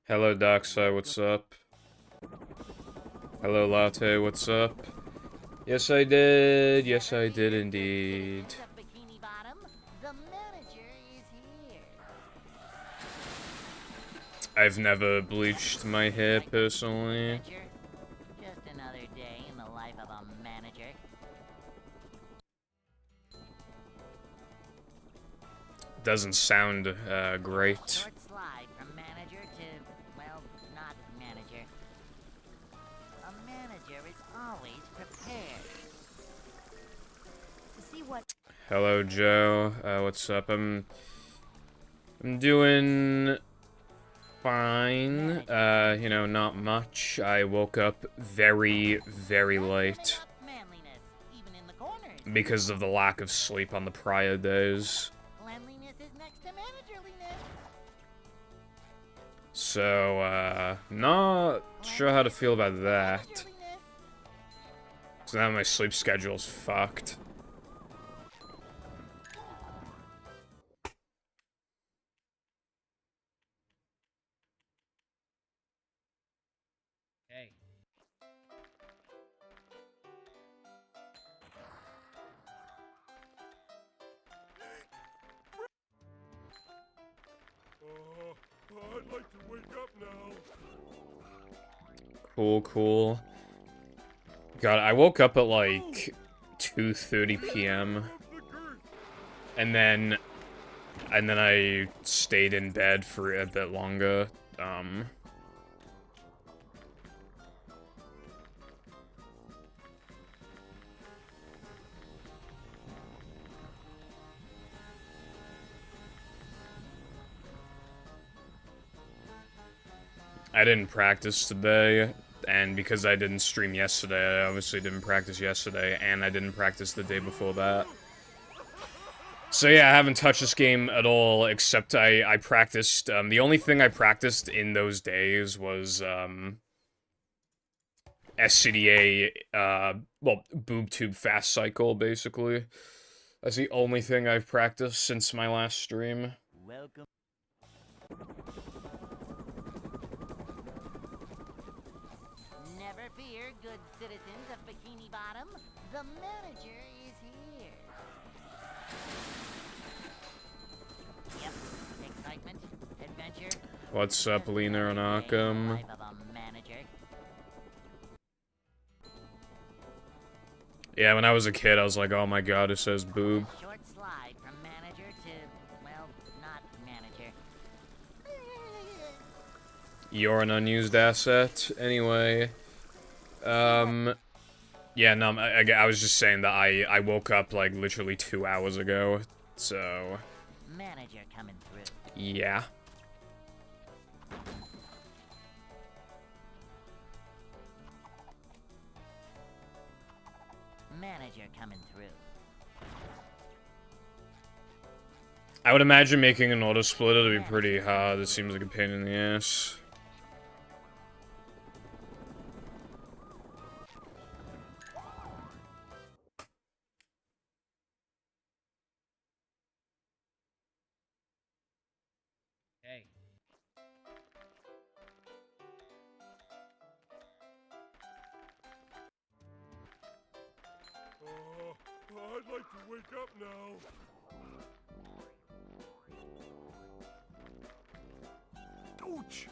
Hello, Dockside, what's up? Hello, Latte, what's up? Yes, I did. Yes, I did indeed. I've never bleached my hair personally. Just another day in the life of a manager. Doesn't sound great. Short slide from manager to, well, not manager. A manager is always prepared to see what. Hello, Joe. What's up? I'm doing fine. You know, not much. I woke up very, very late Manliness, even in the corners. because of the lack of sleep on the prior days. Cleanliness is next to managerliness. So, not sure how to feel about that. Managerliness. So now my sleep schedule's fucked. Hey. I'd like to wake up now. Cool. God, I woke up at like 2:30 p.m. and then I stayed in bed for a bit longer. I didn't practice today, and because I didn't stream yesterday, I obviously didn't practice yesterday, and I didn't practice the day before that. So yeah, I haven't touched this game at all, except I practiced, the only thing I practiced in those days was, SCDA, well, boob tube fast cycle, basically. That's the only thing I've practiced since my last stream. Welcome. Never fear, good citizens of Bikini Bottom. The manager is here. Yep. Excitement, adventure. What's up, Just Lena and another day in the Arkham? life of a manager. Yeah, when I was a kid, I was like, oh my god, it says boob. Short slide from manager to, well, not manager. You're an unused asset. Anyway, yeah, no, I was just saying that I woke up, like, literally 2 hours ago, so, Manager coming through. yeah. Manager coming through. I would imagine making an auto splitter to be pretty hard. It seems like a pain in the ass. Hey. I'd like to wake up now. Ouch!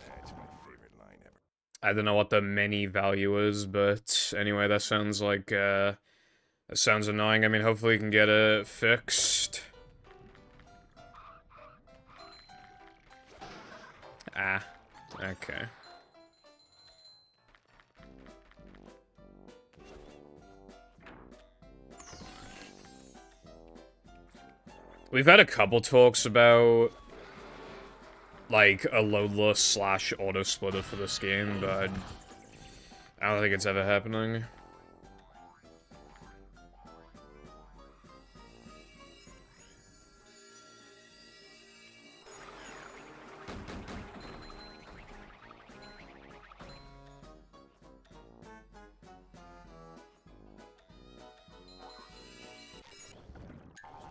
That's my favorite line ever. I don't know what the many value is, but anyway, that sounds like, that sounds annoying. I mean, hopefully you can get it fixed. Ah, okay. We've had a couple talks about like, a loadless slash auto splitter for this game, but I don't think it's ever happening.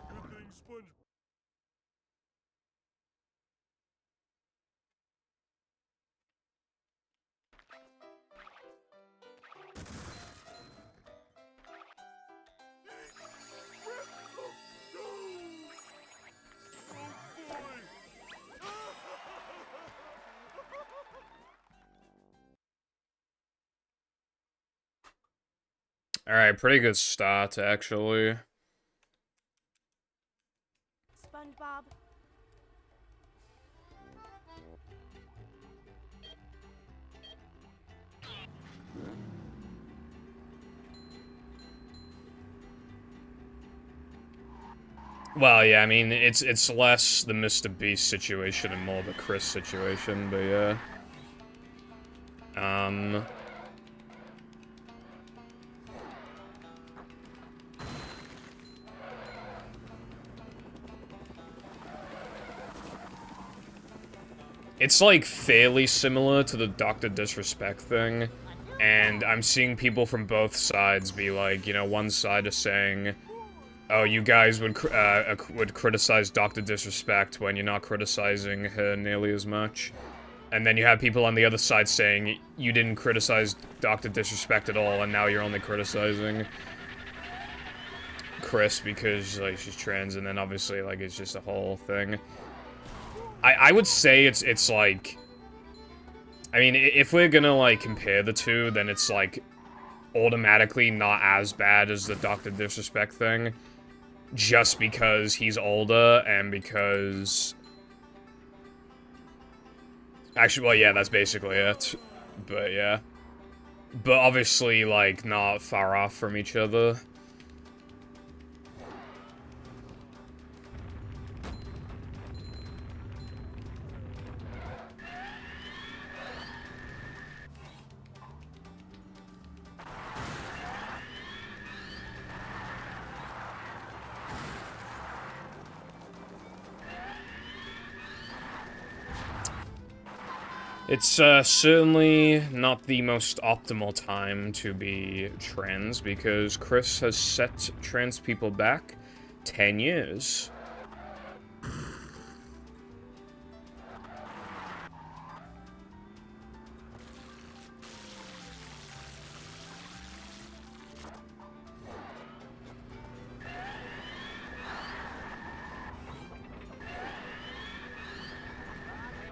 Good thing Sponge. Alright, pretty good start, actually. SpongeBob. Well, yeah, I mean, it's less the Mr. Beast situation and more the Chris situation, but yeah. It's, like, fairly similar to the Dr. Disrespect thing, and I'm seeing people from both sides be like, you know, one side is saying, oh, you guys would criticize Dr. Disrespect when you're not criticizing her nearly as much. And then you have people on the other side saying, you didn't criticize Dr. Disrespect at all, and now you're only criticizing Chris because, like, she's trans, and then obviously, like, it's just a whole thing. I would say it's like... I mean, if we're gonna, like, compare the two, then it's, like, automatically not as bad as the Dr. Disrespect thing. Just because he's older, and because... Actually, well, yeah, that's basically it. But, yeah. But obviously, like, not far off from each other. It's certainly not the most optimal time to be trans, because Chris has set trans people back 10 years.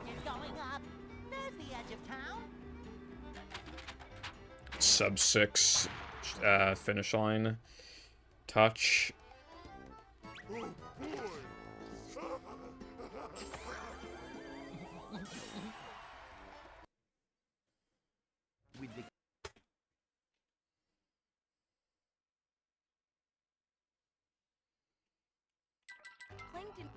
It's going up. There's the edge of town. Sub 6 finish line touch. Oh boy! With the Plankton.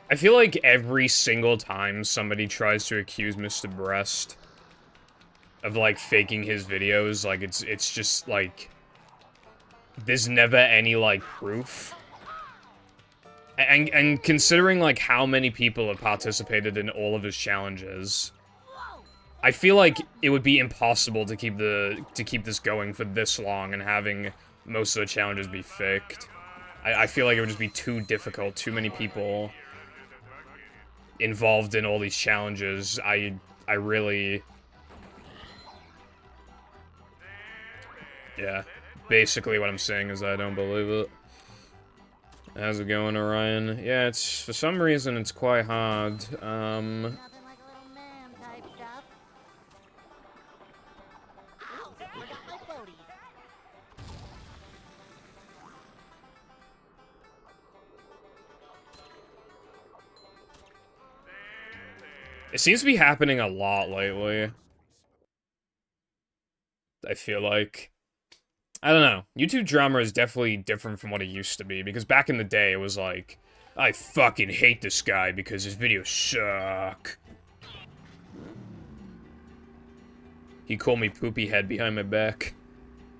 I feel like every single time somebody tries to accuse Mr. Breast of, like, faking his videos, like, it's just, like, there's never any, like, proof. And considering, like, how many people have participated in all of his challenges, I feel like it would be impossible to keep this going for this long and having most of the challenges be faked. I feel like it would just be too difficult, too many people involved in all these challenges. I really... Yeah. Basically what I'm saying is I don't believe it. How's it going, Orion? Yeah, it's... For some reason, it's quite hard. nothing like a little man type stuff. Ow! Forgot my floaties. It seems to be happening a lot lately. I feel like. I don't know. YouTube drama is definitely different from what it used to be, because back in the day, it was like, I fucking hate this guy because his videos suck. He called me poopy head behind my back.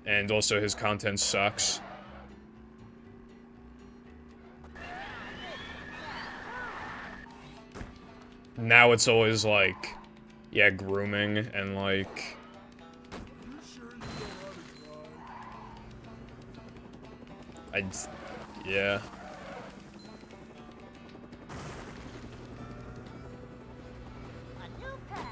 And also his content sucks. Now it's always like, yeah, grooming and like... You sure you know how to drive? yeah. A new path.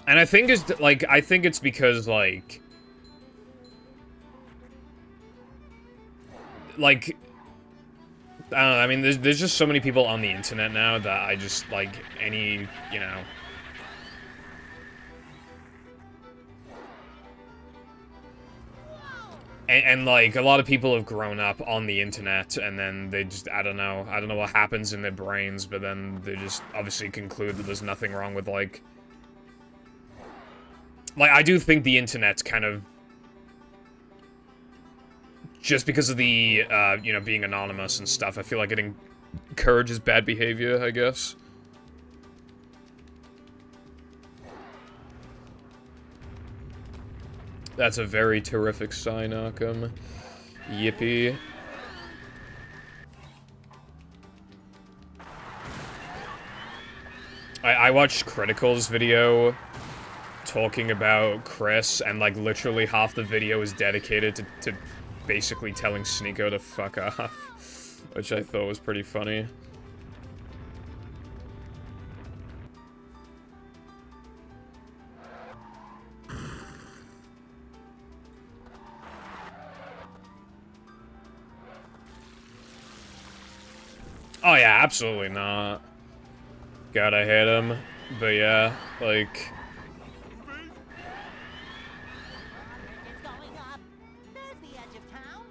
And I think it's, like, I think it's because, like... Like... I don't know, I mean, there's just so many people on the internet now that I just, like, any, you know... And, like, a lot of people have grown up on the internet, and then they just, I don't know what happens in their brains, but then they just obviously conclude that there's nothing wrong with, like... Like, I do think the internet's kind of... Just because of the, you know, being anonymous and stuff, I feel like it encourages bad behavior, I guess. That's a very terrific sign, Arkham. Yippee. I watched Critical's video talking about Chris, and, like, literally half the video is dedicated to basically telling Sneeko to fuck off, which I thought was pretty funny. Oh yeah, absolutely not. God, I hate him. But yeah, like... It's going up. There's the edge of town.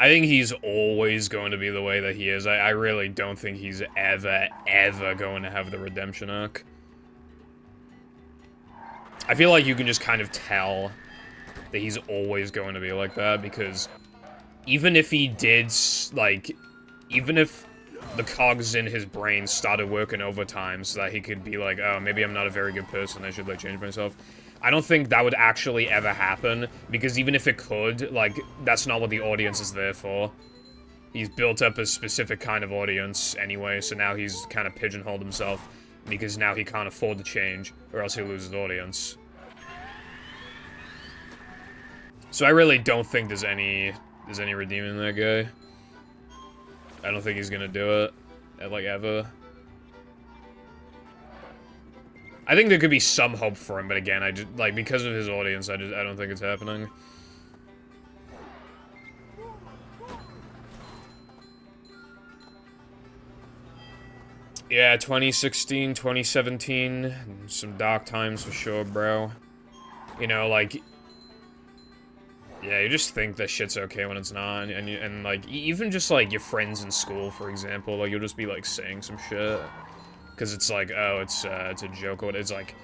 I think he's always going to be the way that he is. I really don't think he's ever going to have the redemption arc. I feel like you can just kind of tell that he's always going to be like that, because even if he did, like, even if the cogs in his brain started working overtime so that he could be like, oh, maybe I'm not a very good person, I should, like, change myself. I don't think that would actually ever happen, because even if it could, like, that's not what the audience is there for. He's built up a specific kind of audience anyway, so now he's kind of pigeonholed himself, because now he can't afford to change, or else he'll lose his audience. So I really don't think there's any redeeming that guy. I don't think he's gonna do it, like, ever. I think there could be some hope for him, but again, I just, like, because of his audience, I don't think it's happening. Yeah, 2016, 2017, some dark times for sure, bro. You know, like, yeah, you just think that shit's okay when it's not, and like, even just, like, your friends in school, for example, like, you'll just be, like, saying some shit. Because it's like, oh, it's a joke. It's like,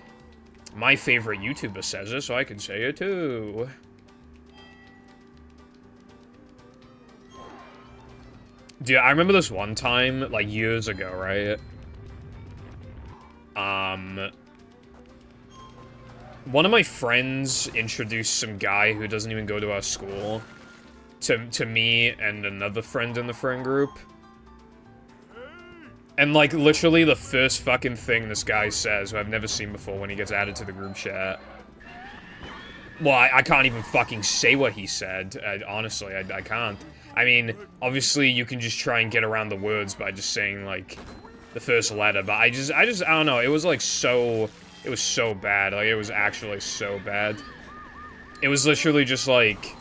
my favorite YouTuber says it, so I can say it too. Dude, I remember this one time, like, years ago, right? One of my friends introduced some guy who doesn't even go to our school to me and another friend in the friend group. And, like, literally the first fucking thing this guy says, who I've never seen before when he gets added to the group chat. Well, I can't even fucking say what he said. Honestly, I can't. I mean, obviously you can just try and get around the words by just saying, like, the first letter, but I don't know, it was, like, so It was so bad. Like, it was actually so bad. It was literally just like...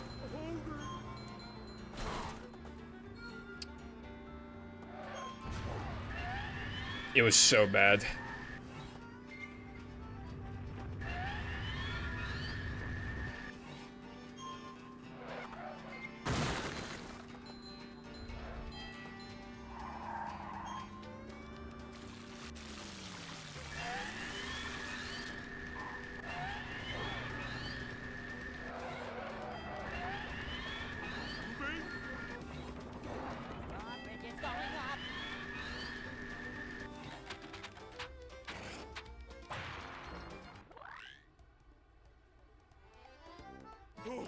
It was so bad. Drawbridge is going up.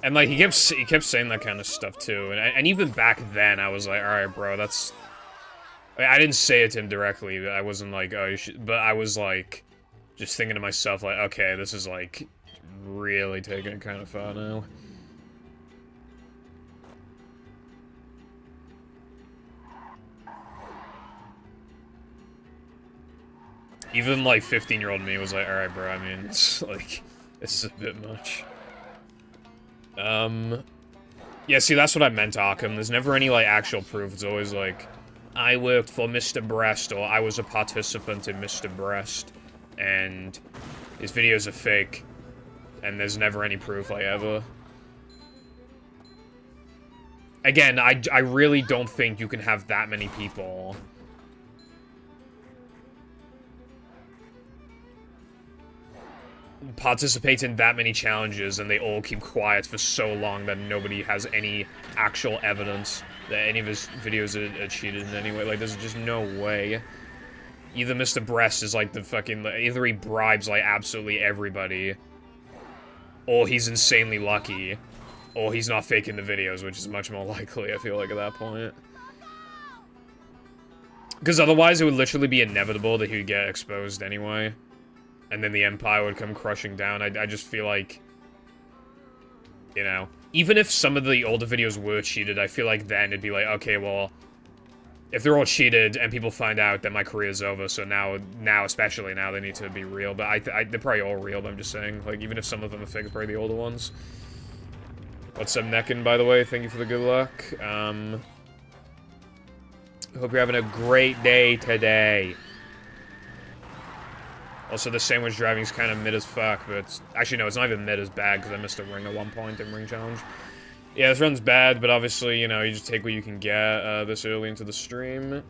And, like, he kept saying that kind of stuff, too. And even back then, I was like, alright, bro, that's... I didn't say it to him directly. I wasn't like, oh, you should... But I was, like, just thinking to myself, like, okay, this is, like, really taking it kind of far now. Even, like, 15-year-old me was like, alright, bro, I mean, it's, like, this is a bit much. Yeah, see, that's what I meant, Arkham. There's never any, like, actual proof. It's always like, I worked for Mr. Breast, or I was a participant in Mr. Breast, and his videos are fake, and there's never any proof, like, ever. Again, I really don't think you can have that many people participate in that many challenges and they all keep quiet for so long that nobody has any actual evidence that any of his videos are cheated in any way. Like, there's just no way. Either Mr. Breast is like the fucking... Either he bribes, like, absolutely everybody, or he's insanely lucky, or he's not faking the videos, which is much more likely, I feel like, at that point. Because otherwise it would literally be inevitable that he would get exposed anyway. And then the Empire would come crushing down. I just feel like, you know, even if some of the older videos were cheated, I feel like then it'd be like, okay, well, if they're all cheated and people find out, then my career's over. So now especially now, they need to be real. But they're probably all real, but I'm just saying, like, even if some of them are fake, it's probably the older ones. What's up, Neckin, by the way? Thank you for the good luck. Hope you're having a great day today. Also, the sandwich driving is kind of mid as fuck, but it's... Actually, no, it's not even mid as bad, because I missed a ring at one point in Ring Challenge. Yeah, this run's bad, but obviously, you know, you just take what you can get this early into the stream.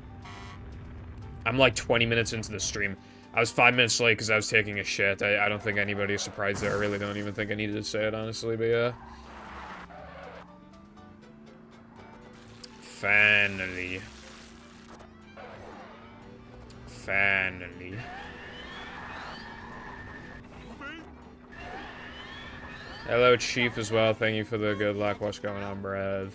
I'm like 20 minutes into the stream. I was 5 minutes late because I was taking a shit. I don't think anybody is surprised there. I really don't even think I needed to say it, honestly, but yeah. Finally. Finally. Hello, Chief, as well. Thank you for the good luck. What's going on, Brev?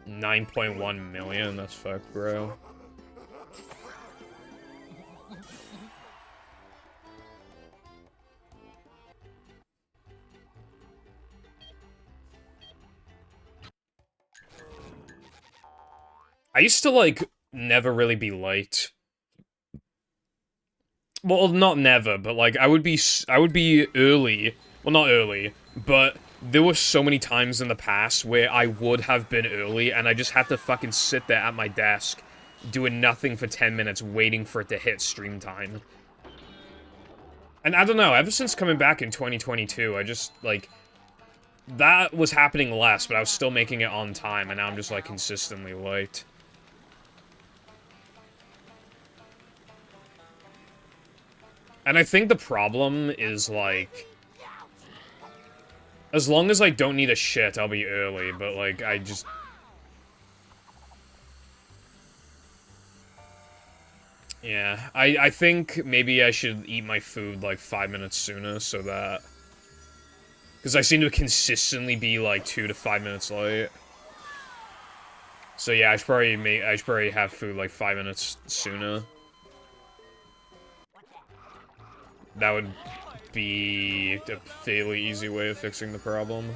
$9.1 million? That's fucked, bro. I used to, like, never really be late. Well, not never, but, like, I would be early. Well, not early, but there were so many times in the past where I would have been early, and I just had to fucking sit there at my desk, doing nothing for 10 minutes, waiting for it to hit stream time. And I don't know, ever since coming back in 2022, I just, like... That was happening less, but I was still making it on time, and now I'm just, like, consistently late. And I think the problem is, like... As long as I don't need a shit, I'll be early, but, like, I just... Yeah, I think maybe I should eat my food, like, 5 minutes sooner, so that... Because I seem to consistently be, like, 2 to 5 minutes late. So yeah, I should probably have food, like, 5 minutes sooner. That would be a fairly easy way of fixing the problem.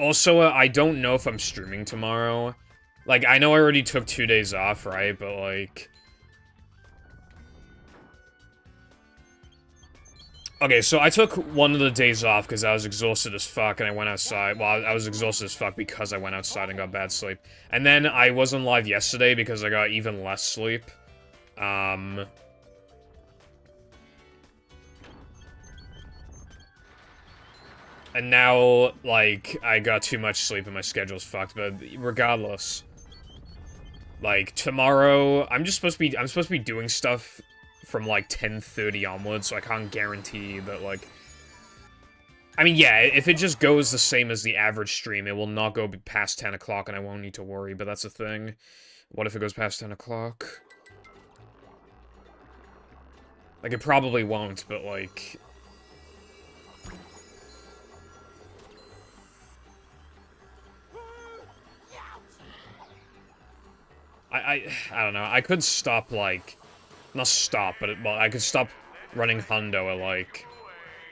Also, I don't know if I'm streaming tomorrow. Like, I know I already took 2 days off, right? But, like... Okay, so I took one of the days off because I was exhausted as fuck and I went outside. Well, I was exhausted as fuck because I went outside and got bad sleep. And then I wasn't live yesterday because I got even less sleep. And now, like, I got too much sleep and my schedule's fucked, but regardless. Like, tomorrow, I'm supposed to be doing stuff from, like, 10:30 onwards, so I can't guarantee that, like... I mean, yeah, if it just goes the same as the average stream, it will not go past 10 o'clock and I won't need to worry, but that's the thing. What if it goes past 10 o'clock? Like, it probably won't, but, like... I don't know. I could stop, like... Not stop, but well, I could stop running Hundo at, like,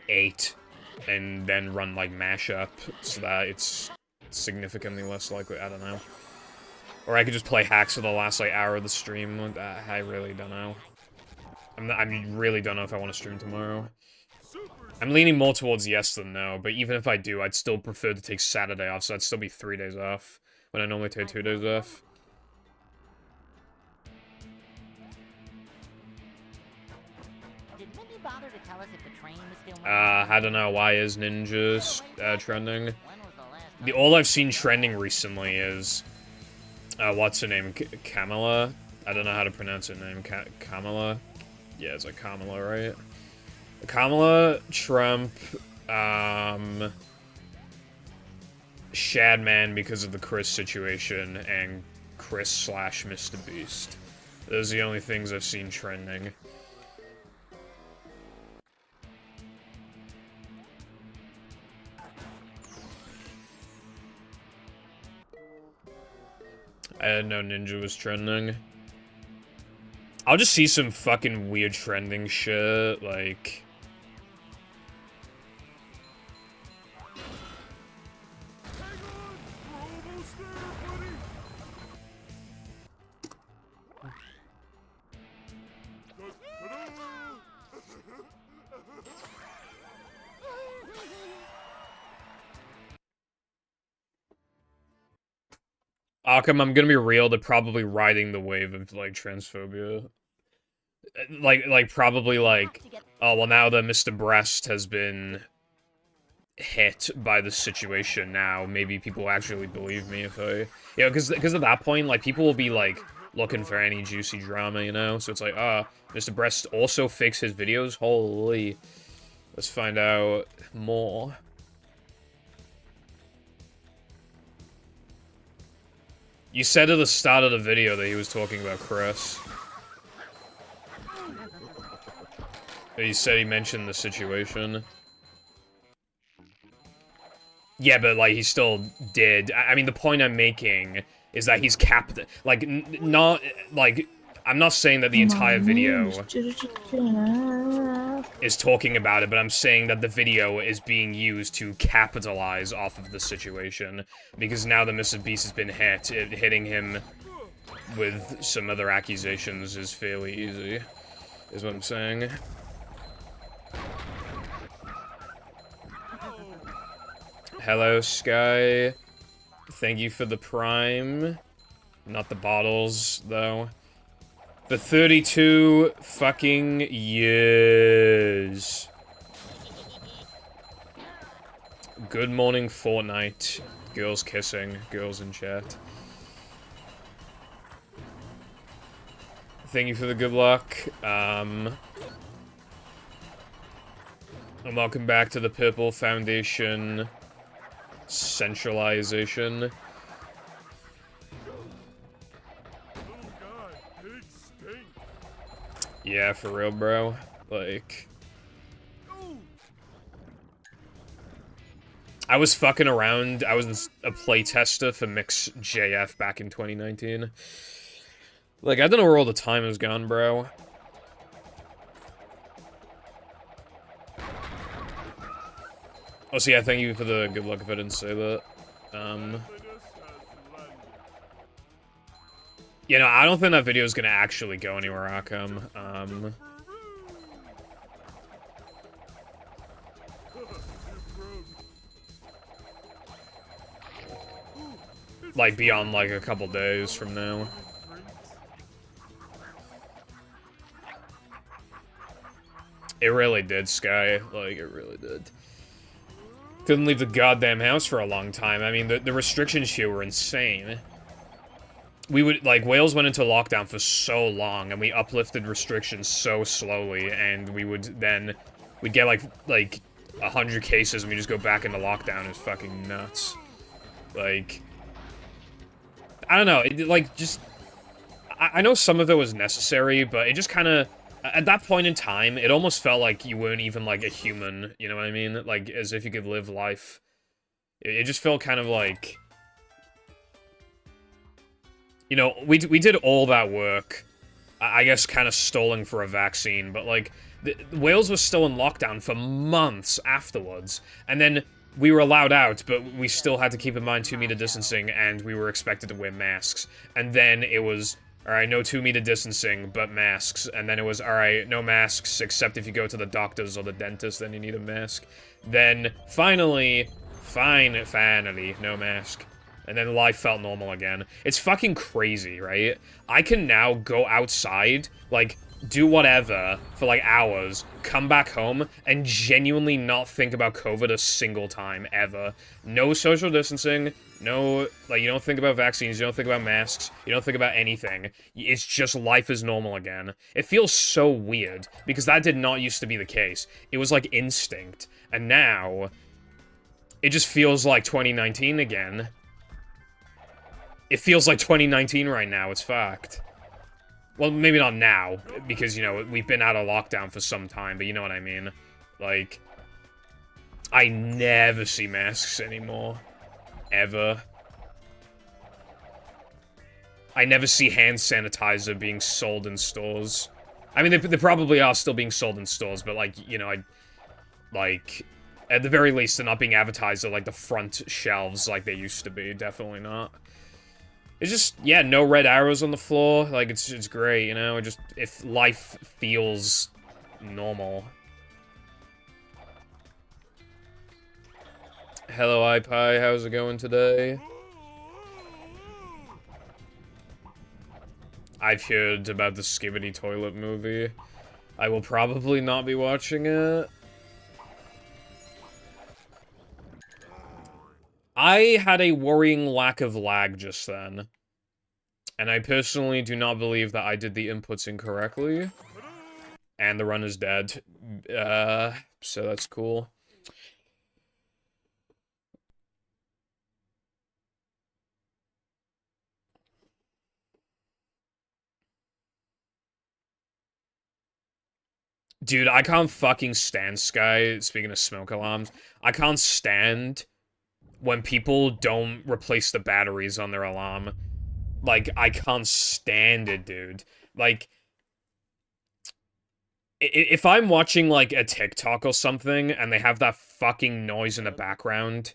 8. And then run, like, mashup, so that it's significantly less likely. I don't know. Or I could just play hacks for the last, like, hour of the stream. I really don't know. I really don't know if I want to stream tomorrow. I'm leaning more towards yes than no, but even if I do, I'd still prefer to take Saturday off, so I'd still be 3 days off, when I normally take 2 days off. Did Mindy bother to tell us if the train was still I don't know, why is Ninja trending? When was the last All I've seen trending recently is, what's her name, Kamala? I don't know how to pronounce her name, Kamala? Yeah, it's like Kamala, right? Kamala, Trump, Shadman because of the Chris situation, and Chris / Mr. Beast. Those are the only things I've seen trending. I didn't know Ninja was trending. I'll just see some fucking weird trending shit, like... Arkham, I'm gonna be real, they're probably riding the wave of, like, transphobia. Like, probably, like, oh, well, now that Mr. Breast has been hit by the situation now, maybe people will actually believe me if I... You know, because at that point, like, people will be, like, looking for any juicy drama, you know? So it's like, Mr. Breast also fakes his videos? Holy. Let's find out more. You said at the start of the video that he was talking about Chris. He said he mentioned the situation. Yeah, but, like, he still did. I mean, the point I'm making is that he's capped... Like, not... Like, I'm not saying that the entire video is talking about it, but I'm saying that the video is being used to capitalize off of the situation. Because now that Mr. Beast has been hit, hitting him with some other accusations is fairly easy, is what I'm saying. Hello, Sky. Thank you for the prime. Not the bottles, though. For 32 fucking years. Good morning, Fortnite. Girls kissing. Girls in chat. Thank you for the good luck. And welcome back to the Purple Foundation centralization. Yeah, for real, bro. Like... I was fucking around. I was a playtester for Mix JF back in 2019. Like, I don't know where all the time has gone, bro. Oh, so yeah, thank you for the good luck if I didn't say that. You know, I don't think that video is gonna actually go anywhere, Arkham. Like, beyond, like, a couple days from now. It really did, Sky. Like, it really did. Couldn't leave the goddamn house for a long time. I mean, the restrictions here were insane. We would, like, Wales went into lockdown for so long, and we uplifted restrictions so slowly, and we would then, we'd get, like 100 cases, and we just go back into lockdown. It's fucking nuts. Like, I don't know, it, like, just, I know some of it was necessary, but it just kind of, at that point in time, it almost felt like you weren't even, like, a human, you know what I mean? Like, as if you could live life. It just felt kind of like, you know, we did all that work, I guess kind of stalling for a vaccine, but, like, Wales was still in lockdown for months afterwards, and then we were allowed out, but we still had to keep in mind 2-meter distancing, and we were expected to wear masks. And then it was, alright, no 2-meter distancing, but masks. And then it was, alright, no masks, except if you go to the doctors or the dentist, then you need a mask. Then, finally, no mask. And then life felt normal again. It's fucking crazy, right? I can now go outside, like, do whatever for, like, hours, come back home, and genuinely not think about COVID a single time, ever. No social distancing, no, like, you don't think about vaccines, you don't think about masks, you don't think about anything. It's just life is normal again. It feels so weird, because that did not used to be the case. It was, like, instinct. And now, it just feels like 2019 again. It feels like 2019 right now, it's fact. Well, maybe not now, because, you know, we've been out of lockdown for some time, but you know what I mean. Like, I never see masks anymore. Ever. I never see hand sanitizer being sold in stores. I mean, they probably are still being sold in stores, but, like, you know, like, at the very least, they're not being advertised at, like, the front shelves like they used to be. Definitely not. It's just, yeah, no red arrows on the floor. Like, it's great, you know? Just, if life feels normal. Hello, iPie. How's it going today? I've heard about the Skibbity Toilet movie. I will probably not be watching it. I had a worrying lack of lag just then. And I personally do not believe that I did the inputs incorrectly. And the run is dead. So that's cool. Dude, I can't fucking stand, Sky, speaking of smoke alarms, I can't stand when people don't replace the batteries on their alarm. Like, I can't stand it, dude. Like, if I'm watching, like, a TikTok or something, and they have that fucking noise in the background,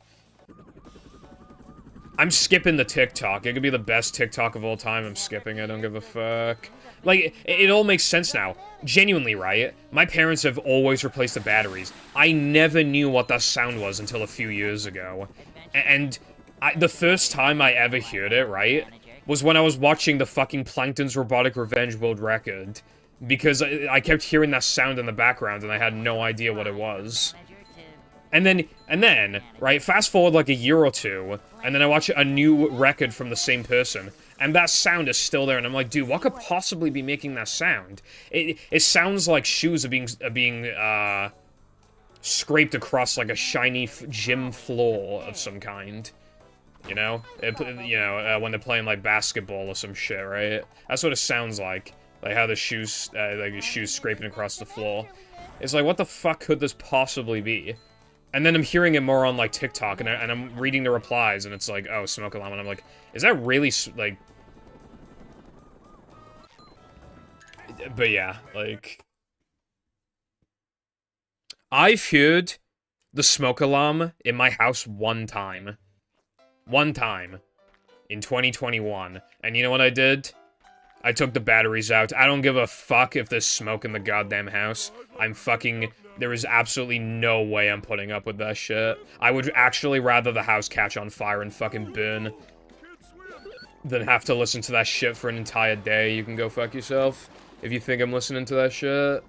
I'm skipping the TikTok. It could be the best TikTok of all time. I'm skipping it. I don't give a fuck. Like, it all makes sense now. Genuinely, right? My parents have always replaced the batteries. I never knew what that sound was until a few years ago. And the first time I ever heard it, right, was when I was watching the fucking Plankton's Robotic Revenge World Record. Because I kept hearing that sound in the background, and I had no idea what it was. And then, right, fast forward like a year or two, and then I watch a new record from the same person, and that sound is still there, and I'm like, dude, what could possibly be making that sound? It sounds like shoes are being scraped across like a shiny gym floor of some kind. You know? When they're playing like basketball or some shit, right? That's what it sounds like. Like how the shoes, like your shoes scraping across the floor. It's like, what the fuck could this possibly be? And then I'm hearing it more on, like, TikTok, and I'm reading the replies, and it's like, oh, smoke alarm, and I'm like, is that really, like... But yeah, like... I've heard the smoke alarm in my house one time. One time. In 2021. And you know what I did? I took the batteries out. I don't give a fuck if there's smoke in the goddamn house. I'm fucking... There is absolutely no way I'm putting up with that shit. I would actually rather the house catch on fire and fucking burn than have to listen to that shit for an entire day. You can go fuck yourself if you think I'm listening to that shit.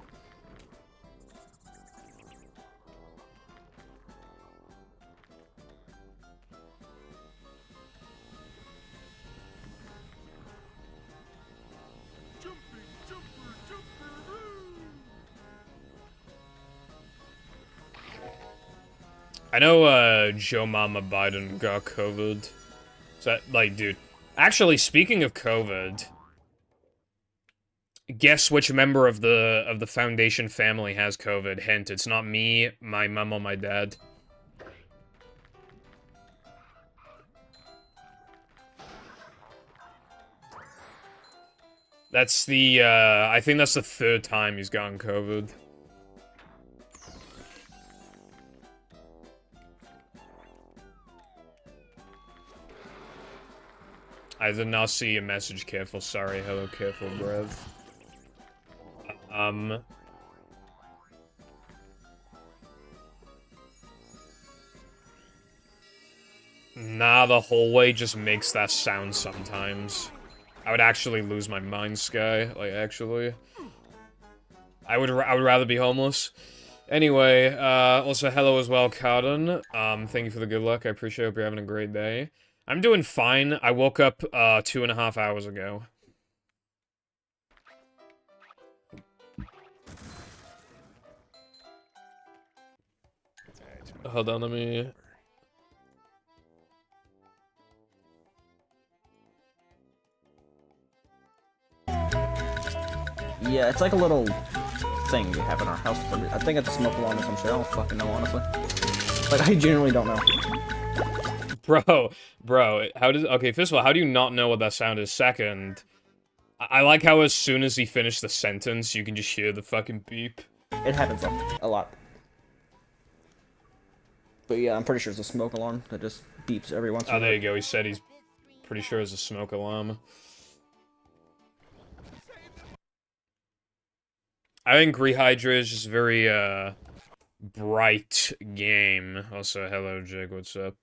I know, Joe Mama Biden got COVID. So, that, like, dude. Actually, speaking of COVID, guess which member of the Foundation family has COVID? Hint, it's not me, my mom, or my dad. That's the, I think that's the 3rd time he's gotten COVID. I did not see your message, careful, sorry, hello, careful, bruv. Nah, the hallway just makes that sound sometimes. I would actually lose my mind, Sky, like, actually. I would rather be homeless. Anyway, also hello as well, Carden. Thank you for the good luck, I appreciate it, hope you're having a great day. I'm doing fine. I woke up, 2.5 hours ago. Hold on, let me... Yeah, it's like a little thing we have in our house. I think it's a smoke alarm or some shit. I don't fucking know, honestly. Like, I genuinely don't know. Bro, how does... Okay, first of all, how do you not know what that sound is? Second, I like how as soon as he finished the sentence, you can just hear the fucking beep. It happens a lot. But yeah, I'm pretty sure it's a smoke alarm that just beeps every once in a while. Oh, there you go, he said he's pretty sure it's a smoke alarm. I think Rehydra is just a very, bright game. Also, hello, Jig, what's up?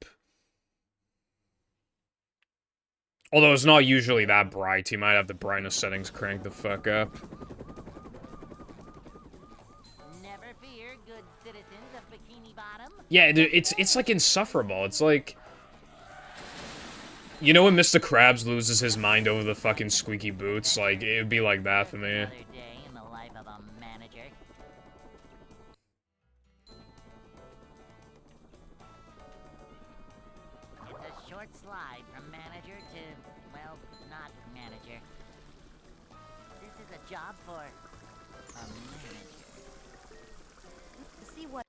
Although it's not usually that bright, he might have the brightness settings cranked the fuck up. Never fear, good citizens of Bikini Bottom. Yeah, dude, it's like insufferable. It's like... You know when Mr. Krabs loses his mind over the fucking squeaky boots? Like, it would be like that for me. Another day in the life of a manager. It's a short slide from manager to, well, not manager. This is a job for a manager. See what?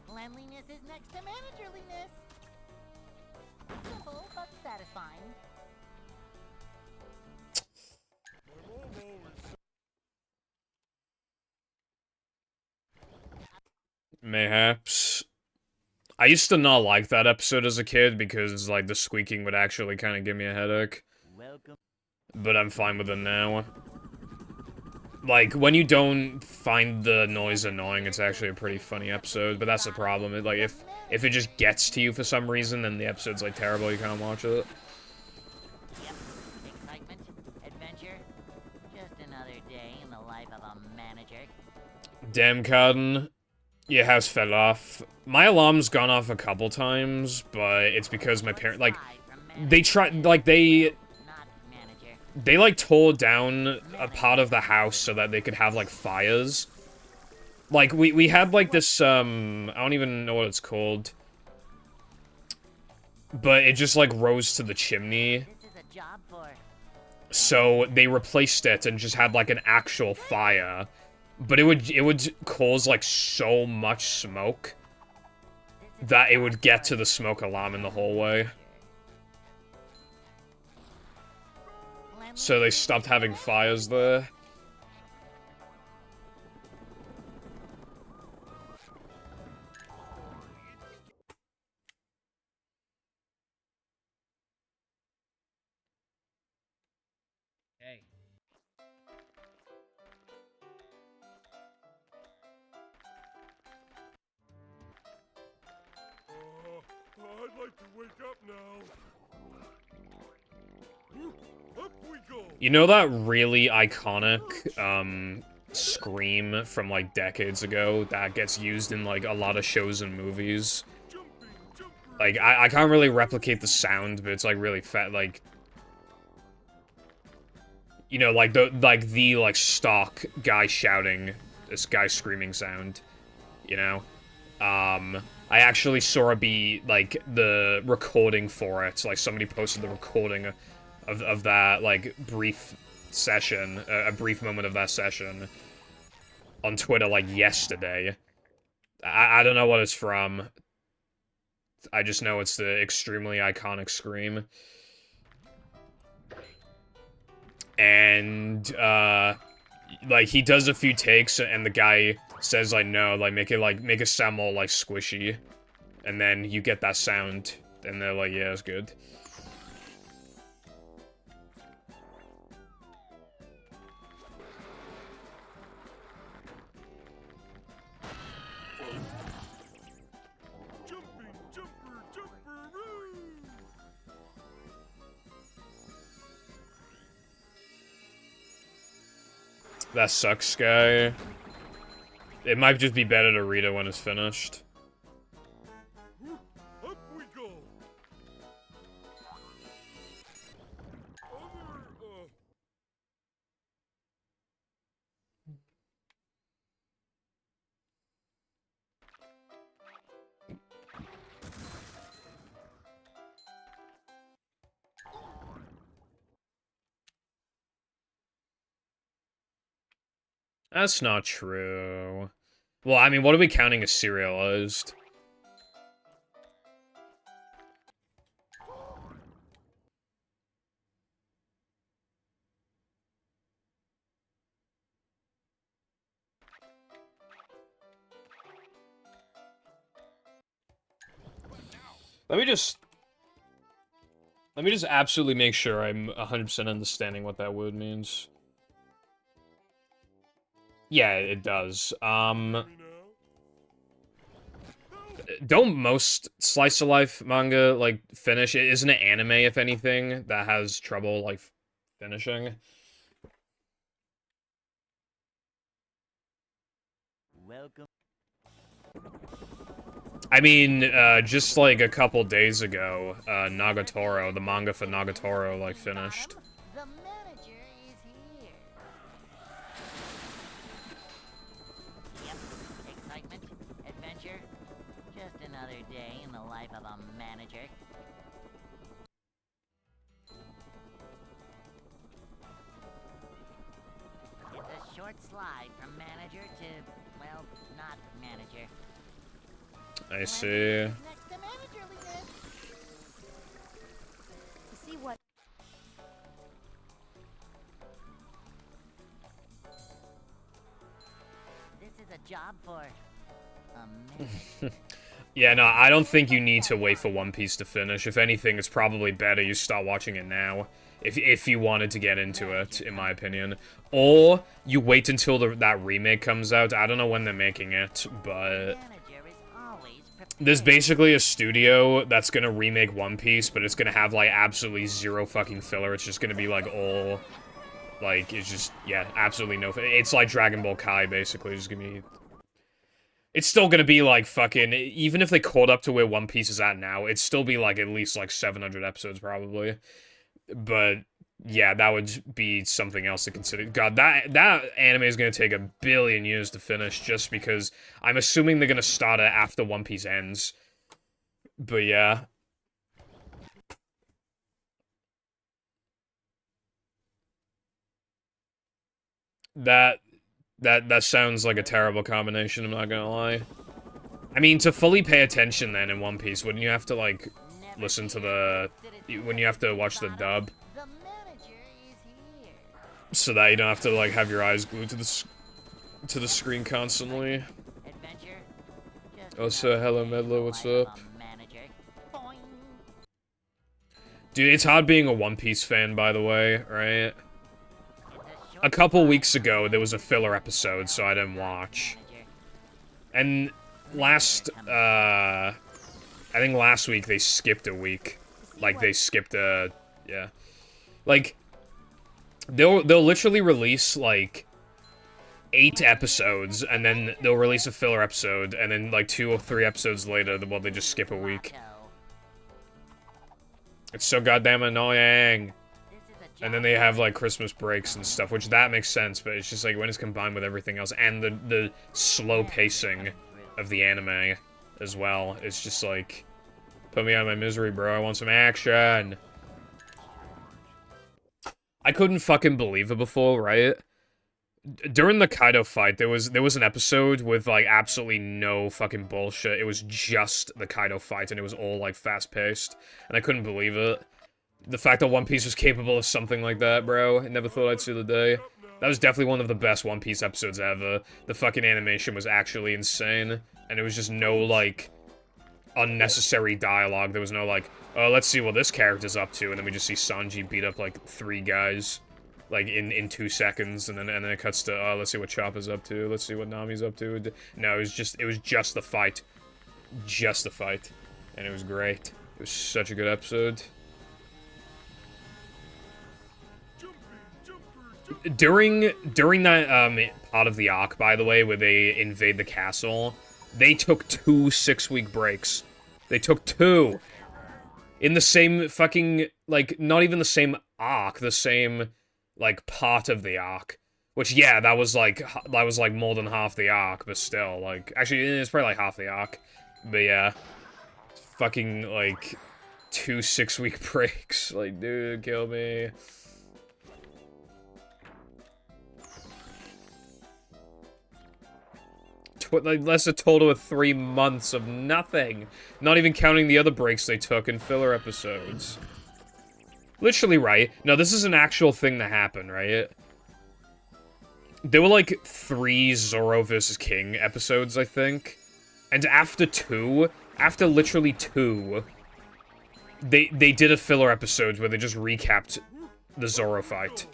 Cleanliness is next to managerliness. Simple but satisfying. Mayhaps. I used to not like that episode as a kid because, like, the squeaking would actually kind of give me a headache. Welcome. But I'm fine with it now. Like, when you don't find the noise annoying, it's actually a pretty funny episode, but that's the problem. Like, if it just gets to you for some reason, then the episode's, like, terrible, you can't watch it. Yep. Excitement, adventure, just another day in the life of a manager. Damn, Carden. Your house fell off. My alarm's gone off a couple times, but it's because my parents, like, they tried, like, they, like, tore down a part of the house so that they could have, like, fires. Like, we had, like, this, I don't even know what it's called. But it just, like, rose to the chimney. So they replaced it and just had, like, an actual fire. But it would cause, like, so much smoke that it would get to the smoke alarm in the hallway. So they stopped having fires there. I'd like to wake up now. Up we go. You know that really iconic, scream from, like, decades ago that gets used in, like, a lot of shows and movies? Jumping, jumper. Like, I can't really replicate the sound, but it's, like, really fat, like... You know, like, the stock guy shouting, this guy screaming sound, you know? I actually saw like, the recording for it, like, somebody posted the recording of that, like, brief session, a brief moment of that session on Twitter, like, yesterday. I don't know what it's from. I just know it's the extremely iconic scream. And, like, he does a few takes, and the guy says, like, no, like, make it sound more, like, squishy. And then you get that sound, and they're like, yeah, it's good. Jumping, jumper, jumper. That sucks, guy. It might just be better to read it when it's finished. Up we go. That's not true. Well, I mean, what are we counting as serialized? Let me just absolutely make sure I'm 100% understanding what that word means. Yeah, it does. Don't most slice of life manga, like, finish? Isn't it anime, if anything, that has trouble, like, finishing? Welcome. I mean, just, like, a couple days ago, Nagatoro, the manga for Nagatoro, like, finished. The manager is here. Yep, excitement, adventure, just another day in the life of a manager. It's a short slide from manager to, well, not manager. I see. Next to managerliness. To see what This is a job for a manager. Yeah, no, I don't think you need to wait for One Piece to finish. If anything, it's probably better you start watching it now. If you wanted to get into it, in my opinion. Or, you wait until that remake comes out. I don't know when they're making it, but... Manager is always There's prepared. basically a studio that's gonna remake One Piece, but it's gonna have, like, absolutely zero fucking filler. It's just gonna be, like, all... Like, it's just, yeah, absolutely no... It's like Dragon Ball Kai, basically. It's gonna be... It's still gonna be, like, fucking... Even if they caught up to where One Piece is at now, it'd still be, like, at least, like, 700 episodes, probably. But, yeah, that would be something else to consider. God, that anime is gonna take a billion years to finish, just because I'm assuming they're gonna start it after One Piece ends. But, yeah. That sounds like a terrible combination, I'm not gonna lie. I mean, to fully pay attention then in One Piece, wouldn't you have to, like, listen to the... Wouldn't you have to watch the dub? The manager is here. So that you don't have to, like, have your eyes glued to the screen constantly. Adventure. Just Oh, so another hello, day in Medlo, the what's life up? of a manager. Boing. Dude, it's hard being a One Piece fan, by the way, right? It's A short couple slide weeks from ago, there was a manager filler to, episode, so I didn't not watch. manager. And last, I think last week they skipped a week. Like, they skipped a... Yeah. Like, they'll literally release, like, 8 episodes, and then they'll release a filler episode, and then, like, 2 or 3 episodes later, well, they just skip a week. It's so goddamn annoying. And then they have, like, Christmas breaks and stuff, which that makes sense, but it's just, like, when it's combined with everything else, and the slow pacing of the anime as well, it's just, like, put me out of my misery, bro, I want some action. I couldn't fucking believe it before, right? During the Kaido fight, there was an episode with, like, absolutely no fucking bullshit. It was just the Kaido fight, and it was all, like, fast-paced, and I couldn't believe it. The fact that One Piece was capable of something like that, bro, I never thought I'd see the day. That was definitely one of the best One Piece episodes ever. The fucking animation was actually insane, and it was just no, like, unnecessary dialogue. There was no, like, oh, let's see what this character's up to, and then we just see Sanji beat up, like, 3 guys, like, in 2 seconds, and then it cuts to, oh, let's see what Chopper's up to, let's see what Nami's up to. No, it was just the fight. Just the fight. And it was great. It was such a good episode. During that, part of the arc, by the way, where they invade the castle, they took 2 6-week breaks. They took 2! In the same fucking, like, not even the same arc, the same, like, part of the arc. Which, yeah, that was, like, more than half the arc, but still, like, actually, it's probably, like, half the arc. But, yeah. Fucking, like, 2 6-week breaks. Like, dude, kill me. Like, that's a total of 3 months of nothing. Not even counting the other breaks they took in filler episodes. Literally, right? No, this is an actual thing that happened, right? There were, like, 3 Zoro vs. King episodes, I think. And after literally 2, they did a filler episode where they just recapped the Zoro fight.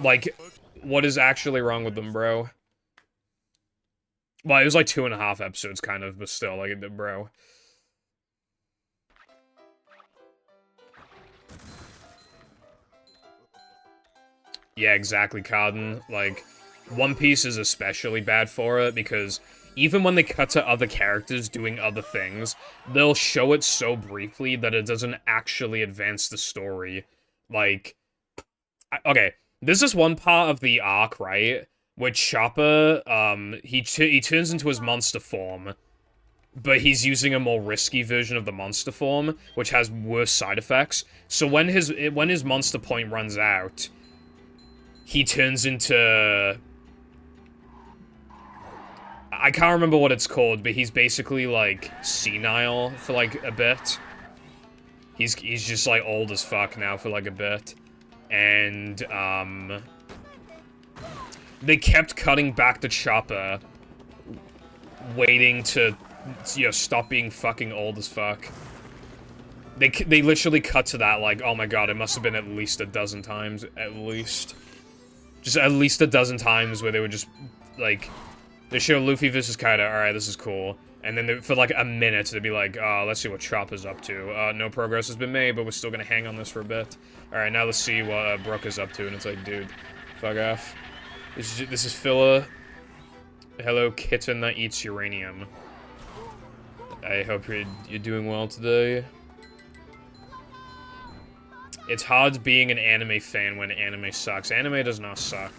Like, what is actually wrong with them, bro? Well, it was like 2.5 episodes, kind of, but still, like, bro. Yeah, exactly, Carden. Like, One Piece is especially bad for it, because even when they cut to other characters doing other things, they'll show it so briefly that it doesn't actually advance the story. Like, okay, this is one part of the arc, right? Where Chopper, he turns into his monster form, but he's using a more risky version of the monster form, which has worse side effects. So when his monster point runs out, he turns into... I can't remember what it's called, but he's basically, like, senile for, like, a bit. He's just, like, old as fuck now for, like, a bit. And, they kept cutting back to Chopper, waiting to, you know, stop being fucking old as fuck. They literally cut to that, like, oh my god, it must have been at least a dozen times, at least. Just at least a dozen times where they would just, like, they show Luffy versus Kaido, alright, this is cool. And then for, like, a minute, they'd be like, oh, let's see what Chopper's up to. No progress has been made, but we're still gonna hang on this for a bit. Alright, now let's see what Brook is up to, and it's like, dude, fuck off. This is filler. Hello, kitten that eats uranium. I hope you're doing well today. It's hard being an anime fan when anime sucks. Anime does not suck.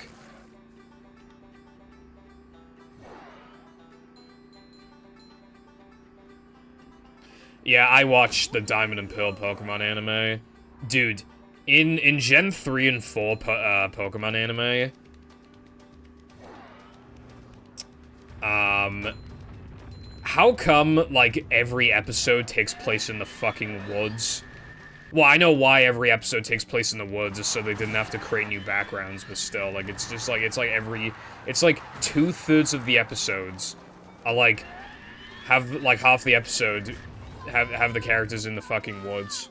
Yeah, I watched the Diamond and Pearl Pokemon anime. Dude, in Gen 3 and 4 Pokemon anime, how come, like, every episode takes place in the fucking woods? Well, I know why every episode takes place in the woods, is so they didn't have to create new backgrounds, but still, like, it's just, like, it's like 2/3 of the episodes are, like, have, like, half the episode have the characters in the fucking woods.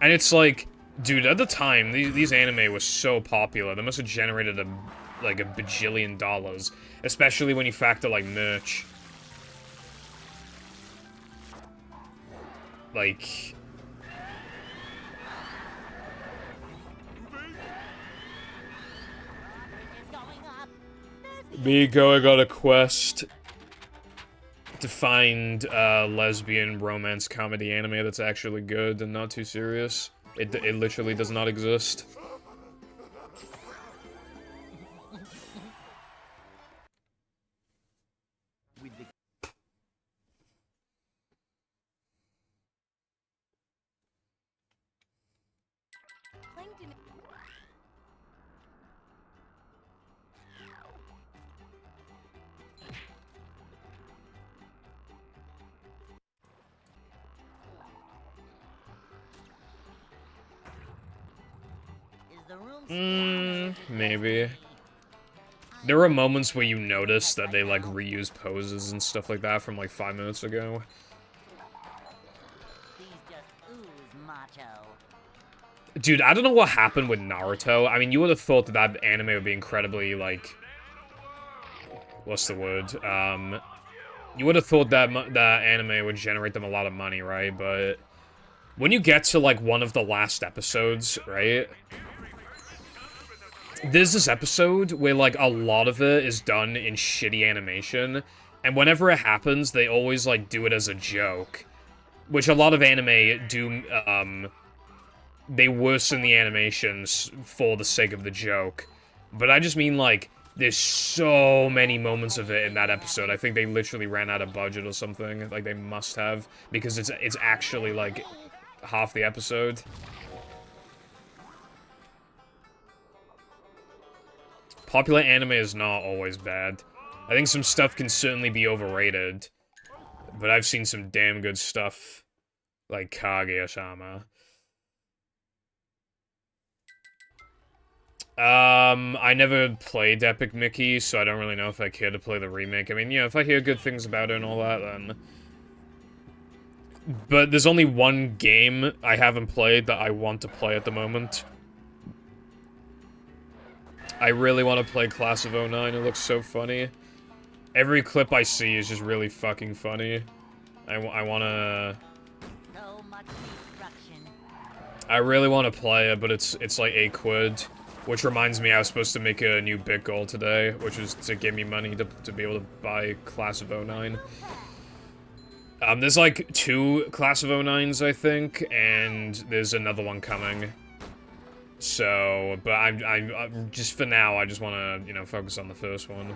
And it's like, Dude, at the time, these anime was so popular. They must have generated like a bajillion dollars, especially when you factor like merch. Like, It's going up. me going on a quest to find a lesbian romance comedy anime that's actually good and not too serious. It literally does not exist. With the Plankton. is the room Maybe. There were moments where you notice that they, like, reuse poses and stuff like that from, like, 5 minutes ago. These just ooze macho. Dude, I don't know what happened with Naruto. I mean, you would have thought that that anime would be incredibly, like... What's the word? You would have thought that that anime would generate them a lot of money, right? But when you get to, like, one of the last episodes, right? There's this episode where, like, a lot of it is done in shitty animation, and whenever it happens, they always, like, do it as a joke. Which a lot of anime do, they worsen the animations for the sake of the joke. But I just mean, like, there's so many moments of it in that episode. I think they literally ran out of budget or something. Like, they must have, because it's actually, like, half the episode. Popular anime is not always bad. I think some stuff can certainly be overrated. But I've seen some damn good stuff. Like Kaguya-sama. I never played Epic Mickey, so I don't really know if I care to play the remake. I mean, yeah, if I hear good things about it and all that, then... But there's only one game I haven't played that I want to play at the moment. I really want to play Class of 09, it looks so funny. Every clip I see is just really fucking funny. I wanna... So much destruction. I really want to play it, but it's like £8. Which reminds me, I was supposed to make a new bit goal today, which was to give me money to be able to buy Class of 09. There's like 2 Class of 09s, I think, and there's another one coming. So, but I'm just for now, I just want to, you know, focus on the first one.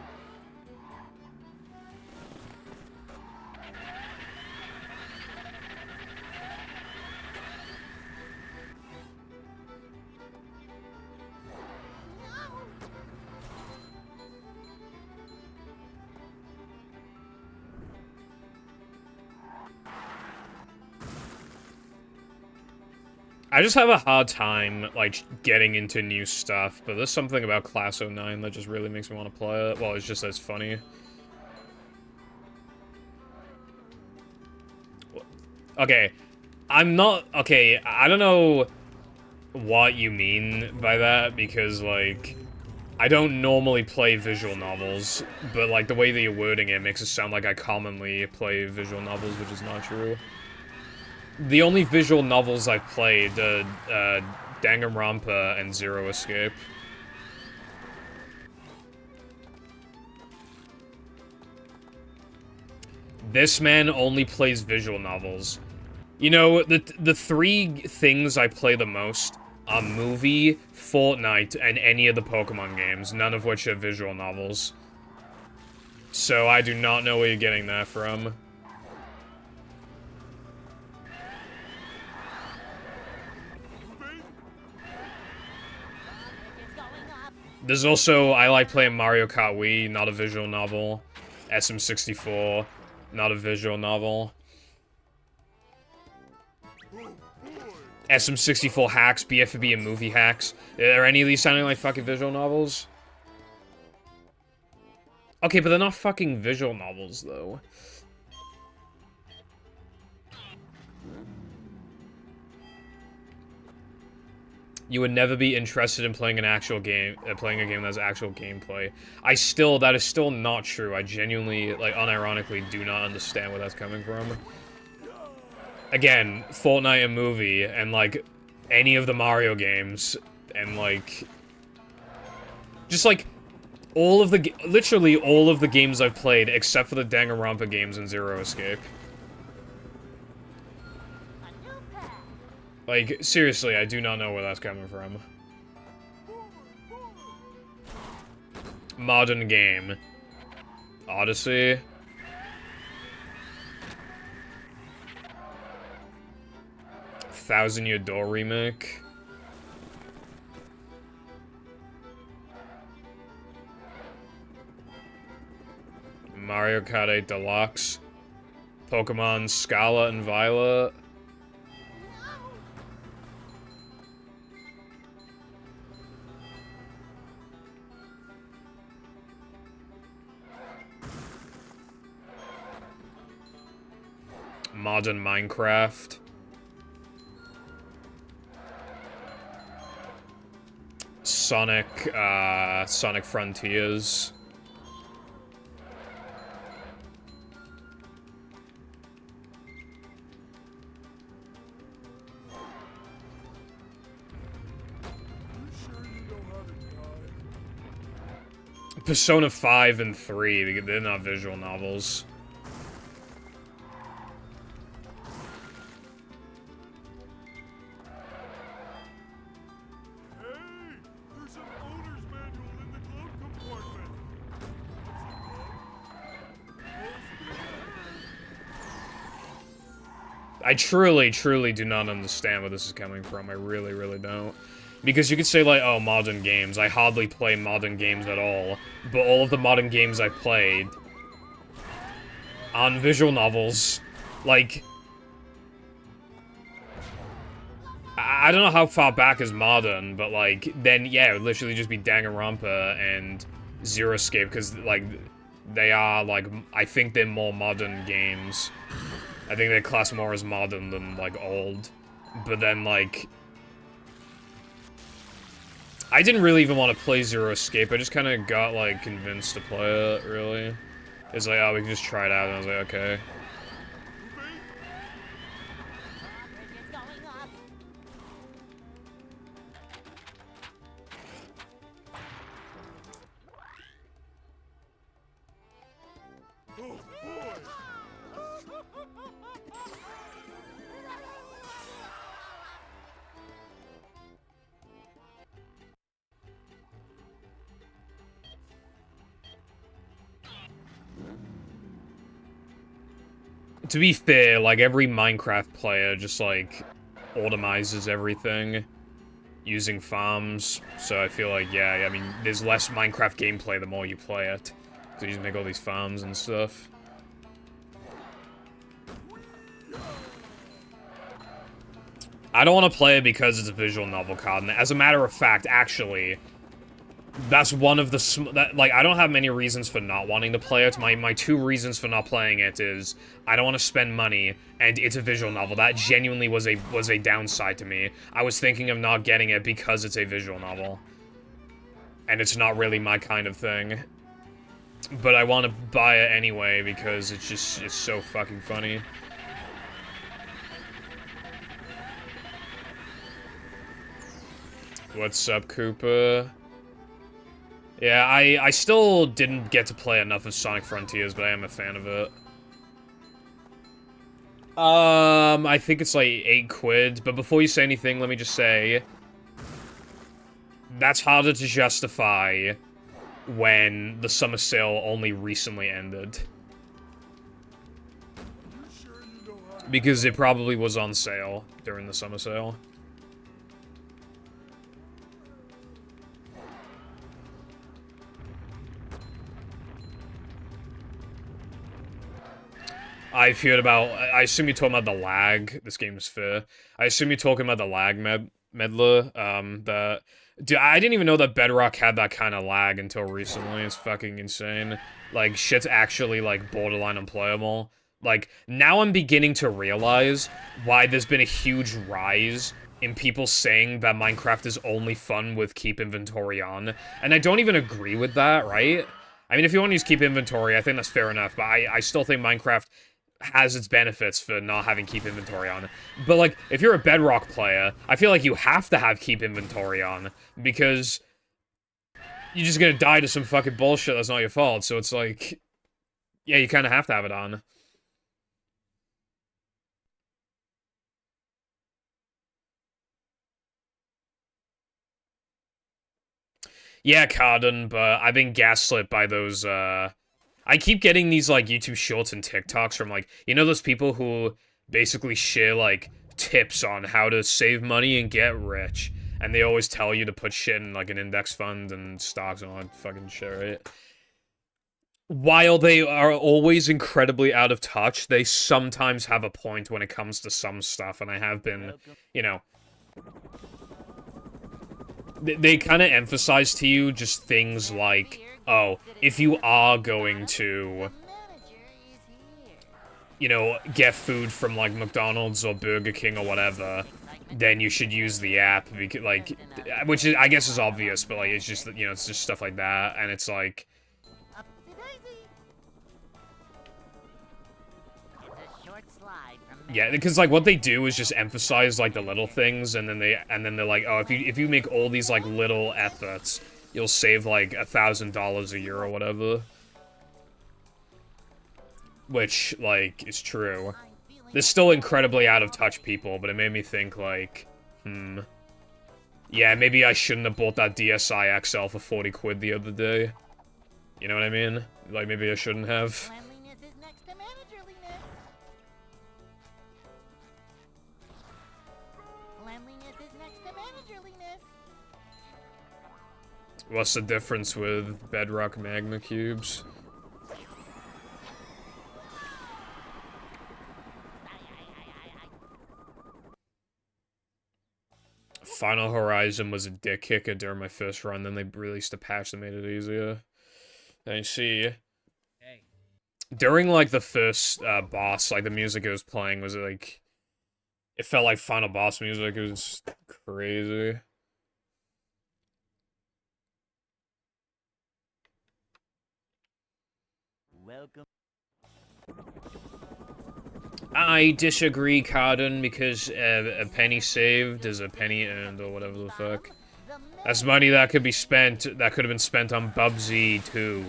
I just have a hard time, like, getting into new stuff, but there's something about Class 09 that just really makes me want to play it. Well, it's just as funny. Okay, I'm not... Okay, I don't know what you mean by that, because, like, I don't normally play visual novels, but, like, the way that you're wording it makes it sound like I commonly play visual novels, which is not true. The only visual novels I've played, Danganronpa and Zero Escape. This man only plays visual novels. You know, the 3 things I play the most are movie, Fortnite, and any of the Pokemon games, none of which are visual novels. So I do not know where you're getting that from. There's also, I like playing Mario Kart Wii, not a visual novel. SM64, not a visual novel. SM64 hacks, BFB and movie hacks. Are any of these sounding like fucking visual novels? Okay, but they're not fucking visual novels, though. You would never be interested in playing an actual game, playing a game that has actual gameplay. That is still not true. I genuinely, like, unironically do not understand where that's coming from. Again, Fortnite a movie, and, like, any of the Mario games, and, like... Just, like, literally all of the games I've played, except for the Danganronpa games and Zero Escape. Like, seriously, I do not know where that's coming from. Modern game. Odyssey. Thousand Year Door remake. Mario Kart 8 Deluxe. Pokemon Scarlet and Violet. Modern Minecraft. Sonic Frontiers. Persona 5 and 3, they're not visual novels. I truly, truly do not understand where this is coming from. I really, really don't. Because you could say, like, oh, modern games. I hardly play modern games at all. But all of the modern games I've played aren't visual novels. Like... I don't know how far back is modern, but, like, then, yeah, it would literally just be Danganronpa and Zero Escape, because, like, they are, like, I think they're more modern games. I think they class more as modern than, like, old. But then, like... I didn't really even want to play Zero Escape, I just kind of got, like, convinced to play it, really. It's like, oh, we can just try it out, and I was like, okay. To be fair, like, every Minecraft player just, like, automizes everything using farms, so I feel like, yeah, I mean, there's less Minecraft gameplay the more you play it. So you just make all these farms and stuff. I don't want to play it because it's a visual novel card, and as a matter of fact, actually, that's one of the like, I don't have many reasons for not wanting to play it. My two reasons for not playing it is I don't want to spend money, and it's a visual novel. That genuinely was a downside to me. I was thinking of not getting it because it's a visual novel. And it's not really my kind of thing. But I want to buy it anyway because it's so fucking funny. What's up, Koopa? Yeah, I still didn't get to play enough of Sonic Frontiers, but I am a fan of it. I think it's like 8 quid, but before you say anything, let me just say... That's harder to justify when the summer sale only recently ended. Because it probably was on sale during the summer sale. I've heard about... I assume you're talking about the lag. This game is fair. I assume you're talking about the lag meddler. Dude, I didn't even know that Bedrock had that kind of lag until recently. It's fucking insane. Like, shit's actually, like, borderline unplayable. Like, now I'm beginning to realize why there's been a huge rise in people saying that Minecraft is only fun with keep inventory on. And I don't even agree with that, right? I mean, if you want to use keep inventory, I think that's fair enough, but I still think Minecraft has its benefits for not having keep inventory on. But, like, if you're a Bedrock player, I feel like you have to have keep inventory on, because you're just gonna die to some fucking bullshit that's not your fault, so it's like, yeah, you kind of have to have it on. Yeah, Carden, but I've been gaslit by those, I keep getting these, like, YouTube Shorts and TikToks from, like, you know those people who basically share, like, tips on how to save money and get rich, and they always tell you to put shit in, like, an index fund and stocks and all that fucking shit, right? While they are always incredibly out of touch, they sometimes have a point when it comes to some stuff, and I have been, you know... They kind of emphasize to you just things like, oh, if you are going to, you know, get food from, like, McDonald's or Burger King or whatever, then you should use the app, because, like, which is, I guess is obvious, but, like, it's just, you know, it's just stuff like that, and it's like... Yeah, because, like, what they do is just emphasize, like, the little things, and then they're like, oh, if you make all these, like, little efforts, you'll save, like, $1,000 a year or whatever. Which, like, is true. There's still incredibly out-of-touch people, but it made me think, like, yeah, maybe I shouldn't have bought that DSi XL for 40 quid the other day. You know what I mean? Like, maybe I shouldn't have. What's the difference with Bedrock Magma Cubes? Final Horizon was a dick kicker during my first run, then they released a patch that made it easier. And you see... During, like, the first, boss, like, the music it was playing was, like... It felt like final boss music, it was crazy. Welcome. I disagree, Carden, because a penny saved is a penny earned, or whatever the fuck. That's money that could be spent, that could have been spent on Bubsy, too.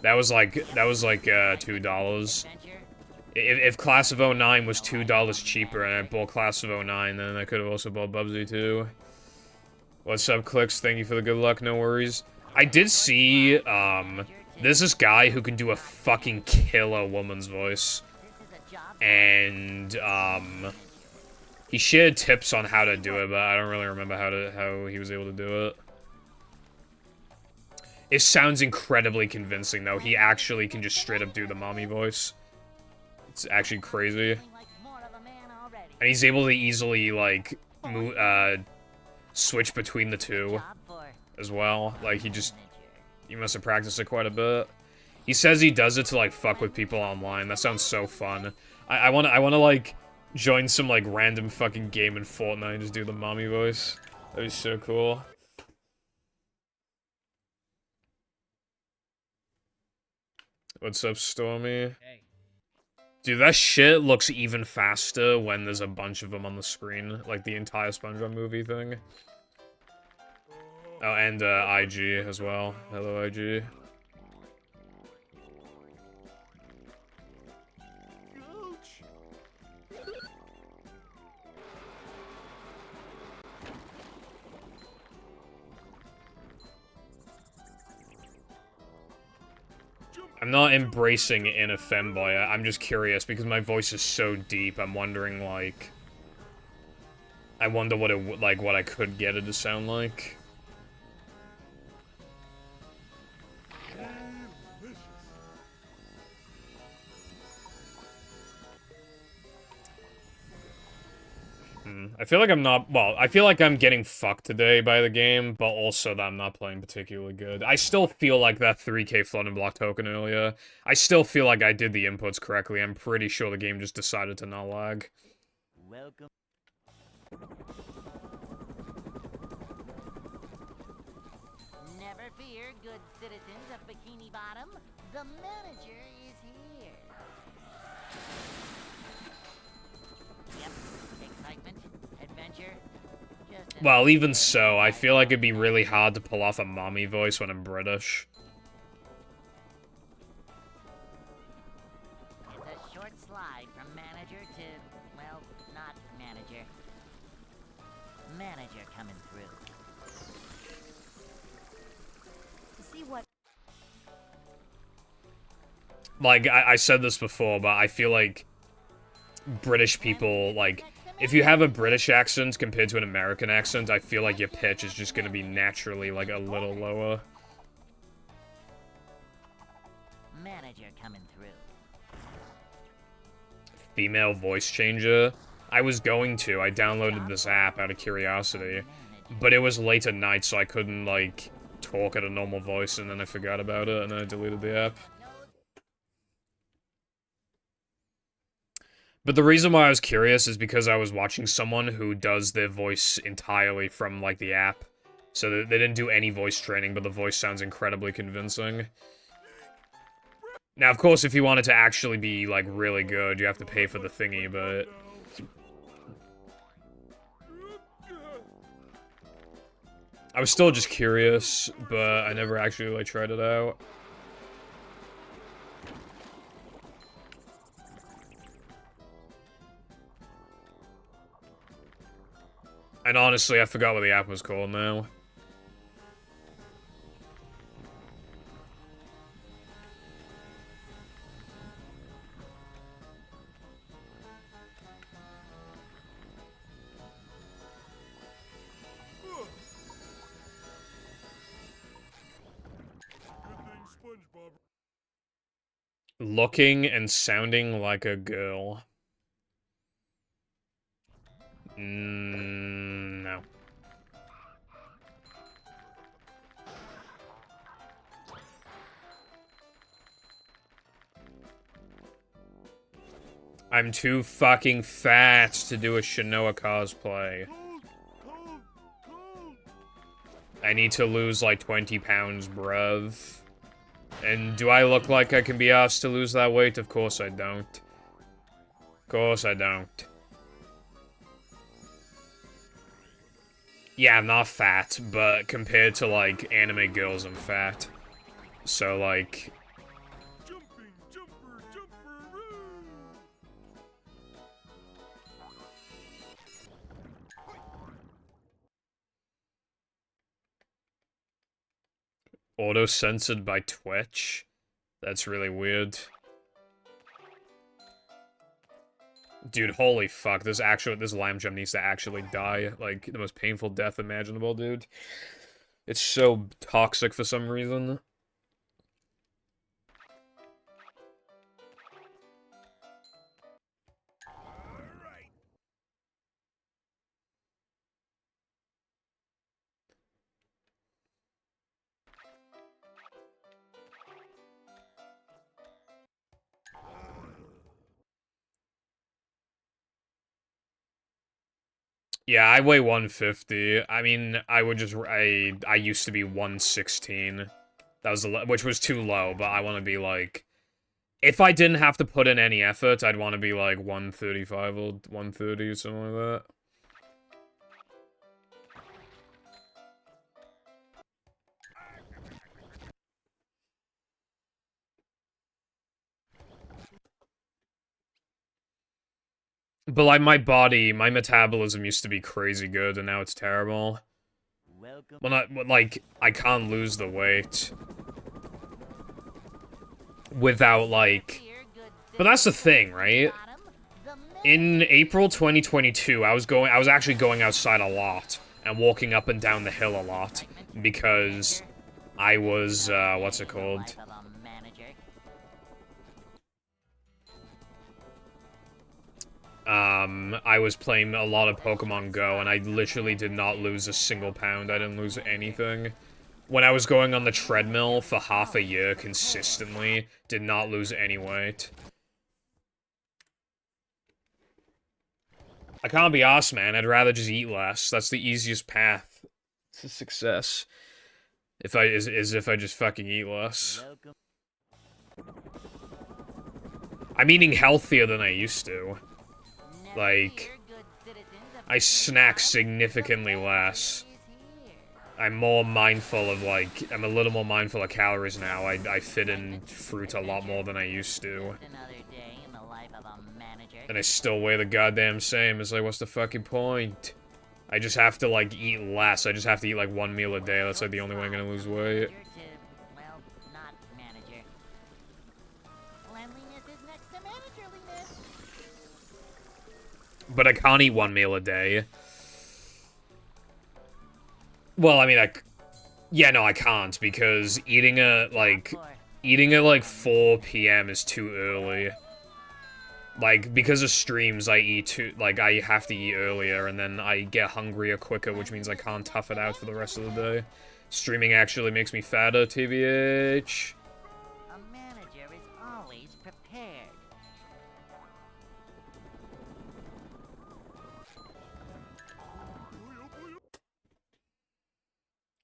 That was like, $2. If Class of 09 was $2 cheaper and I bought Class of 09, then I could have also bought Bubsy, too. What's up, Clicks? Thank you for the good luck, no worries. I did see, there's this guy who can do a fucking killer woman's voice. And, he shared tips on how to do it, but I don't really remember how he was able to do it. It sounds incredibly convincing, though. He actually can just straight up do the mommy voice. It's actually crazy. And he's able to easily, like, switch between the two as well. Like, he must have practiced it quite a bit. He says he does it to, like, fuck with people online. That sounds so fun. I wanna, like, join some, like, random fucking game in Fortnite and just do the mommy voice. That'd be so cool. What's up, Stormy? Dude, that shit looks even faster when there's a bunch of them on the screen. Like, the entire SpongeBob movie thing. Oh, and, IG as well. Hello, IG. I'm not embracing inner femboy, I'm just curious, because my voice is so deep, I'm wondering, like... I wonder what it, like, what I could get it to sound like. I feel like I'm not, well, I feel like I'm getting fucked today by the game, but also that I'm not playing particularly good. I still feel like that 3k floating block token earlier. I still feel like I did the inputs correctly. I'm pretty sure the game just decided to not lag. Welcome. Never fear, good citizens of Bikini Bottom. The manager is here. Yep, excitement, adventure. Just an Well, even ordinary so, I feel like it'd be life. really hard to pull off a mommy voice when I'm British. It's a short slide from manager to, well, not manager. Manager coming through. See what? Like, I said this before, but I feel like British people, like, if you have a British accent compared to an American accent, I feel like your pitch is just gonna be naturally, like, a little lower. Manager coming through. Female voice changer. I was going to. I downloaded this app out of curiosity. But it was late at night, so I couldn't, like, talk at a normal voice, and then I forgot about it, and then I deleted the app. But the reason why I was curious is because I was watching someone who does their voice entirely from, like, the app. So they didn't do any voice training, but the voice sounds incredibly convincing. Now, of course, if you want it to actually be, like, really good, you have to pay for the thingy, but... I was still just curious, but I never actually, like, tried it out. And honestly, I forgot what the app was called now. Good thing SpongeBob. Looking and sounding like a girl. No. I'm too fucking fat to do a Shinoa cosplay. Cold, cold, cold. I need to lose like 20 pounds, bruv. And do I look like I can be asked to lose that weight? Of course I don't. Of course I don't. Yeah, I'm not fat, but compared to, like, anime girls, I'm fat. So, like... Jumping, jumper, jumperoo. Auto-censored by Twitch? That's really weird. Dude, holy fuck, this lamb gem needs to actually die. Like, the most painful death imaginable, dude. It's so toxic for some reason. Yeah, I weigh 150. I mean, I used to be 116. That was which was too low, but I want to be like, if I didn't have to put in any effort, I'd want to be like 135 or 130 or something like that. But like my metabolism used to be crazy good, and now it's terrible. Welcome. Well, not like I can't lose the weight without like. But that's the thing, right? In April 2022, I was actually going outside a lot and walking up and down the hill a lot because I was what's it called? I was playing a lot of Pokemon Go, and I literally did not lose a single pound. I didn't lose anything. When I was going on the treadmill for half a year consistently, did not lose any weight. I can't be arsed, man. I'd rather just eat less. That's the easiest path to success. Is if I just fucking eat less. Welcome. I'm eating healthier than I used to. Never Like, fear, good citizens of I the snack Commonwealth. significantly The less. manager is here. I'm more mindful of, like, I'm a little more mindful of calories now. I fit in fruit a lot more than I used to. Just another day in the life of a manager. And I still weigh the goddamn same. It's like, what's the fucking point? I just have to, like, eat less. I just have to eat, like, 1 meal a day. That's, like, the only way I'm gonna lose weight. Manager to, well, not manager. Cleanliness is next to managerliness. But I can't eat 1 meal a day. Well, I mean, yeah, no, I can't, because eating at, like, 4 p.m. is too early. Like, because of streams, I have to eat earlier, and then I get hungrier quicker, which means I can't tough it out for the rest of the day. Streaming actually makes me fatter, TBH. A manager is always prepared.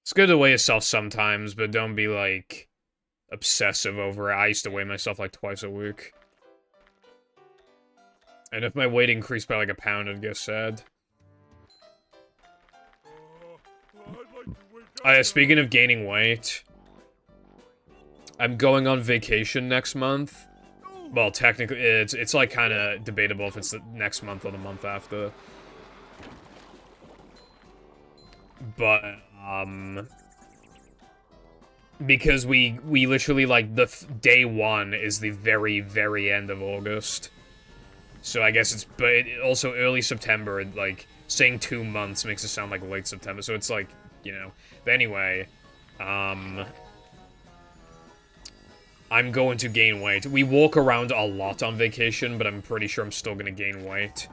It's good to weigh yourself sometimes, but don't be, like, obsessive over it. I used to weigh myself, like, twice a week. And if my weight increased by, like, a pound, I'd get sad. I'd like to wake up. Speaking of gaining weight, I'm going on vacation next month. Well, technically, it's like, kind of debatable if it's the next month or the month after. But, because we literally, like, day 1 is the very, very end of August. So I guess but also early September, like, saying 2 months makes it sound like late September, so it's like, you know. But anyway, I'm going to gain weight. We walk around a lot on vacation, but I'm pretty sure I'm still gonna gain weight.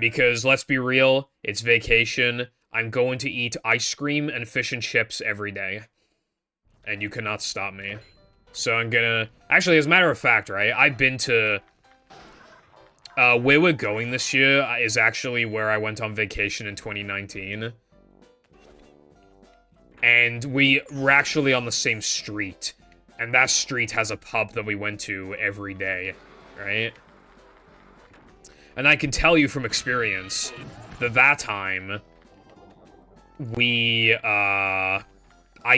Because, let's be real, it's vacation. I'm going to eat ice cream and fish and chips every day. And you cannot stop me. So I'm gonna... Actually, as a matter of fact, right, I've been to... where we're going this year is actually where I went on vacation in 2019. And we're actually on the same street. And that street has a pub that we went to every day, right? And I can tell you from experience that time, I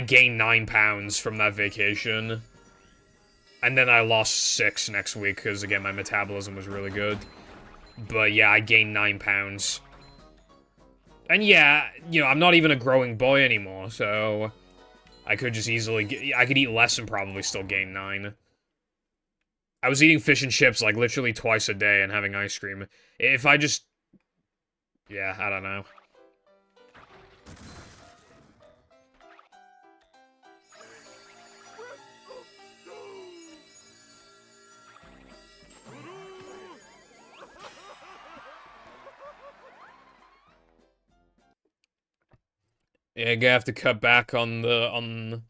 gained 9 pounds from that vacation. And then I lost 6 next week, because, again, my metabolism was really good. But, yeah, I gained 9 pounds. And, yeah, you know, I'm not even a growing boy anymore, so... I could just easily I could eat less and probably still gain 9. I was eating fish and chips, like, literally twice a day and having ice cream. If I just... Yeah, I don't know. Yeah, you have to cut back on I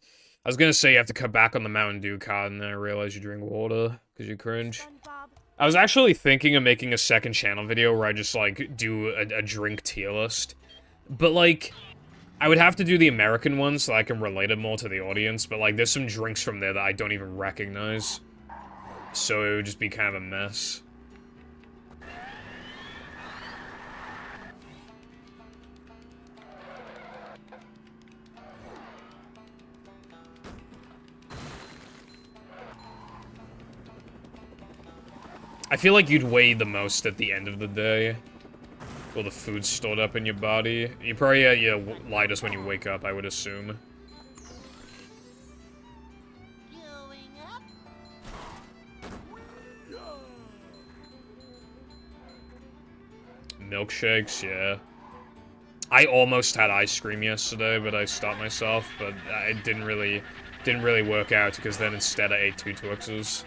was gonna say you have to cut back on the Mountain Dew card, and then I realized you drink water, because you cringe. I was actually thinking of making a second channel video where I just, like, do a drink tier list. But, like, I would have to do the American one so I can relate it more to the audience, but, like, there's some drinks from there that I don't even recognize. So it would just be kind of a mess. I feel like you'd weigh the most at the end of the day. Well, the food's stored up in your body. You probably lightest when you wake up, I would assume. Going up. Milkshakes, yeah. I almost had ice cream yesterday, but I stopped myself. But it didn't really work out, because then instead I ate 2 Twixes.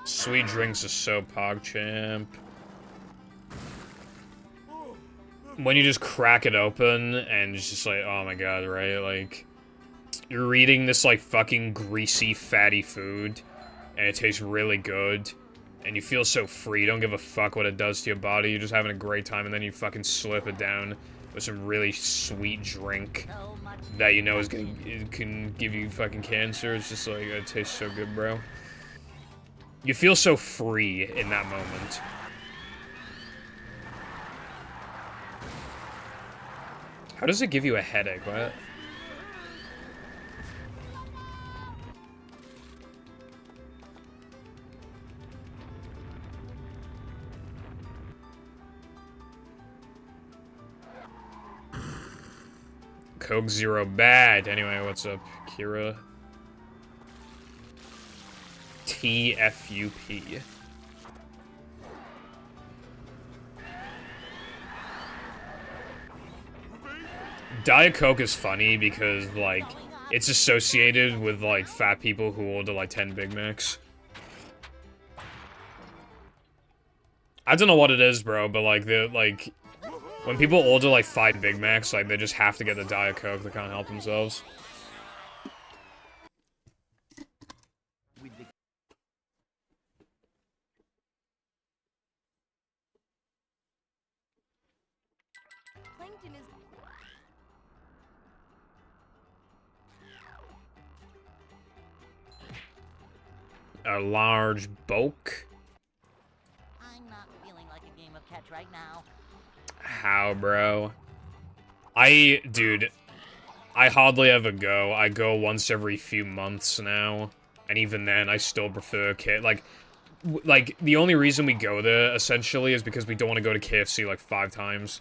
Sweet drinks are so PogChamp. When you just crack it open, and it's just like, oh my god, right? Like, you're eating this, like, fucking greasy, fatty food, and it tastes really good, And you feel so free. You don't give a fuck what it does to your body. You're just having a great time, and then you fucking slip it down with some really sweet drink So much that you know is gonna it can give you fucking cancer. It's just like, it tastes so good, bro. You feel so free in that moment. How does it give you a headache? What? Coke Zero bad. Anyway, what's up, Kira? TFUP. Diet Coke is funny because, like, it's associated with, like, fat people who order, like, 10 Big Macs. I don't know what it is, bro, but, like, when people order, like, 5 Big Macs, like, they just have to get the Diet Coke. They can't help themselves. Plankton is A large bulk? I'm not feeling like a game of catch right now. How, bro? Dude, I hardly ever go. I go once every few months now. And even then, I still prefer like, the only reason we go there, essentially, is because we don't want to go to KFC, like, 5 times.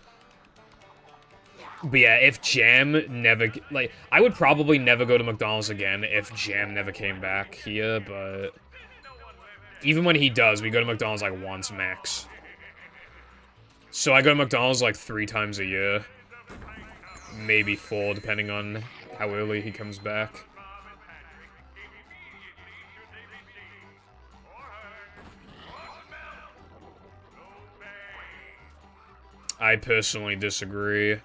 But yeah, if Jam never, like, I would probably never go to McDonald's again if Jam never came back here, but even when he does, we go to McDonald's, like, once max. So I go to McDonald's, like, 3 times a year. Maybe 4, depending on how early he comes back. I personally disagree.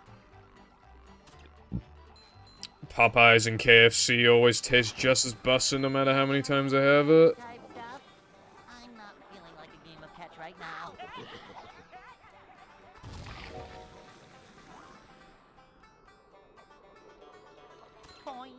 Popeyes and KFC always taste just as bussin' no matter how many times I have it. Type stuff. I'm not feeling like a game of catch right now. Boing.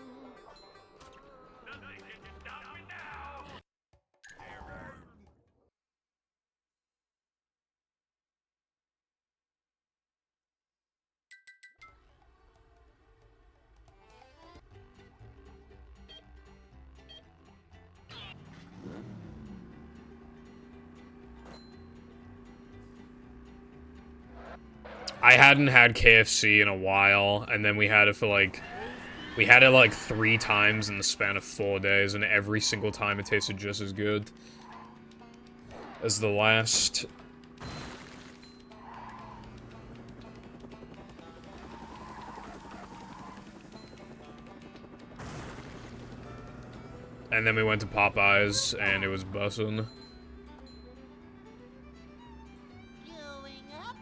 I hadn't had KFC in a while, and then we had it like 3 times in the span of 4 days, and every single time it tasted just as good as the last. And then we went to Popeyes, and it was bussin'. Queuing up.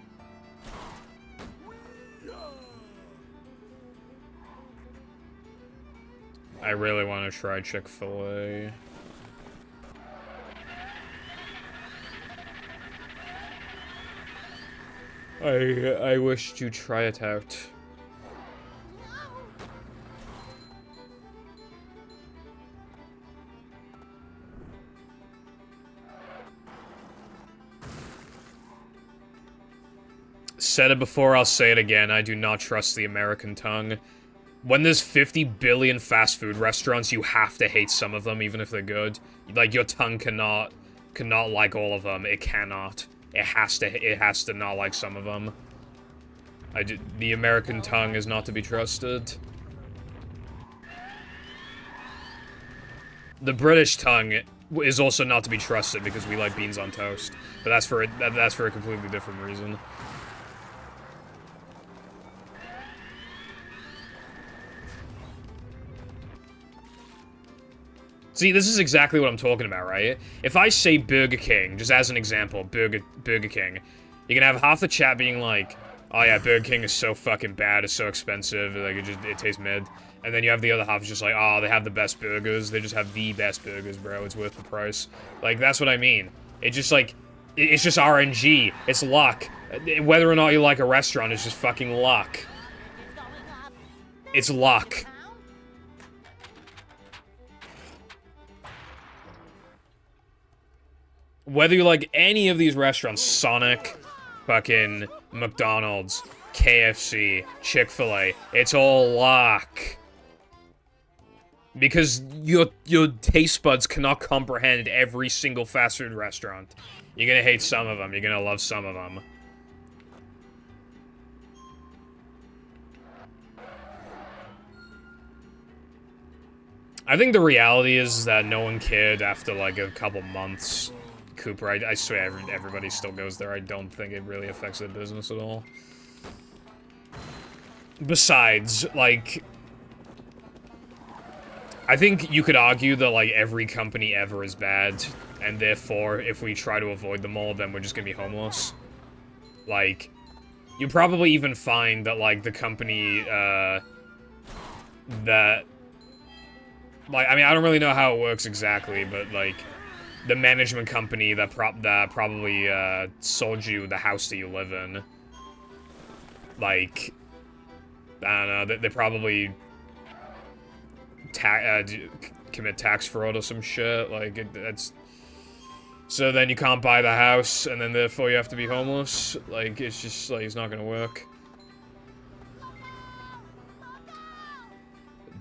I really want to try Chick-fil-A. I wish to try it out. Said it before, I'll say it again. I do not trust the American tongue. When there's 50 billion fast food restaurants, you have to hate some of them, even if they're good. Like, your tongue cannot like all of them. It cannot. It has to not like some of them. The American tongue is not to be trusted. The British tongue is also not to be trusted because we like beans on toast. But that's for a completely different reason. See, this is exactly what I'm talking about, right? If I say Burger King, just as an example, Burger King, you can have half the chat being like, oh yeah, Burger King is so fucking bad, it's so expensive, like it tastes mid. And then you have the other half just like, oh, they have the best burgers, they just have the best burgers, bro, it's worth the price. Like, that's what I mean. It's just like, it's just RNG. It's luck. Whether or not you like a restaurant is just fucking luck. It's luck. Whether you like any of these restaurants, Sonic, fucking McDonald's, KFC, Chick-fil-A, it's all luck. Because your taste buds cannot comprehend every single fast food restaurant. You're gonna hate some of them, you're gonna love some of them. I think the reality is that no one cared after like a couple months. Cooper, I swear everybody still goes there. I don't think it really affects their business at all. Besides, like, I think you could argue that, like, every company ever is bad, and therefore, if we try to avoid them all, then we're just gonna be homeless. Like, you probably even find that, like, the company, that... Like, I mean, I don't really know how it works exactly, but, like, the management company that probably, sold you the house that you live in, like, I don't know, they probably commit tax fraud or some shit, like, that's... So then you can't buy the house, and then therefore you have to be homeless? Like, it's just, like, it's not gonna work.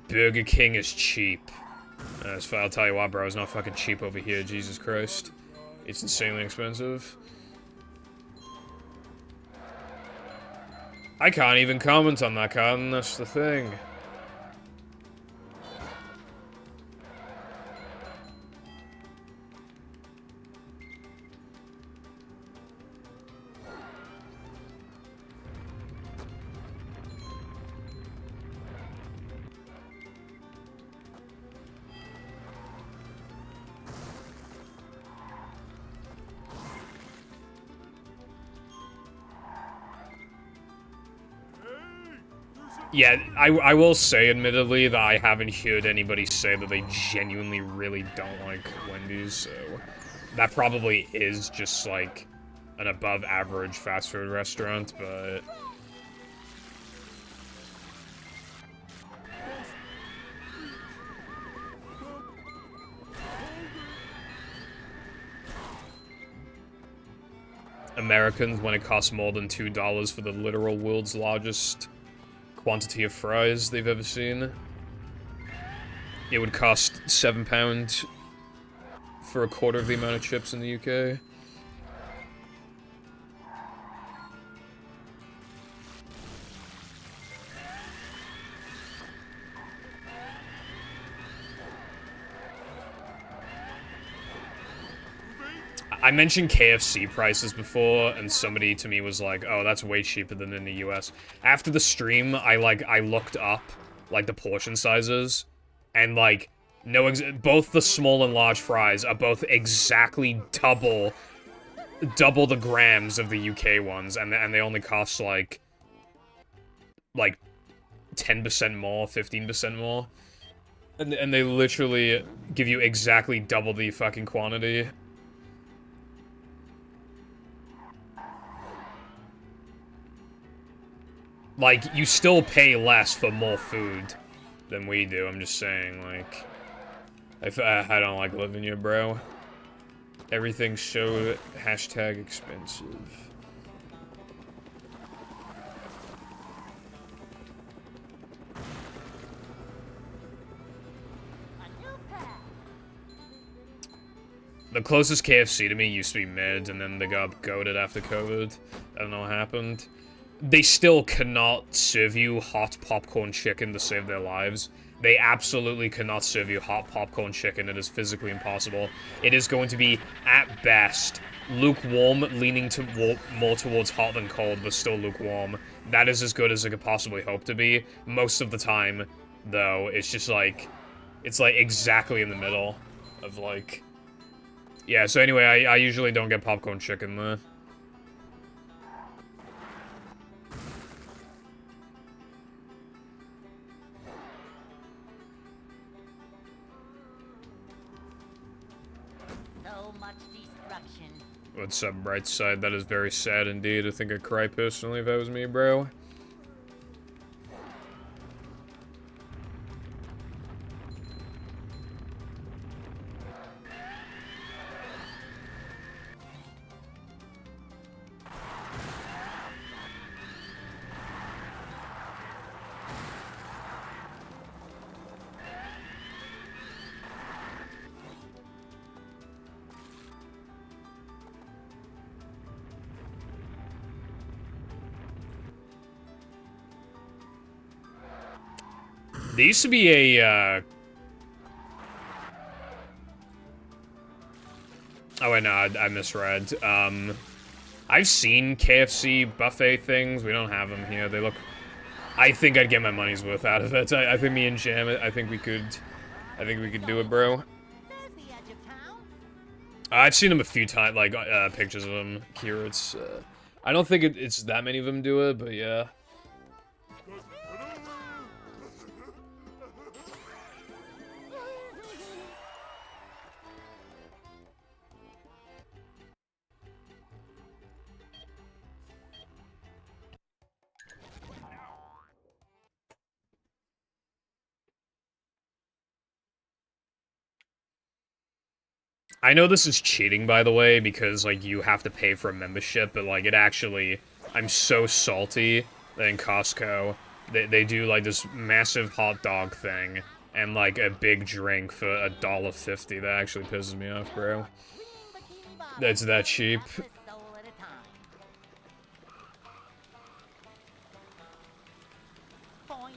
Burger King is cheap. I'll tell you what, bro, it's not fucking cheap over here, Jesus Christ. It's insanely expensive. I can't even comment on that, Cotton, that's the thing. Yeah, I will say, admittedly, that I haven't heard anybody say that they genuinely really don't like Wendy's, so... That probably is just, like, an above-average fast food restaurant, but... Americans, when it costs more than $2 for the literal world's largest quantity of fries they've ever seen. It would cost £7 for a quarter of the amount of chips in the UK. I mentioned KFC prices before, and somebody to me was like, oh, that's way cheaper than in the US. After the stream, I looked up, like, the portion sizes, and, like, both the small and large fries are both exactly double the grams of the UK ones, and they only cost, like 10% more, 15% more. And they literally give you exactly double the fucking quantity. Like, you still pay less for more food than we do, I'm just saying, like... I don't like living here, bro. Everything's so #expensive. The closest KFC to me used to be Mid, and then they got goated after COVID. I don't know what happened. They still cannot serve you hot popcorn chicken to save their lives. They absolutely cannot serve you hot popcorn chicken. It is physically impossible. It is going to be, at best, lukewarm, leaning to more towards hot than cold, but still lukewarm. That is as good as it could possibly hope to be. Most of the time, though, it's just like... It's like exactly in the middle of like... Yeah, so anyway, I usually don't get popcorn chicken there. So much destruction. destruction. What's up, bright side? That is very sad indeed. I think I'd cry personally if that was me, bro. There used to be a, Oh, wait, no, I misread. I've seen KFC buffet things. We don't have them here. They look... I think I'd get my money's worth out of it. I think me and Jam, I think we could do it, bro. There's the edge of town. I've seen them a few times, like, pictures of them here. It's, I don't think it's that many of them do it, but yeah. I know this is cheating, by the way, because, like, you have to pay for a membership, but, like, it actually... I'm so salty that in Costco, they do, like, this massive hot dog thing and, like, a big drink for $1.50. That actually pisses me off, bro. That's that cheap. Just a soul at a time. Boing.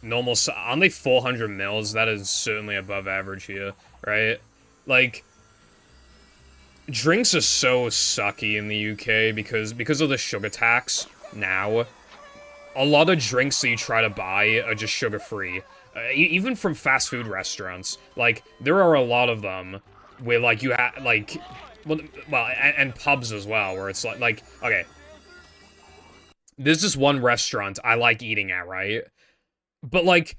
Normal... Only 400 mils, that is certainly above average here, right? Like... Drinks are so sucky in the UK because of the sugar tax now. A lot of drinks that you try to buy are just sugar-free. Even from fast food restaurants. Like, there are a lot of them where, like, you have, like... Well, and pubs as well, where it's like, okay. There's this one restaurant I like eating at, right? But, like,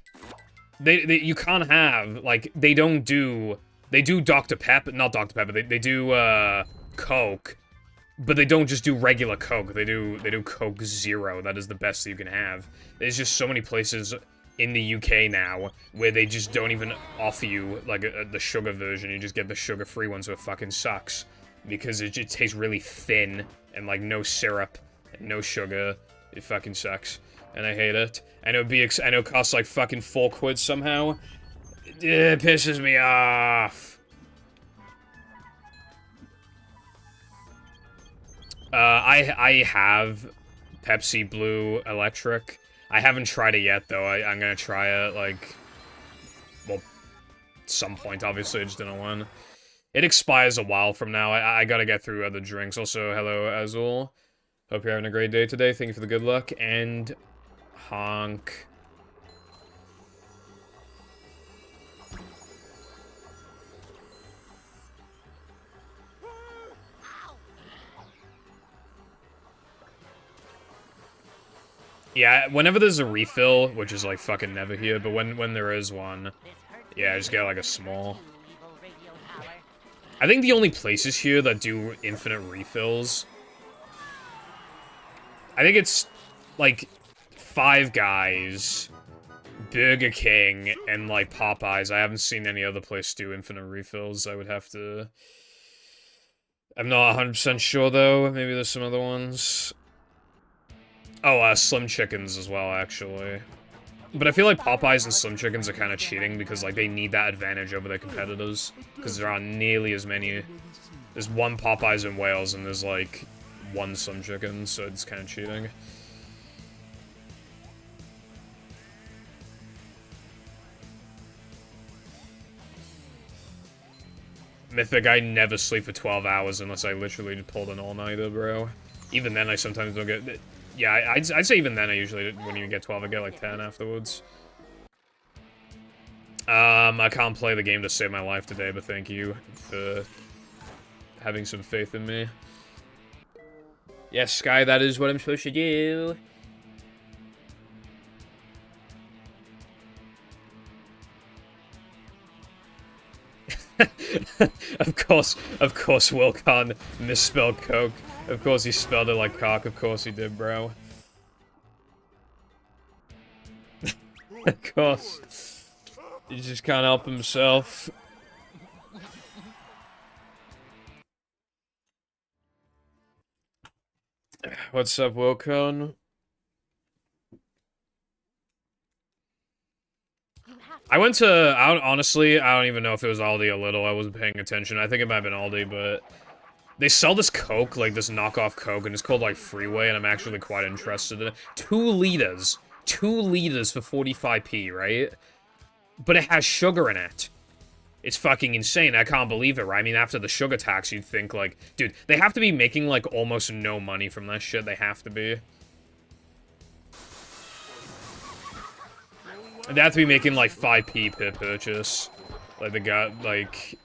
you can't have, like, they do Dr. Pepper, not Dr. Pepper, they do, Coke, but they don't just do regular Coke, they do Coke Zero. That is the best that you can have. There's just so many places in the UK now where they just don't even offer you, like, the sugar version. You just get the sugar-free one, so it fucking sucks. Because it just tastes really thin, and, like, no syrup, and no sugar. It fucking sucks. And I hate it. I know it costs, like, fucking £4 somehow. It pisses me off. I have Pepsi Blue Electric. I haven't tried it yet, though. I'm gonna try it, like... Well, at some point, obviously. I just don't know when. It expires a while from now. I gotta get through other drinks. Also, hello, Azul. Hope you're having a great day today. Thank you for the good luck. And... honk. Yeah, whenever there's a refill, which is like fucking never here, but when there is one, yeah, I just get like a small. I think the only places here that do infinite refills, I think it's like Five Guys, Burger King, and like Popeyes. I haven't seen any other place do infinite refills. I would have to... I'm not 100% sure though. Maybe there's some other ones. Oh, Slim Chickens as well, actually. But I feel like Popeyes and Slim Chickens are kind of cheating because, like, they need that advantage over their competitors. Because there aren't nearly as many. There's one Popeyes in Wales and there's, like, one Slim Chickens, so it's kind of cheating. Mythic, I never sleep for 12 hours unless I literally pulled an all-nighter, bro. Even then, I sometimes don't get... Yeah, I'd say even then I usually wouldn't even get 12, I get like 10 afterwards. I can't play the game to save my life today, but thank you for having some faith in me. Yes, Sky, that is what I'm supposed to do. Of course, Wilcon misspelled coke. Of course he spelled it like cock, of course he did, bro. Of course. He just can't help himself. What's up, Wilcon? I went to, honestly, I don't even know if it was Aldi or Lidl, I wasn't paying attention. I think it might have been Aldi, but they sell this Coke, like this knockoff Coke, and it's called like Freeway, and I'm actually quite interested in it. 2 liters. 2 liters for 45p, right? But it has sugar in it. It's fucking insane. I can't believe it, right? I mean, after the sugar tax, you'd think, like, dude, they have to be making, like, almost no money from that shit. They have to be. They have to be making, like, 5p per purchase. Like, the guy, like...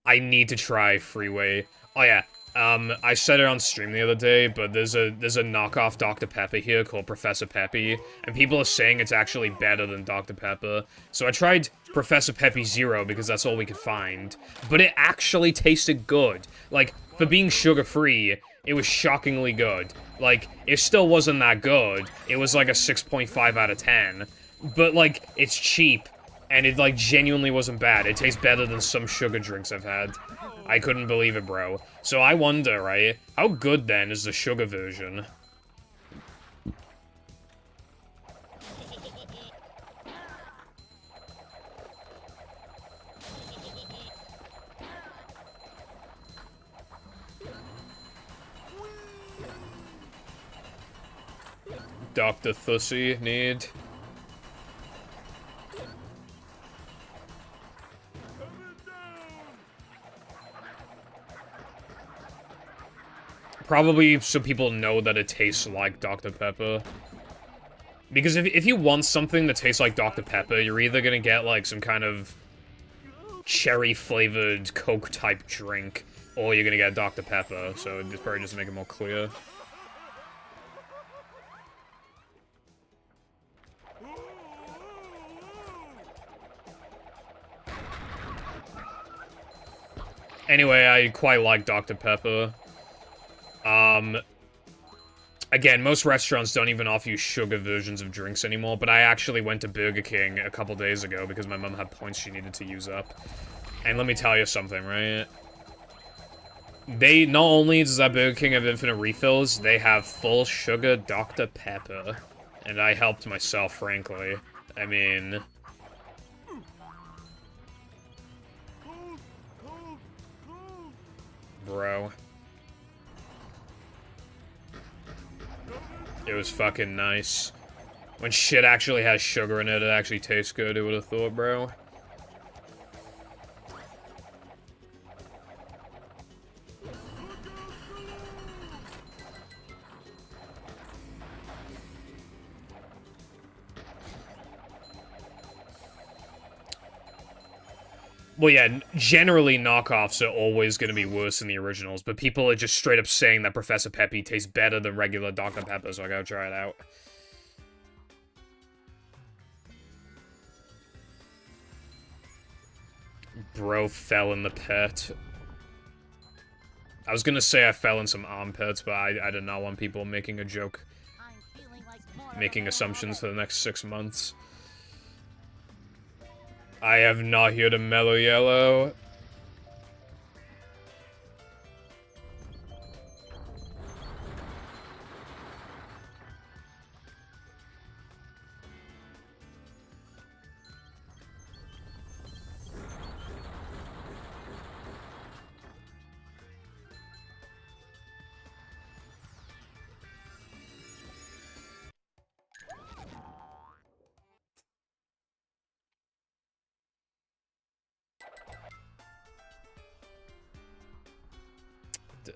I need to try Freeway. Oh, yeah. I said it on stream the other day, but there's a knockoff Dr. Pepper here called Professor Peppy, and people are saying it's actually better than Dr. Pepper. So I tried Professor Peppy Zero because that's all we could find, but it actually tasted good. Like, for being sugar-free, it was shockingly good. Like, it still wasn't that good. It was like a 6.5 out of 10, but, like, it's cheap, and it, like, genuinely wasn't bad. It tastes better than some sugar drinks I've had. I couldn't believe it, bro. So I wonder, right? How good, then, is the sugar version? Dr. Thussy, need. Probably so people know that it tastes like Dr. Pepper. Because if you want something that tastes like Dr. Pepper, you're either gonna get, like, some kind of cherry-flavored Coke-type drink, or you're gonna get Dr. Pepper, so it's probably just to make it more clear. Anyway, I quite like Dr. Pepper. Again, most restaurants don't even offer you sugar versions of drinks anymore, but I actually went to Burger King a couple days ago because my mom had points she needed to use up. And let me tell you something, right? They, not only does that Burger King have infinite refills, they have full sugar Dr. Pepper. And I helped myself, frankly. I mean... Bro. It was fucking nice. When shit actually has sugar in it, it actually tastes good, who would have thought, bro? Well, yeah, generally knockoffs are always going to be worse than the originals, but people are just straight up saying that Professor Peppy tastes better than regular Dr. Pepper, so I gotta try it out. Bro fell in the pit. I was gonna say I fell in some armpits, but I did not want people making a joke. Making assumptions for the next 6 months. I have not heard a mellow yellow.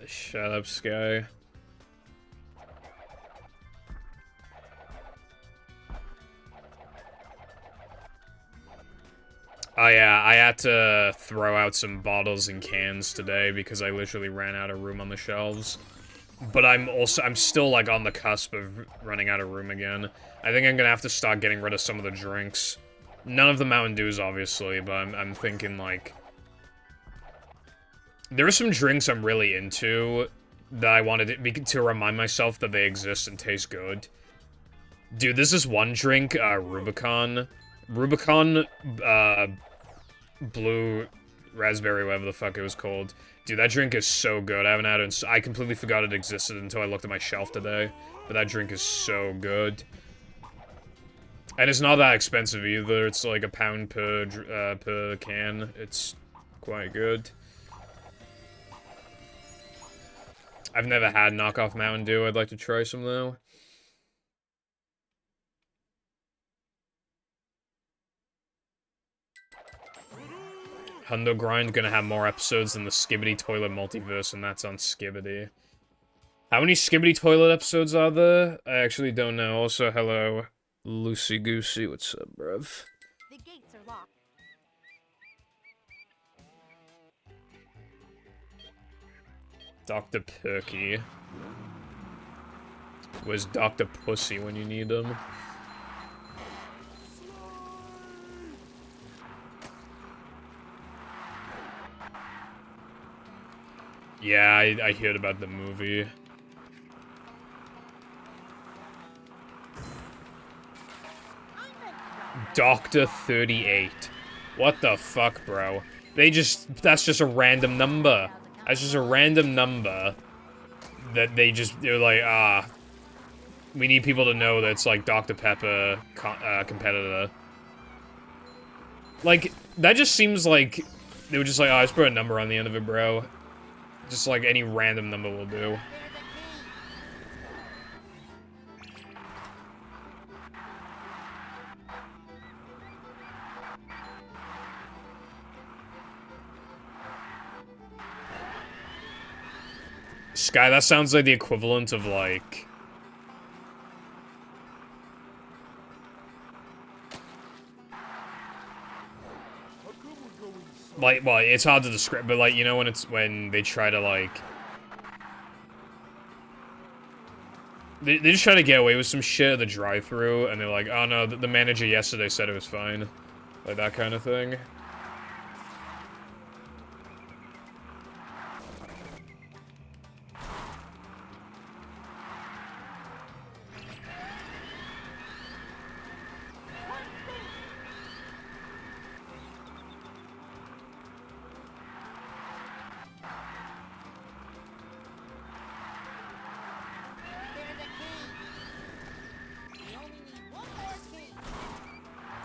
Shut up, Sky. Oh yeah, I had to throw out some bottles and cans today because I literally ran out of room on the shelves. But I'm still, like, on the cusp of running out of room again. I think I'm gonna have to start getting rid of some of the drinks. None of the Mountain Dews, obviously, but I'm thinking, like... There are some drinks I'm really into that I wanted to remind myself that they exist and taste good. Dude, this is one drink, Rubicon. Rubicon, blue raspberry, whatever the fuck it was called. Dude, that drink is so good. I haven't had it. I completely forgot it existed until I looked at my shelf today. But that drink is so good. And it's not that expensive either. It's like £1 per can. It's quite good. I've never had knockoff Mountain Dew. I'd like to try some though. Hundo Grind gonna have more episodes than the Skibbity Toilet Multiverse, and that's on Skibbity. How many Skibbity Toilet episodes are there? I actually don't know. Also, hello, Loosey Goosey. What's up, bruv? The gates are locked. Dr. Perky. Where's Dr. Pussy when you need him? Yeah, I heard about the movie. Dr. 38. What the fuck, bro? That's just a random number. That's just a random number that they're like, we need people to know that it's like Dr. Pepper competitor. Like, that just seems like they were just like, just put a number on the end of it, bro. Just like any random number will do. Sky, that sounds like the equivalent of like... Like, well, it's hard to describe, but like, you know when they try to like... They just try to get away with some shit at the drive-thru, and they're like, oh no, the manager yesterday said it was fine. Like that kind of thing.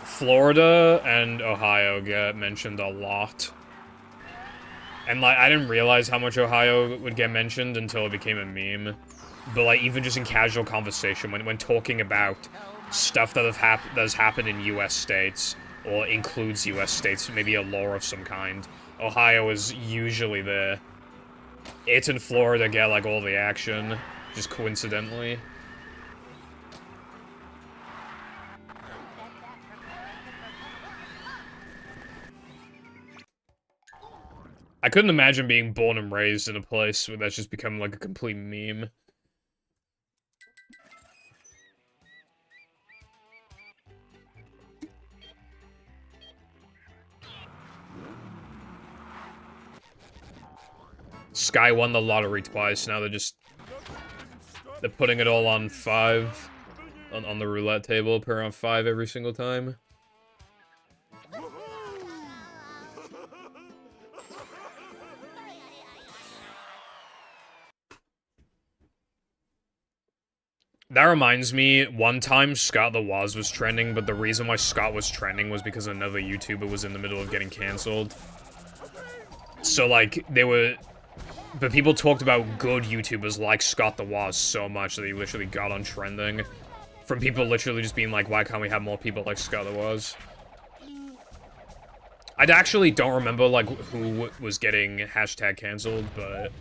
Florida and Ohio get mentioned a lot. And, like, I didn't realize how much Ohio would get mentioned until it became a meme. But, like, even just in casual conversation, when talking about stuff that has happened in U.S. states, or includes U.S. states, maybe a law of some kind, Ohio is usually there. It and Florida get, like, all the action, just coincidentally. I couldn't imagine being born and raised in a place where that's just become like a complete meme. Sky won the lottery twice, now they're putting it all on 5 on the roulette table, per on 5 every single time. That reminds me, one time Scott the Woz was trending, but the reason why Scott was trending was because another YouTuber was in the middle of getting cancelled. So, like, but people talked about good YouTubers like Scott the Woz so much that he literally got on trending. From people literally just being like, why can't we have more people like Scott the Woz? I actually don't remember, like, who was getting hashtag cancelled, but...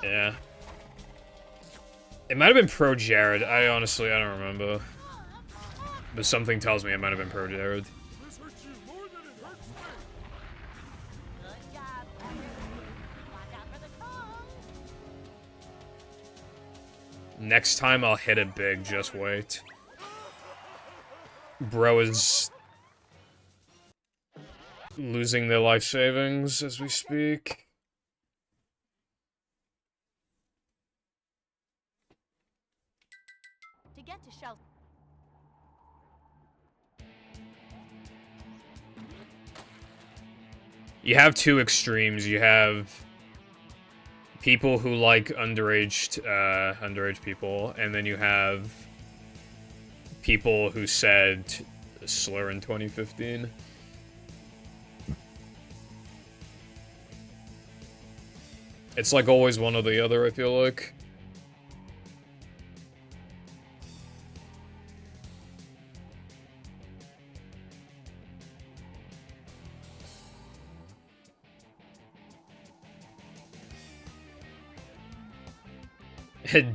yeah. It might have been Pro Jared. I don't remember. But something tells me it might have been Pro Jared. This hurts you more than it hurts me. Good job, Pepper. Watch out for the tongue. Next time I'll hit it big, just wait. Bro is losing their life savings as we speak. To get to shelter. You have two extremes. You have people who like underage people, and then you have people who said slur in 2015. It's like always one or the other, I feel like.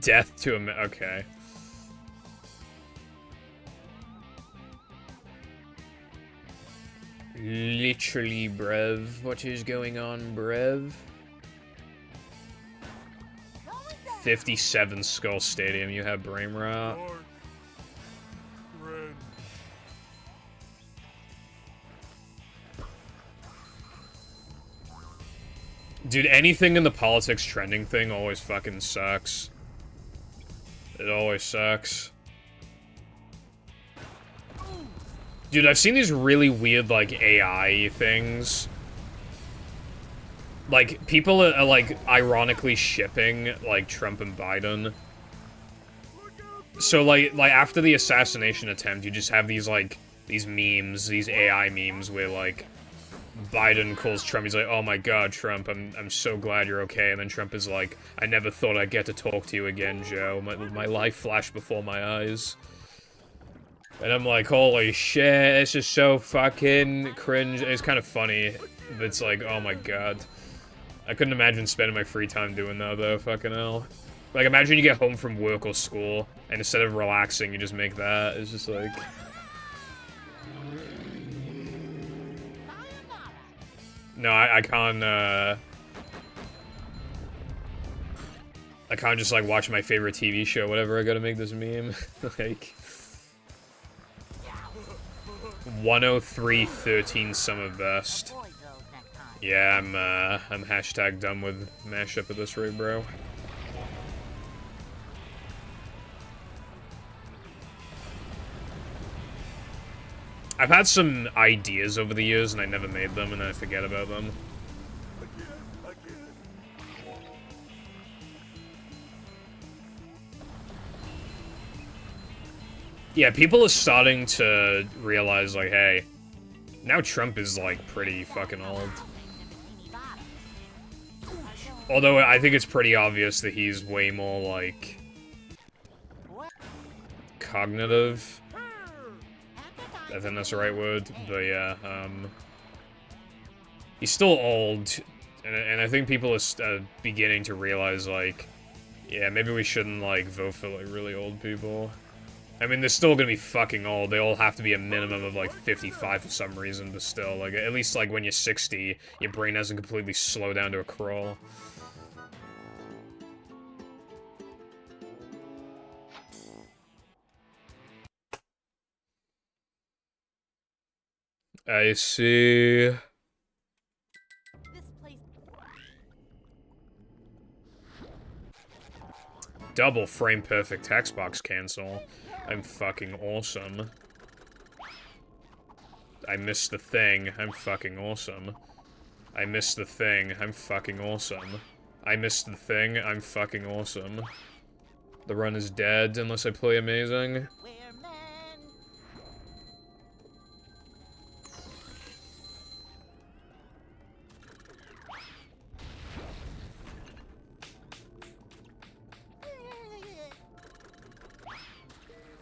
Death to him. Okay. Literally, brev. What is going on, brev? 57 Skull Stadium. You have brain rot. Dark. Red. Dude, anything in the politics trending thing always fucking sucks. It always sucks. Dude, I've seen these really weird, like, AI things. Like, people are, like, ironically shipping, like, Trump and Biden. So, like, after the assassination attempt, you just have these, like, these memes, these AI memes where, like, Biden calls Trump, he's like, oh my god, Trump, I'm so glad you're okay, and then Trump is like, I never thought I'd get to talk to you again, Joe. My life flashed before my eyes. And I'm like, holy shit, it's just so fucking cringe. It's kind of funny, but it's like, oh my god. I couldn't imagine spending my free time doing that, though, fucking hell. Like, imagine you get home from work or school, and instead of relaxing, you just make that. It's just like... No, I can't, I can't just, like, watch my favorite TV show, whatever, I gotta make this meme. Like... 103.13 summer best. Yeah, I'm hashtag done with mashup at this rate, bro. I've had some ideas over the years, and I never made them, and I forget about them. Yeah, people are starting to realize, like, hey, now Trump is, like, pretty fucking old. Although, I think it's pretty obvious that he's way more, like, cognitive. I think that's the right word, but yeah, he's still old, and I think people are beginning to realize, like, yeah, maybe we shouldn't, like, vote for, like, really old people. I mean, they're still gonna be fucking old. They all have to be a minimum of, like, 55 for some reason, but still, like, at least, like, when you're 60, your brain doesn't completely slow down to a crawl. I see. This place. Double frame perfect text box cancel. I'm fucking awesome. I missed the thing. I'm fucking awesome. I missed the thing. I'm fucking awesome. I missed the thing. I'm fucking awesome. The run is dead unless I play amazing. We're men.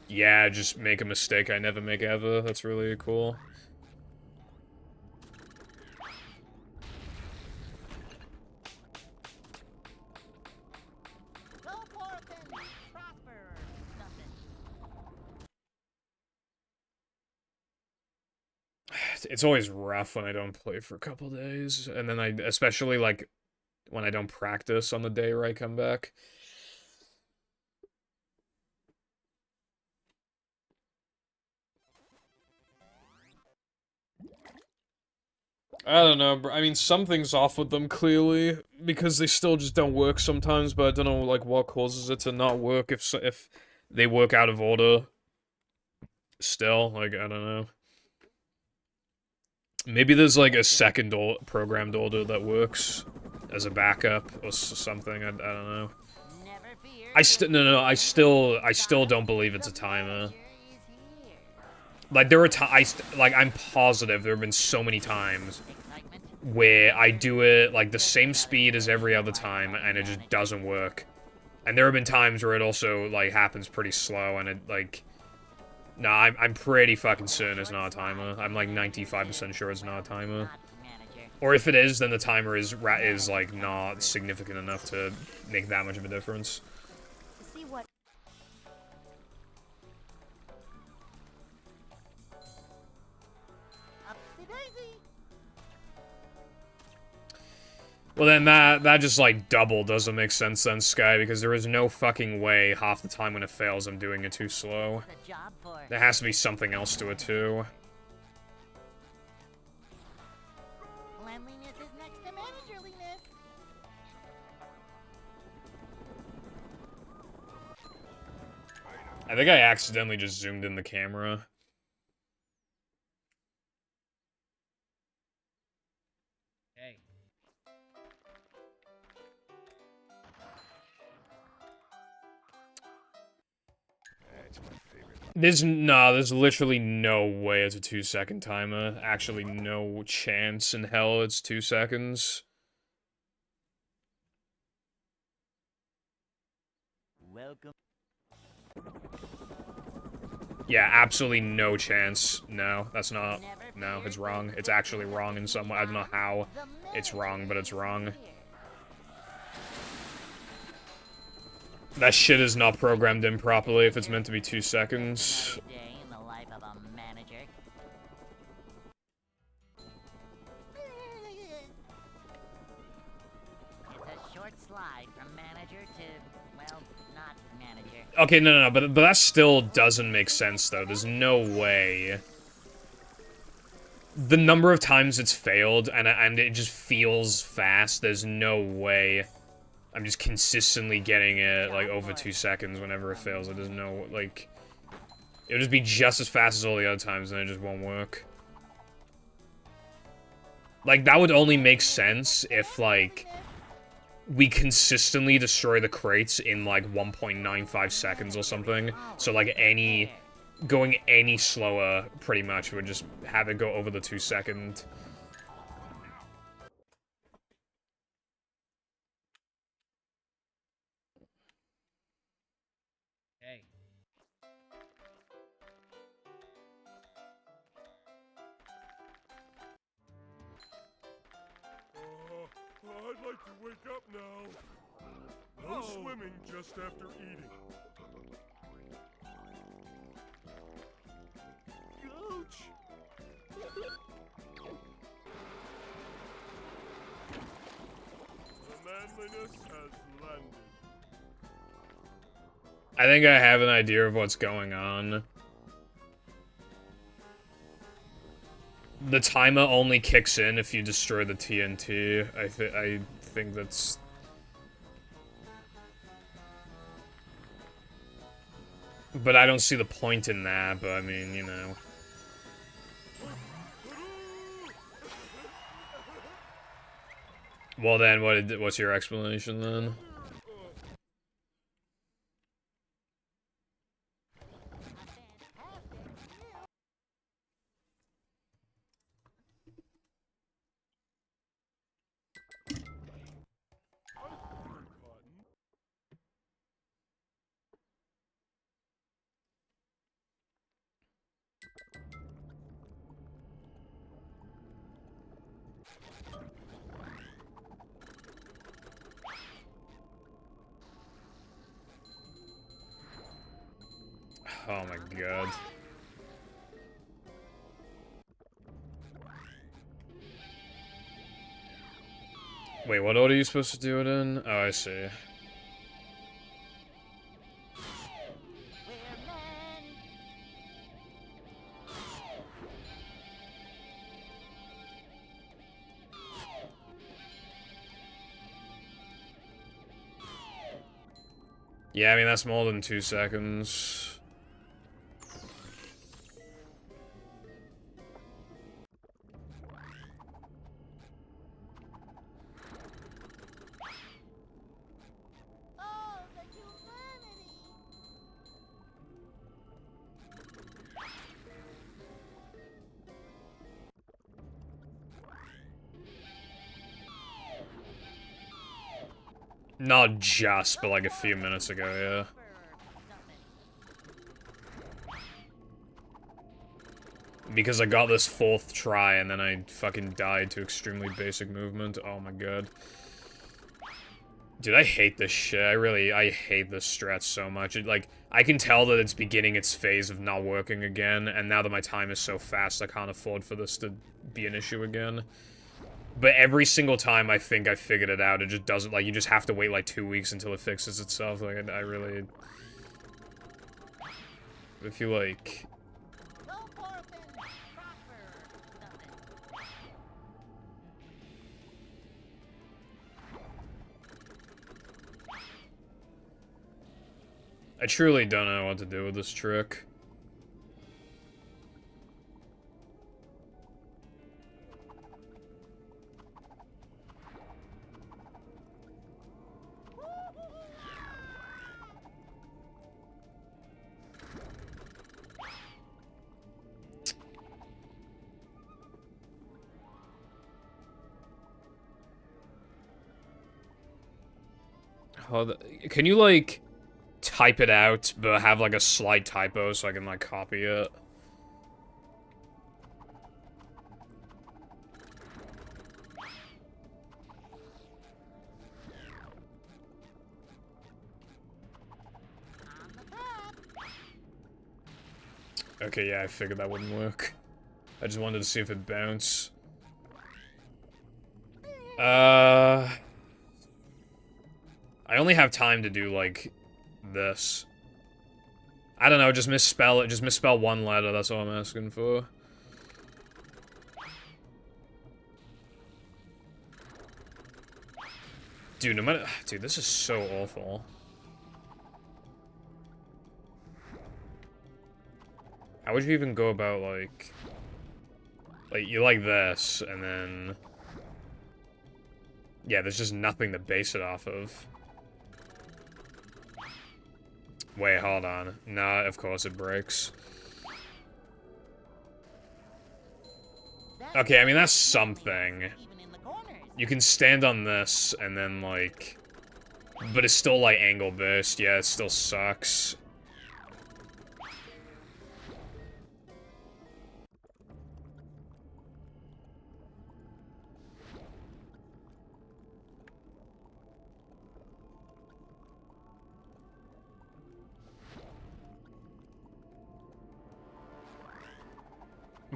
Yeah, just make a mistake I never make ever. That's really cool. Go forth and prosper or something. It's always rough when I don't play for a couple days, and then especially like when I don't practice on the day where I come back. I don't know, bro. I mean, something's off with them, clearly, because they still just don't work sometimes, but I don't know, like, what causes it to not work if they work out of order. Still, like, I don't know. Maybe there's, like, a second programmed order that works as a backup or something, I don't know. Never fear. No, I still don't believe it's a timer. Like, there are I'm positive there have been so many times where I do it, like, the same speed as every other time, and it just doesn't work. And there have been times where it also, like, happens pretty slow, and it, like... Nah, I'm pretty fucking certain it's not a timer. I'm, like, 95% sure it's not a timer. Or if it is, then the timer is, like, not significant enough to make that much of a difference. See what? Well, then that just, like, double doesn't make sense then, Sky, because there is no fucking way half the time when it fails I'm doing it too slow. There has to be something else to it, too. Cleanliness is next to managerliness. I think I accidentally just zoomed in the camera. Hey. There's literally no way it's a 2-second timer. Actually, no chance in hell it's 2 seconds. Welcome. Yeah, absolutely no chance. No, that's not. No, it's wrong. It's actually wrong in some way. I don't know how it's wrong, but it's wrong. That shit is not programmed in properly if it's meant to be 2 seconds. Day in the life of a manager. It's a short slide from manager to, well, not manager. Okay, no, but that still doesn't make sense, though. There's no way. The number of times it's failed, and it just feels fast, there's no way I'm just consistently getting it, like, over 2 seconds whenever it fails. There's no, like... It'll just be just as fast as all the other times, and it just won't work. Like, that would only make sense if, like... we consistently destroy the crates in, like, 1.95 seconds or something. So, like, going any slower, pretty much, would just have it go over the 2 second. Hey. I'd like to wake up now. No swimming just after eating. Ouch! The manliness has landed. I think I have an idea of what's going on. The timer only kicks in if you destroy the TNT. I think that's... But I don't see the point in that, but I mean, you know. Well then, what's your explanation then? Oh my god. Wait, what order are you supposed to do it in? Oh, I see. We're men. Yeah, I mean, that's more than 2 seconds. Oh, the humanity! Not just, but like a few minutes ago, yeah. Because I got this 4th try and then I fucking died to extremely basic movement. Oh my god. Dude, I hate this shit. I hate this strat so much. Like, I can tell that it's beginning its phase of not working again, and now that my time is so fast, I can't afford for this to be an issue again. But every single time I think I figured it out, it just doesn't, like, you just have to wait, like, 2 weeks until it fixes itself. Like, I really... I feel like... I truly don't know what to do with this trick. Can you, like, type it out, but have, like, a slight typo so I can, like, copy it? Okay, yeah, I figured that wouldn't work. I just wanted to see if it bounced. I only have time to do, like, this. I don't know, just misspell it. Just misspell one letter, that's all I'm asking for. Dude, no matter... Dude, this is so awful. How would you even go about, like... Like, you like this, and then... Yeah, there's just nothing to base it off of. Wait, hold on. Nah, of course it breaks. Okay, I mean, that's something. You can stand on this, and then, like... But it's still, like, angle-based. Yeah, it still sucks.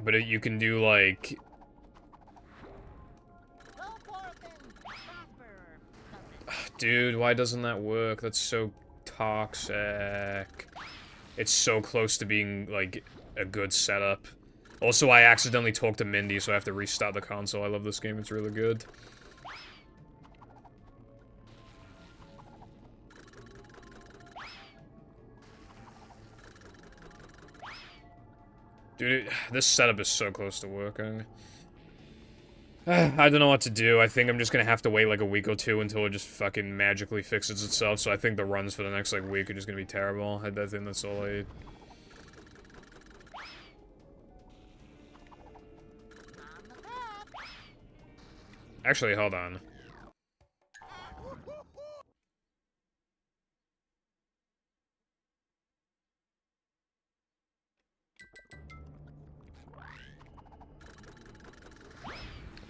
But you can do, like... Dude, why doesn't that work? That's so toxic. It's so close to being, like, a good setup. Also, I accidentally talked to Mindy, so I have to restart the console. I love this game, it's really good. Dude, this setup is so close to working. I don't know what to do. I think I'm just gonna have to wait like a week or two until it just fucking magically fixes itself, so I think the runs for the next, like, week are just gonna be terrible. I think that's all I... Actually, hold on.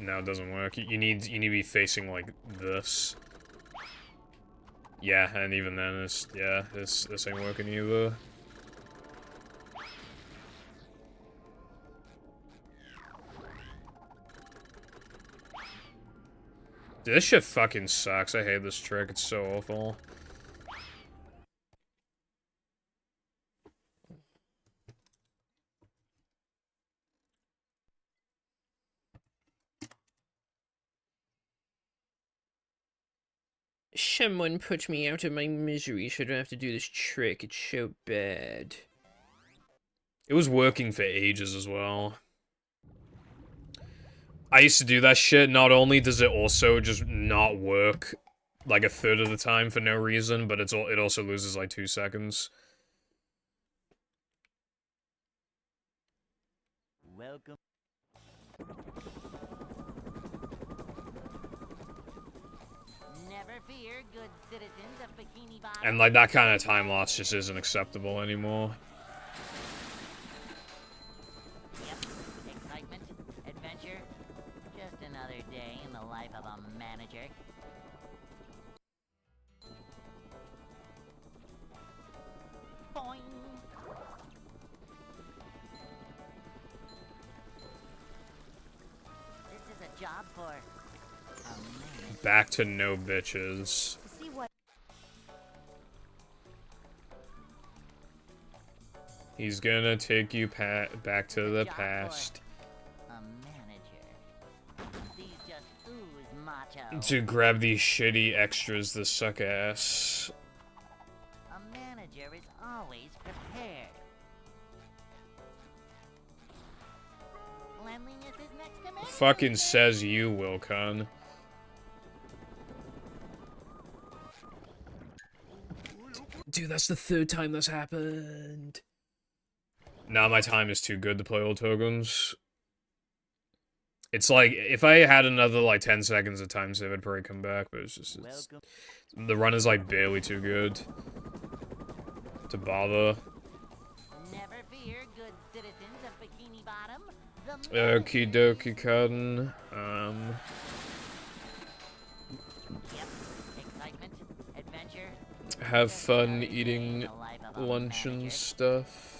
No, it doesn't work. You need to be facing like this. Yeah, and even then, this ain't working either. Dude, this shit fucking sucks. I hate this trick. It's so awful. someone put me out of my misery so I don't have to do this trick. It's so bad. It was working for ages as well. I used to do that shit. Not only does it also just not work like a third of the time for no reason, but it also loses like 2 seconds. Welcome. Never fear, good citizens of Bikini Bottom. And like that kind of time loss just isn't acceptable anymore. Yep. Excitement, adventure, just another day in the life of a manager. Boing. This is a job for a manager. Back to no bitches. See what? He's gonna take you back to the Job for past a manager. These just ooze macho. to grab these shitty extras that suck ass. A manager is always prepared. Cleanliness is next to management. Fucking says you, Wilcon. Dude, that's the 3rd time that's happened. Now my time is too good to play old tokens. It's like, if I had another like 10 seconds of time save, I'd probably come back, but it's just, Welcome. the run is like barely too good to bother. Never fear, good citizens of Bikini Bottom. The Okie dokie, Cotton. Yep. Excitement, adventure. Have just fun another day in eating the life of a lunch and manager. stuff.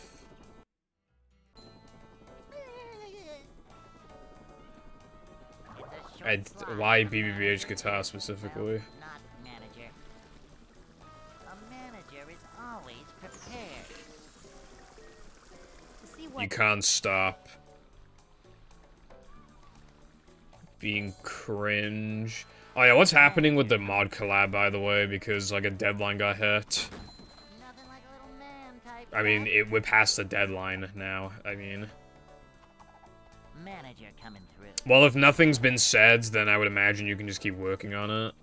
It's a short slide Why from BBBH manager guitar to, specifically? well, not manager. A manager is always prepared. To see what You can't stop being cringe. Oh yeah, what's happening with the mod collab, by the way? Because like a deadline got hit. nothing like a little man type. I mean, stuff. we're past the deadline now. I mean, Manager coming through. well, if nothing's been said, then I would imagine you can just keep working on it.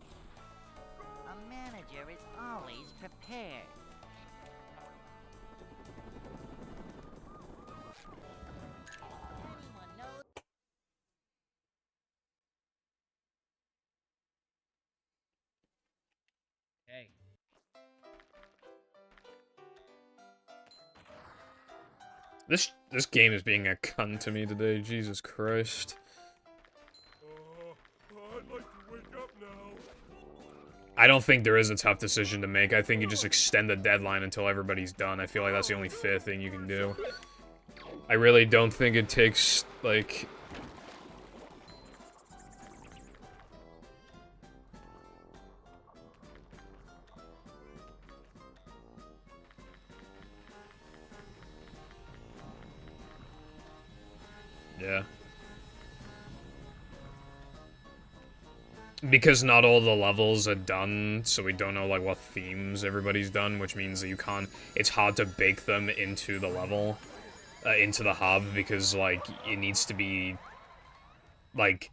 A manager is always prepared. Anyone knows? Hey. This game is being a cunt to me today. Jesus Christ. I'd like to wake up now. I don't think there is a tough decision to make. I think you just extend the deadline until everybody's done. I feel like that's the only fair thing you can do. I really don't think it takes, like... Yeah. Because not all the levels are done, so we don't know, like, what themes everybody's done, which means that you can't... It's hard to bake them into the level, into the hub, because, like, it needs to be... Like,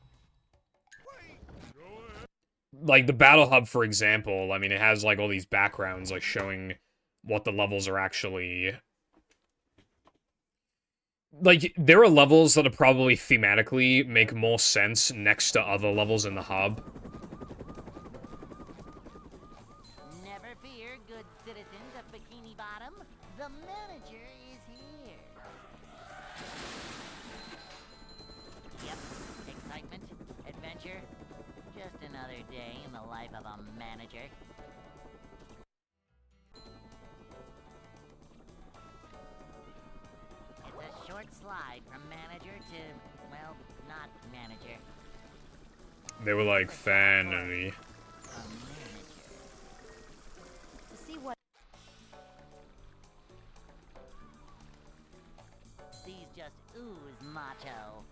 the Battle Hub, for example, I mean, it has, like, all these backgrounds, like, showing what the levels are actually... Like, there are levels that are probably thematically make more sense next to other levels in the hub. Never fear, good citizens of Bikini Bottom. The manager is here. Yep. Excitement, adventure. Just another day in the life of a manager. It's a short slide from manager to, well, not manager. They were like, fan of me. A manager. To see what these just ooze macho.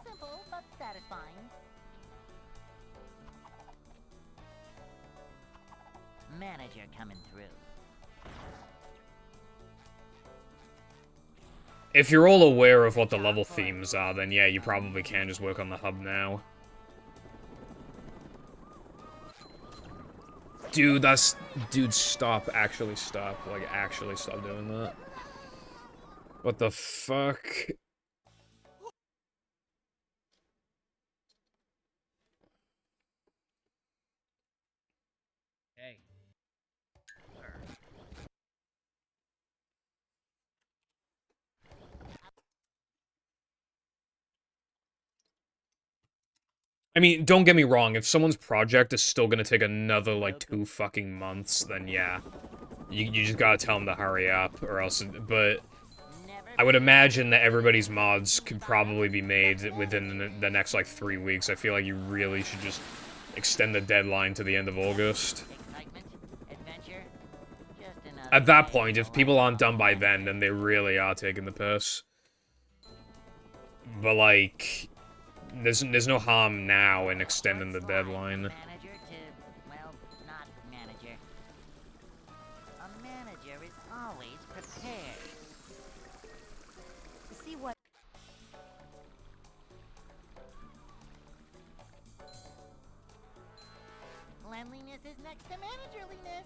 Simple but satisfying. manager coming through. If you're all aware of what the level themes are, then yeah, you probably can just work on the hub now. Dude, dude, stop. Actually stop. Like, actually stop doing that. What the fuck? Hey. I mean, don't get me wrong, if someone's project is still gonna take another, like, 2 fucking months, then yeah. You just gotta tell them to hurry up, or else, but I would imagine that everybody's mods could probably be made within the next, like, 3 weeks. I feel like you really should just extend the deadline to the end of August. Excitement, adventure, just another At that day point, in if the people life aren't of done by a then they really are taking the piss. But, like, there's no harm now in extending the deadline. manager to, well, not manager. A manager is always prepared. See what? Cleanliness is next to managerliness.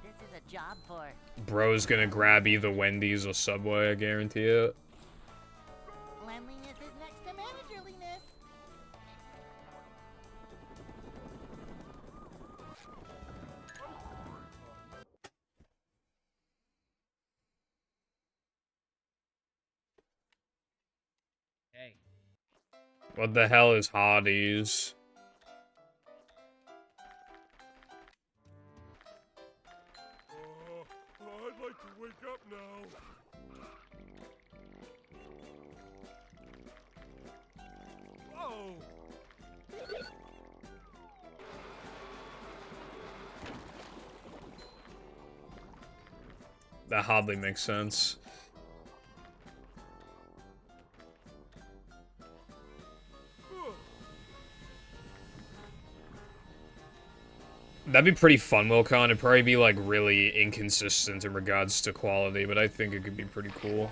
This is a job for Bro's gonna grab either Wendy's or Subway, I guarantee it. cleanliness is next to managerliness. Hey. What the hell is Hardee's? I'd like to wake up now. Oh! That hardly makes sense. That'd be pretty fun, Wilcon. It'd probably be, like, really inconsistent in regards to quality, but I think it could be pretty cool.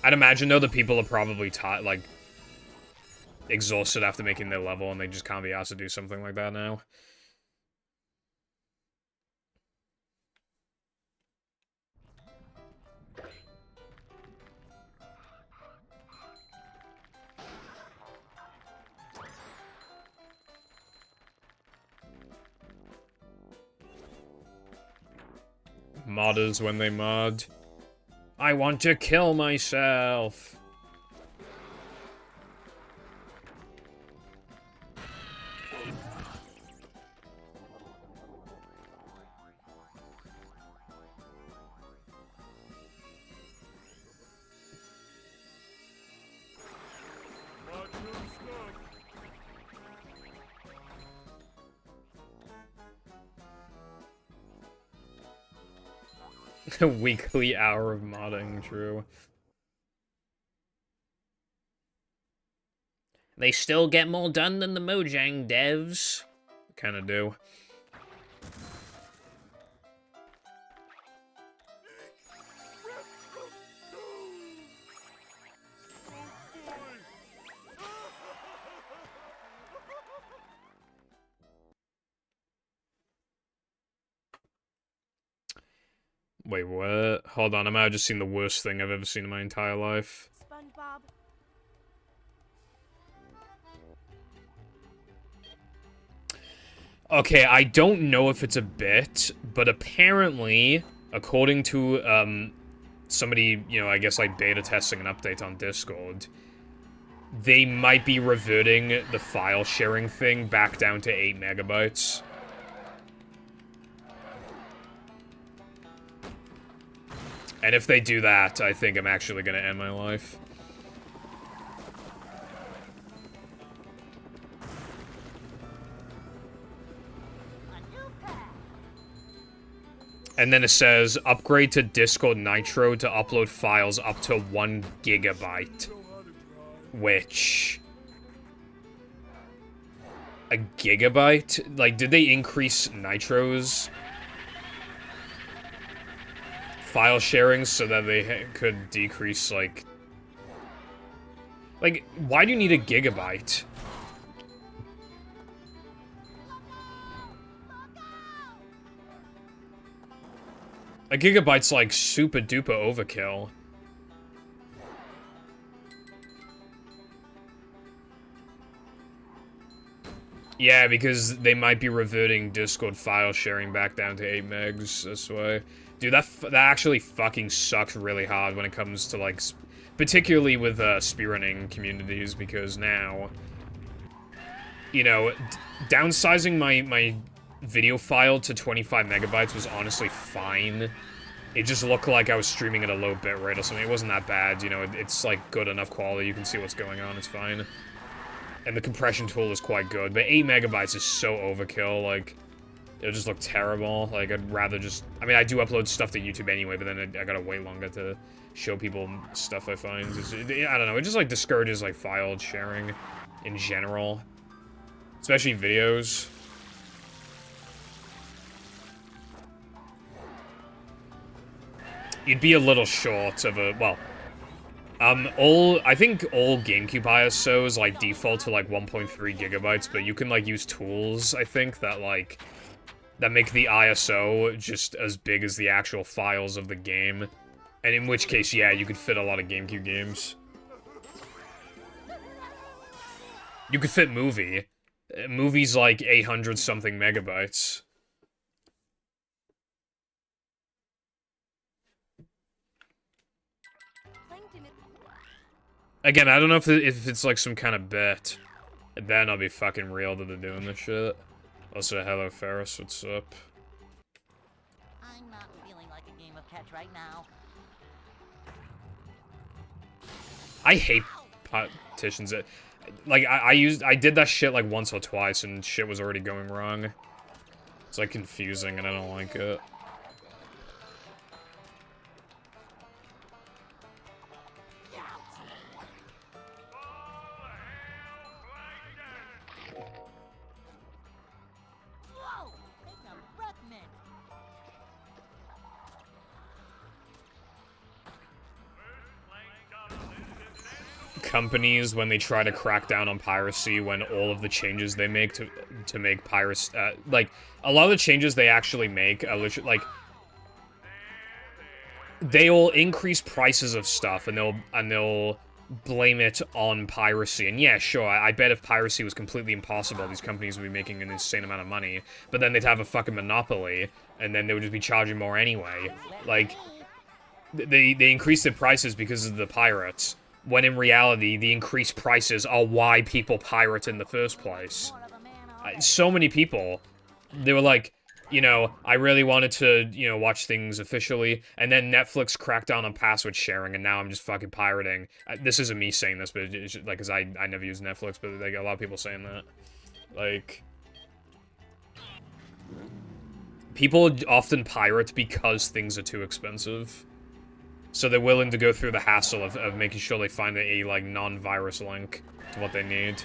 I'd imagine, though, the people are probably, like, exhausted after making their level, and they just can't be asked to do something like that now. Modders when they mod. I want to kill myself. Watch your stuff. A weekly hour of modding, true. They still get more done than the Mojang devs. Kinda do. Wait, what? Hold on, I might have just seen the worst thing I've ever seen in my entire life. SpongeBob. Okay, I don't know if it's a bit, but apparently, according to, somebody, you know, I guess, like, beta testing an update on Discord, they might be reverting the file sharing thing back down to 8 megabytes. And if they do that, I think I'm actually gonna end my life. And then it says, upgrade to Discord Nitro to upload files up to 1 gigabyte. Which... A gigabyte? Like, did they increase Nitro's file sharing so that they could decrease, like... Like, why do you need a gigabyte? A gigabyte's like super duper overkill. Yeah, because they might be reverting Discord file sharing back down to 8 megs this way. Dude, that actually fucking sucks really hard when it comes to, like, particularly with speedrunning communities, because now, you know, downsizing my video file to 25 megabytes was honestly fine. It just looked like I was streaming at a low bitrate or something. It wasn't that bad, you know, it's like good enough quality, you can see what's going on, it's fine. And the compression tool is quite good, but 8 megabytes is so overkill, like, it'll just look terrible. Like, I'd rather just, I mean, I do upload stuff to YouTube anyway, but then I gotta wait longer to show people stuff I find. I don't know, it just, like, discourages, like, file sharing in general. Especially videos. You'd be a little short of a, well, I think all GameCube ISOs, like, default to, like, 1.3 gigabytes, but you can, like, use tools, I think, that, like, that make the ISO just as big as the actual files of the game. And in which case, yeah, you could fit a lot of GameCube games. You could fit movie. Movie's, like, 800-something megabytes. Again, I don't know if it's like some kind of bet. It better not be fucking real that they're doing this shit. Also, hello Ferris, what's up? I'm not feeling like a game of catch right now. I hate petitions. Like, I did that shit like once or twice and shit was already going wrong. It's like confusing and I don't like it. Companies, when they try to crack down on piracy, when all of the changes they make to make piracy, like, a lot of the changes they actually make are literally, like, they'll increase prices of stuff, and they'll blame it on piracy. And yeah, sure, I bet if piracy was completely impossible, these companies would be making an insane amount of money, but then they'd have a fucking monopoly, and then they would just be charging more anyway. Like, they increase their prices because of the pirates, when in reality, the increased prices are why people pirate in the first place. So many people, they were like, you know, I really wanted to, you know, watch things officially, and then Netflix cracked down on password sharing, and now I'm just fucking pirating. This isn't me saying this, but it's just, like, because I never use Netflix, but like, a lot of people saying that. Like, people often pirate because things are too expensive. So they're willing to go through the hassle of making sure they find a like, non-virus link to what they need.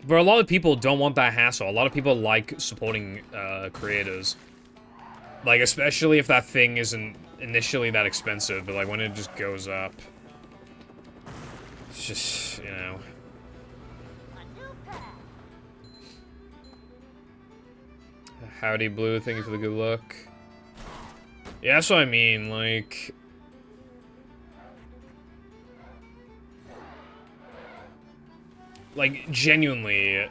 But a lot of people don't want that hassle. A lot of people like supporting creators. Like, especially if that thing isn't initially that expensive, but like when it just goes up. It's just, you know. Howdy, Blue. Thank you for the good luck. Yeah, that's what I mean, like... Like, genuinely,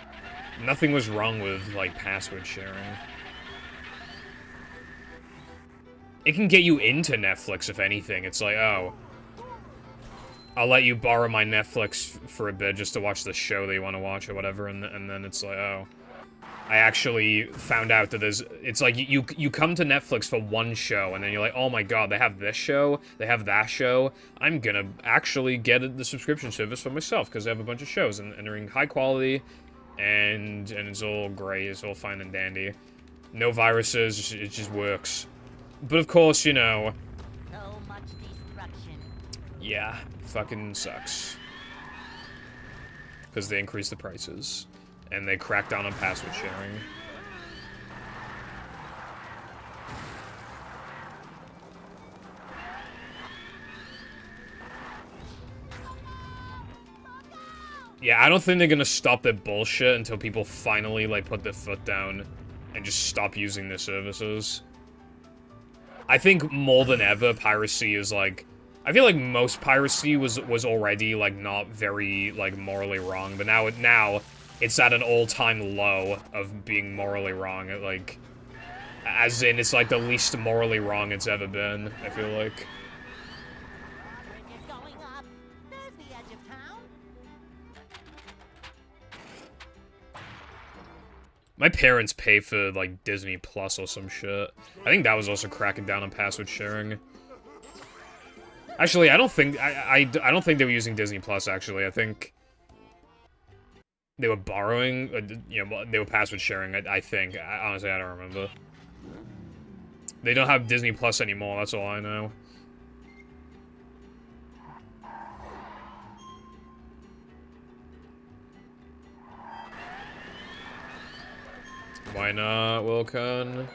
nothing was wrong with, like, password sharing. It can get you into Netflix, if anything. It's like, oh, I'll let you borrow my Netflix for a bit just to watch the show that you want to watch or whatever, and then it's like, oh... I actually found out that it's like, you come to Netflix for one show, and then you're like, oh my god, they have this show, they have that show, I'm gonna actually get the subscription service for myself, because they have a bunch of shows, and they're in high quality, and it's all great, it's all fine and dandy. No viruses, it just works. But of course, you know, So much destruction. yeah, fucking sucks. Because they increase the prices, and they crack down on password sharing. Yeah, I don't think they're gonna stop their bullshit until people finally, like, put their foot down and just stop using their services. I think more than ever, piracy is, like... I feel like most piracy was already, like, not very, like, morally wrong, but now it's at an all-time low of being morally wrong. Like, as in, it's, like, the least morally wrong it's ever been, I feel like. Roderick is going up. There's the edge of town. My parents pay for, like, Disney Plus or some shit. I think that was also cracking down on password sharing. Actually, I don't think I don't think they were using Disney Plus. Actually, I think they were borrowing. You know, they were password sharing. I think. Honestly, I don't remember. They don't have Disney Plus anymore. That's all I know. Why not, Wilcon?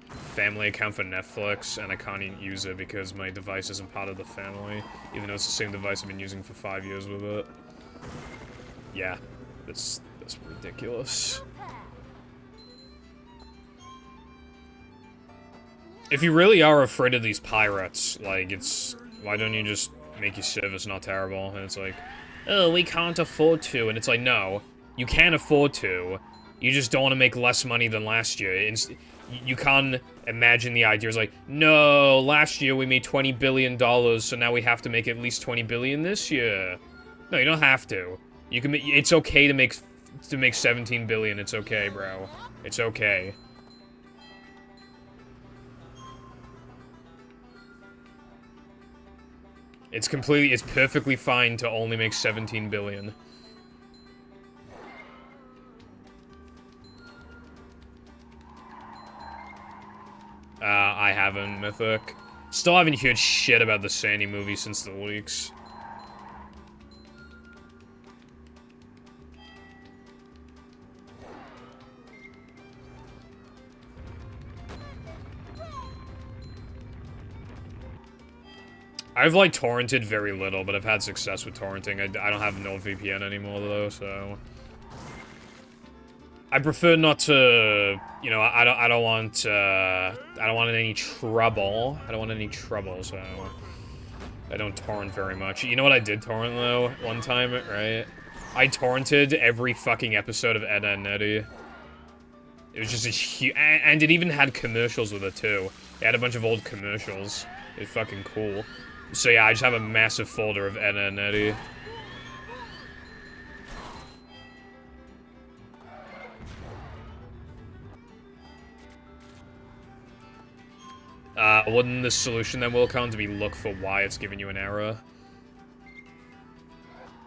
Family account for Netflix, and I can't even use it because my device isn't part of the family, even though it's the same device I've been using for 5 years with it. Yeah, that's ridiculous. If you really are afraid of these pirates, like, why don't you just make your service not terrible? And it's like, oh, we can't afford to, and it's like, no, you can afford to. You just don't want to make less money than last year. You can't imagine the idea. It's like, no, last year we made $20 billion, so now we have to make at least $20 billion this year. No, you don't have to. You can. It's okay to make 17 billion. It's okay, bro. It's okay. It's perfectly fine to only make 17 billion. I haven't, Mythic. Still haven't heard shit about the Sandy movie since the leaks. I've, like, torrented very little, but I've had success with torrenting. I don't have NordVPN anymore, though, so... I prefer not to, you know, I don't want any trouble. I don't want any trouble, so I don't torrent very much. You know what I did torrent, though, one time, right? I torrented every fucking episode of Ed, Edd n Eddy. It was just a huge... And it even had commercials with it, too. It had a bunch of old commercials. It's fucking cool. So yeah, I just have a massive folder of Ed, Edd n Eddy. Wouldn't the solution then will come to be look for why it's giving you an error?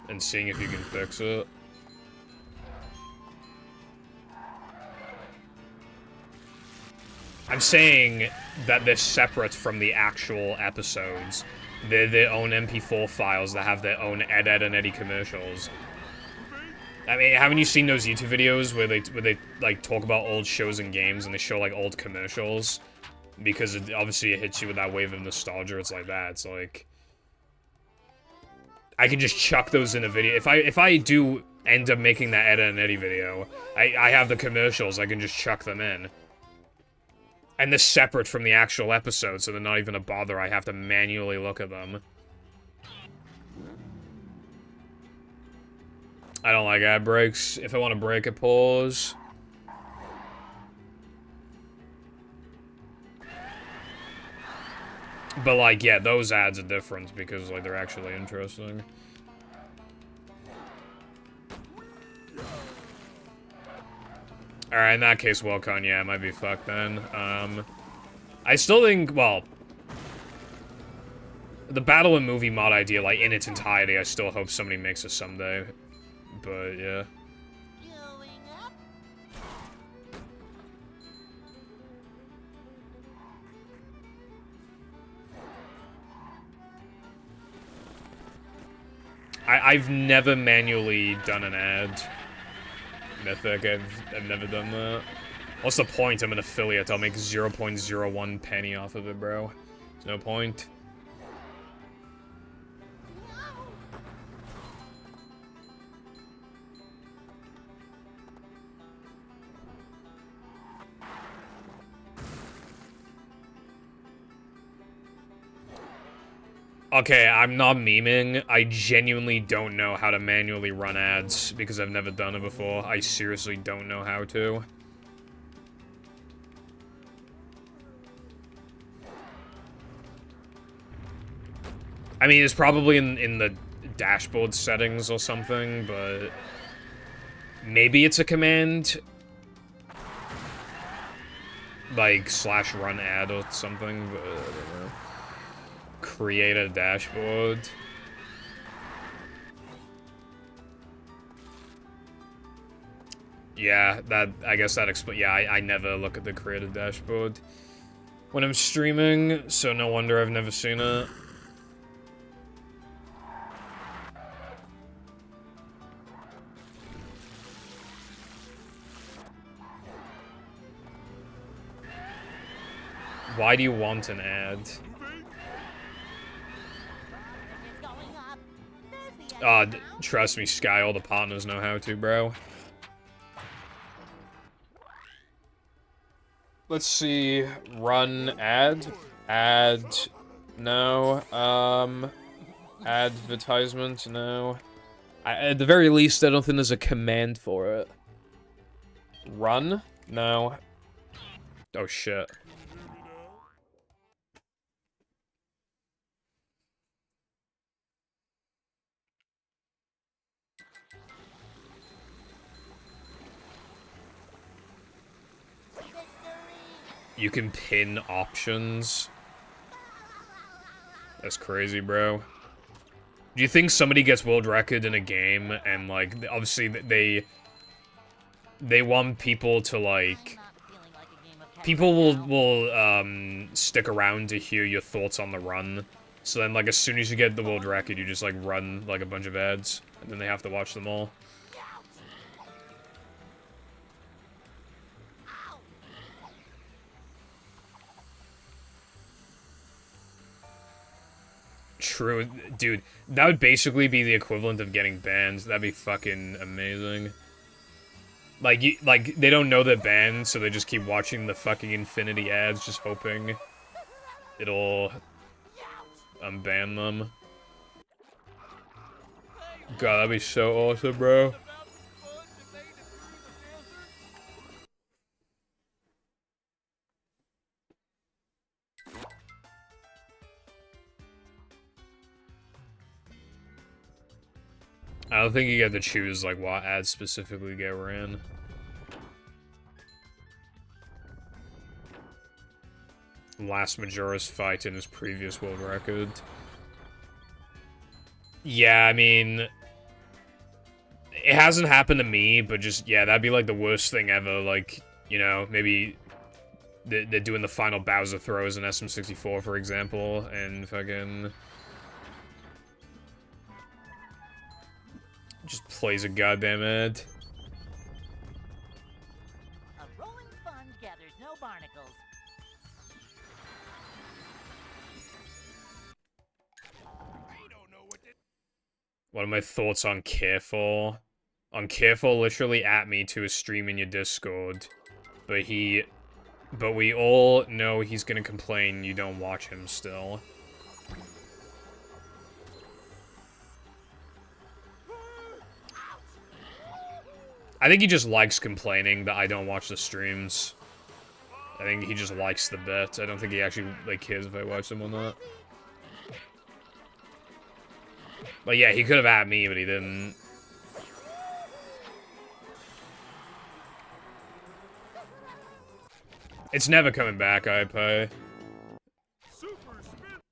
And seeing if you can fix it? I'm saying that they're separate from the actual episodes. They're their own MP4 files that have their own Ed, Edd n Eddy commercials. I mean, haven't you seen those YouTube videos where they like talk about old shows and games and they show like old commercials? Because obviously it hits you with that wave of nostalgia. It's like that. It's like I can just chuck those in a video. If I do end up making that Ed, Edd n Eddy video, I have the commercials. I can just chuck them in. And they're separate from the actual episode, so they're not even a bother. I have to manually look at them. I don't like ad breaks. If I want to break a pause. But, like, yeah, those ads are different because, like, they're actually interesting. Alright, in that case, Welcon, yeah, it might be fucked then. I still think, well... The Battle and Movie mod idea, like, in its entirety, I still hope somebody makes it someday. But, yeah. Going up. I've never manually done an ad. Mythic, I've never done that. What's the point? I'm an affiliate. I'll make 0.01 penny off of it, bro. There's no point. Okay, I'm not memeing. I genuinely don't know how to manually run ads because I've never done it before. I seriously don't know how to. I mean, it's probably in the dashboard settings or something, but maybe it's a command like /run ad or something, but I don't know. Create a dashboard. Yeah, I guess that explains. Yeah, I never look at the created dashboard when I'm streaming, so no wonder I've never seen it. Why do you want an ad? Trust me, Sky, all the partners know how to, bro. Let's see. Run ad. Ad. No. Advertisement. No. At the very least, I don't think there's a command for it. Run? No. Oh, shit. You can pin options. That's crazy, bro. Do you think somebody gets world record in a game and, like, obviously they want people to, like... People will stick around to hear your thoughts on the run. So then, like, as soon as you get the world record, you just, like, run, like, a bunch of ads. And then they have to watch them all. True, dude. That would basically be the equivalent of getting banned. That'd be fucking amazing. Like, they don't know they're banned, so they just keep watching the fucking infinity ads, just hoping it'll unban them. God, that'd be so awesome, bro. I don't think you get to choose, like, what ads specifically get ran. Last Majora's fight in his previous world record. Yeah, I mean... It hasn't happened to me, but just, yeah, that'd be, like, the worst thing ever. Like, you know, maybe they're doing the final Bowser throws in SM64, for example, and fucking... just plays a goddamn ad. A rolling sponge gathers no barnacles. What are my thoughts on Careful? On Careful literally at me to a stream in your Discord. But we all know he's gonna complain you don't watch him still. I think he just likes complaining that I don't watch the streams. I think he just likes the bit. I don't think he actually, like, cares if I watch them or not. But yeah, he could have at me, but he didn't. It's never coming back, I pay.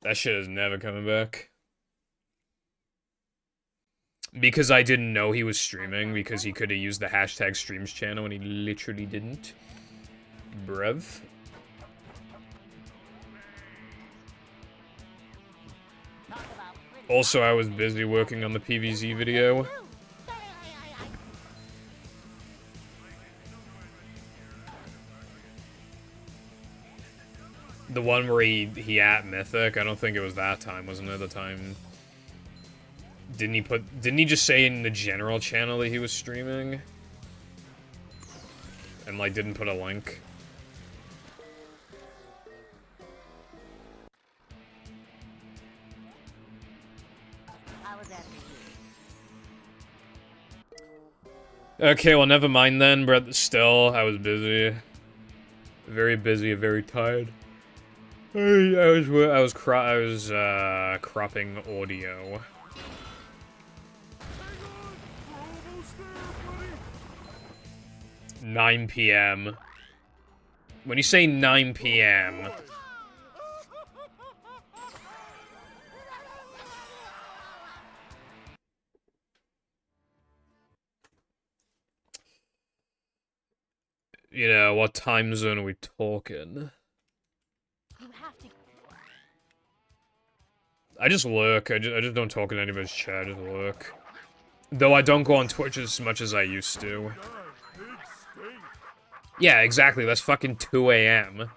That shit is never coming back. Because I didn't know he was streaming, because he could have used the hashtag streams channel and he literally didn't. Bruv. Also, I was busy working on the PVZ video. The one where he at Mythic? I don't think it was that time, wasn't it? The time... Didn't he just say in the general channel that he was streaming? And, like, didn't put a link? Okay, well, never mind then, but still, I was busy. Very busy, very tired. I was cropping audio. 9 p.m. When you say 9 p.m. You know, what time zone are we talking? I just lurk. I just don't talk in anybody's chat, I just lurk. Though I don't go on Twitch as much as I used to. Yeah, exactly. That's fucking 2 a.m.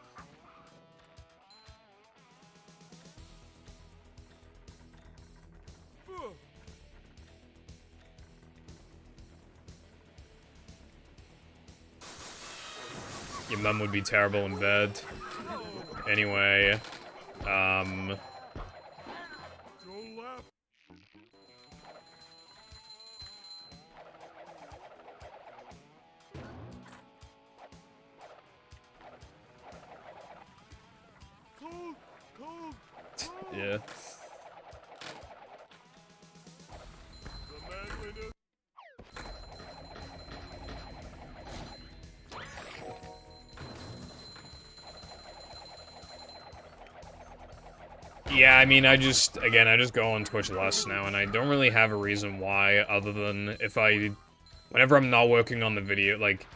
Your mum would be terrible in bed. Anyway, yeah. Yeah, I mean, I just go on Twitch less now, and I don't really have a reason why, other than whenever I'm not working on the video, like,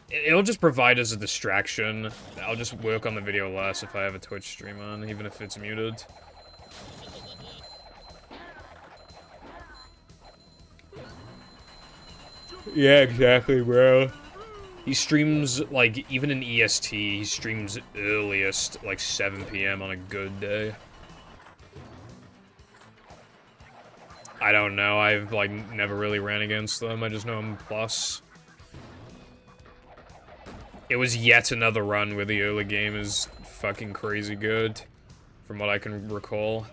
it'll just provide as a distraction. I'll just work on the video less if I have a Twitch stream on, even if it's muted. Yeah, exactly, bro. He streams, like, even in EST, he streams earliest, like, 7 p.m. on a good day. I don't know, I've, like, never really ran against them, I just know I'm plus. It was yet another run where the early game is fucking crazy good, from what I can recall.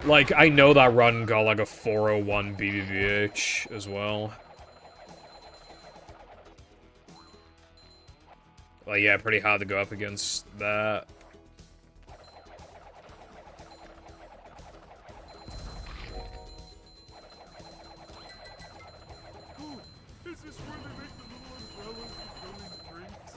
Like, I know that run got, like, a 401 BBVH as well. Like, yeah, pretty hard to go up against that. Is this where they make the little umbrellas with filling drinks?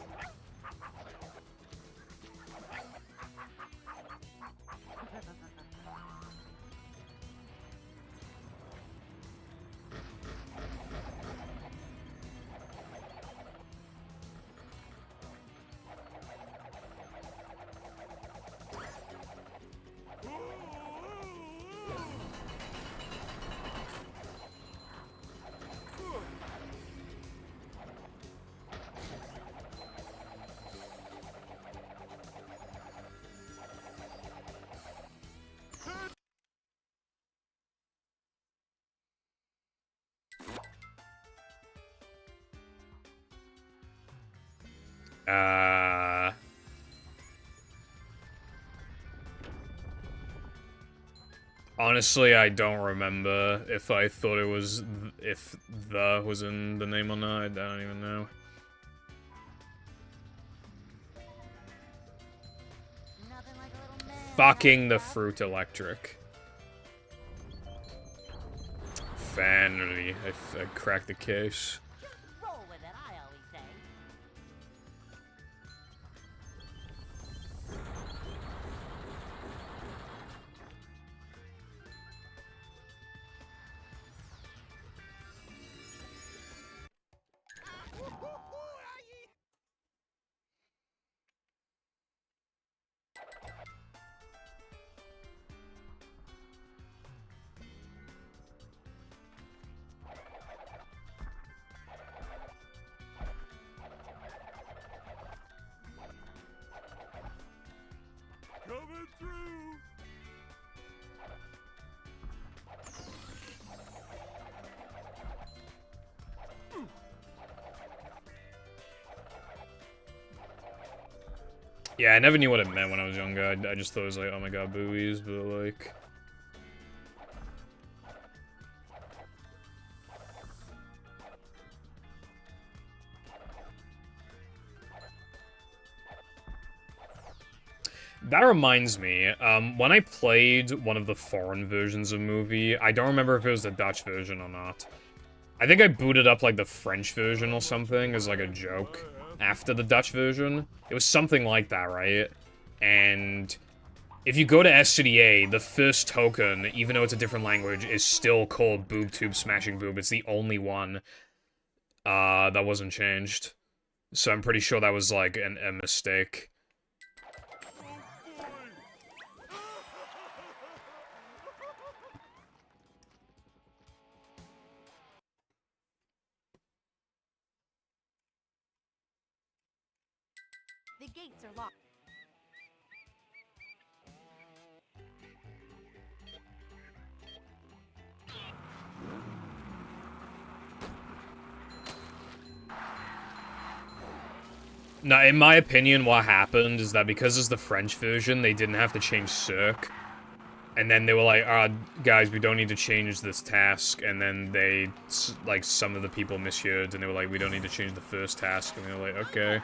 Honestly, I don't remember if I thought it was, if the was in the name or not, I don't even know. Fucking the Fruit Electric. Finally, I cracked the case. Just roll with it, I always say. Coming through. Yeah, I never knew what it meant when I was younger. I just thought it was like, oh my god, buoys, but like... That reminds me, when I played one of the foreign versions of movie, I don't remember if it was the Dutch version or not. I think I booted up, like, the French version or something as, like, a joke after the Dutch version. It was something like that, right? And if you go to SCDA, the first token, even though it's a different language, is still called Boob Tube Smashing Boob. It's the only one that wasn't changed. So I'm pretty sure that was, like, a mistake. The gates are locked. Now, in my opinion, what happened is that because it's the French version, they didn't have to change Cirque. And then they were like, guys, we don't need to change this task. And then they, like, some of the people misheard, and they were like, we don't need to change the first task. And they were like, okay.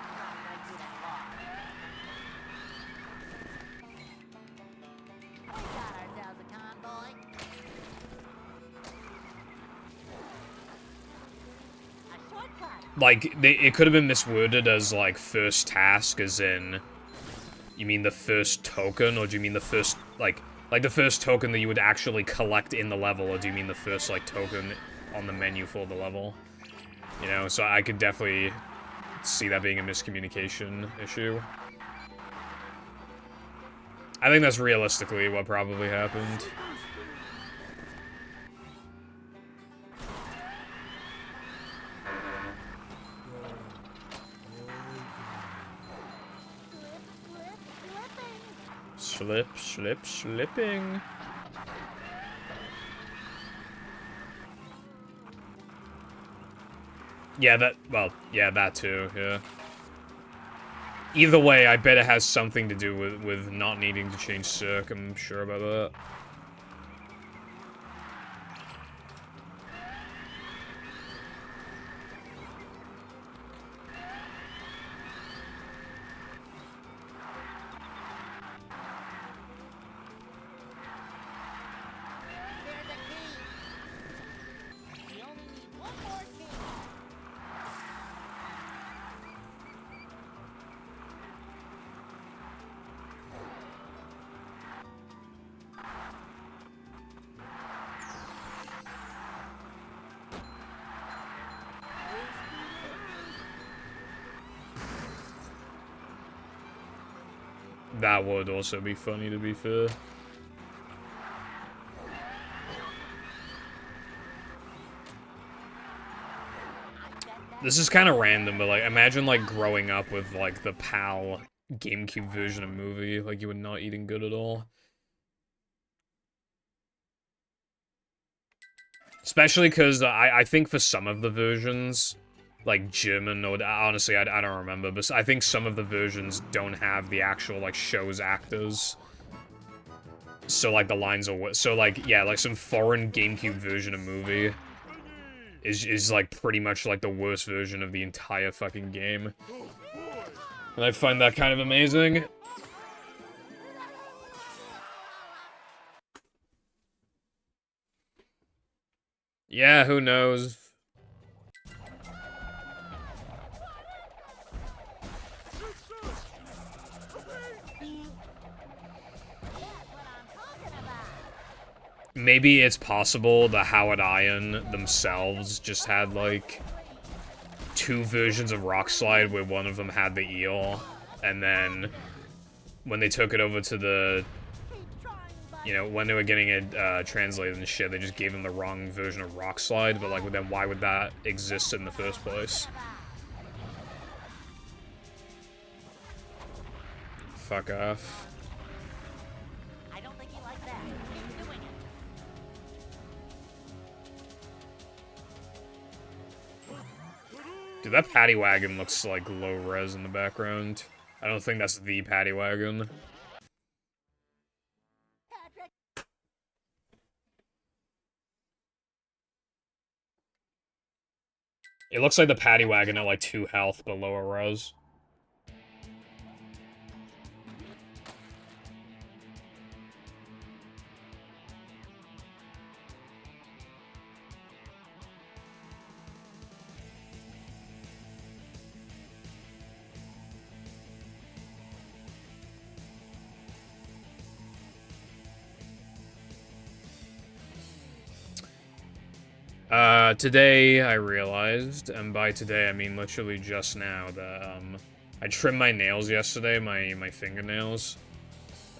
We got ourselves a convoy. A shortcut. Like, it could have been misworded as, like, first task, as in, you mean the first token, or do you mean the first, like the first token that you would actually collect in the level, or do you mean the first, like, token on the menu for the level? You know, so I could definitely see that being a miscommunication issue. I think that's realistically what probably happened. Slipping. Yeah, that too, yeah. Either way, I bet it has something to do with not needing to change Cirque, I'm sure about that. There's a key. We only need one more key. That would also be funny, to be fair. This is kind of random, but, like, imagine, like, growing up with, like, the PAL GameCube version of movie. Like, you were not eating good at all. Especially because I think for some of the versions, like, German, or honestly, I don't remember, but I think some of the versions don't have the actual, like, show's actors. So, like, the lines are... So, like, yeah, like, some foreign GameCube version of movie is like, pretty much, like, the worst version of the entire fucking game. And I find that kind of amazing. Yeah, who knows? Maybe it's possible the Howard Iron themselves just had, like, 2 versions of Rock Slide where one of them had the eel, and then when they took it over to the, you know, when they were getting it translated and shit, they just gave them the wrong version of Rock Slide, but, like, then why would that exist in the first place? Fuck off. I don't think you like that. Keep doing it. Dude, that paddy wagon looks like low res in the background. I don't think that's the paddy wagon. It looks like the paddy wagon at like 2 health but lower res. Today I realized, and by today I mean literally just now, that, I trimmed my nails yesterday, my fingernails.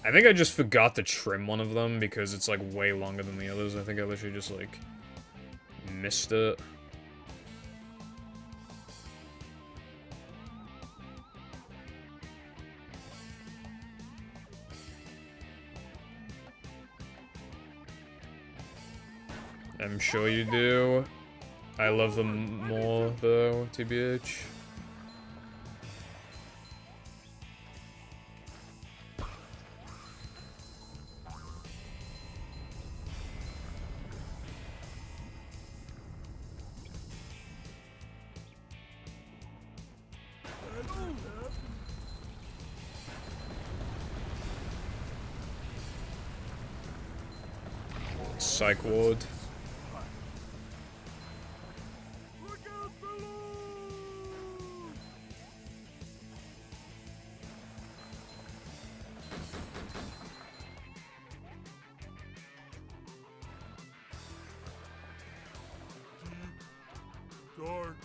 I think I just forgot to trim one of them because it's, like, way longer than the others. I think I literally just, like, missed it. I'm sure you do. I love them more, though, TBH. Psych ward. Look out below! Deep, dark.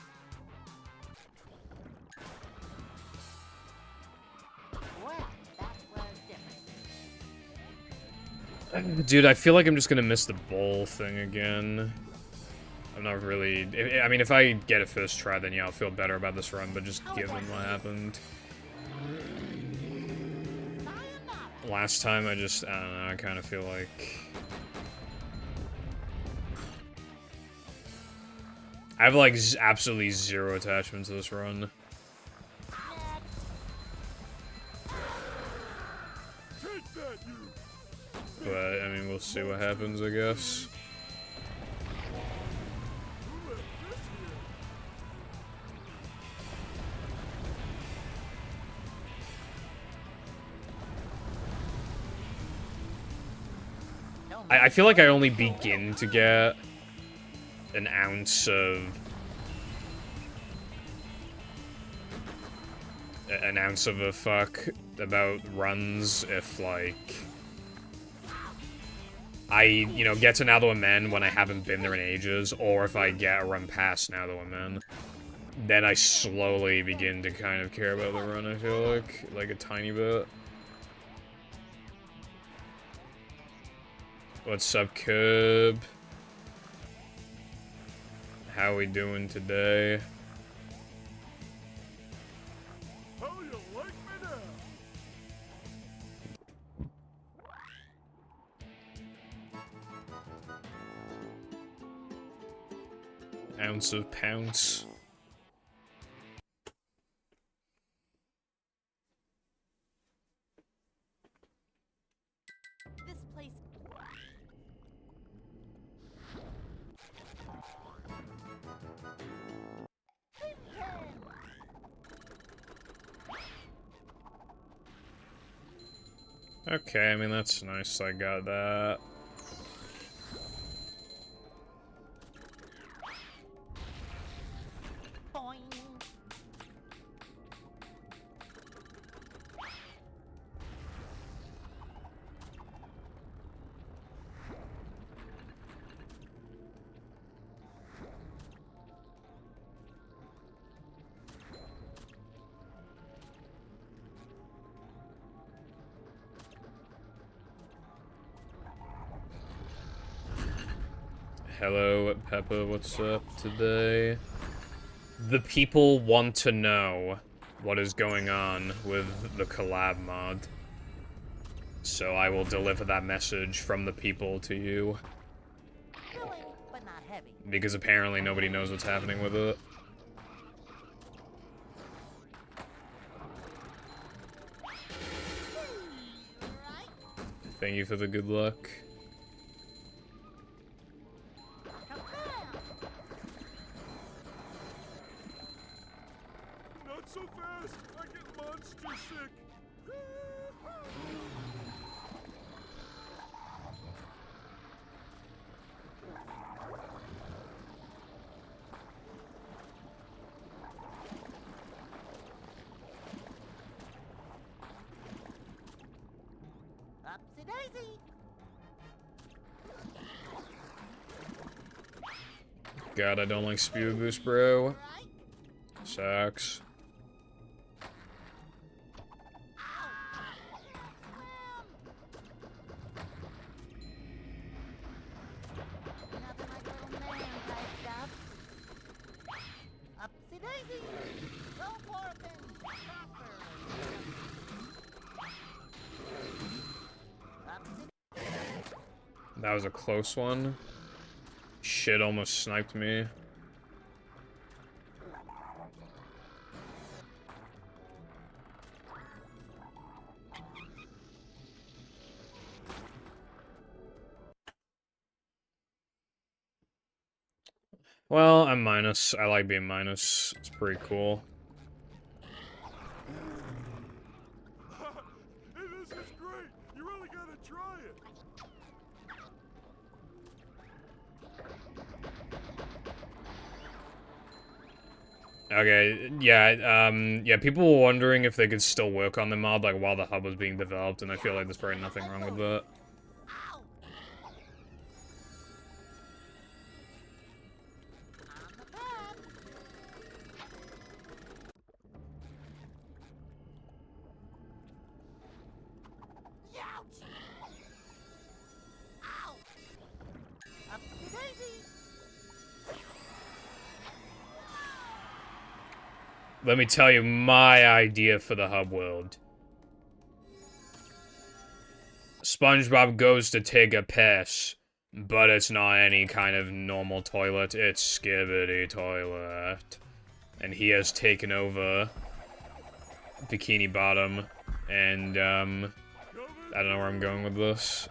Well, that was different. Dude, I feel like I'm just gonna miss the bowl thing again. I'm not really... I mean, if I get it first try, then yeah, I'll feel better about this run, but just given what happened last time, I don't know, I kind of feel like... I have, like, absolutely zero attachment to this run. Take that, you! But, I mean, we'll see what happens, I guess. Who left this here? I feel like I only begin to get an ounce of... an ounce of a fuck about runs if, like... I, you know, get to Now That We're Men when I haven't been there in ages, or if I get a run past Now That We're Men. Then I slowly begin to kind of care about the run, I feel like a tiny bit. What's up, Curb? How we doing today? How you like me now? Ounce of pounce. This place. Okay, I mean, that's nice, I got that. Hello, Peppa, what's up today? The people want to know what is going on with the collab mod. So I will deliver that message from the people to you. Filling, but not heavy. Because apparently nobody knows what's happening with it. Thank you for the good luck. Not so fast! I get monster sick! Upsy daisy. God, I don't like speed boost, bro. Sucks. Nothing like little man type stuff. Upsy daisy. Go for it then. Faster. Upsy. That was a close one. Shit almost sniped me. Well, I'm minus. I like being minus. It's pretty cool. Hey, this is great! You really gotta try it! Okay, yeah, yeah, people were wondering if they could still work on the mod, like, while the hub was being developed, and I feel like there's probably nothing wrong with that. Ow. On the pad. Youch. Ow. Upsy daisy. Let me tell you my idea for the hub world. SpongeBob goes to take a piss, but it's not any kind of normal toilet, it's Skibidi Toilet. And he has taken over Bikini Bottom, and, I don't know where I'm going with this.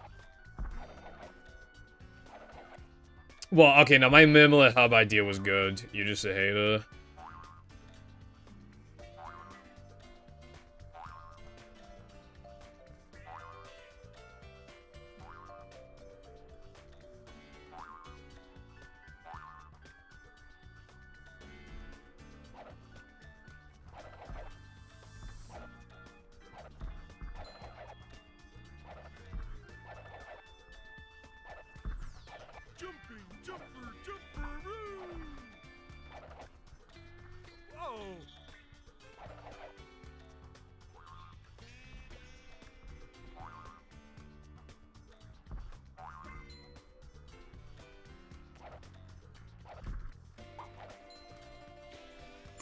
Well, okay, now my Mimlet hub idea was good. You're just a hater. Jumping, jumper, jumperoo! Whoa!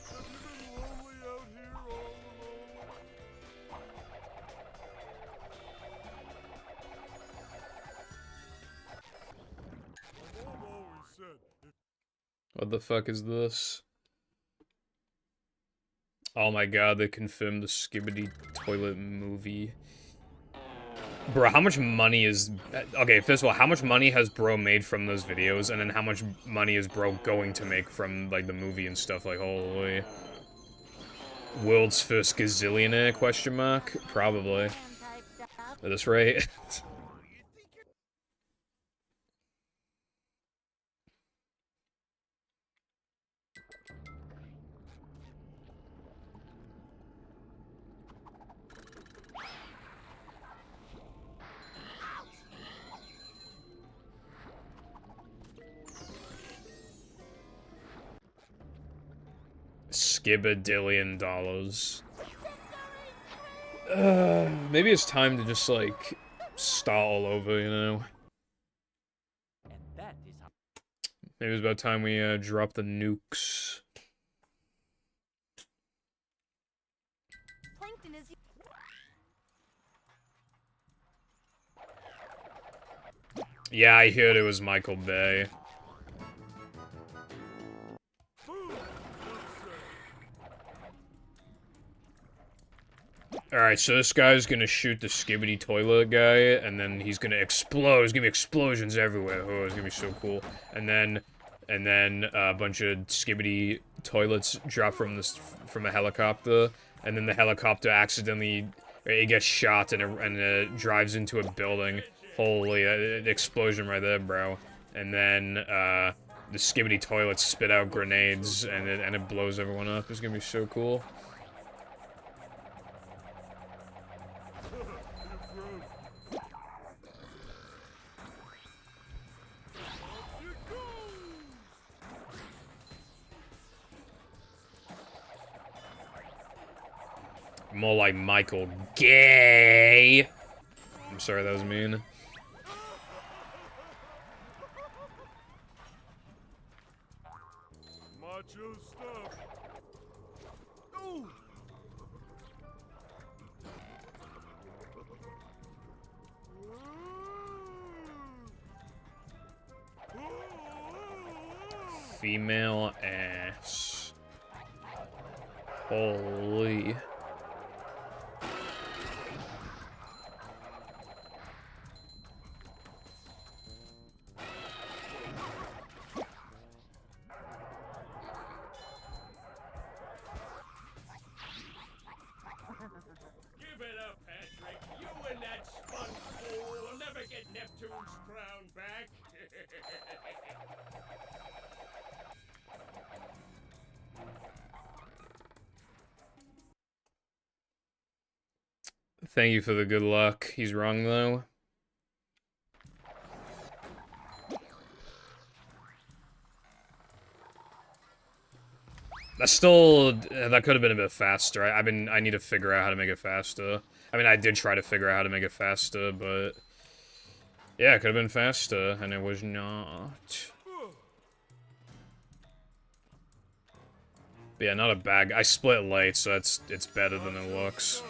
Have you been lonely out here all alone? My mom always said, if What the fuck is this? Oh my god, they confirmed the Skibidi Toilet movie. Bro, how much money is... Okay, first of all, how much money has bro made from those videos? And then how much money is bro going to make from, like, the movie and stuff? Like, holy... World's first gazillionaire, question mark? Probably. Man type stuff. At this rate. Skibadillion dollars. Maybe it's time to just, like, start all over, you know? And that is how Maybe it's about time we drop the nukes. Plankton is. Yeah, I heard it was Michael Bay. Alright, so this guy's gonna shoot the skibbity toilet guy, and then he's gonna explode. There's gonna be explosions everywhere. Oh, it's gonna be so cool. And then a bunch of skibbity toilets drop from a helicopter, and then the helicopter accidentally, it gets shot and it drives into a building. Holy, an explosion right there, bro. And then the skibbity toilets spit out grenades, and it blows everyone up. It's gonna be so cool. More like Michael Gay. I'm sorry, that was mean. Macho stuff. Ooh. Female ass. Holy. Give it up, Patrick. You and that sponge fool will never get Neptune's crown back. Thank you for the good luck. He's wrong, though. That's still... that could have been a bit faster. I need to figure out how to make it faster. I mean, I did try to figure out how to make it faster, but... yeah, it could have been faster, and it was not. But yeah, not a bad... I split late, so it's better than it looks.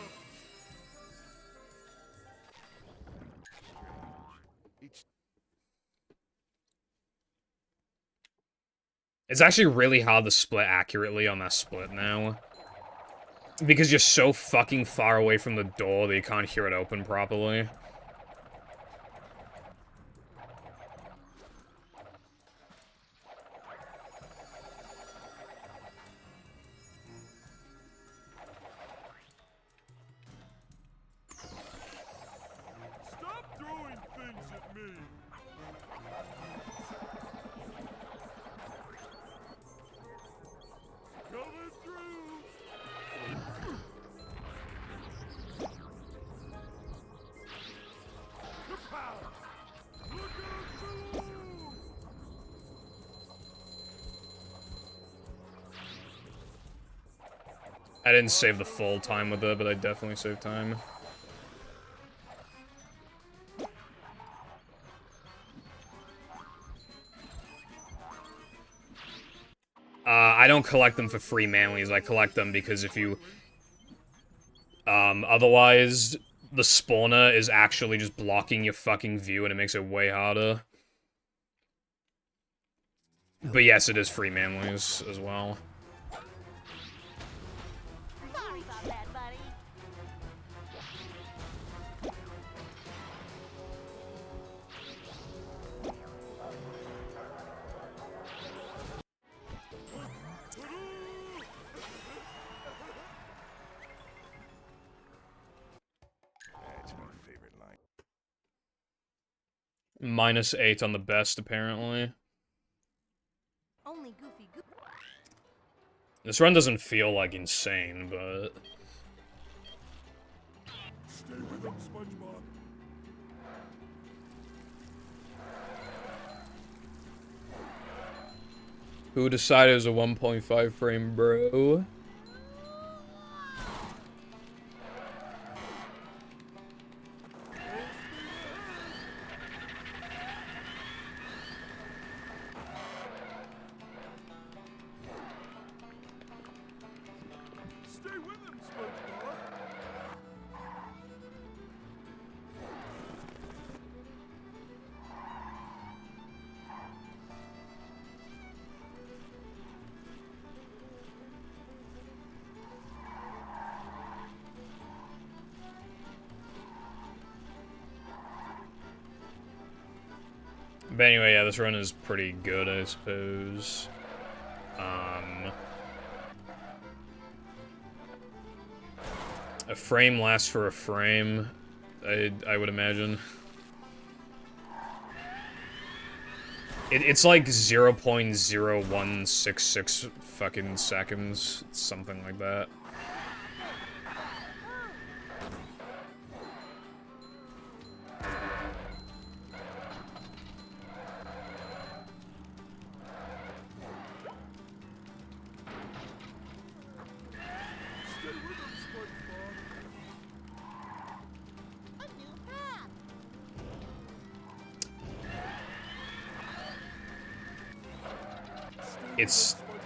It's actually really hard to split accurately on that split now. Because you're so fucking far away from the door that you can't hear it open properly. Stop throwing things at me. Coming through. Kapow! Look out below! I didn't save the full time with it, but I definitely saved time. I don't collect them for free manlies. I collect them because if you... otherwise, the spawner is actually just blocking your fucking view and it makes it way harder. But yes, it is free manlies as well. Sorry about that, buddy. That's my favorite line. -8 on the best, apparently. Only Goofy Goo. This run doesn't feel, like, insane, but... Stay with them, SpongeBob. Who decided it was a 1.5 frame, bro? But anyway, yeah, this run is pretty good, I suppose. A frame lasts for a frame, I would imagine. It's like 0.0166 fucking seconds, something like that.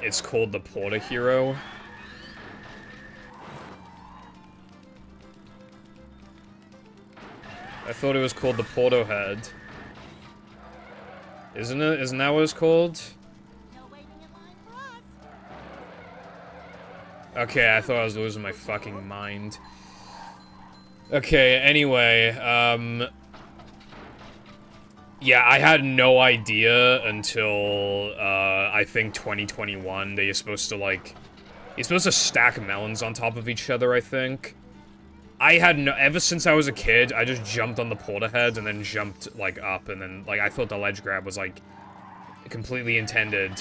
It's called the Porta Hero. I thought it was called the Porto Head. Isn't it? Isn't that what it's called? Okay, I thought I was losing my fucking mind. Okay, anyway, yeah, I had no idea until, I think 2021 that you're supposed to stack melons on top of each other, I think. I had no, ever since I was a kid, I just jumped on the porta head and then jumped, like, up, and then, like, I thought the ledge grab was, like, completely intended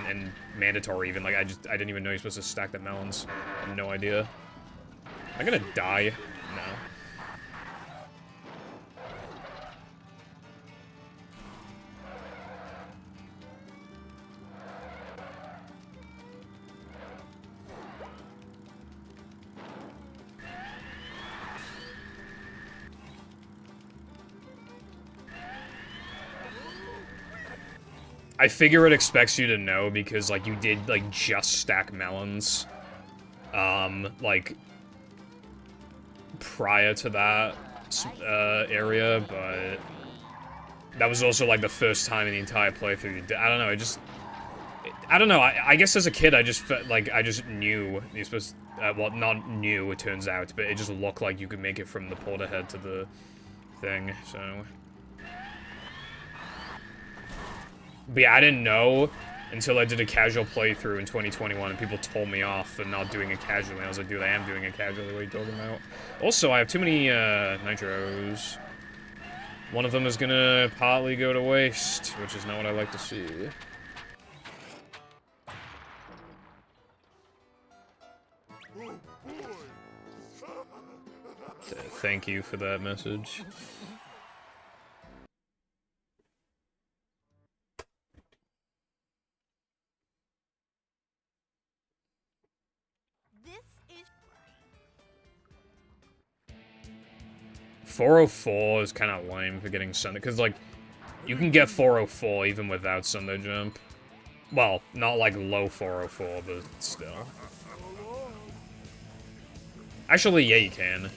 and mandatory, even, like, I didn't even know you're supposed to stack the melons. I had no idea. Am I gonna die? No. I figure it expects you to know because, like, you did, like, just stack melons, like, prior to that, area, but that was also, like, the first time in the entire playthrough. I don't know, I don't know, I guess as a kid, I just felt, like, I just knew you're supposed to, well, not new, it turns out, but it just looked like you could make it from the porta head to the thing, so... But yeah, I didn't know until I did a casual playthrough in 2021 and people told me off for not doing it casually. I was like, dude, I am doing it casually, what are you talking about? Also, I have too many, nitros. One of them is gonna partly go to waste, which is not what I like to see. Thank you for that message. This is 404 is kind of lame for getting Sunday, because, like, you can get 404 even without Sunday Jump. Well, not, like, low 404, but still. Actually, yeah, you can.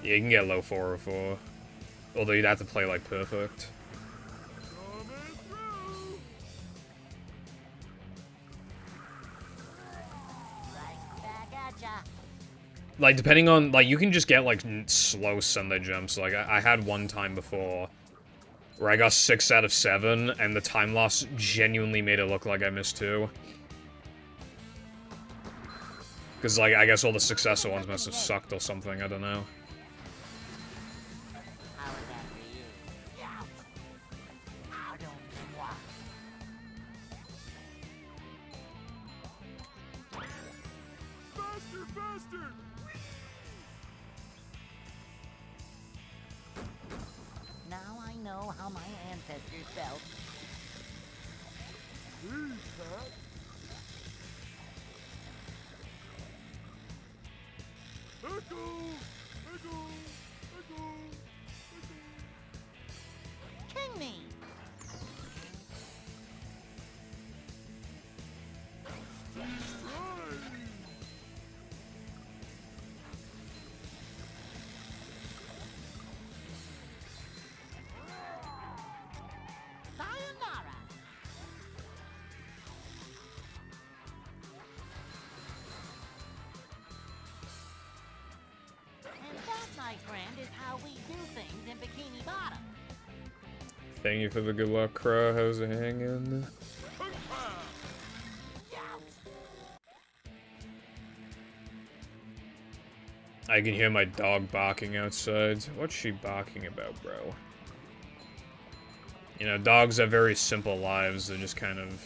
Yeah, you can get low 404. Although you'd have to play, like, perfect. Like, depending on, like, you can just get, like, slow Sunday jumps. Like, I had one time before where I got 6 out of 7, and the time loss genuinely made it look like I missed 2. Because, like, I guess all the successful ones must have sucked or something, I don't know. Now I know how my ancestors felt. King me! my friend, is how we do things in Bikini Bottom. Thank you for the good luck, Crow. How's it hanging? I can hear my dog barking outside. What's she barking about, bro? You know, dogs have very simple lives. They just kind of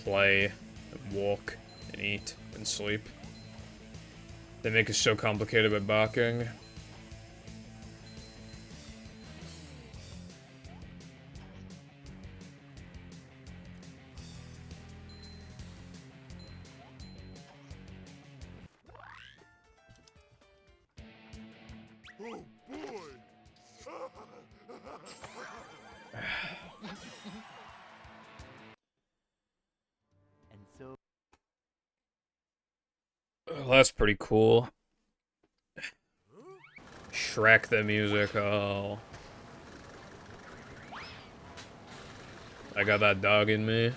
play, and walk, and eat, and sleep. They make it so complicated by barking. Oh boy! And so... Well, that's pretty cool. Shrek the musical. I got that dog in me.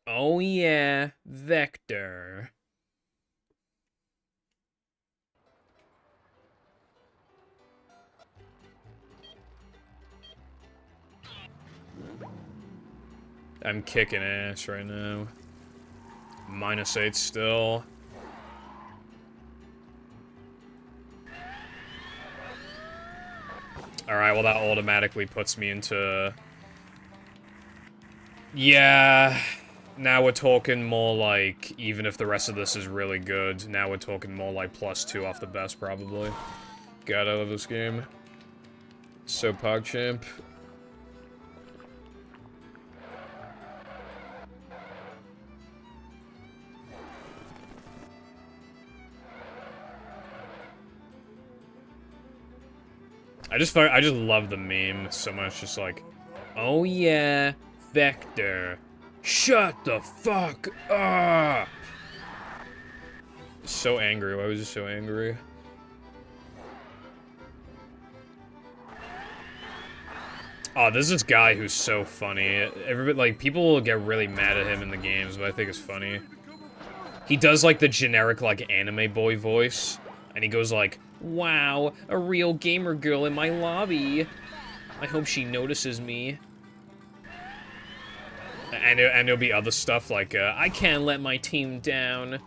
Oh yeah, Vector. I'm kicking ass right now. -8 still. Alright, well that automatically puts me into... Yeah... Now we're talking more like, even if the rest of this is really good, now we're talking more like +2 off the best, probably. God, I love this game. So PogChamp. I just love the meme so much, just like, oh yeah, Vector, shut the fuck up! So angry, why was he so angry? Oh, there's this guy who's so funny. Everybody, like, people will get really mad at him in the games, but I think it's funny. He does, like, the generic, like, anime boy voice, and he goes like, wow, a real gamer girl in my lobby. I hope she notices me. And there'll be other stuff like, I can't let my team down.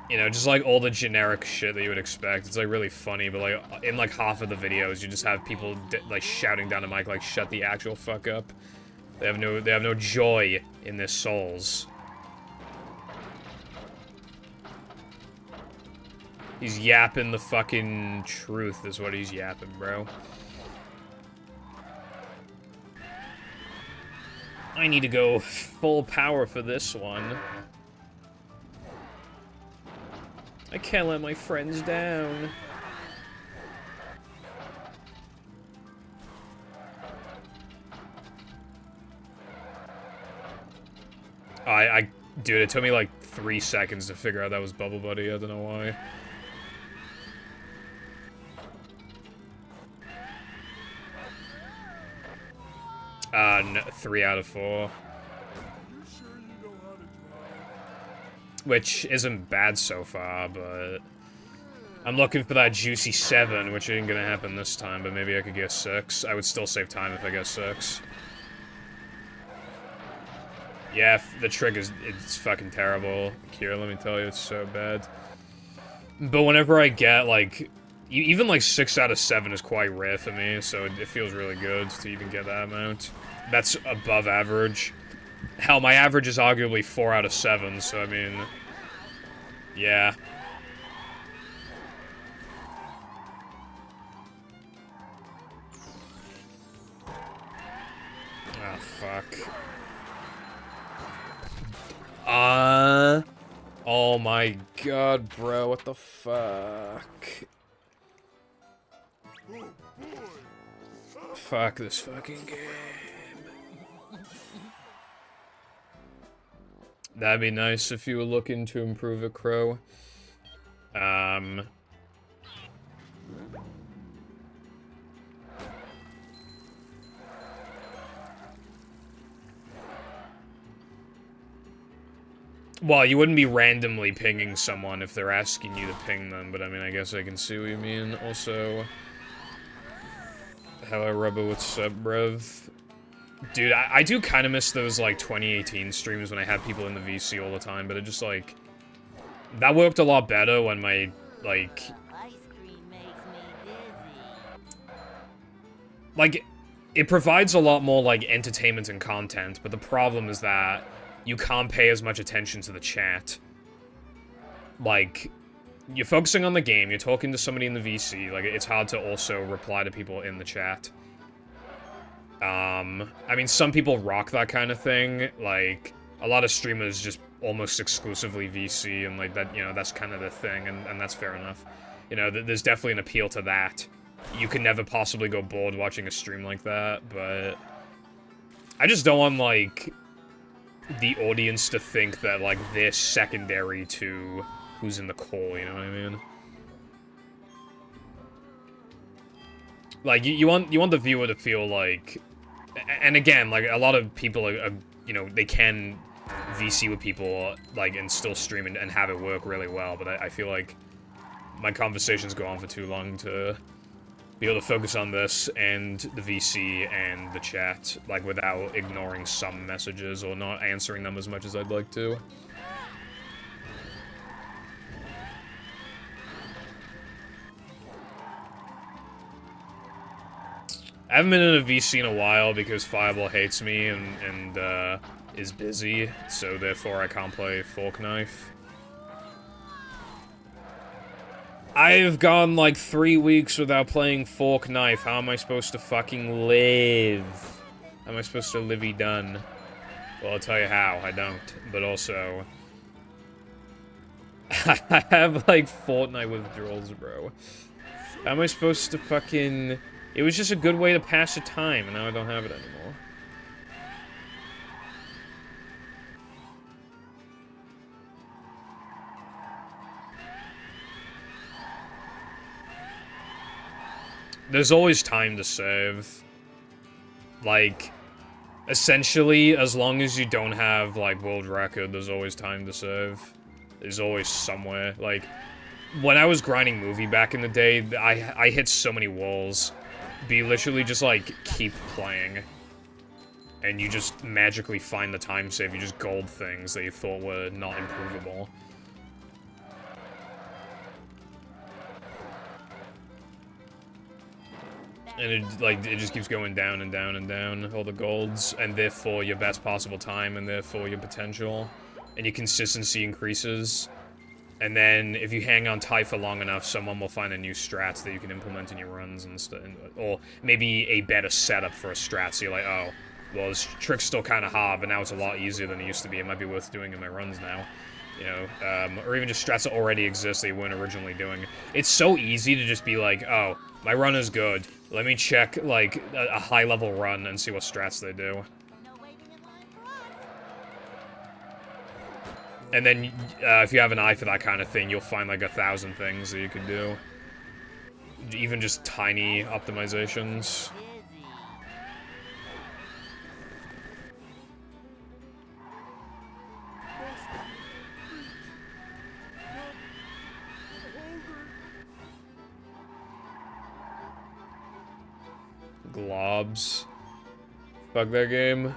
You know, just like all the generic shit that you would expect. It's like really funny, but like in like half of the videos, you just have people like shouting down the mic like, shut the actual fuck up. They have no joy in their souls. He's yapping the fucking truth is what he's yapping, bro. I need to go full power for this one. I can't let my friends down. Dude, it took me like 3 seconds to figure out that was Bubble Buddy. I don't know why. No, 3 out of 4. Which isn't bad so far, but... I'm looking for that juicy 7, which ain't gonna happen this time, but maybe I could get 6. I would still save time if I get 6. Yeah, the trick is, it's fucking terrible. Here, let me tell you, it's so bad. But whenever I get, like... Even, like, 6 out of 7 is quite rare for me, so it feels really good to even get that amount. That's above average. Hell, my average is arguably 4 out of 7, so I mean... Yeah. Oh, fuck. Oh my god, bro, what the fuck? Fuck this fucking game. That'd be nice if you were looking to improve a Crow. Well, you wouldn't be randomly pinging someone if they're asking you to ping them, but I mean, I guess I can see what you mean. Also, hello, Rubba, what's up, bruv? Dude, I do kind of miss those, like, 2018 streams when I had people in the VC all the time, but it just, like... That worked a lot better when my, like... Ice cream makes me dizzy. Like, it provides a lot more, like, entertainment and content, but the problem is that you can't pay as much attention to the chat. Like, you're focusing on the game, you're talking to somebody in the VC, like, it's hard to also reply to people in the chat. I mean, some people rock that kind of thing, like, a lot of streamers just almost exclusively VC, and, like, that, you know, that's kind of the thing, and that's fair enough. You know, there's definitely an appeal to that. You can never possibly go bored watching a stream like that, but... I just don't want, like, the audience to think that, like, they're secondary to who's in the call, you know what I mean? Like, you want the viewer to feel like... And again, like, a lot of people are you know, they can VC with people, like, and still stream and have it work really well, but I feel like my conversations go on for too long to be able to focus on this and the VC and the chat, like, without ignoring some messages or not answering them as much as I'd like to. I haven't been in a VC in a while because Fireball hates me and is busy, so therefore I can't play Fork Knife. I've gone like 3 weeks without playing Fork Knife. How am I supposed to fucking live? How am I supposed to livey done? Well, I'll tell you how. I don't. But also... I have like Fortnite withdrawals, bro. How am I supposed to fucking... It was just a good way to pass the time, and now I don't have it anymore. There's always time to save. Like, essentially, as long as you don't have, like, world record, there's always time to save. There's always somewhere. Like, when I was grinding movie back in the day, I hit so many walls. But you literally just, like, keep playing. And you just magically find the time save. You just gold things that you thought were not improvable. And it just keeps going down and down and down, all the golds, and therefore your best possible time, and therefore your potential. And your consistency increases. And then, if you hang on tight for long enough, someone will find a new strat that you can implement in your runs and stuff. Or maybe a better setup for a strat, so you're like, oh, well, this trick's still kind of hard, but now it's a lot easier than it used to be. It might be worth doing in my runs now. You know, or even just strats that already exist that you weren't originally doing. It's so easy to just be like, oh, my run is good. Let me check, like, a high-level run and see what strats they do. And then, if you have an eye for that kind of thing, you'll find, like, 1,000 things that you can do. Even just tiny optimizations. Globs. Fuck that game.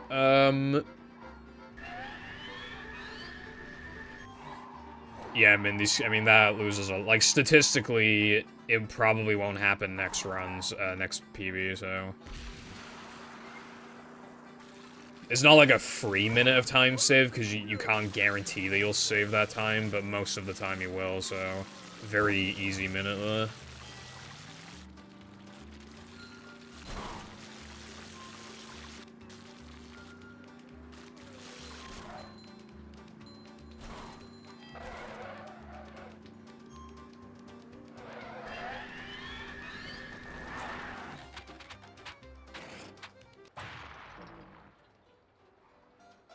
Yeah, I mean, that loses like, statistically, it probably won't happen next runs, next PB, so. It's not like a free minute of time save, because you can't guarantee that you'll save that time, but most of the time you will, so. Very easy minute there.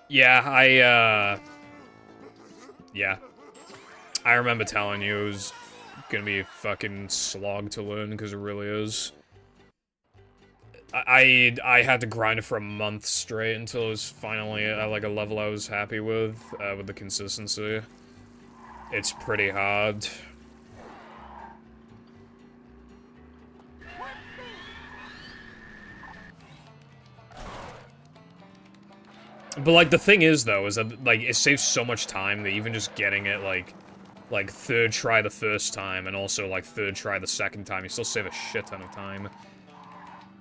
Yeah, yeah. I remember telling you it was gonna be a fucking slog to learn, because it really is. I had to grind it for a month straight until it was finally at like a level I was happy with the consistency. It's pretty hard. But like the thing is though, is that like it saves so much time that even just getting it like third try the first time and also like third try the second time, you still save a shit ton of time.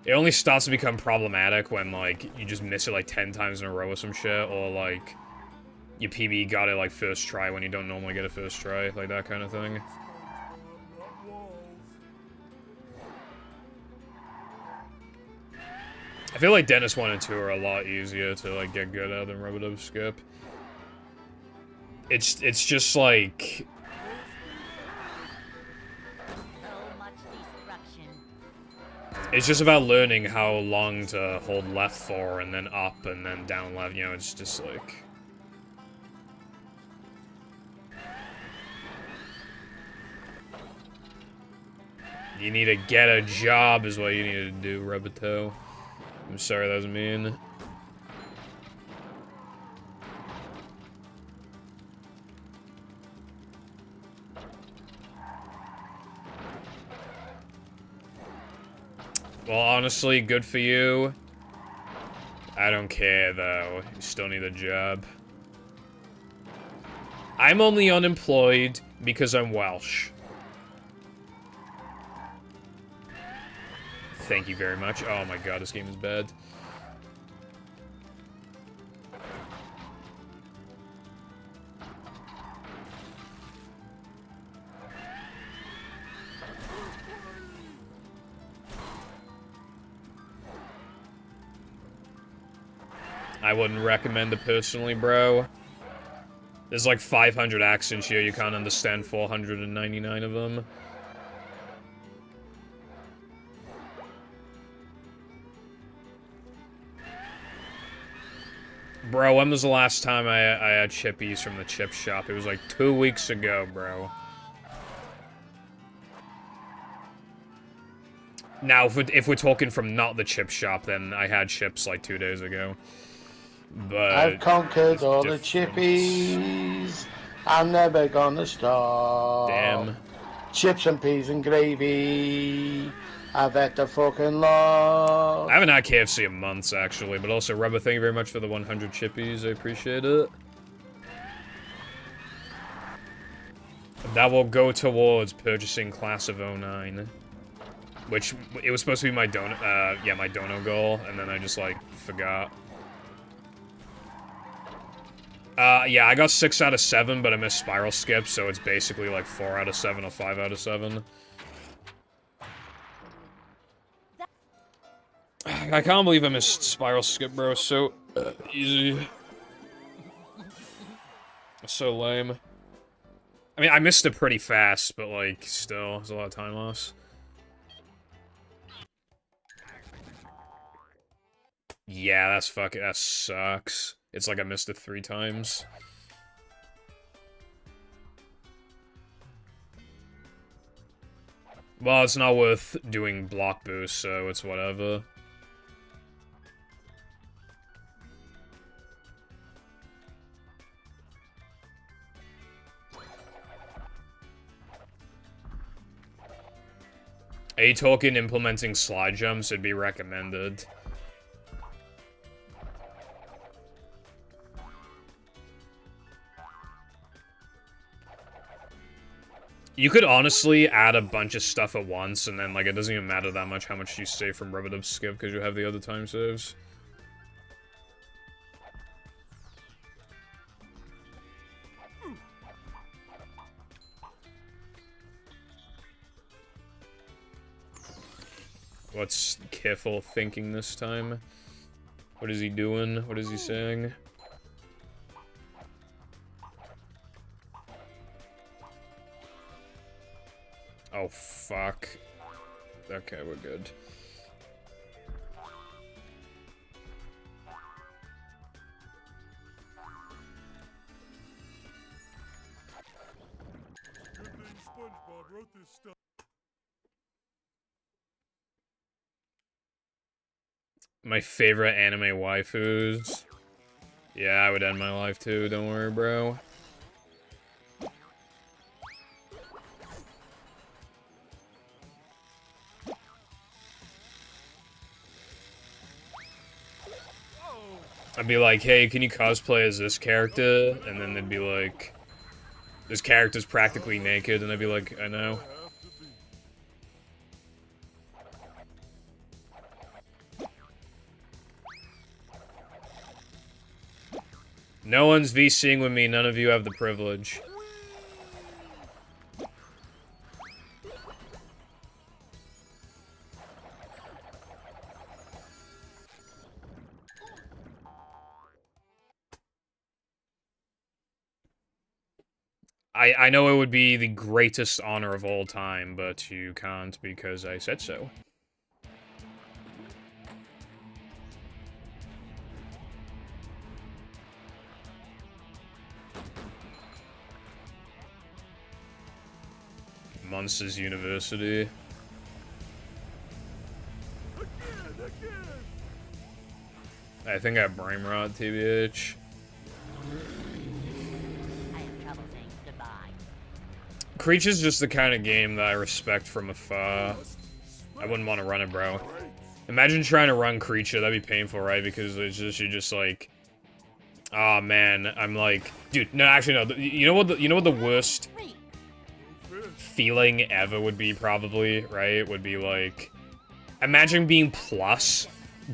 It only starts to become problematic when, like, you just miss it, like, 10 times in a row or some shit, or, like, your PB got it, like, first try when you don't normally get a first try, like, that kind of thing. I feel like Dennis 1 and 2 are a lot easier to, like, get good at than Rub-a-Dub Skip. It's just, like... It's just about learning how long to hold left for, and then up, and then down left, you know, it's just like... You need to get a job is what you need to do, Rubito. I'm sorry, that was mean. Well, honestly, good for you. I don't care, though. You still need a job. I'm only unemployed because I'm Welsh. Thank you very much. Oh my god, this game is bad. I wouldn't recommend it personally, bro. There's like 500 accents here, you can't understand 499 of them. Bro, when was the last time I had chippies from the chip shop? It was like 2 weeks ago, bro. Now, if we're talking from not the chip shop, then I had chips like 2 days ago. But I've conquered all the chippies. I'm never gonna stop. Damn. Chips and peas and gravy. I've had the fucking lot. I haven't had KFC in months, actually, but also, Rubber, thank you very much for the 100 chippies. I appreciate it. That will go towards purchasing Class of 09. Which, it was supposed to be my my dono goal, and then I just, like, forgot. Yeah, I got 6 out of 7, but I missed Spiral Skip, so it's basically, like, 4 out of 7 or 5 out of 7. I can't believe I missed Spiral Skip, bro. So easy. So lame. I mean, I missed it pretty fast, but, like, still, there's a lot of time loss. Yeah, that sucks. It's like I missed it 3 times. Well, it's not worth doing block boost, so it's whatever. Are you talking implementing slide jumps? It'd be recommended. You could honestly add a bunch of stuff at once, and then, like, it doesn't even matter that much how much you save from Rub-a-Dub Skip, because you have the other time saves. What's Careful thinking this time? What is he doing? What is he saying? Oh, fuck. Okay, we're good. Good thing SpongeBob wrote this stuff. My favorite anime waifus. Yeah, I would end my life too, don't worry, bro. I'd be like, hey, can you cosplay as this character? And then they'd be like, this character's practically naked, and I'd be like, I know. No one's VCing with me, none of you have the privilege. I know it would be the greatest honor of all time, but you can't because I said so. Monsters University. I think I have brain rot, TBH. I have trouble saying goodbye. Creature's just the kind of game that I respect from afar. I wouldn't want to run it, bro. Imagine trying to run Creature, that'd be painful, right? Because it's just, you're just like... Oh, man, I'm like... Dude, no, actually, no. You know what the worst feeling ever would be, probably, right? Would be like... Imagine being plus,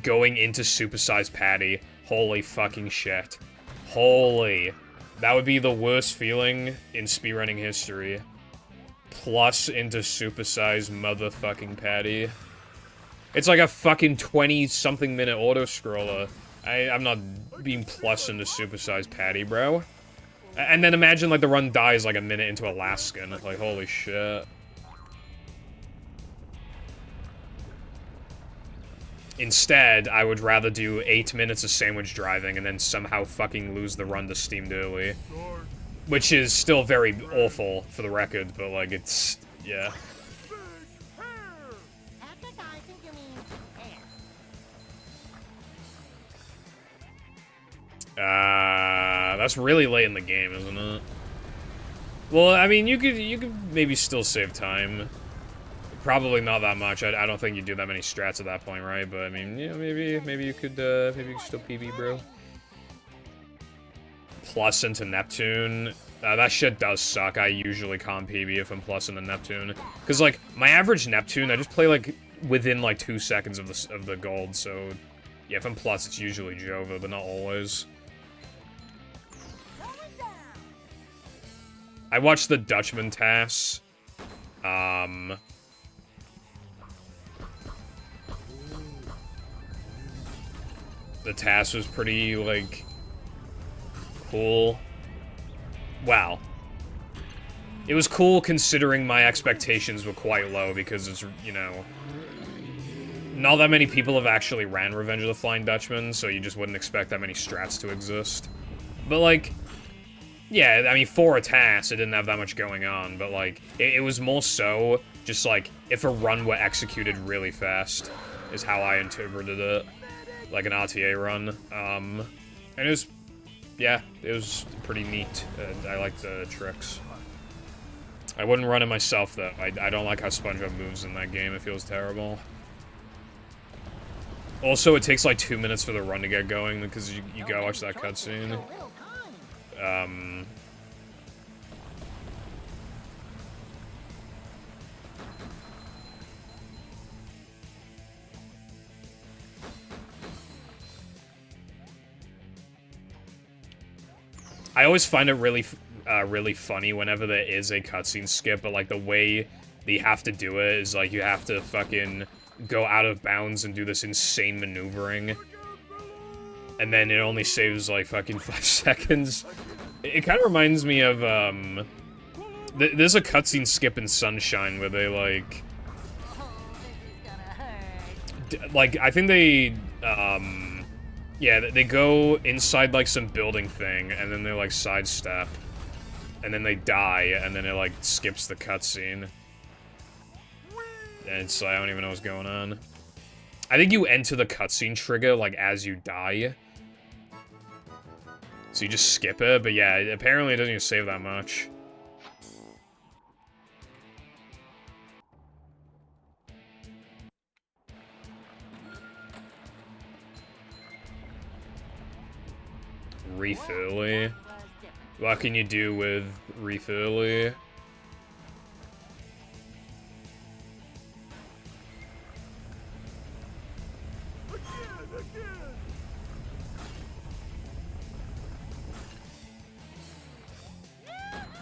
going into supersized Patty. Holy fucking shit. Holy. That would be the worst feeling in speedrunning history. Plus into supersized motherfucking Patty. It's like a fucking 20-something minute auto-scroller. I'm not being plus into supersized Patty, bro. And then imagine, like, the run dies, like, a minute into Alaskan. Like, holy shit. Instead, I would rather do 8 minutes of sandwich driving and then somehow fucking lose the run to Steamed early. Which is still very awful, for the record, but, like, it's... yeah. Epic, I think you mean hair. That's really late in the game, isn't it? Well, I mean, you could maybe still save time. Probably not that much. I don't think you do that many strats at that point, right? But I mean, yeah, maybe you could still PB, bro. Plus into Neptune. That shit does suck. I usually can't PB if I'm plus into Neptune, because like my average Neptune, I just play like within like 2 seconds of the gold. So yeah, if I'm plus, it's usually Jova, but not always. I watched the Dutchman TAS. The TAS was pretty, like, cool. Wow. It was cool considering my expectations were quite low because it's, you know... Not that many people have actually ran Revenge of the Flying Dutchman, so you just wouldn't expect that many strats to exist. But, like... Yeah, I mean, for a TAS, it didn't have that much going on, but, like, it was more so just, like, if a run were executed really fast, is how I interpreted it. Like an RTA run. And it was, yeah, it was pretty neat. I like the tricks. I wouldn't run it myself, though. I don't like how SpongeBob moves in that game. It feels terrible. Also, it takes like 2 minutes for the run to get going, because you gotta watch that cutscene. I always find it really funny whenever there is a cutscene skip, but like the way that you have to do it is like you have to fucking go out of bounds and do this insane maneuvering. And then it only saves like fucking 5 seconds. It kind of reminds me of, there's a cutscene skip in Sunshine where they like... Like, I think they, yeah, they go inside, like, some building thing, and then they, like, sidestep. And then they die, and then it, like, skips the cutscene. And it's like, I don't even know what's going on. I think you enter the cutscene trigger, like, as you die. So you just skip it, but yeah, apparently it doesn't even save that much. Reef early? What can you do with Reef early?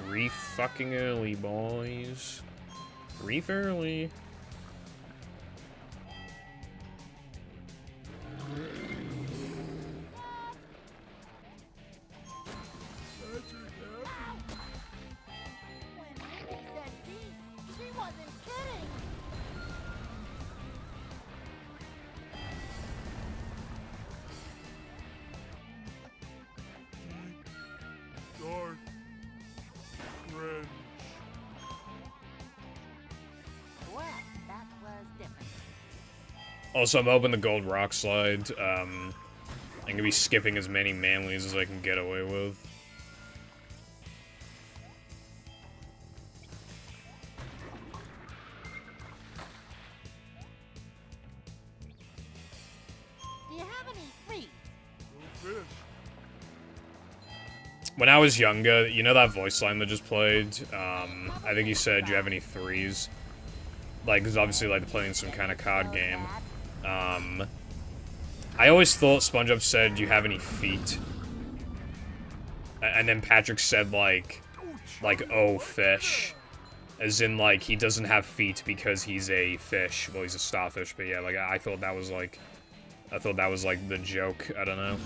Reef fucking early, boys. Reef early. Also, I'm hoping the gold rock slide, I'm gonna be skipping as many manlies as I can get away with. Do you have any feet? When I was younger, you know that voice line that just played? I think he said, "Do you have any threes?" Like, because obviously, like, playing some kind of card game. I always thought SpongeBob said, "Do you have any feet?" And then Patrick said, like, oh, fish. As in, like, he doesn't have feet because he's a fish. Well, he's a starfish, but yeah, like, I thought that was, like, the joke. I don't know.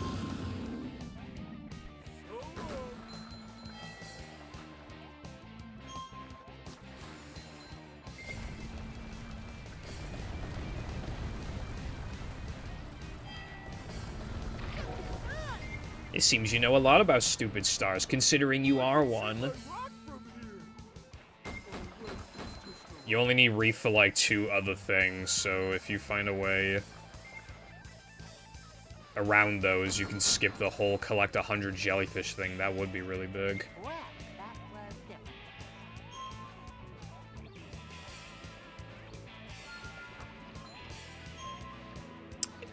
It seems you know a lot about stupid stars, considering you are one. You only need Reef for, like, 2 other things, so if you find a way around those, you can skip the whole collect 100 jellyfish thing. That would be really big. Well, that was different.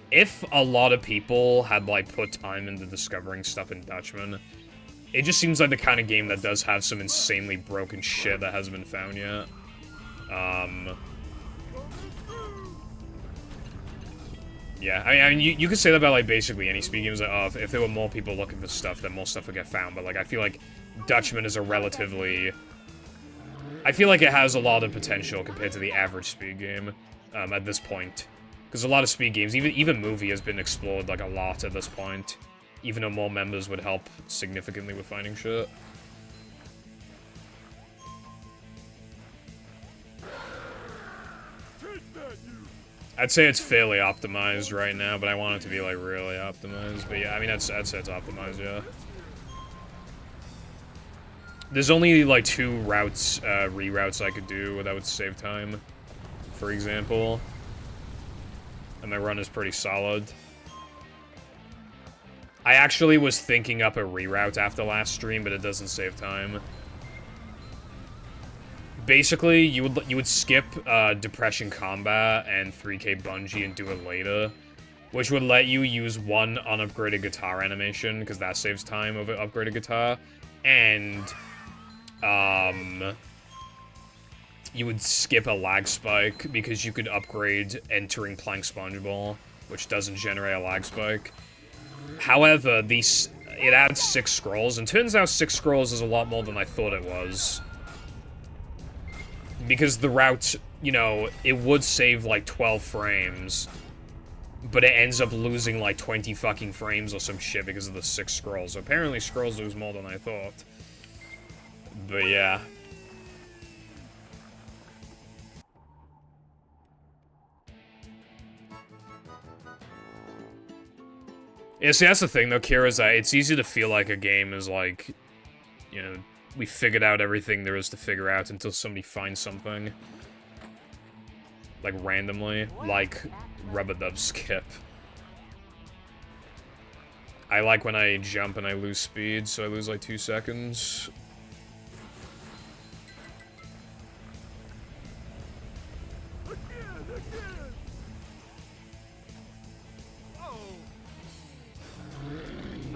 If a lot of people had, like, put time into discovering stuff in Dutchman, it just seems like the kind of game that does have some insanely broken shit that hasn't been found yet. Yeah, I mean, you could say that about, like, basically any speed games. Like, oh, if there were more people looking for stuff, then more stuff would get found. But, like, I feel like Dutchman is a relatively... I feel like it has a lot of potential compared to the average speed game, at this point. Because a lot of speed games, even Movie has been explored, like, a lot at this point. Even though more members would help significantly with finding shit. I'd say it's fairly optimized right now, but I want it to be, like, really optimized. But yeah, I mean, I'd say it's optimized, yeah. There's only, like, 2 routes, reroutes I could do that would save time, for example. And my run is pretty solid. I actually was thinking up a reroute after last stream, but it doesn't save time. Basically, you would skip Depression Combat and 3K Bungee and do it later, which would let you use 1 unupgraded guitar animation, because that saves time over upgraded guitar, and you would skip a lag spike because you could upgrade entering Plank Sponge Ball, which doesn't generate a lag spike. However, it adds 6 scrolls, and turns out 6 scrolls is a lot more than I thought it was. Because the route, you know, it would save like 12 frames, but it ends up losing like 20 fucking frames or some shit because of the 6 scrolls. So apparently scrolls lose more than I thought. But yeah. Yeah, see, that's the thing, though, Kira, is that it's easy to feel like a game is, like, you know, we figured out everything there is to figure out until somebody finds something. Like, randomly. Like, rubber dub skip. I like when I jump and I lose speed, so I lose like 2 seconds.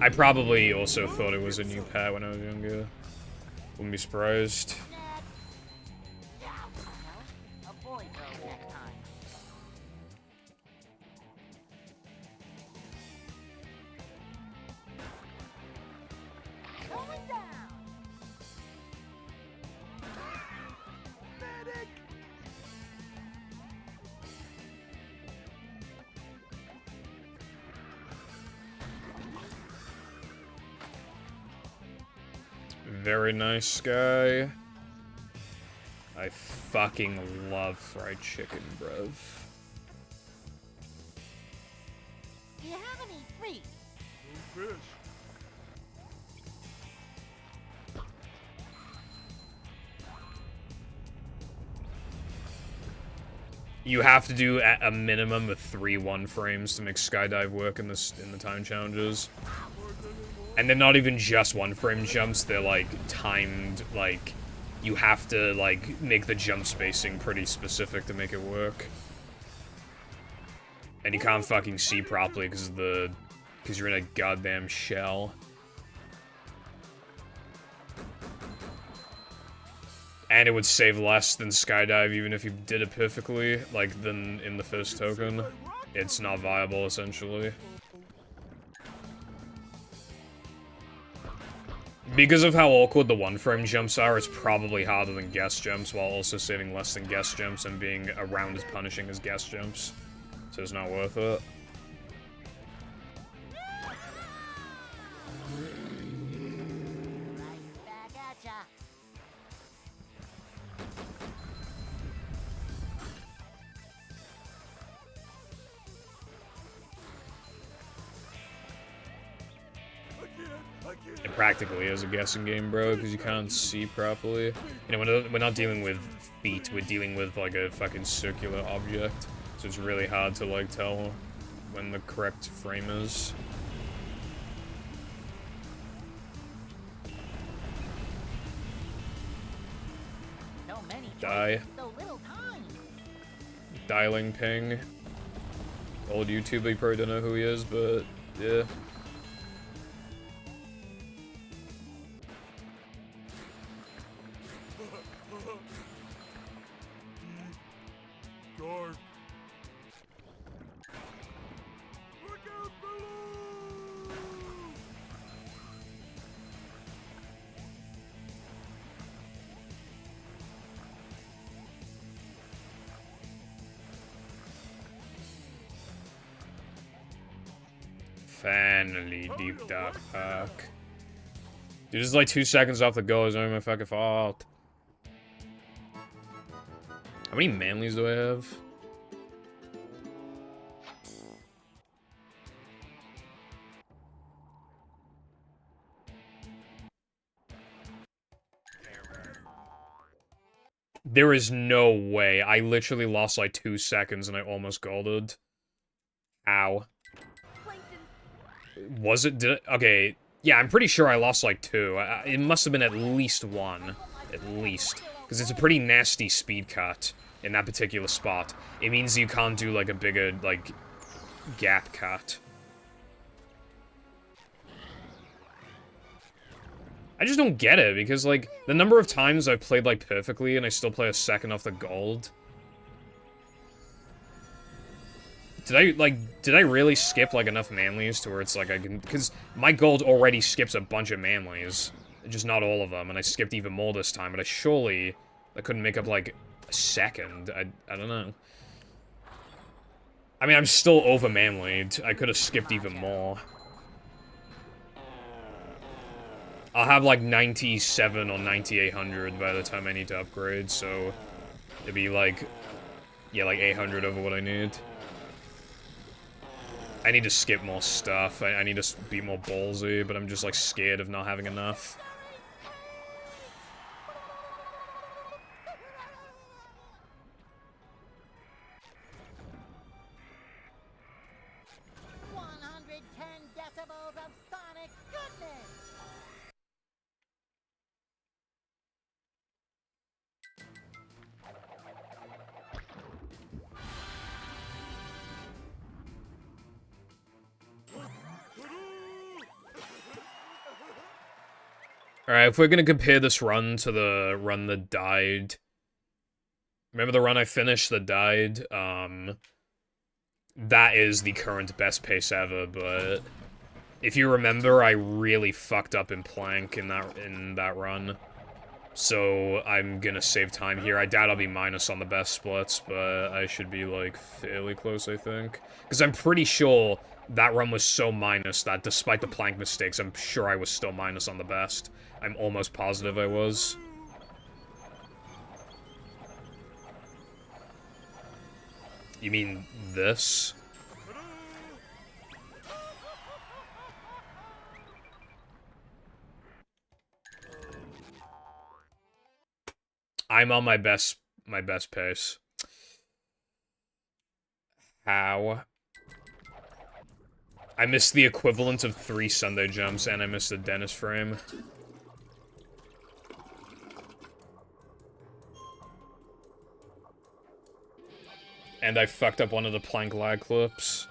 I probably also thought it was a new pet when I was younger. Wouldn't be surprised. No, avoid those next time. Going down. Very nice guy. I fucking love fried chicken, bruv. Do you have any free? You have to do at a minimum of 3 1-frames to make skydive work in the time challenges. And they're not even just 1-frame jumps, they're like timed, like you have to like make the jump spacing pretty specific to make it work. And you can't fucking see properly because you're in a goddamn shell. And it would save less than skydive even if you did it perfectly, like than in the first token. It's not viable essentially. Because of how awkward the 1-frame jumps are, it's probably harder than guest jumps, while also saving less than guest jumps and being around as punishing as guest jumps. So it's not worth it. Right back at ya. It practically is a guessing game, bro, because you can't see properly. You know, we're not dealing with feet, we're dealing with, like, a fucking circular object. So it's really hard to, like, tell when the correct frame is. So many Die. choices, so little time. Dialing ping. Old YouTuber, you probably don't know who he is, but, yeah. Guard. Look out below! Finally, Deep Dark Park. Dude, this is like 2 seconds off the goal. It's not even my fucking fault. How many manlies do I have? There is no way. I literally lost like 2 seconds and I almost golded. Ow. Was it? Okay. Yeah, I'm pretty sure I lost like 2. It must have been at least 1. At least. Because it's a pretty nasty speed cut in that particular spot. It means you can't do like a bigger, like, gap cut. I just don't get it, because, like, the number of times I've played, like, perfectly and I still play a second off the gold. Did I really skip, like, enough manlies to where it's like I can... Because my gold already skips a bunch of manlies. Just not all of them, and I skipped even more this time, but I couldn't make up, like, a second. I don't know. I mean, I'm still over manlied. I could have skipped even more. I'll have, like, 97 or 9800 by the time I need to upgrade, so... It'd be, like... Yeah, like, 800 over what I need. I need to skip more stuff. I need to be more ballsy, but I'm just, like, scared of not having enough. Alright, if we're gonna compare this run to the run that died... Remember the run I finished that died? That is the current best pace ever, but... If you remember, I really fucked up in plank in that run. So, I'm gonna save time here. I doubt I'll be minus on the best splits, but I should be, like, fairly close, I think. Because I'm pretty sure that run was so minus that despite the plank mistakes, I'm sure I was still minus on the best. I'm almost positive I was. You mean this? I'm on my best pace. How? I missed the equivalent of 3 Sunday jumps, and I missed the Dennis frame. And I fucked up one of the plank lag clips.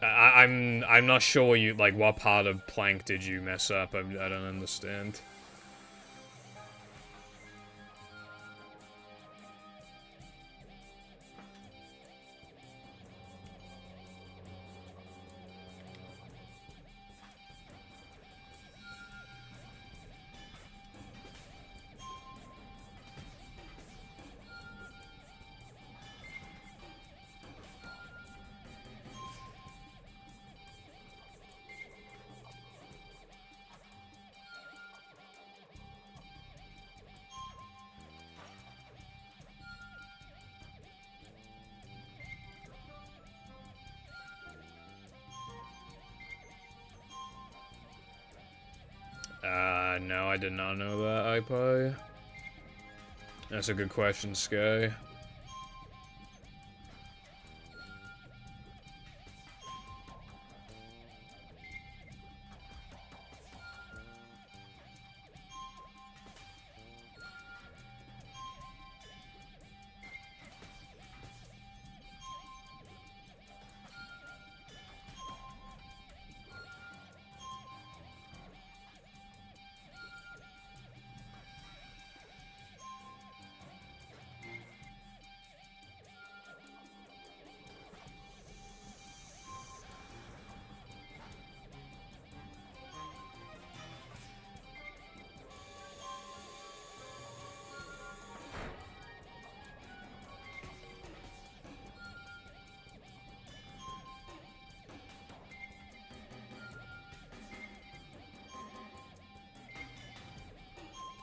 I'm not sure you, like, what part of plank did you mess up? I don't understand. No, I did not know that, iPie. That's a good question, Sky.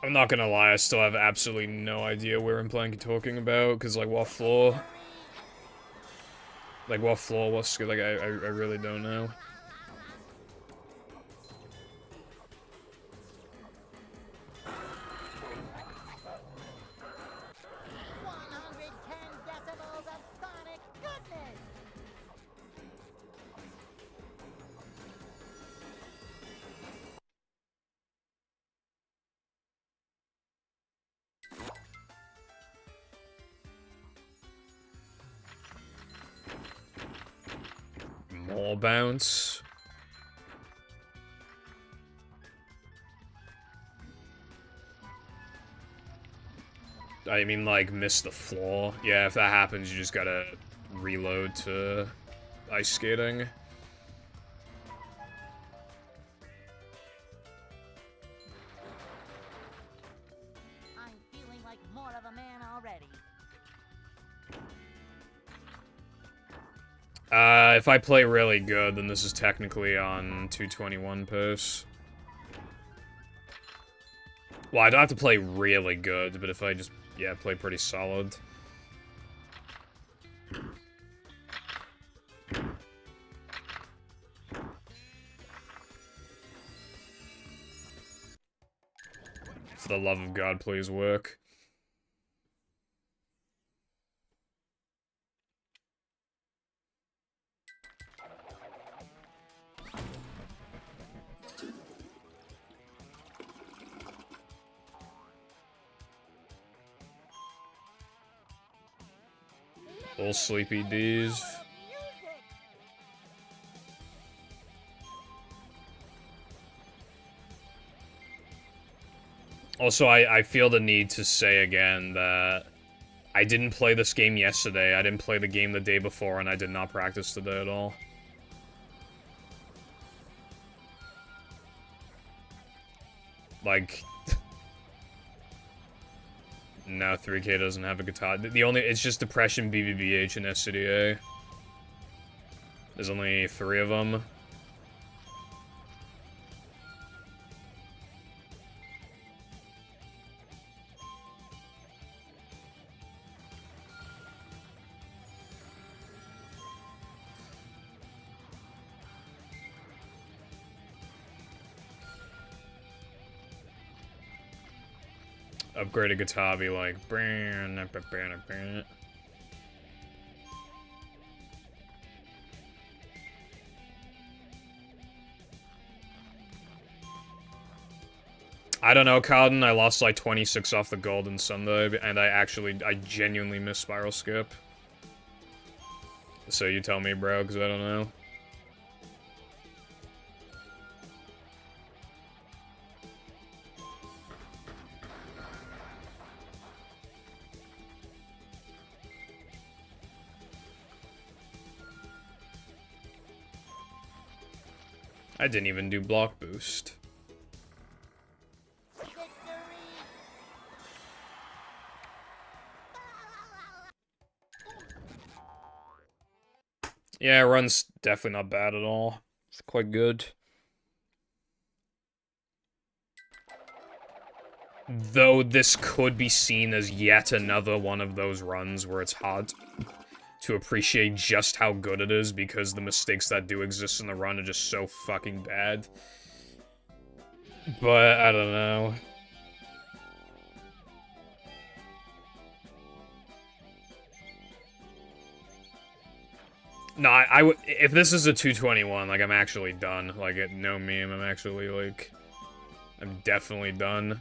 I'm not gonna lie, I still have absolutely no idea where in plank you're talking about, because, like, what floor? Like, what floor, what skill, like, I really don't know. Decibels of sonic goodness! More bounce. I mean, like, miss the floor. Yeah, if that happens, you just gotta reload to ice skating. I'm feeling like more of a man already. If I play really good, then this is technically on 221 pace. Well, I don't have to play really good, but if I just, yeah, play pretty solid. For the love of God, please work. All sleepy D's. Also, I feel the need to say again that I didn't play this game yesterday, I didn't play the game the day before, and I did not practice today at all. Like... No, 3K doesn't have a guitar. The only... It's just Depression, BBBH, and SCDA. There's only 3 of them. Upgrade a guitar, be like... I don't know, Carden, I lost like 26 off the Golden Sunday, and I genuinely miss Spiral Skip. So you tell me, bro, because I don't know. I didn't even do block boost. Yeah, run's definitely not bad at all. It's quite good. Though this could be seen as yet another one of those runs where it's hard to appreciate just how good it is because the mistakes that do exist in the run are just so fucking bad. But, I don't know. No, if this is a 221, like, I'm actually done. Like, no meme, I'm actually, like, I'm definitely done.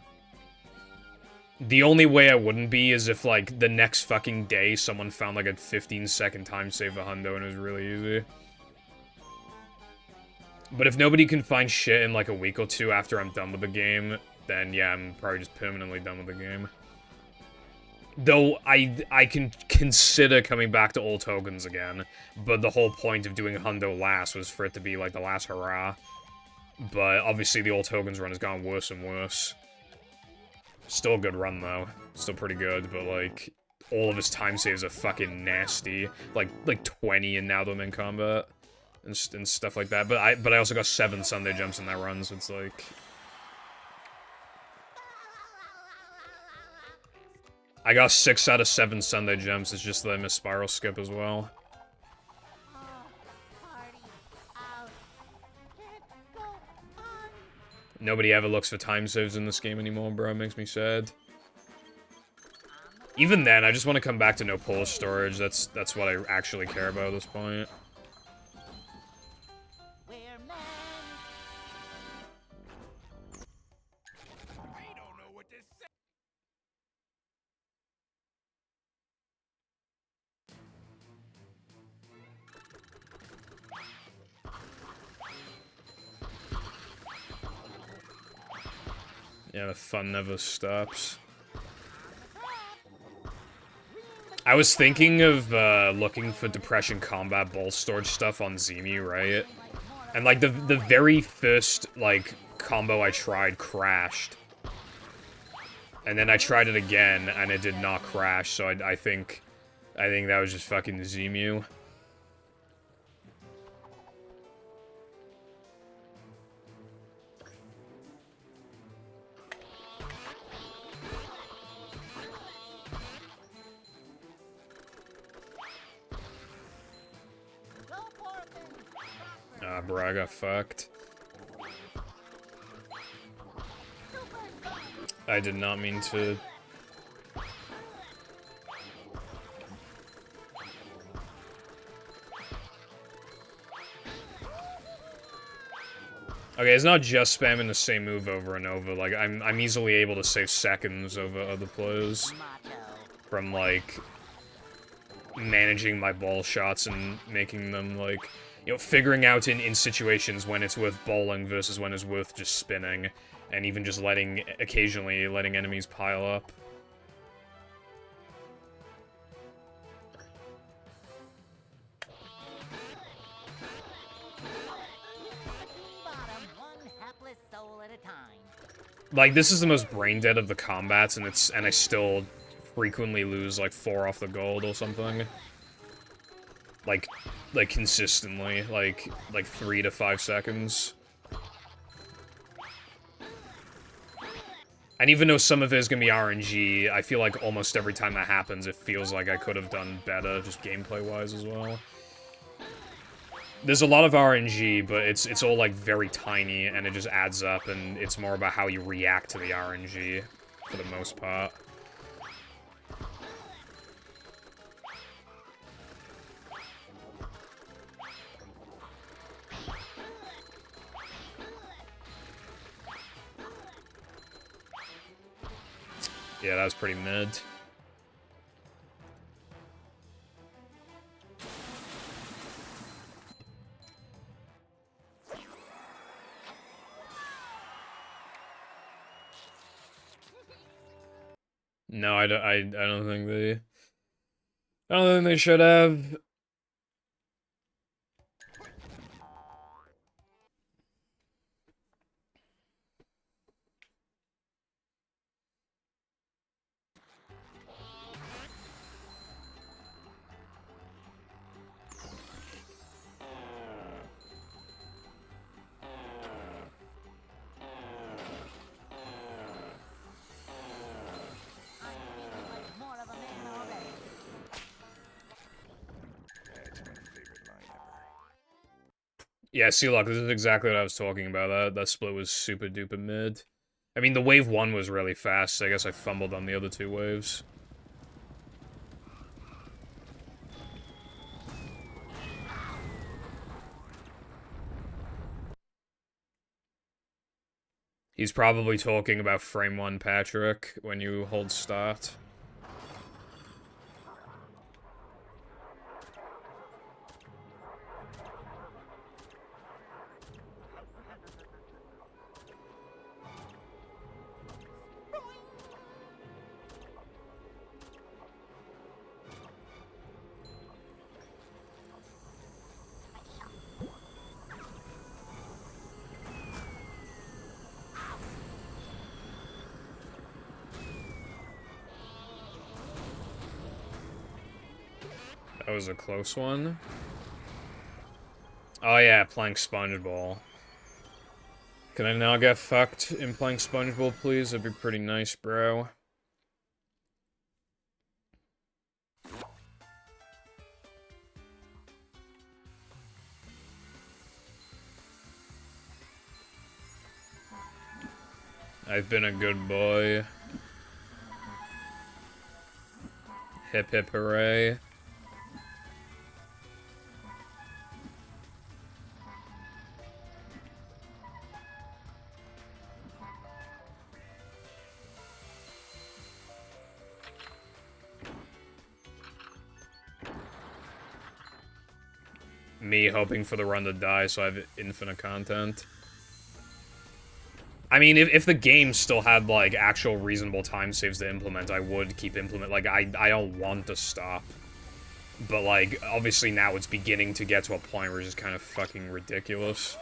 The only way I wouldn't be is if, like, the next fucking day someone found, like, a 15-second time save for Hundo and it was really easy. But if nobody can find shit in, like, a week or two after I'm done with the game, then, yeah, I'm probably just permanently done with the game. Though, I can consider coming back to old tokens again, but the whole point of doing Hundo last was for it to be, like, the last hurrah. But, obviously, the old tokens run has gone worse and worse. Still a good run, though. Still pretty good, but, like, all of his time saves are fucking nasty. Like 20 in now them in combat. And stuff like that. But I also got 7 Sunday jumps in that run, so it's like... I got 6 out of 7 Sunday jumps, it's just that I missed Spiral Skip as well. Nobody ever looks for time saves in this game anymore, bro. It makes me sad. Even then, I just want to come back to no pull storage. That's what I actually care about at this point. Yeah, the fun never stops. I was thinking of looking for Depression Combat Ball Storage stuff on Zemu, right? And, like, the very first, like, combo I tried crashed. And then I tried it again, and it did not crash, so I think that was just fucking Zemu. Ah, bro, I got fucked. I did not mean to... Okay, it's not just spamming the same move over and over. Like, I'm easily able to save seconds over other players. From, like... managing my ball shots and making them, like, you know, figuring out in situations when it's worth bowling versus when it's worth just spinning, and even just occasionally letting enemies pile up. Bottom, one hapless soul at a time. Like, this is the most brain dead of the combats, and I still frequently lose, like, 4 off the gold or something. Like consistently, like 3 to 5 seconds. And even though some of it is gonna be RNG, I feel like almost every time that happens, it feels like I could have done better, just gameplay-wise as well. There's a lot of RNG, but it's all, like, very tiny, and it just adds up, and it's more about how you react to the RNG, for the most part. Yeah, that was pretty mid. No, I don't think they should have. I'm feeling like more of a man already. Yeah, see, look, this is exactly what I was talking about. That split was super duper mid. I mean, the wave 1 was really fast, so I guess I fumbled on the other 2 waves. He's probably talking about frame 1 Patrick when you hold start. That was a close one. Oh yeah, playing SpongeBall. Can I now get fucked in playing SpongeBall, please? That'd be pretty nice, bro. I've been a good boy. Hip hip hooray. Me hoping for the run to die so I have infinite content. I mean, if the game still had, like, actual reasonable time saves to implement, I would keep implement. Like, I don't want to stop. But, like, obviously now it's beginning to get to a point where it's just kind of fucking ridiculous.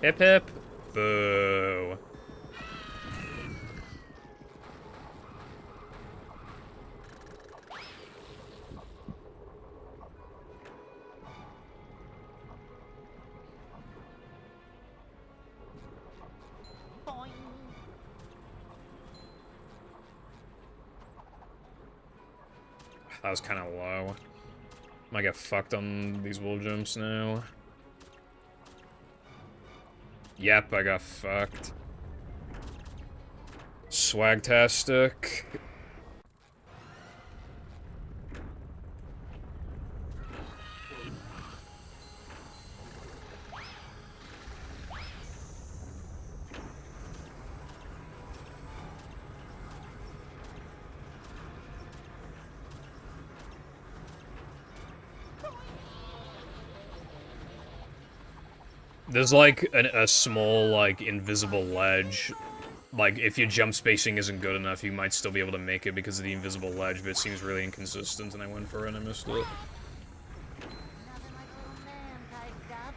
Hip hip. Boo. Boing. That was kind of low. Might get fucked on these wall jumps now. Yep, I got fucked. Swagtastic. There's, like, a small, like, invisible ledge. Like, if your jump spacing isn't good enough, you might still be able to make it because of the invisible ledge, but it seems really inconsistent, and I went for it and I missed it. Nothing like a little man type stuff.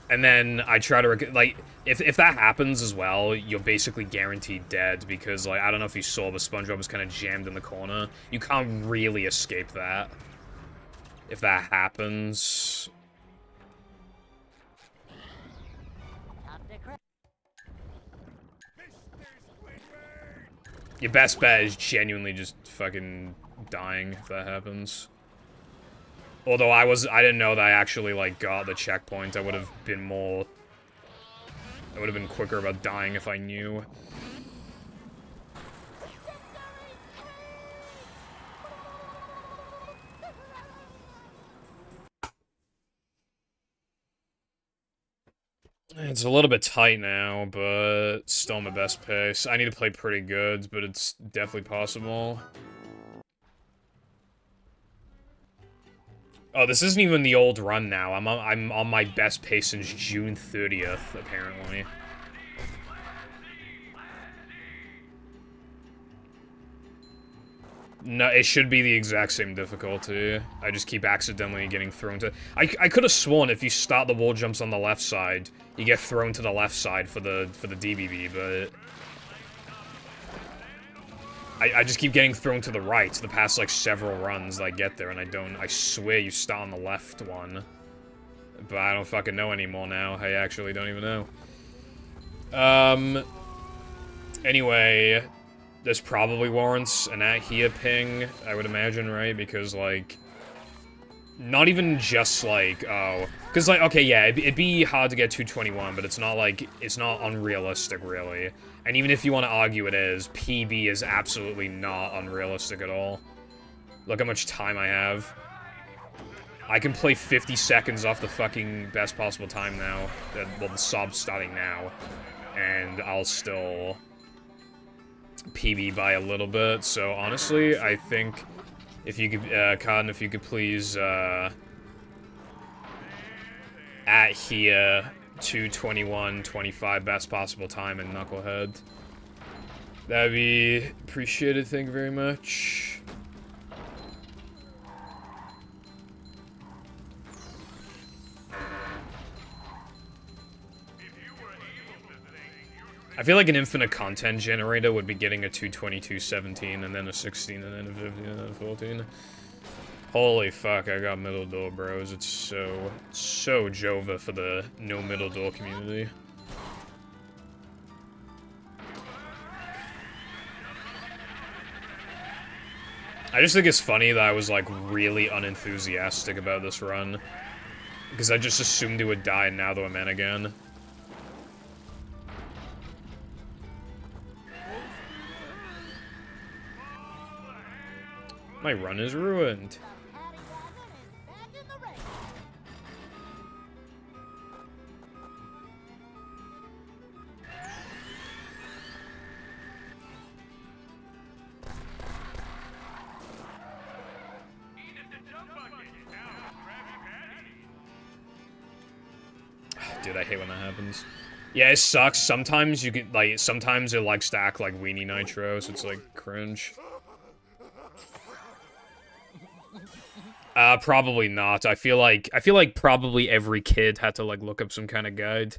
And then I try to, like, if that happens as well, you're basically guaranteed dead, because, like, I don't know if you saw, but SpongeBob was kind of jammed in the corner. You can't really escape that. If that happens... Top to cra- Your best bet is genuinely just fucking dying if that happens. Although I didn't know that I actually, like, got the checkpoint. I would have been quicker about dying if I knew. It's a little bit tight now, but still my best pace. I need to play pretty good, but it's definitely possible. Oh, this isn't even the old run now. I'm on my best pace since June 30th, apparently. No, it should be the exact same difficulty. I just keep accidentally getting thrown to... I could have sworn if you start the wall jumps on the left side, you get thrown to the left side for the DBB, but... I just keep getting thrown to the right the past, like, several runs that I get there, and I swear you start on the left one. But I don't fucking know anymore now. I actually don't even know. Anyway, this probably warrants an at here ping, I would imagine, right? Because, like, not even just, like, oh... Because, like, okay, yeah, it'd be hard to get 221, but it's not, like, it's not unrealistic, really. And even if you want to argue it is, PB is absolutely not unrealistic at all. Look how much time I have. I can play 50 seconds off the fucking best possible time now. Well, the sub's starting now. And I'll still PB by a little bit. So, honestly, I think if you could, Cotton, if you could please, at here... 2:21:25 best possible time in Knucklehead. That'd be appreciated, thank you very much. I feel like an infinite content generator would be getting a 2:22:17 and then a 16 and then a 15 and then a 14. Holy fuck, I got middle door, bros. It's so Jova for the no middle door community. I just think it's funny that I was, like, really unenthusiastic about this run. Because I just assumed it would die and now that I'm in again. My run is ruined. Dude, I hate when that happens. Yeah, it sucks. Sometimes you get, like, sometimes it likes to act like Weenie Nitro, so it's, like, cringe. Probably not. I feel like probably every kid had to, like, look up some kind of guide.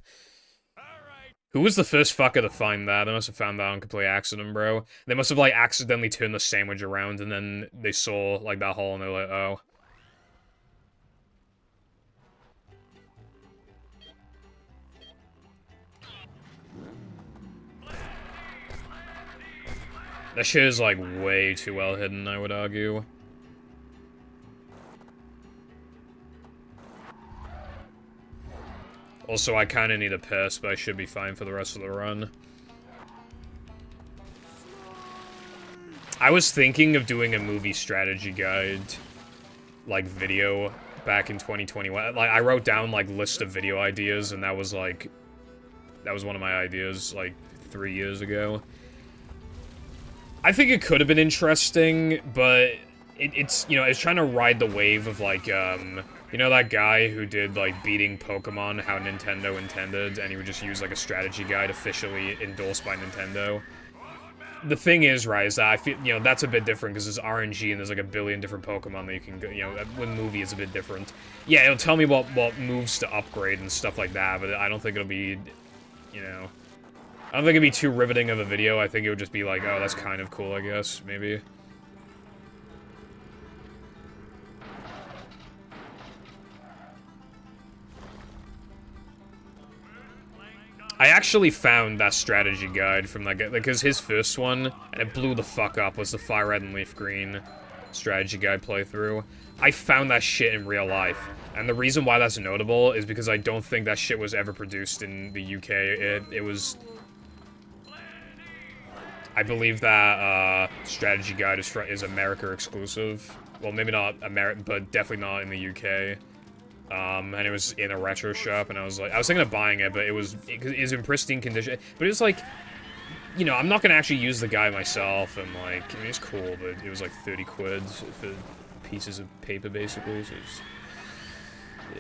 Who was the first fucker to find that? They must have found that on complete accident, bro. They must have, like, accidentally turned the sandwich around, and then they saw, like, that hole, and they're like, oh. That shit is, like, way too well hidden, I would argue. Also, I kind of need a piss, but I should be fine for the rest of the run. I was thinking of doing a movie strategy guide, like, video back in 2021. Like, I wrote down, like, list of video ideas, and that was, like, that was one of my ideas, like, 3 years ago. I think it could have been interesting, but it's, you know, it's trying to ride the wave of, like, You know that guy who did, like, beating Pokemon how Nintendo intended, and he would just use, like, a strategy guide officially endorsed by Nintendo? The thing is, right, is that I feel, you know, that's a bit different because there's RNG and there's, like, a billion different Pokemon that you can go, you know, with movie is a bit different. Yeah, it'll tell me what moves to upgrade and stuff like that, but I don't think it'll be, you know... I don't think it'd be too riveting of a video. I think it would just be like, oh, that's kind of cool, I guess, maybe. I actually found that strategy guide from that guy, because his first one, and it blew the fuck up, was the Fire Red and Leaf Green strategy guide playthrough. I found that shit in real life, and the reason why that's notable is because I don't think that shit was ever produced in the UK. It was... I believe that strategy guide is America exclusive. Well, maybe not America, but definitely not in the UK. And it was in a retro shop, and I was thinking of buying it, but it was in pristine condition. But it was like, you know, I'm not gonna actually use the guide myself, and like, I mean, it's cool, but it was like 30 quid for pieces of paper, basically. So it's,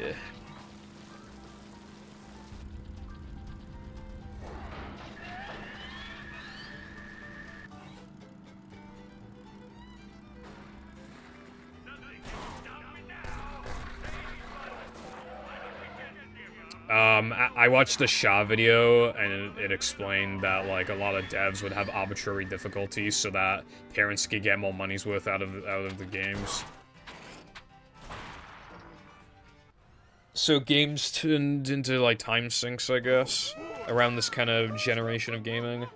yeah. I watched the Shah video, and it explained that, like, a lot of devs would have arbitrary difficulties so that parents could get more money's worth out of the games. So games turned into, like, time sinks, I guess, around this kind of generation of gaming.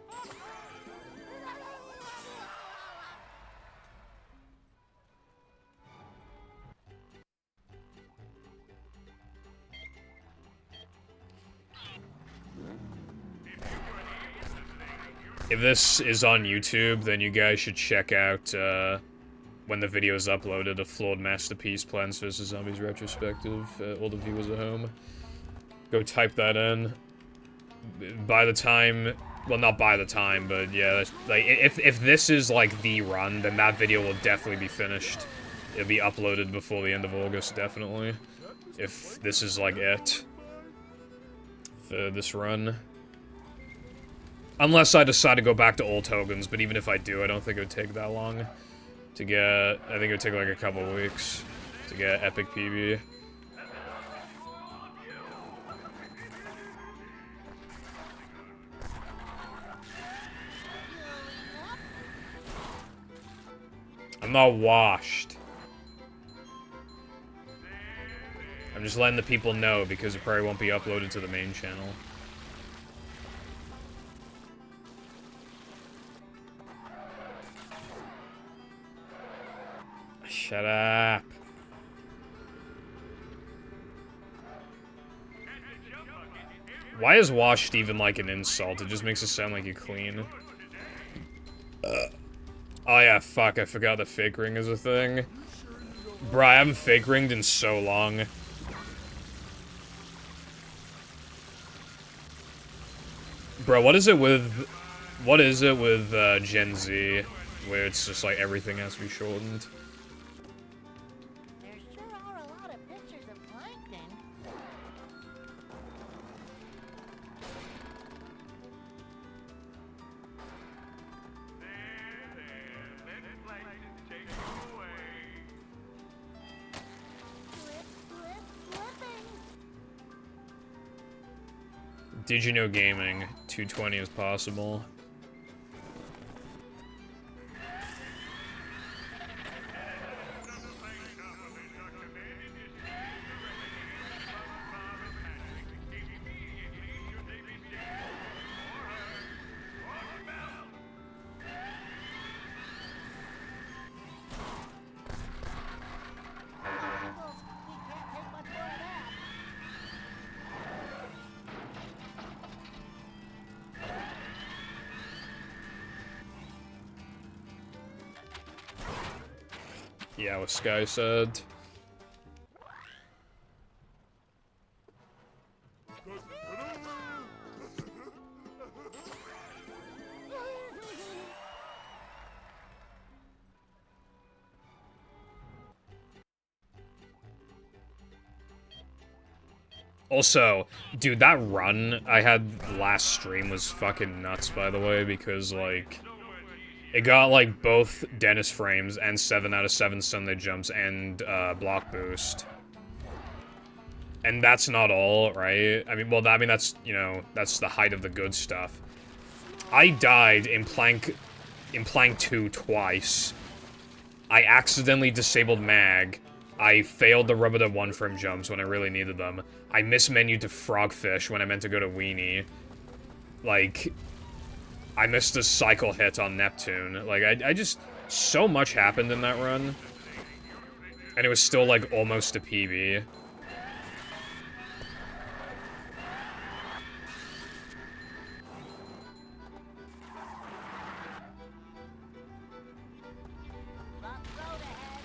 If this is on YouTube, then you guys should check out, when the video is uploaded, a Flawed Masterpiece Plants vs. Zombies retrospective, all the viewers at home. Go type that in. By the time, well, not by the time, but yeah, like, if this is, like, the run, then that video will definitely be finished. It'll be uploaded before the end of August, definitely. If this is, like, it. For this run. Unless I decide to go back to old tokens, but even if I do, I don't think it would take that long to get... I think it would take like a couple weeks to get Epic PB. I'm not washed. I'm just letting the people know because it probably won't be uploaded to the main channel. Shut up. Why is washed even like an insult? It just makes it sound like you're clean. Oh yeah, fuck, I forgot the fake ring is a thing. Bruh, I haven't fake ringed in so long. Bro, what is it with Gen Z, where it's just like everything has to be shortened? There sure are a lot of pictures of plankton. Flipping. Did you know gaming? 220 is possible. Yeah, what Sky said. Also, dude, that run I had last stream was fucking nuts, by the way, because, like, it got, like, both Dennis frames and 7 out of 7 Sunday jumps and, block boost. And that's not all, right? I mean, well, I mean, that's, you know, that's the height of the good stuff. I died in Plank 2 twice. I accidentally disabled mag. I failed the rubber to 1 frame jumps when I really needed them. I mismenued to Frogfish when I meant to go to Weenie. Like, I missed a cycle hit on Neptune. Like, I just... So much happened in that run. And it was still, like, almost a PB. Rough road ahead.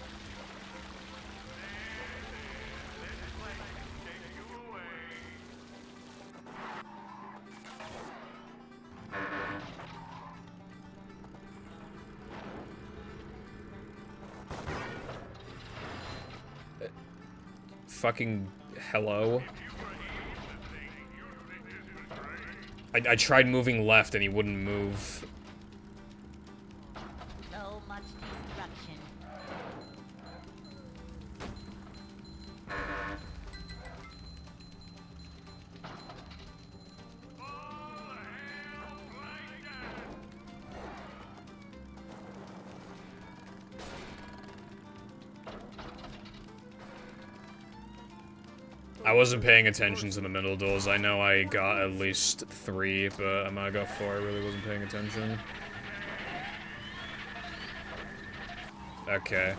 Fucking hello. I tried moving left and he wouldn't move. So much destruction. I wasn't paying attention to the middle doors. I know I got at least 3, but I might have got 4. I really wasn't paying attention. Okay.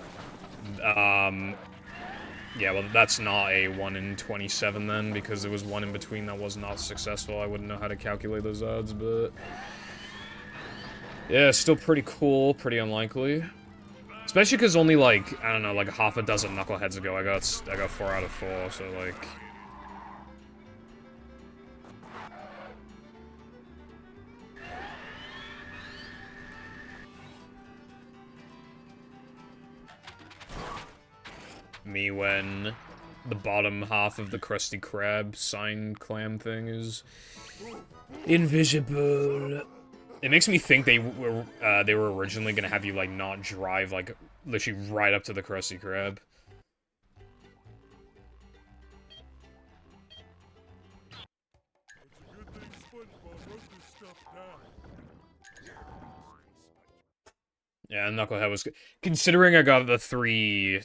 Yeah, well, that's not a 1 in 27 then, because there was one in between that was not successful. I wouldn't know how to calculate those odds, but... yeah, still pretty cool, pretty unlikely. Especially because only, like, I don't know, like half a dozen knuckleheads ago I got 4 out of 4, so, like... me when the bottom half of the Krusty Krab sign clam thing is invisible. It makes me think they were originally gonna have you like not drive like literally right up to the Krusty Krab. Yeah, Knucklehead was considering I got the 3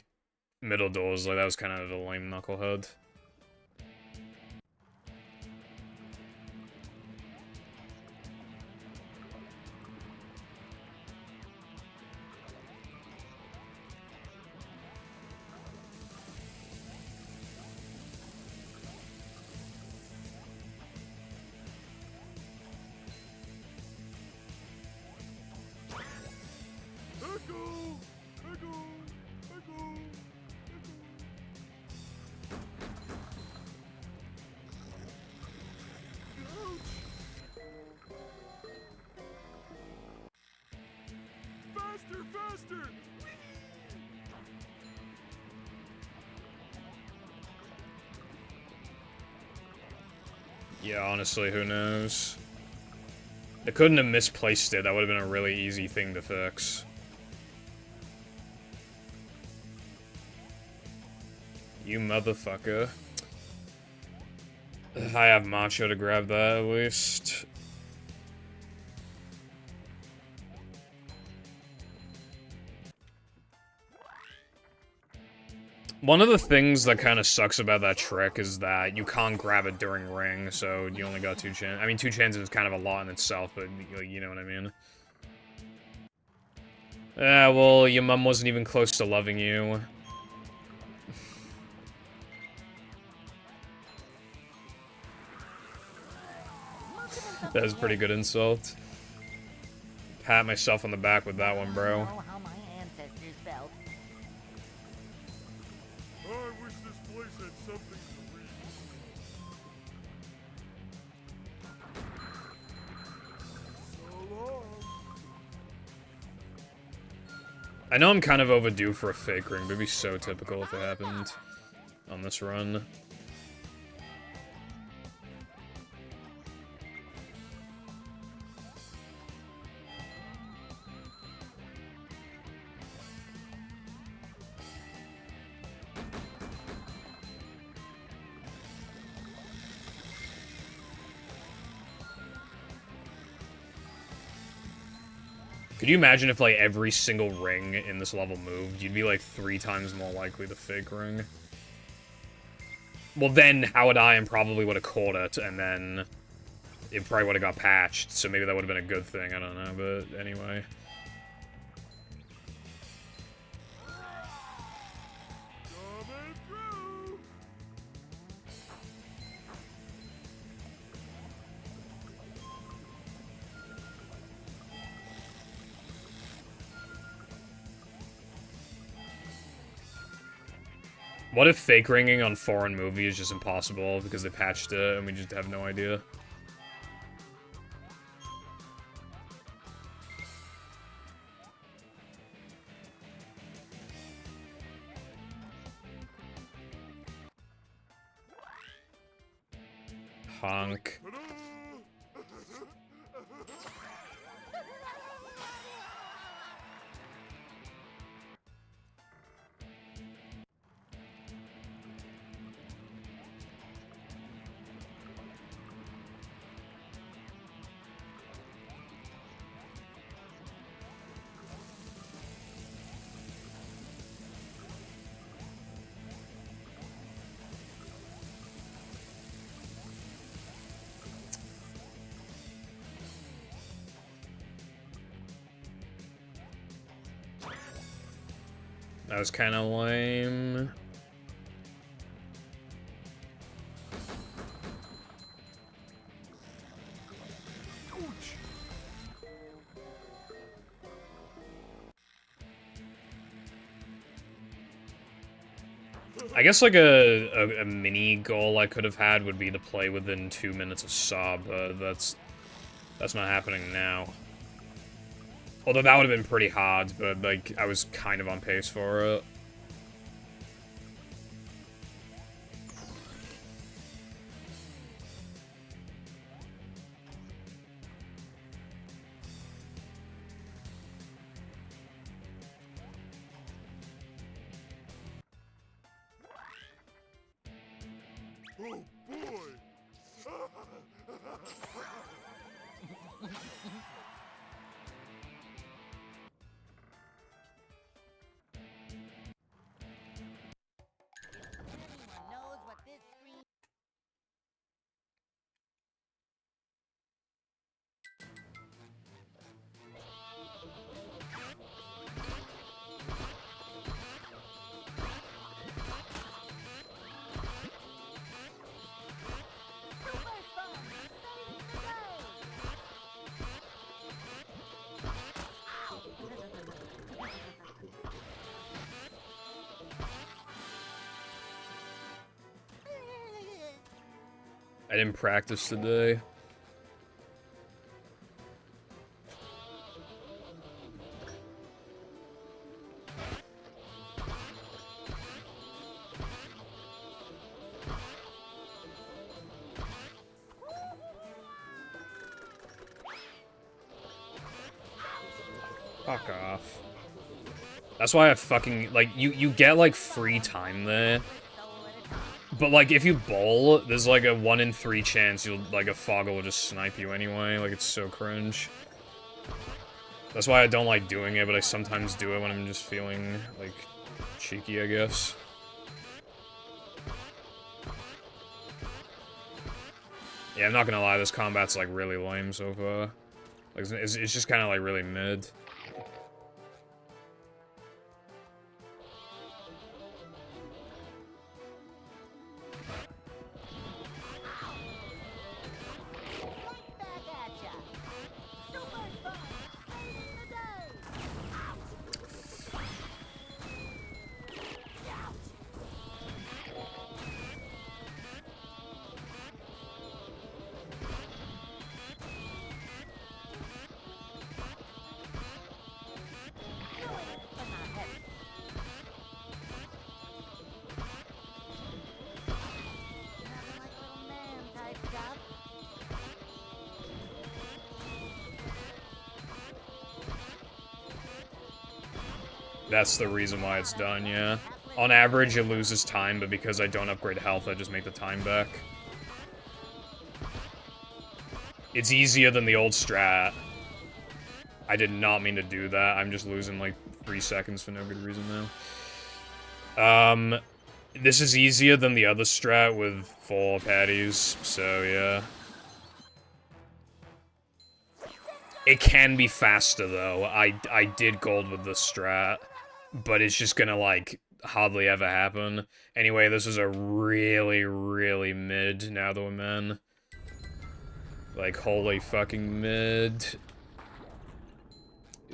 middle doors, like that was kind of a lame Knucklehead. Yeah, honestly, who knows? They couldn't have misplaced it. That would have been a really easy thing to fix. You motherfucker. I have Macho to grab that, at least. One of the things that kind of sucks about that trick is that you can't grab it during ring, so you only got 2 chances. I mean, 2 chances is kind of a lot in itself, but you know what I mean. Yeah, well, your mum wasn't even close to loving you. That was a pretty good insult. Pat myself on the back with that one, bro. I know how my ancestors felt. I wish this place had something to read. So long. I know I'm kind of overdue for a fake ring, but it'd be so typical if it happened on this run. Could you imagine if, like, every single ring in this level moved? You'd be, like, 3 times more likely to fake ring. Well, then Howard Iron probably would have caught it, and then it probably would have got patched, so maybe that would have been a good thing, I don't know, but anyway. What if fake ringing on foreign movie is just impossible because they patched it and we just have no idea? Honk. That was kind of lame. I guess like a mini goal I could have had would be to play within 2 minutes of Sob, but that's not happening now. Although that would have been pretty hard, but like I was kind of on pace for it. Oh boy! Anyone knows what this screen... I didn't practice today. Fuck off. That's why I fucking, like, you get, like, free time there. But, like, if you bowl, there's, like, a 1 in 3 chance you'll, like, a foggle will just snipe you anyway. Like, it's so cringe. That's why I don't like doing it, but I sometimes do it when I'm just feeling, like, cheeky, I guess. Yeah, I'm not gonna lie, this combat's, like, really lame so far. Like, it's just kind of, like, really mid. That's the reason why it's done, yeah. On average, it loses time, but because I don't upgrade health, I just make the time back. It's easier than the old strat. I did not mean to do that. I'm just losing like 3 seconds for no good reason now. This is easier than the other strat with 4 patties, so yeah. It can be faster though. I did gold with this strat, but it's just gonna like hardly ever happen. Anyway, this is a really, really mid now that we're men. Like, holy fucking mid.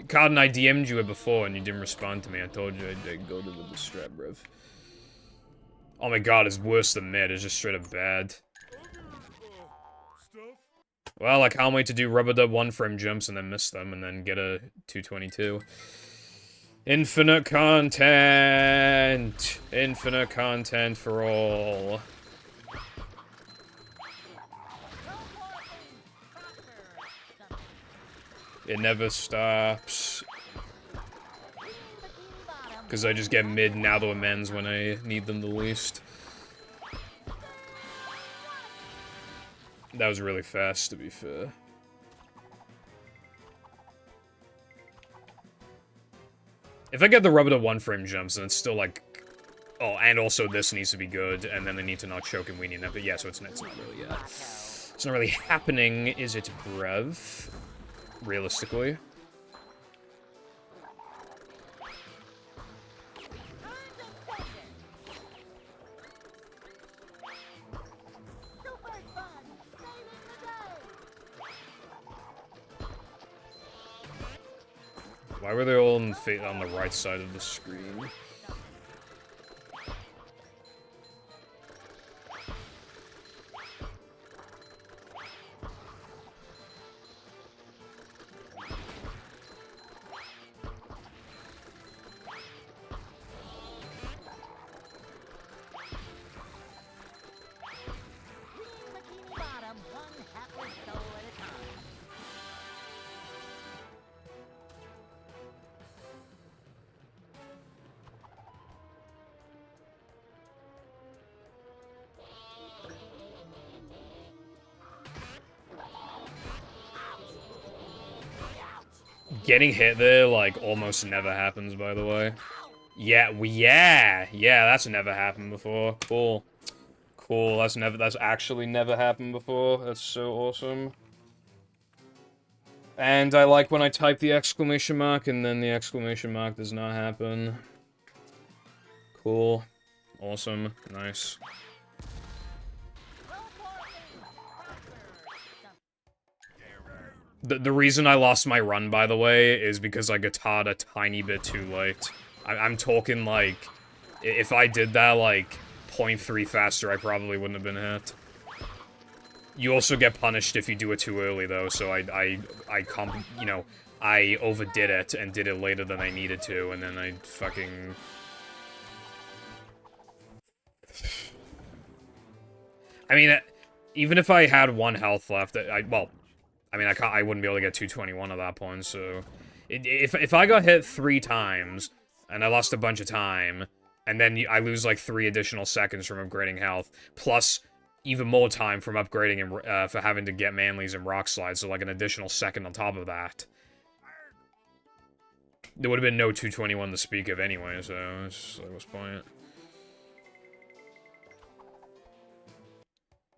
Carden, I DM'd you it before and you didn't respond to me. I told you I'd go to the strat, bruv. Oh my god, it's worse than mid. It's just straight up bad. Well, I can't wait to do rubber dub 1-frame jumps and then miss them and then get a 222. Infinite content! Infinite content for all. It never stops. Because I just get mid now to amends when I need them the least. That was really fast, to be fair. If I get the rubber to 1-frame jumps, then it's still like... Oh, and also this needs to be good, and then they need to not choke and weenie. But yeah, so it's not really, it's not really happening, is it, bruv? Realistically. Why were they all on the right side of the screen? Getting hit there, like, almost never happens, by the way. Yeah, that's never happened before. Cool. Cool, that's actually never happened before. That's so awesome. And I like when I type the exclamation mark and then the exclamation mark does not happen. Cool. Awesome. Nice. The reason I lost my run, by the way, is because I guitar'd a tiny bit too late. I'm talking, like, if I did that, like, 0.3 faster, I probably wouldn't have been hit. You also get punished if you do it too early, though, so I overdid it and did it later than I needed to, and then I fucking... I mean, even if I had 1 health left, I wouldn't be able to get 221 at that point, so... If I got hit 3 times, and I lost a bunch of time, and then I lose, like, 3 additional seconds from upgrading health, plus even more time from upgrading and, for having to get manlies and rock slides, so, like, an additional second on top of that. There would have been no 221 to speak of anyway, so it's like, what's the point?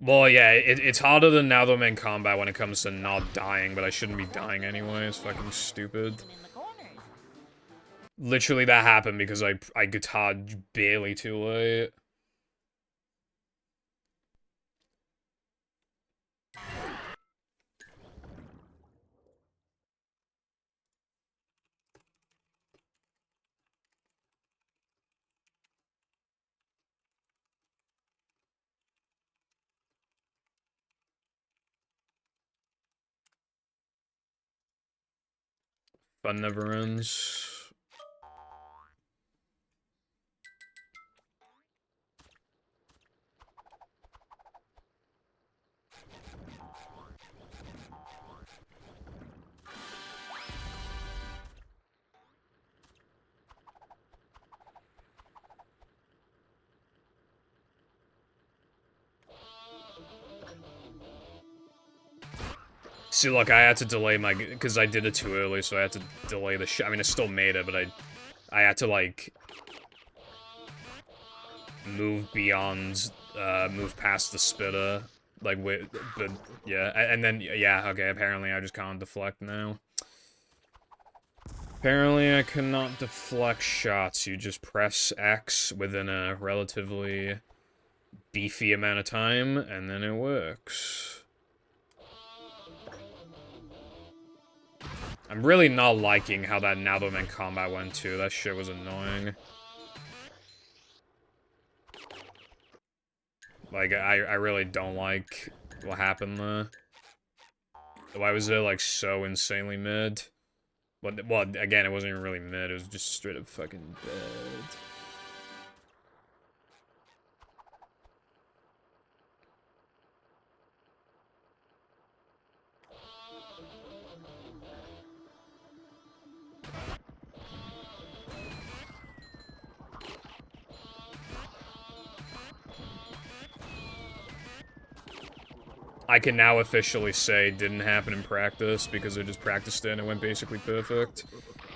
Well, yeah, it's harder than now that I'm in combat when it comes to not dying, but I shouldn't be dying anyway. It's fucking stupid. Literally, that happened because I guitar'd barely too late. Fun never ends. See, look, I had to delay my... Because I did it too early, so I had to delay the I mean, I still made it, but I had to, like... move beyond... move past the spitter. Like, wait, but, yeah. And then, yeah, okay, apparently I just can't deflect now. Apparently I cannot deflect shots. You just press X within a relatively beefy amount of time, and then it works. I'm really not liking how that Naldoman combat went, too. That shit was annoying. Like, I really don't like what happened there. Why was it, like, so insanely mid? Well, again, it wasn't even really mid, it was just straight up fucking bad. I can now officially say didn't happen in practice because I just practiced it and it went basically perfect.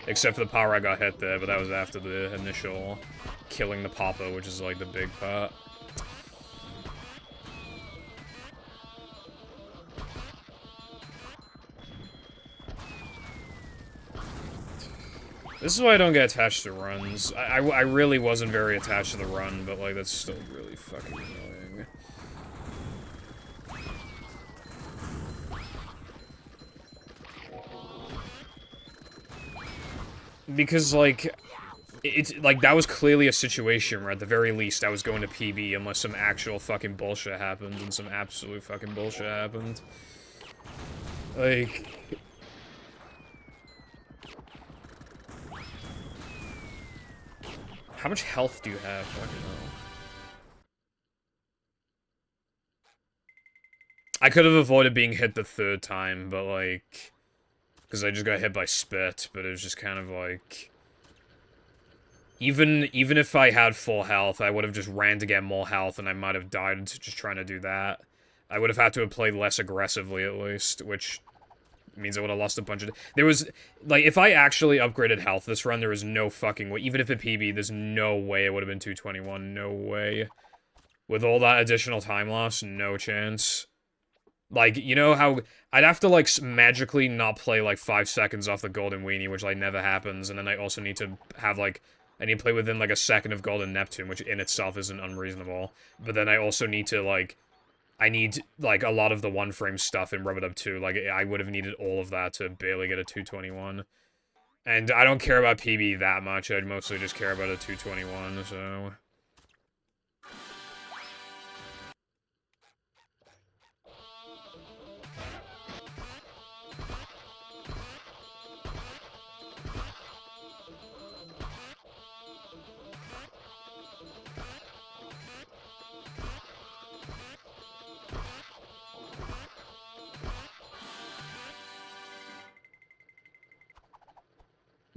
Except for the power I got hit there, but that was after the initial killing the Papa, which is like the big part. This is why I don't get attached to runs. I really wasn't very attached to the run, but like that's still really fucking annoying. Because, like, it's, like, that was clearly a situation where, at the very least, I was going to PB unless some actual fucking bullshit happened, and some absolute fucking bullshit happened. Like... How much health do you have? Fucking hell. I could have avoided being hit the third time, but, like... Because I just got hit by spit, but it was just kind of like... Even if I had full health, I would have just ran to get more health, and I might have died just trying to do that. I would have had to have played less aggressively, at least, which means I would have lost a bunch of... There was... Like, if I actually upgraded health this run, there was no fucking way. Even if it PB, there's no way it would have been 221. No way. With all that additional time loss, no chance. Like, you know how... I'd have to, like, magically not play, like, 5 seconds off the Golden Weenie, which, like, never happens, and then I also need to have, like... I need to play within, like, a second of Golden Neptune, which in itself isn't unreasonable. But then I also need to, like... I need, like, a lot of the one-frame stuff in Rub-a-Dub 2. Like, I would have needed all of that to barely get a 221. And I don't care about PB that much, I'd mostly just care about a 221, so...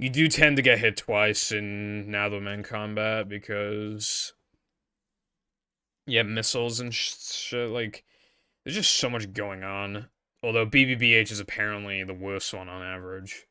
You do tend to get hit twice in Naldoman combat because... Yeah, missiles and shit, like... There's just so much going on. Although BBBH is apparently the worst one on average.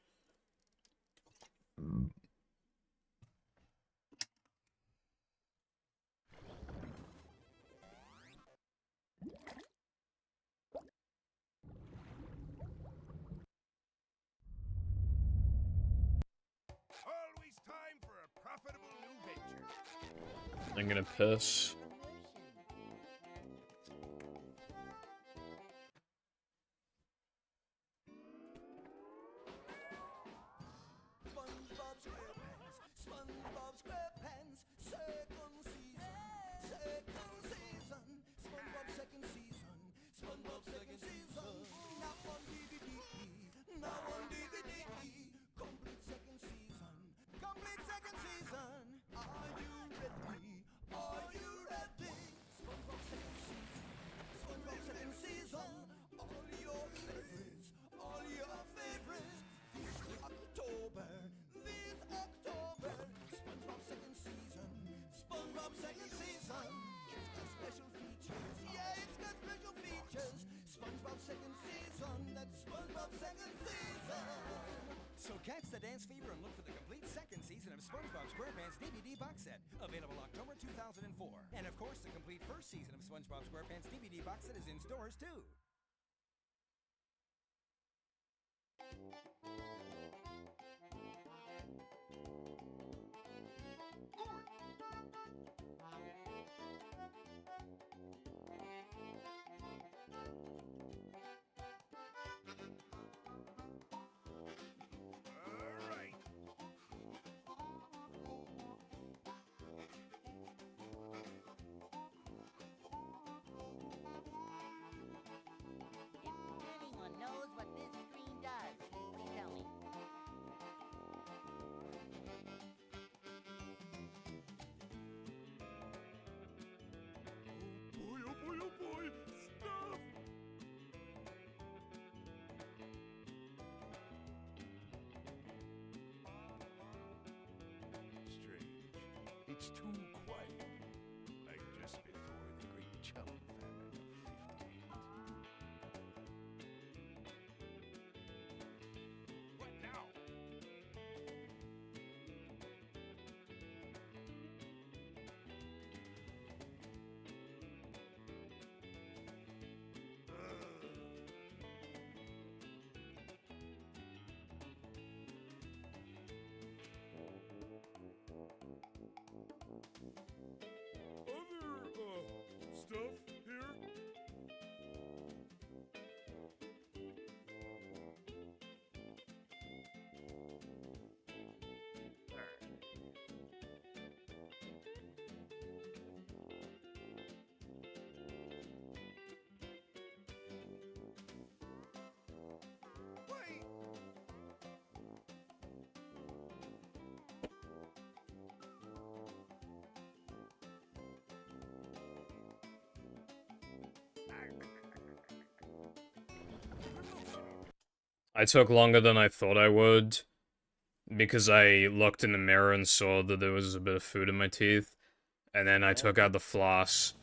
Always time for a profitable new venture. I'm gonna piss. Complete second season. Are you ready? Are you ready? Available October 2004. And of course, the complete first season of SpongeBob SquarePants DVD box set is in stores too. If anyone knows what this screen does, please tell me. Boy, oh boy, oh boy! Stuff! Strange. It's too quiet. Like just before the great chum famine of 58. What now? Other, stuff here? Wait! I took longer than I thought I would, because I looked in the mirror and saw that there was a bit of food in my teeth, and then I took out the floss.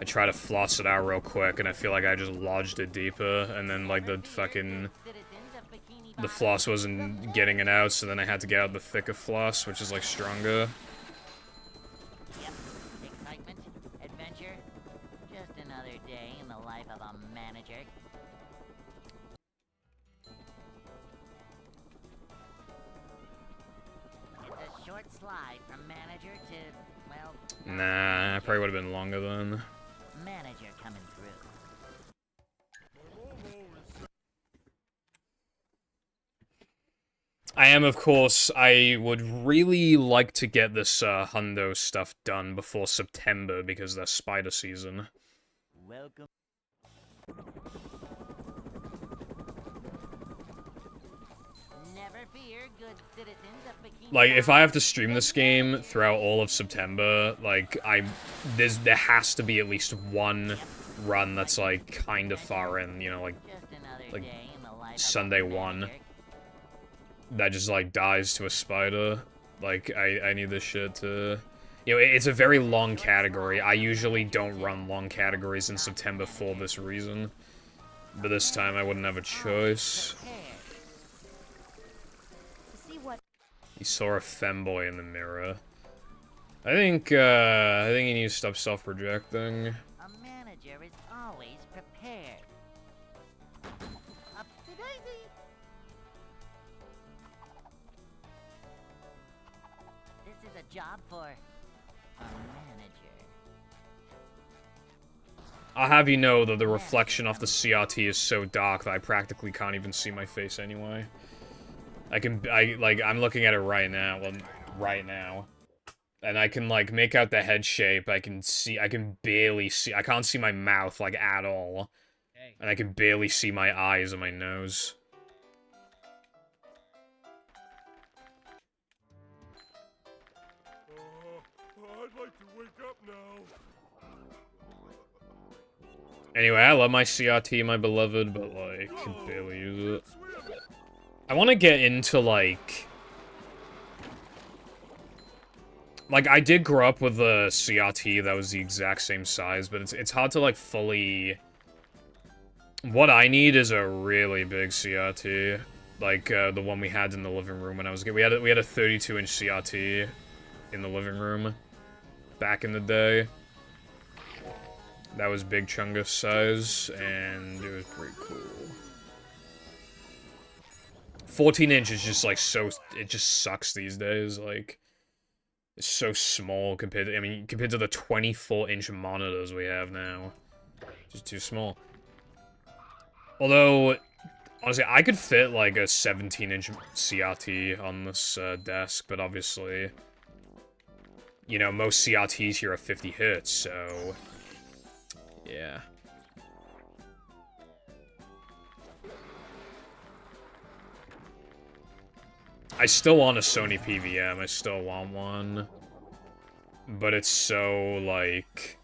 I tried to floss it out real quick, and I feel like I just lodged it deeper, and then, like, the fucking... the floss wasn't getting it out, so then I had to get out the thicker floss, which is, like, stronger. Yep. Excitement, adventure, just another day in the life of a manager. It's a short slide from manager to, well, Nah, probably would have been longer then. manager coming through. I am, of course, I would really like to get this Hundo stuff done before September because that's spider season. Welcome. Never fear, good citizens of Bikini Like, if Bottom. I have to stream this game throughout all of September, like, there has to be at least one run that's, like, kind of far in, you know, like, Just another like, day in the life of a Sunday 1. manager. That just, like, dies to a spider. Like, I need this shit to... You know, it's a very long category. I usually don't run long categories in September for this reason. But this time I wouldn't have a choice. Prepare. To see what He saw a femboy in the mirror. I think he needs to stop self-projecting. A manager is always prepared. Up to daisy. This is a job for a manager. I'll have you know that the reflection off the CRT is so dark that I practically can't even see my face anyway. I'm looking at it right now, and I can, like, make out the head shape. I can barely see, I can't see my mouth, like, at all. Hey. And I can barely see my eyes and my nose. I'd like to wake up now. Anyway, I love my CRT, my beloved, but, like, can barely use it. I want to get into, like, I did grow up with a CRT that was the exact same size, but it's hard to, like, fully... What I need is a really big CRT, like, the one we had in the living room when I was a kid. We had a 32-inch CRT in the living room back in the day. That was Big Chungus size, and it was pretty cool. 14-inch is just, like, so... It just sucks these days, like... It's so small compared to... I mean, compared to the 24-inch monitors we have now. Just too small. Although, honestly, I could fit, like, a 17-inch CRT on this desk, but obviously... You know, most CRTs here are 50 hertz, so... Yeah. I still want a Sony PVM, I still want one. But it's so, like...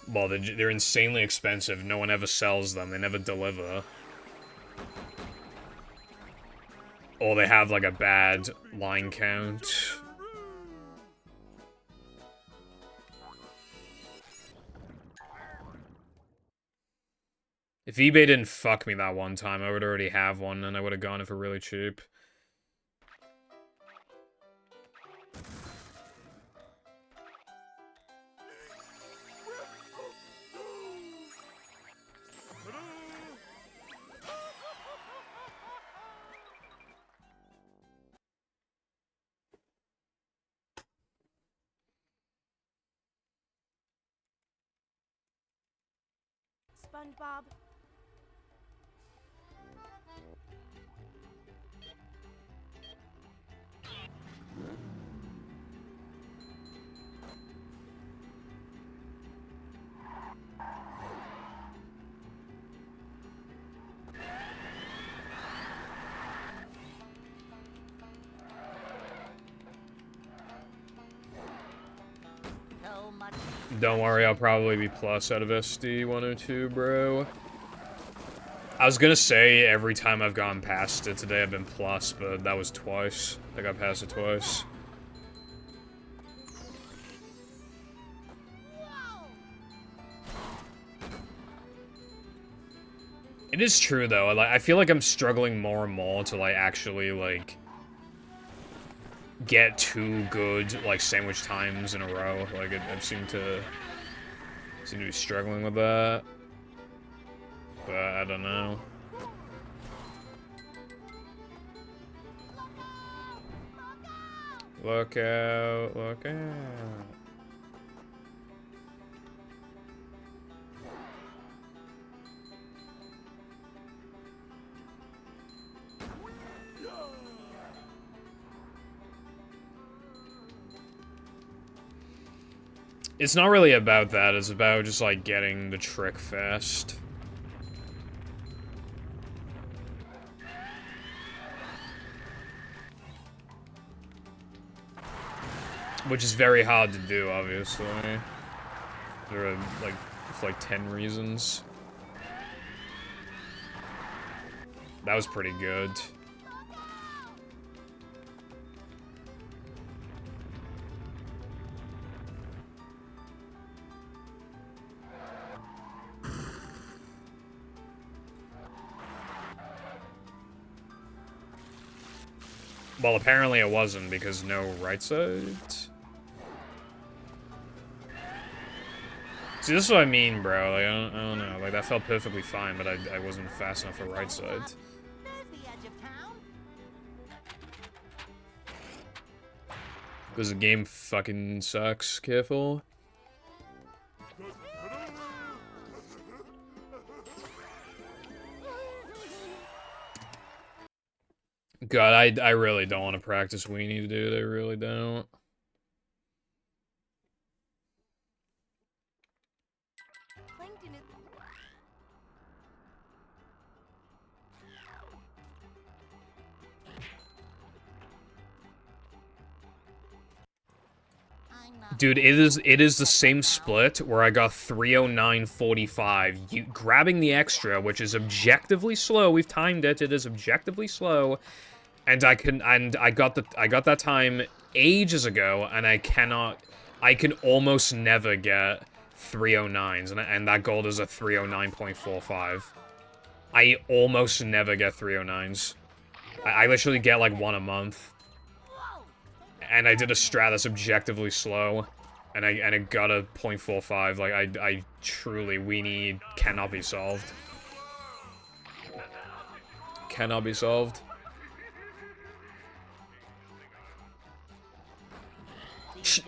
Well, they're insanely expensive, no one ever sells them, they never deliver. Or they have, like, a bad line count. If eBay didn't fuck me that one time, I would already have one, and I would have gone it for really cheap. SpongeBob. So much. Don't worry, I'll probably be plus out of SD 102, bro. I was gonna say every time I've gone past it today I've been plus, but that was twice. I got past it twice. It is true though, like, I feel like I'm struggling more and more to, like, actually, like, get 2 good, like, sandwich times in a row. Like, I seem to be struggling with that. But I don't know. Look out, look out. It's not really about that, it's about just, like, getting the trick fast. Which is very hard to do, obviously. There are, like 10 reasons. That was pretty good. Well, apparently it wasn't, because no right side. See, this is what I mean, bro. Like, I don't know. Like, that felt perfectly fine, but I wasn't fast enough for right side. There's the edge of town. Because the game fucking sucks. Careful. God, I really don't want to practice weenie, dude. I really don't. Plankton is... I'm not. Dude, it is the same split where I got 309.45. You grabbing the extra, which is objectively slow. We've timed it. It is objectively slow. And I got that time ages ago, and I can almost never get 309s, and that gold is a 309.45. I almost never get 309s. I literally get like one a month. and I did a strat that's objectively slow, and I got a 0.45. Like, I truly, weenie cannot be solved. Cannot be solved.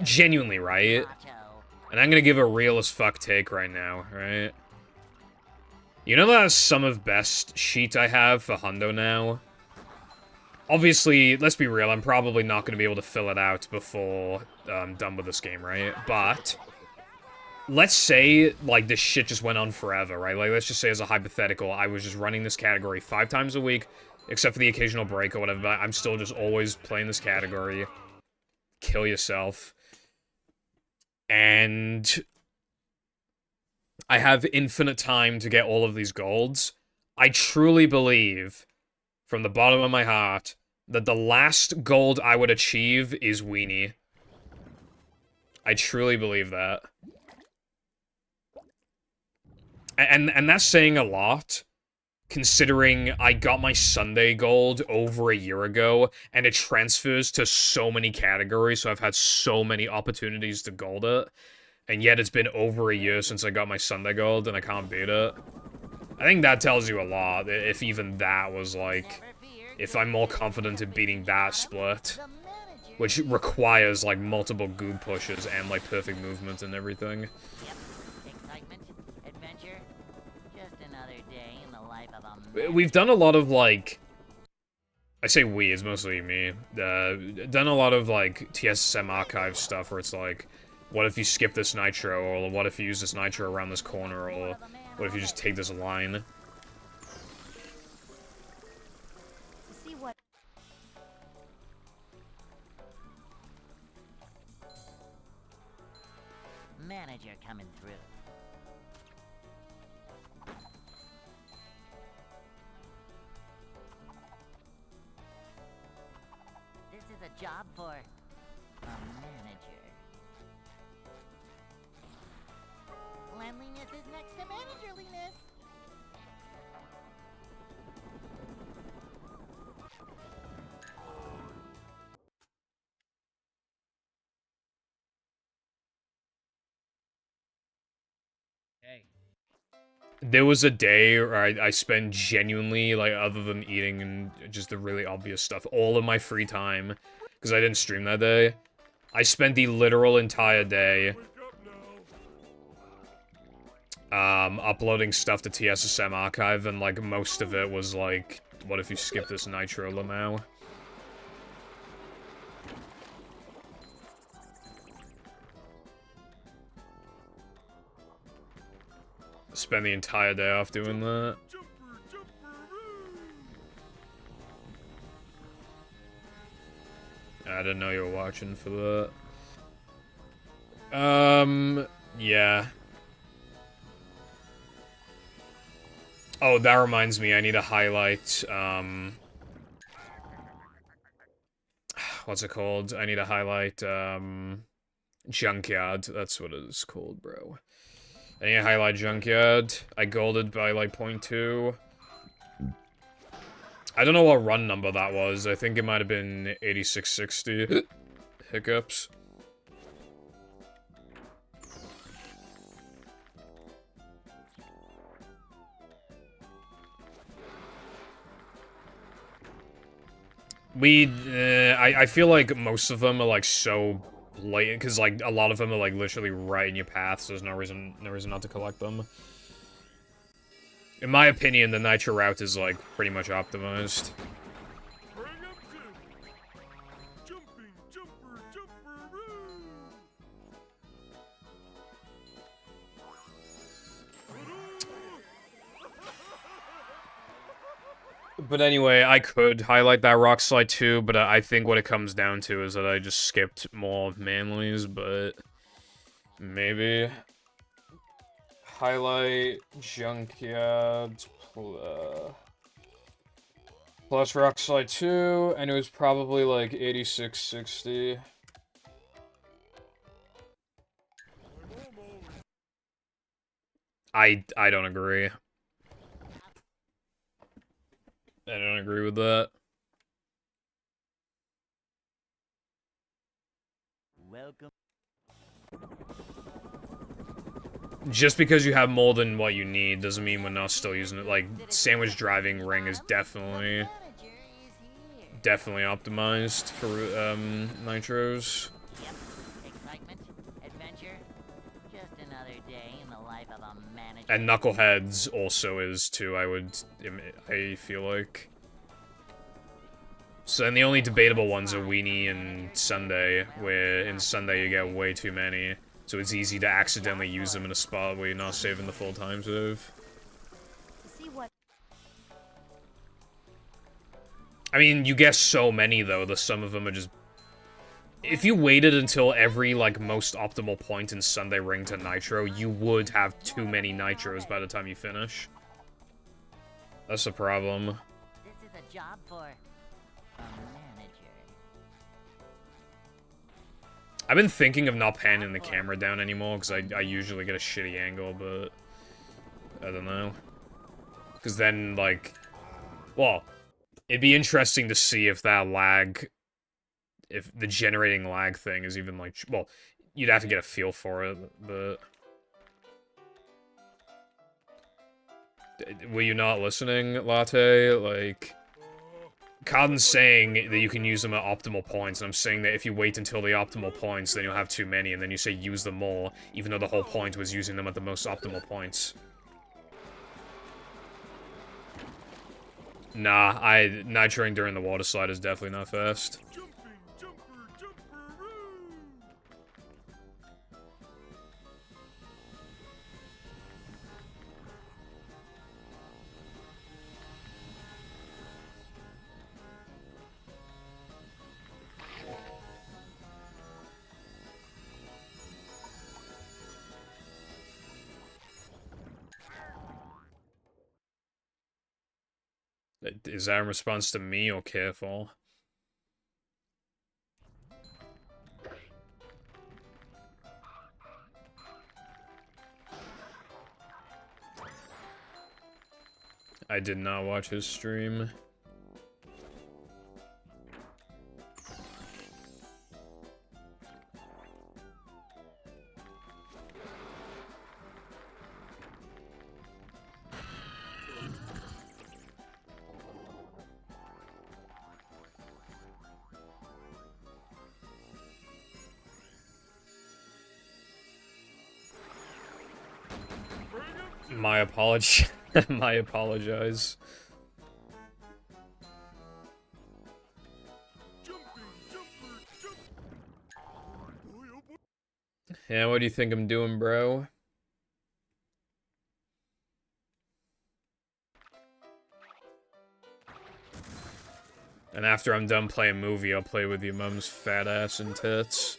Genuinely, right? And I'm gonna give a real as fuck take right now, right? You know that sum of best sheet I have for Hundo now? Obviously, let's be real, I'm probably not gonna be able to fill it out before I'm done with this game, right? But let's say, like, this shit just went on forever, right? Like, let's just say as a hypothetical, I was just running this category 5 times a week, except for the occasional break or whatever, but I'm still just always playing this category. Kill yourself. And I have infinite time to get all of these golds. I truly believe, from the bottom of my heart, that the last gold I would achieve is Weenie. I truly believe that. And that's saying a lot, considering I got my Sunday gold over a year ago, and it transfers to so many categories, so I've had so many opportunities to gold it, and yet it's been over a year since I got my Sunday gold, and I can't beat it. I think that tells you a lot, if even that was, like, if I'm more confident in beating that split, which requires, like, multiple goob pushes and, like, perfect movement and everything. Yep. Excitement, adventure, just another day in the life of a manager. We've done a lot of, like... I say we, it's mostly me. Done a lot of, like, TSSM archive stuff where it's like, what if you skip this nitro, or what if you use this nitro around this corner, or what if you just take this line? See what? Manager coming through. This is a job for a manager. Cleanliness is next to managerliness. Hey. There was a day where I spent genuinely, like, other than eating and just the really obvious stuff, all of my free time, because I didn't stream that day. I spent the literal entire day uploading stuff to TSSM archive, and, like, most of it was like, what if you skip this nitro lamau? Spend the entire day off doing that. I didn't know you were watching for that. Yeah. Oh, that reminds me, I need to highlight, what's it called? I need to highlight, Junkyard. That's what it is called, bro. I need to highlight Junkyard. I golded by, like, 0.2. I don't know what run number that was. I think it might have been 8660. Hiccups. I feel like most of them are, like, so blatant, because, like, a lot of them are, like, literally right in your path, so there's no reason not to collect them. In my opinion, the Nitro route is, like, pretty much optimized. But anyway, I could highlight that Rock Slide too, but I think what it comes down to is that I just skipped more Manleys, but maybe. Highlight Junkyard plus Rock Slide 2, and it was probably like 8660. I don't agree. I don't agree with that. Welcome. Just because you have more than what you need doesn't mean we're not still using it. Like, sandwich driving ring is definitely optimized for nitros. Yep. Excitement, adventure, just another day in the life of a manager. And Knuckleheads also is too, I feel like. So then the only debatable ones are Weenie and Sunday, where in Sunday you get way too many. So it's easy to accidentally use them in a spot where you're not saving the full time save. See what I mean, you get so many though, that some of them are just... If you waited until every, like, most optimal point in Sunday Ring to Nitro, you would have too many Nitros by the time you finish. That's the problem. This is a job for a manager. I've been thinking of not panning the camera down anymore, because I usually get a shitty angle, but... I don't know. Because then, like... Well, it'd be interesting to see if that lag... If the generating lag thing is even, like... Well, you'd have to get a feel for it, but... Were you not listening, Latte? Like... Cotton's saying that you can use them at optimal points, and I'm saying that if you wait until the optimal points, then you'll have too many, and then you say use them more, even though the whole point was using them at the most optimal points. Nah, nitroing during the water slide is definitely not fast. Is that in response to me or Careful? I did not watch his stream. My apology. My apologize. Yeah, what do you think I'm doing, bro? And after I'm done playing movie, I'll play with your mom's fat ass and tits.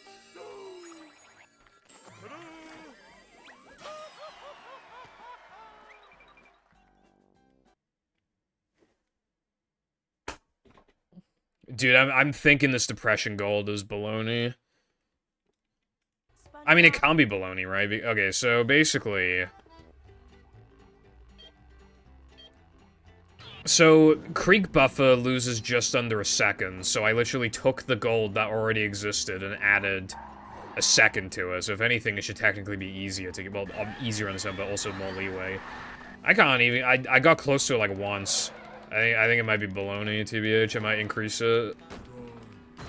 Dude, I'm thinking this depression gold is baloney. I mean, it can't be baloney, right? Okay, so basically... So, Creek Buffer loses just under a second, so I literally took the gold that already existed and added a second to it. So if anything, it should technically be easier to get, well, easier on this end, but also more leeway. I can't even, I got close to it like once. I think it might be baloney, TBH. I might increase it.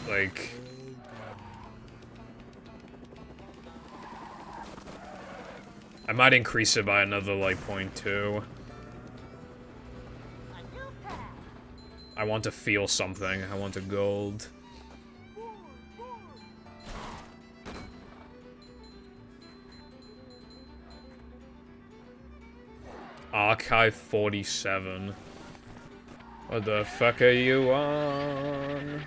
Like... I might increase it by another, like, 0.2. I want to feel something. I want a gold. Archive 47. What the fuck are you on?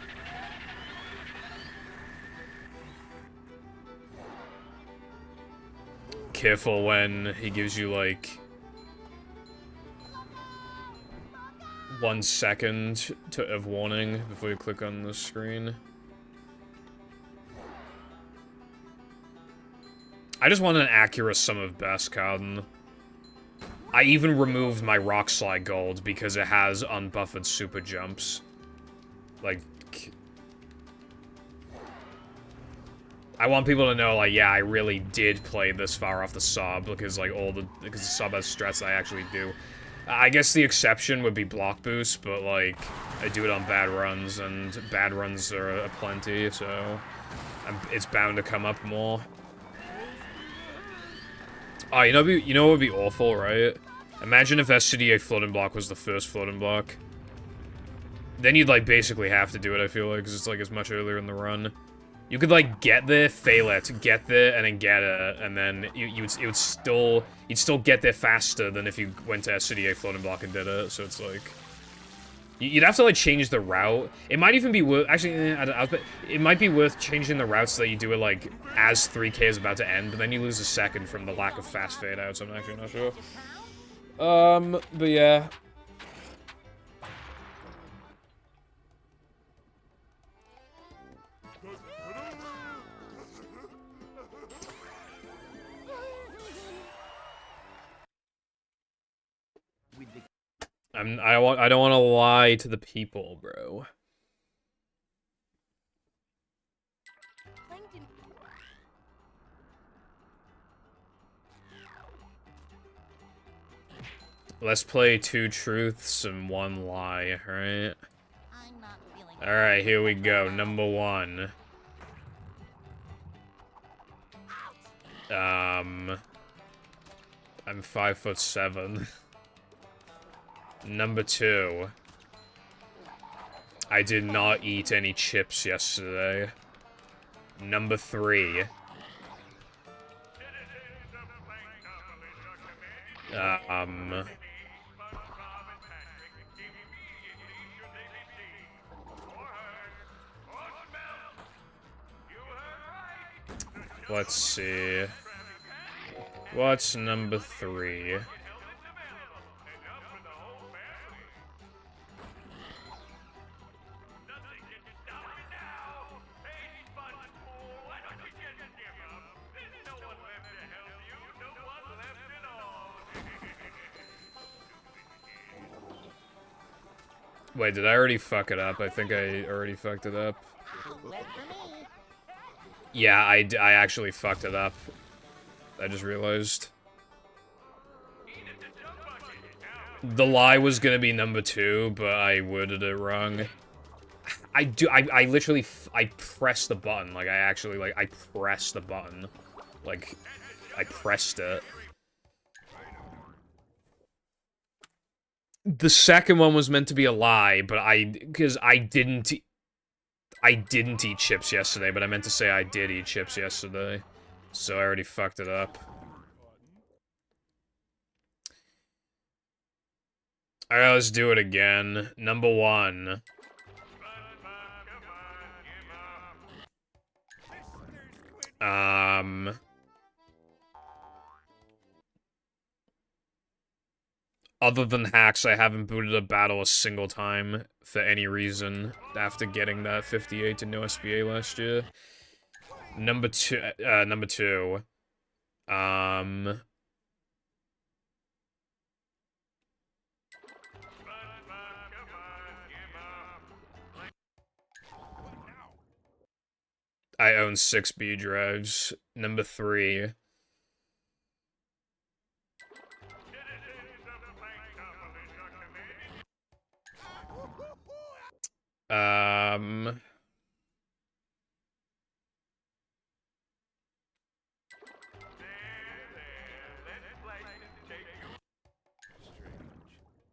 Careful when he gives you, like... 1 second of warning before you click on the screen. I just want an accurate sum of best, Cotton. I even removed my Rock Slide gold because it has unbuffered super jumps. Like... I want people to know, like, yeah, I really did play this far off the sub, because, like, because the sub has strats I actually do. I guess the exception would be block boost, but, like, I do it on bad runs, and bad runs are aplenty, so it's bound to come up more. Oh, you know what would be awful, right? Imagine if SCDA floating block was the first floating block. Then you'd, like, basically have to do it, I feel like, because it's, like, as much earlier in the run. You could, like, get there, fail it, get there, and then get it, and then you'd still get there faster than if you went to SCDA floating block and did it, so it's, like... You'd have to, like, change the route. It might even be worth... Actually, it might be worth changing the route so that you do it, like, as 3K is about to end, but then you lose a second from the lack of fast fade-out, so I'm actually not sure. But yeah... I don't want to lie to the people, bro. Let's play 2 truths and 1 lie, right? Alright, here we go. Number 1. I'm 5'7". Number 2. I did not eat any chips yesterday. Number 3. Let's see. What's number 3? Wait, did I already fuck it up? I think I already fucked it up. Yeah, I actually fucked it up. I just realized. The lie was gonna be number 2, but I worded it wrong. I literally, I pressed the button. Like, I actually, like, I pressed the button. Like, I pressed it. The second one was meant to be a lie, but because I didn't eat chips yesterday, but I meant to say I did eat chips yesterday. So I already fucked it up. Alright, let's do it again. Number 1. Other than hacks, I haven't booted a battle a single time for any reason after getting that 58 to no SBA last year. Number 2, I own 6 B drives. Number 3.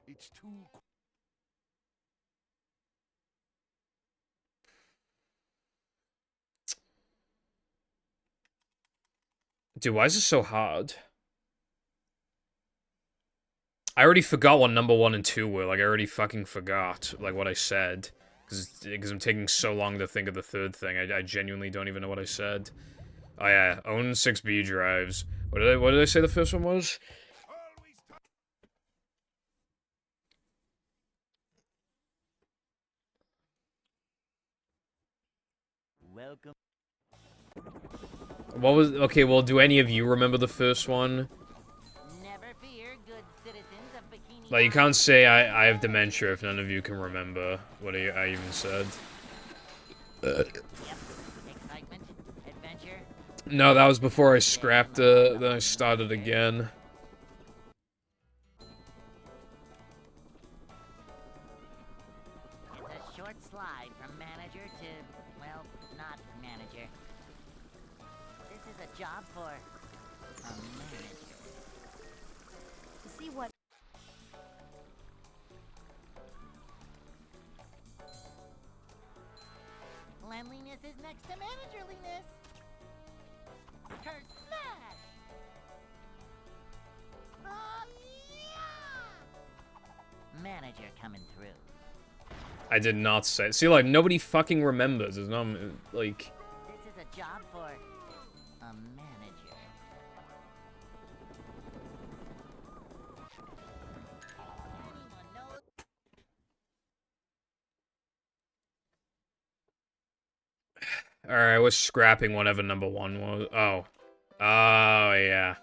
It's too. Dude, why is this so hard? I already forgot what number 1 and 2 were. Like, I already fucking forgot, like, what I said. Because I'm taking so long to think of the third thing. I genuinely don't even know what I said. Oh, yeah. Own 6 B drives. What did I say the first one was? Welcome. What was... Okay, well, do any of you remember the first one? Never fear, good citizens of Bikini. Like, you can't say I have dementia if none of you can remember what I even said. Yep. Excitement, adventure, No, that was before I scrapped it, then I started again. It's a short slide from manager to, well, not manager. This is a job for a manager. To see what Cleanliness is next to managerliness. Curse smash! Yeah! Manager coming through. I did not say. See, like, nobody fucking remembers. It's not, like... This is a job for a manager. Anyone knows? Alright, we're scrapping whatever number 1 was. Oh. Oh, yeah.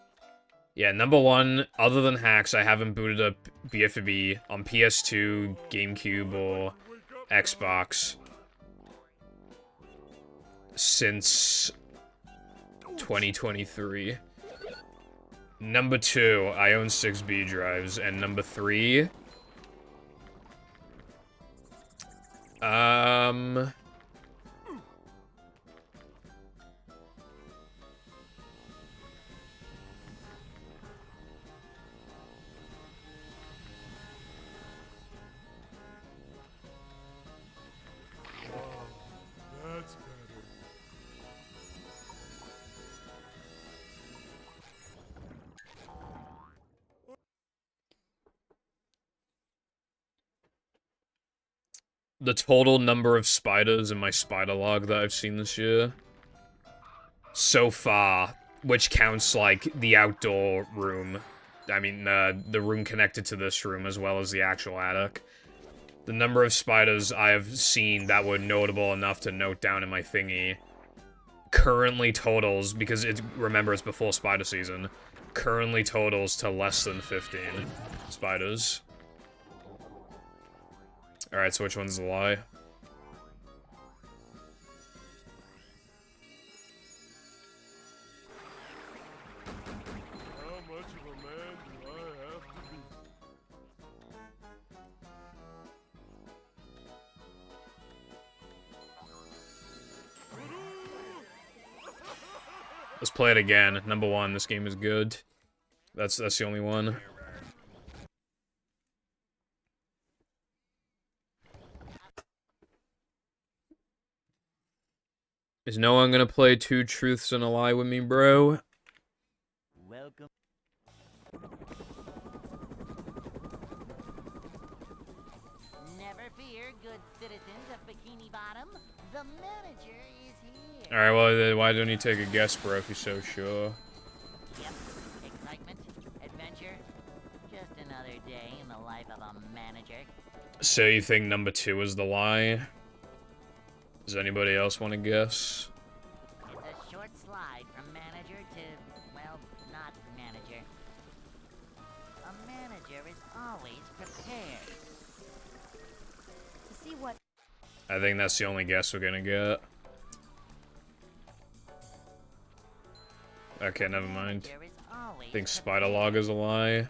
Yeah, number 1, other than hacks, I haven't booted up BFB on PS2, GameCube, or Xbox since 2023. Number 2, I own 6 B drives, and number 3, That's better. the total number of spiders in my spider log that I've seen this year so far, which counts, like, the outdoor room. I mean, the room connected to this room, as well as the actual attic. The number of spiders I have seen that were notable enough to note down in my thingy currently totals, because remember, it's before spider season, currently totals to less than 15 spiders. Alright, so which one's the lie? How much of a man do I have to be? Let's play it again. Number 1, this game is good. That's the only one. Is no one gonna play 2 truths and a lie with me, bro? Welcome. Never fear, good citizens of Bikini Bottom. The manager is here. Alright, well, then why don't you take a guess, bro, if you're so sure? Yep. Excitement, adventure, just another day in the life of a manager. So you think number 2 is the lie? Does anybody else want to guess? It's a short slide from manager to, well, not manager. A manager is always prepared. to see what I think that's the only guess we're gonna get. Okay, never mind. Manager is always I think prepared. Spider Log is a lie.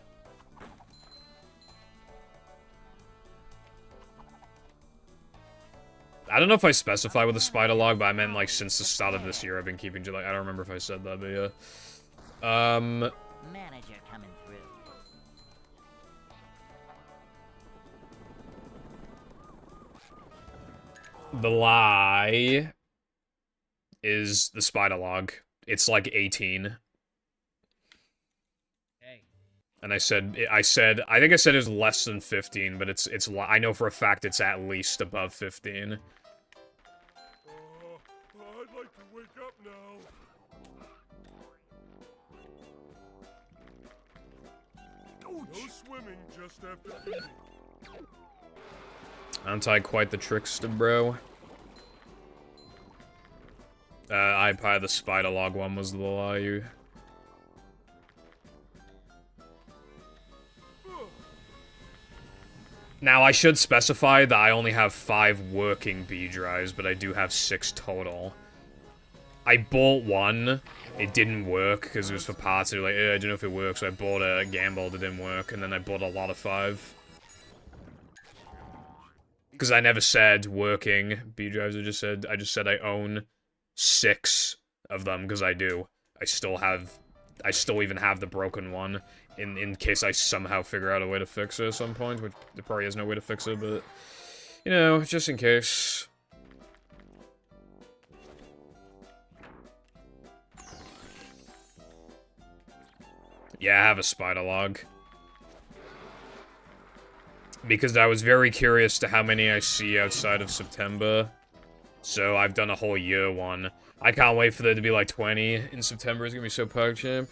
I don't know if I specify with the Spider Log, but I meant, like, since the start of this year, I've been keeping, like, I don't remember if I said that, but yeah. Manager coming through. The lie is the Spider Log. It's like 18. Hey. And I think I said it was less than 15, but it's I know for a fact it's at least above 15. I'd like to wake up now. No swimming just after eating. Aren't I quite the trickster, bro? I probably the Spider Log one was the lie. Now, I should specify that I only have 5 working B drives, but I do have 6 total. I bought one it didn't work because it was for parts. They were like, I don't know if it works, so I bought a gamble that didn't work, and then I bought a lot of 5. Because I never said working B drives. I just said I own 6 of them because I do. I still even have the broken one in case I somehow figure out a way to fix it at some point, which there probably is no way to fix it, but you know, just in case. Yeah, I have a spider log. Because I was very curious to how many I see outside of September. So I've done a whole year one. I can't wait for there to be like 20 in September. It's gonna be so PogChamp.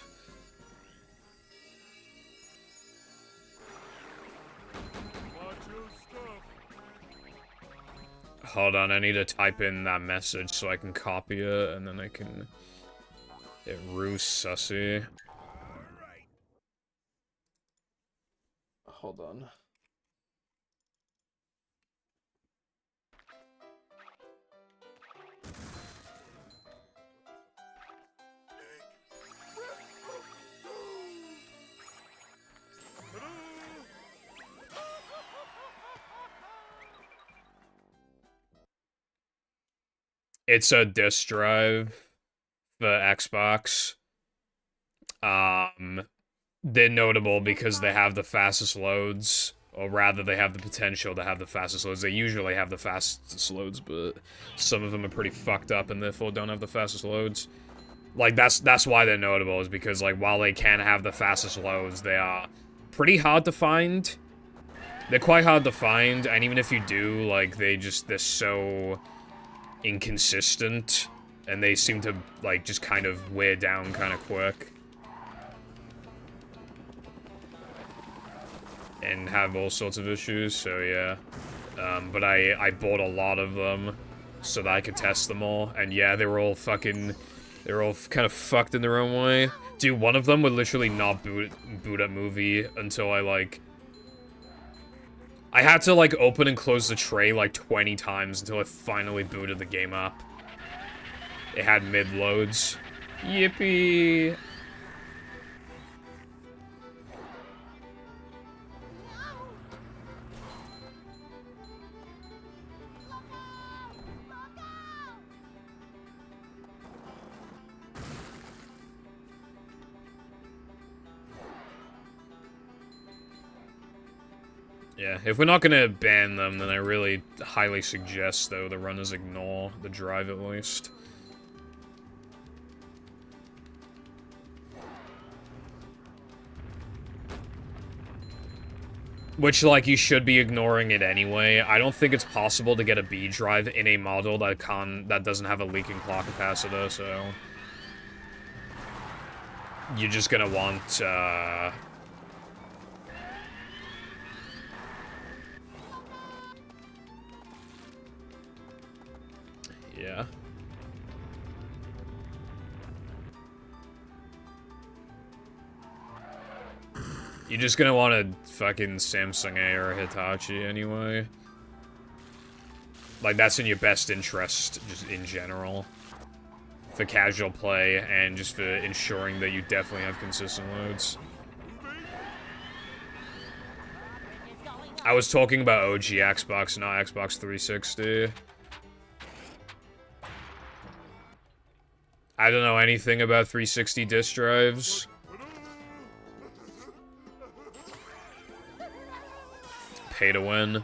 Hold on, I need to type in that message so I can copy it, and then I can hit Roost Sussy. Hold on. It's a disk drive for Xbox. They're notable because they have the fastest loads, or rather they have the potential to have the fastest loads. They usually have the fastest loads, but some of them are pretty fucked up and therefore don't have the fastest loads. Like, that's why they're notable, is because, like, while they can have the fastest loads, they are pretty hard to find. They're quite hard to find, and even if you do, like, they're so inconsistent, and they seem to, like, just kind of wear down kind of quick. And have all sorts of issues, so yeah. But I bought a lot of them so that I could test them all, and yeah, they were all kind of fucked in their own way. Dude, one of them would literally not boot up movie until I had to, like, open and close the tray, like, 20 times until I finally booted the game up. It had mid-loads. Yippee! Yeah, if we're not gonna ban them, then I really highly suggest, though, the runners ignore the drive at least. Which, like, you should be ignoring it anyway. I don't think it's possible to get a B drive in a model that doesn't have a leaking clock capacitor, so you're just gonna want, yeah. You're just gonna want a fucking Samsung A or a Hitachi anyway. Like, that's in your best interest, just in general. For casual play, and just for ensuring that you definitely have consistent loads. I was talking about OG Xbox, not Xbox 360. I don't know anything about 360 disk drives. Pay to win.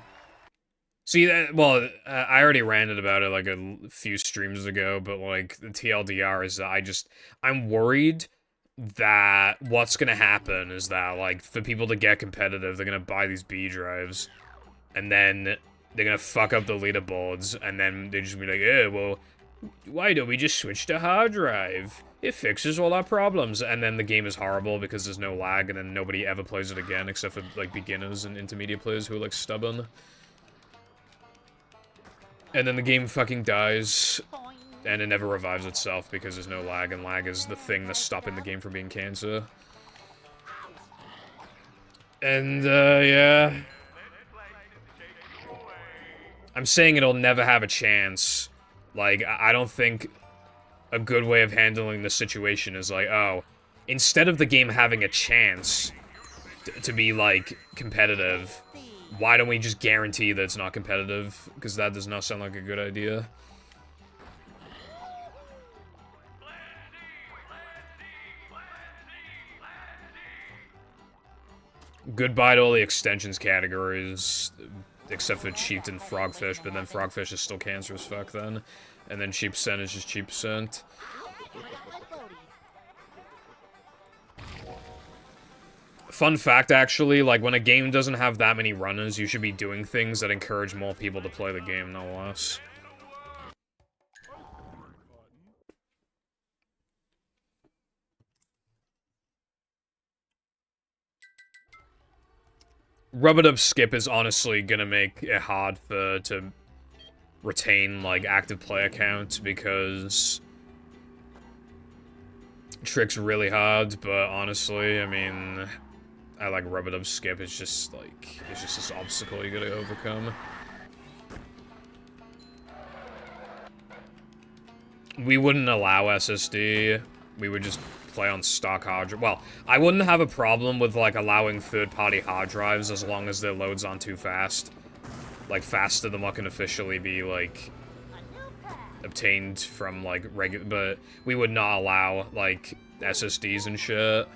See, well, I already ranted about it, like, a few streams ago, but, like, the TLDR is that I'm worried that what's gonna happen is that, like, for people to get competitive, they're gonna buy these B drives, and then they're gonna fuck up the leaderboards, and then they're just gonna be like, eh, well, why don't we just switch to hard drive? It fixes all our problems. And then the game is horrible because there's no lag, and then nobody ever plays it again except for, like, beginners and intermediate players who are, like, stubborn. And then the game fucking dies, and it never revives itself because there's no lag, and lag is the thing that's stopping the game from being cancer. And, yeah. I'm saying it'll never have a chance. Like, I don't think a good way of handling the situation is like, oh, instead of the game having a chance to be, like, competitive, why don't we just guarantee that it's not competitive? Because that does not sound like a good idea. Goodbye to all the extensions categories, except for Chieftain Frogfish, but then Frogfish is still cancerous fuck then. And then Cheap Percent is just Cheap Percent. Fun fact, actually, like, when a game doesn't have that many runners, you should be doing things that encourage more people to play the game, no less. Rub-a-dub skip is honestly gonna make it hard to retain, like, active player counts, because Trick's really hard, but honestly, I mean, I like rub-a-dub skip, it's just, like, it's just this obstacle you gotta overcome. We wouldn't allow SSD, we would just play on stock hard drive. Well, I wouldn't have a problem with, like, allowing third-party hard drives as long as their loads aren't too fast. Like, faster than what can officially be, like, obtained from, like, regular, but we would not allow, like, SSDs and shit.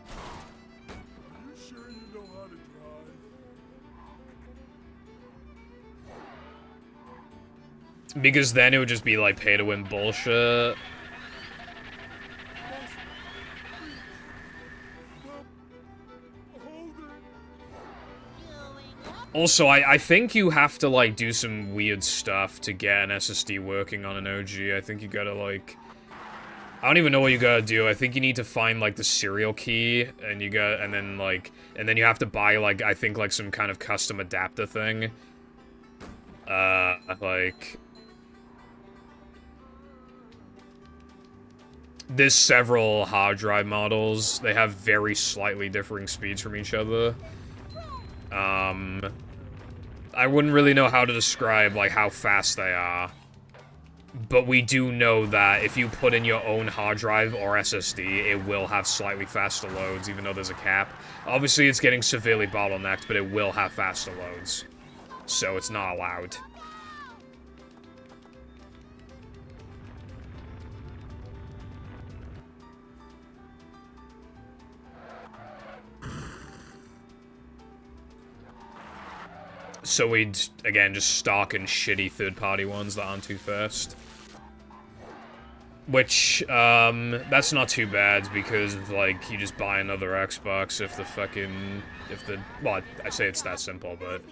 Because then it would just be, like, pay-to-win bullshit. Also, I think you have to, like, do some weird stuff to get an SSD working on an OG. I think you gotta, like... I don't even know what you gotta do. I think you need to find, like, the serial key, and you got... And then, like... And then you have to buy, like, I think, like, some kind of custom adapter thing. Like... There's several hard drive models. They have very slightly differing speeds from each other. I wouldn't really know how to describe, like, how fast they are. But we do know that if you put in your own hard drive or SSD, it will have slightly faster loads, even though there's a cap. Obviously, it's getting severely bottlenecked, but it will have faster loads. So it's not allowed. So we'd, again, just stock in shitty third-party ones that aren't too fast. Which, that's not too bad, because, like, you just buy another Xbox if the fucking... Well, I say it's that simple, but...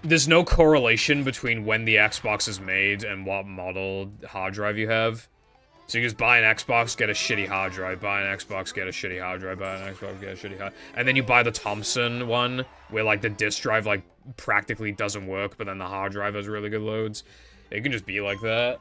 There's no correlation between when the Xbox is made and what model hard drive you have. So you just buy an Xbox, get a shitty hard drive, buy an Xbox, get a shitty hard drive, buy an Xbox, get a shitty hard... And then you buy the Thompson one, where, like, the disk drive, like, practically doesn't work, but then the hard drive has really good loads. It can just be like that.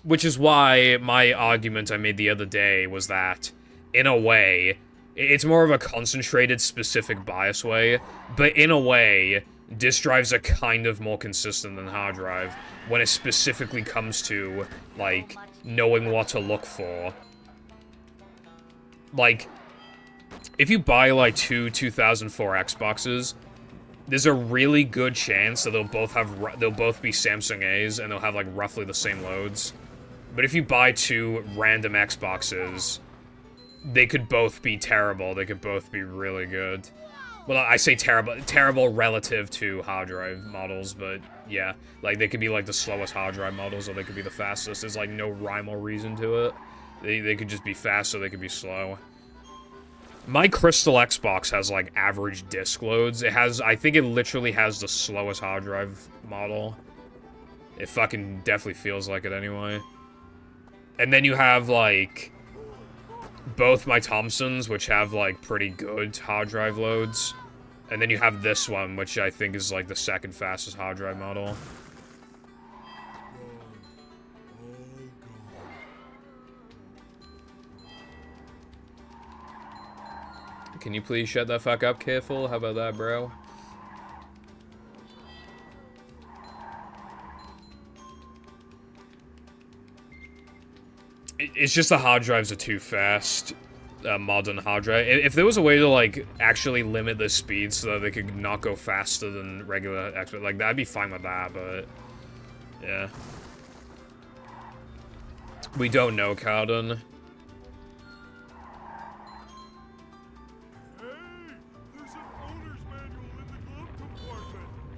Which is why my argument I made the other day was that, in a way, it's more of a concentrated, specific bias way, but in a way, disk drives are kind of more consistent than hard drive when it specifically comes to, like, knowing what to look for. Like, if you buy, like, two 2004 Xboxes, there's a really good chance that they'll both be Samsung A's, and they'll have, like, roughly the same loads. But if you buy two random Xboxes, they could both be terrible, they could both be really good. Well, I say terrible relative to hard drive models, but yeah. Like, they could be, like, the slowest hard drive models, or they could be the fastest. There's, like, no rhyme or reason to it. They could just be fast, or they could be slow. My Crystal Xbox has, like, average disk loads. It has, I think it literally has the slowest hard drive model. It fucking definitely feels like it anyway. And then you have, like, both my Thompsons, which have, like, pretty good hard drive loads. And then you have this one, which I think is, like, the second fastest hard drive model. Can you please shut the fuck up, Careful? How about that, bro? It's just the hard drives are too fast. Modern hard drive. If there was a way to, like, actually limit the speed so that they could not go faster than regular expert, like, that'd be fine with that, but... yeah. We don't know, Carden.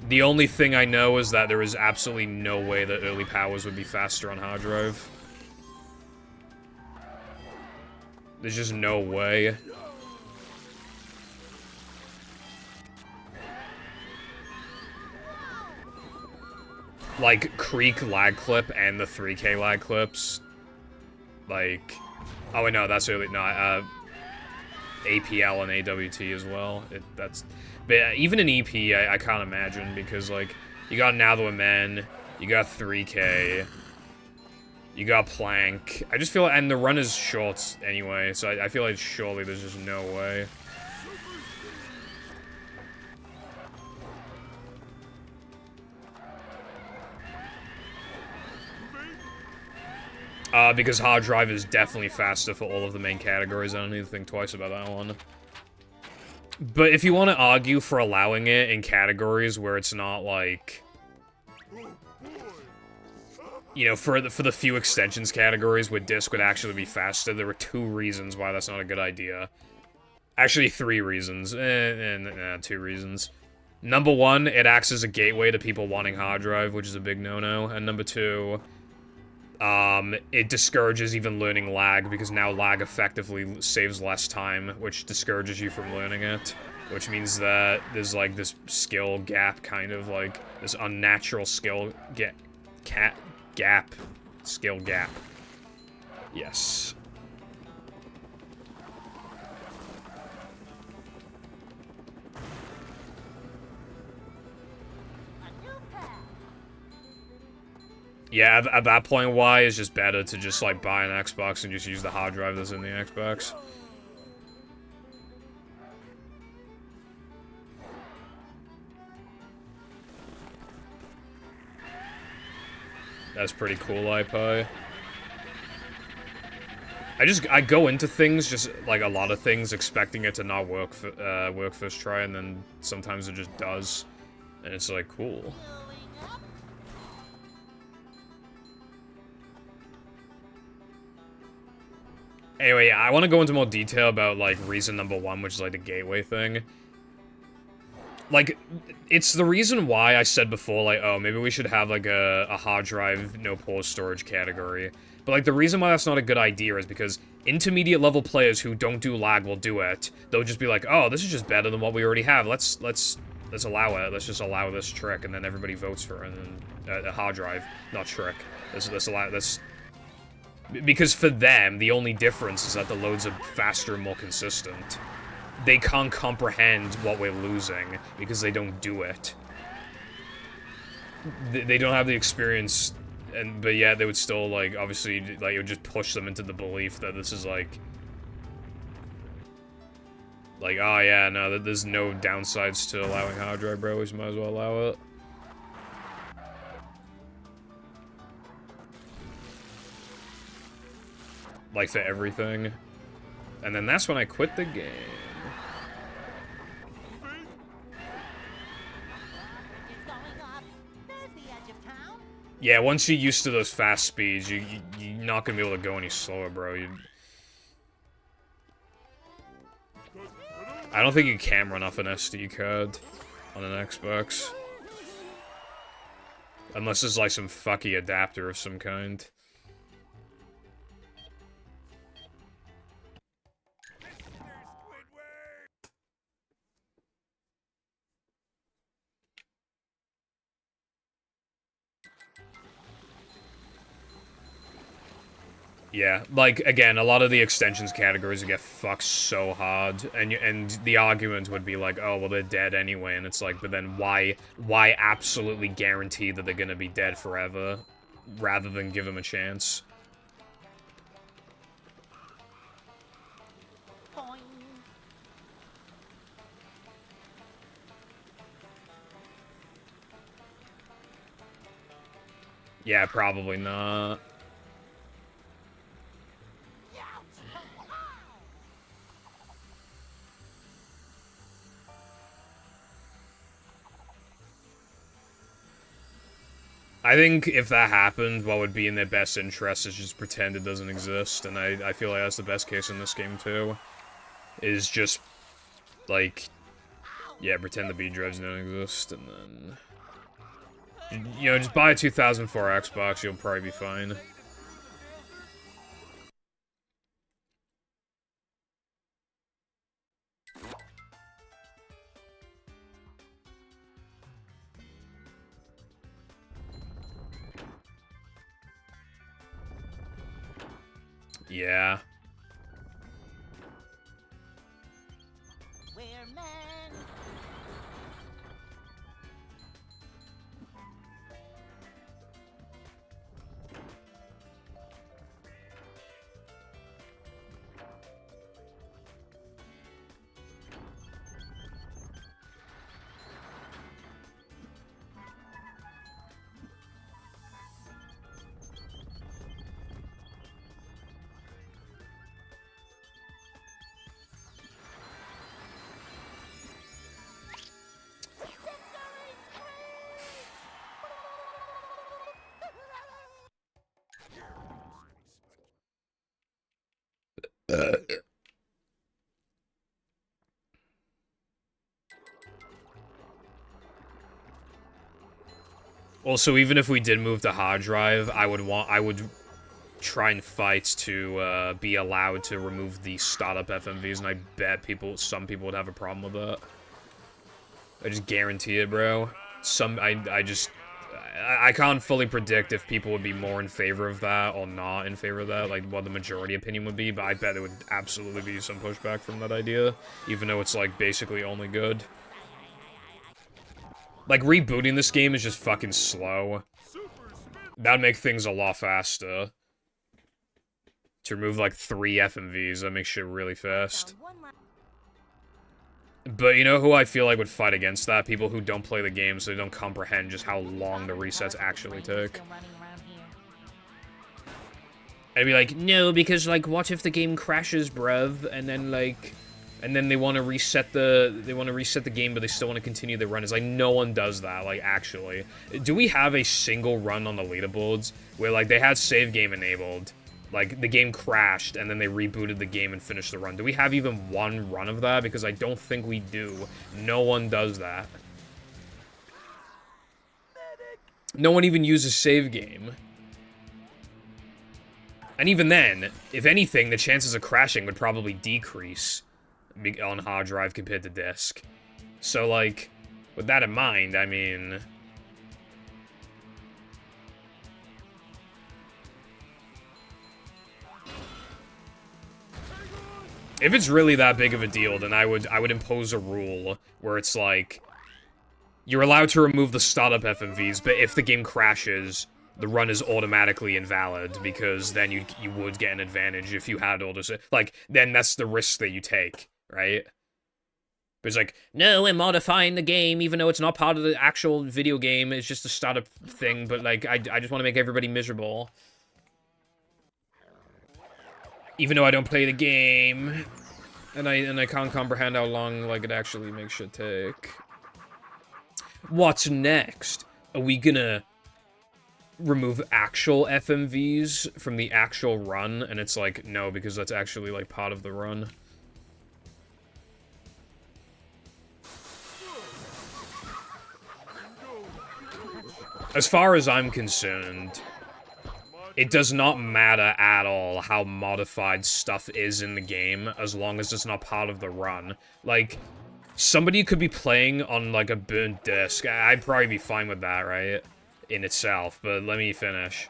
The only thing I know is that there is absolutely no way that early powers would be faster on hard drive. There's just no way. Like, Creek lag clip and the 3K lag clips. Like... oh, wait, no, that's early... no, APL and AWT as well. That's... but even in EP, I can't imagine, because, like, you got Now Men, you got 3K, you got Plank. I just feel like... and the run is short anyway, so I feel like surely there's just no way. Because hard drive is definitely faster for all of the main categories. I don't need to think twice about that one. But if you want to argue for allowing it in categories where it's not, like... you know, for the few extensions categories where disk would actually be faster, there were 2 reasons why that's not a good idea. Actually, 3 reasons. 2 reasons. Number 1, it acts as a gateway to people wanting hard drive, which is a big no-no. And number 2... it discourages even learning lag, because now lag effectively saves less time, which discourages you from learning it. Which means that there's, like, this skill gap, kind of, like, this unnatural skill gap. Skill gap. Yes. Yeah, at that point, why it's just better to just, like, buy an Xbox and just use the hard drive that's in the Xbox. That's pretty cool, iPie. I go into things, just, like, a lot of things, expecting it to not work first try, and then sometimes it just does. And it's, like, cool. Anyway, yeah, I want to go into more detail about, like, reason number 1, which is, like, the gateway thing. Like, it's the reason why I said before, like, oh, maybe we should have, like, a hard drive, no pore storage category. But, like, the reason why that's not a good idea is because intermediate level players who don't do lag will do it. They'll just be like, oh, this is just better than what we already have. Let's allow it. Let's just allow this trick, and then everybody votes for it. And then, a hard drive, not trick. Let's allow this. Because for them, the only difference is that the loads are faster and more consistent. They can't comprehend what we're losing, because they don't do it. They don't have the experience, but yeah, they would still, like, obviously, like, it would just push them into the belief that this is, like, oh yeah, no, there's no downsides to allowing hard drive, bro, we might as well allow it. Like, for everything. And then that's when I quit the game. Yeah, once you're used to those fast speeds, you're not gonna be able to go any slower, bro. I don't think you can run off an SD card on an Xbox. Unless there's, like, some fucky adapter of some kind. Yeah, like, again, a lot of the extensions categories get fucked so hard, and the argument would be like, oh, well, they're dead anyway, and it's like, but then why absolutely guarantee that they're gonna be dead forever, rather than give them a chance? Yeah, probably not. I think if that happened, what would be in their best interest is just pretend it doesn't exist, and I feel like that's the best case in this game, too. Is just, like, yeah, pretend the beat drives don't exist, and then... You know, just buy a 2004 Xbox, you'll probably be fine. Yeah. We're men. Also, even if we did move to hard drive, I would try and fight to be allowed to remove the startup FMVs, and I bet some people would have a problem with that. I just guarantee it, bro. I can't fully predict if people would be more in favor of that or not in favor of that, like what the majority opinion would be, but I bet there would absolutely be some pushback from that idea, even though it's like basically only good. Like, rebooting this game is just fucking slow. That'd make things a lot faster. To remove, like, 3 FMVs, that makes shit really fast. But you know who I feel like would fight against that? People who don't play the game, so they don't comprehend just how long the resets actually take. I'd be like, no, because, like, what if the game crashes, bruv? And then, like... And then they want to reset the game, but they still want to continue the run. It's like, no one does that, like, actually. Do we have a single run on the leaderboards where, like, they had save game enabled, like, the game crashed, and then they rebooted the game and finished the run? Do we have even one run of that? Because I don't think we do. No one does that. No one even uses save game. And even then, if anything, the chances of crashing would probably decrease on hard drive compared to disk. So, like, with that in mind, I mean... If it's really that big of a deal, then I would impose a rule where it's like, you're allowed to remove the startup FMVs, but if the game crashes, the run is automatically invalid, because then you would get an advantage if you had all this... Like, then that's the risk that you take. Right? But it's like, no, we're modifying the game, even though it's not part of the actual video game, it's just a startup thing, but, like, I just want to make everybody miserable. Even though I don't play the game, and I can't comprehend how long, like, it actually makes shit take. What's next? Are we gonna remove actual FMVs from the actual run? And it's like, no, because that's actually, like, part of the run. As far as I'm concerned, it does not matter at all how modified stuff is in the game, as long as it's not part of the run. Like, somebody could be playing on, like, a burnt disc. I'd probably be fine with that, right? In itself, but let me finish.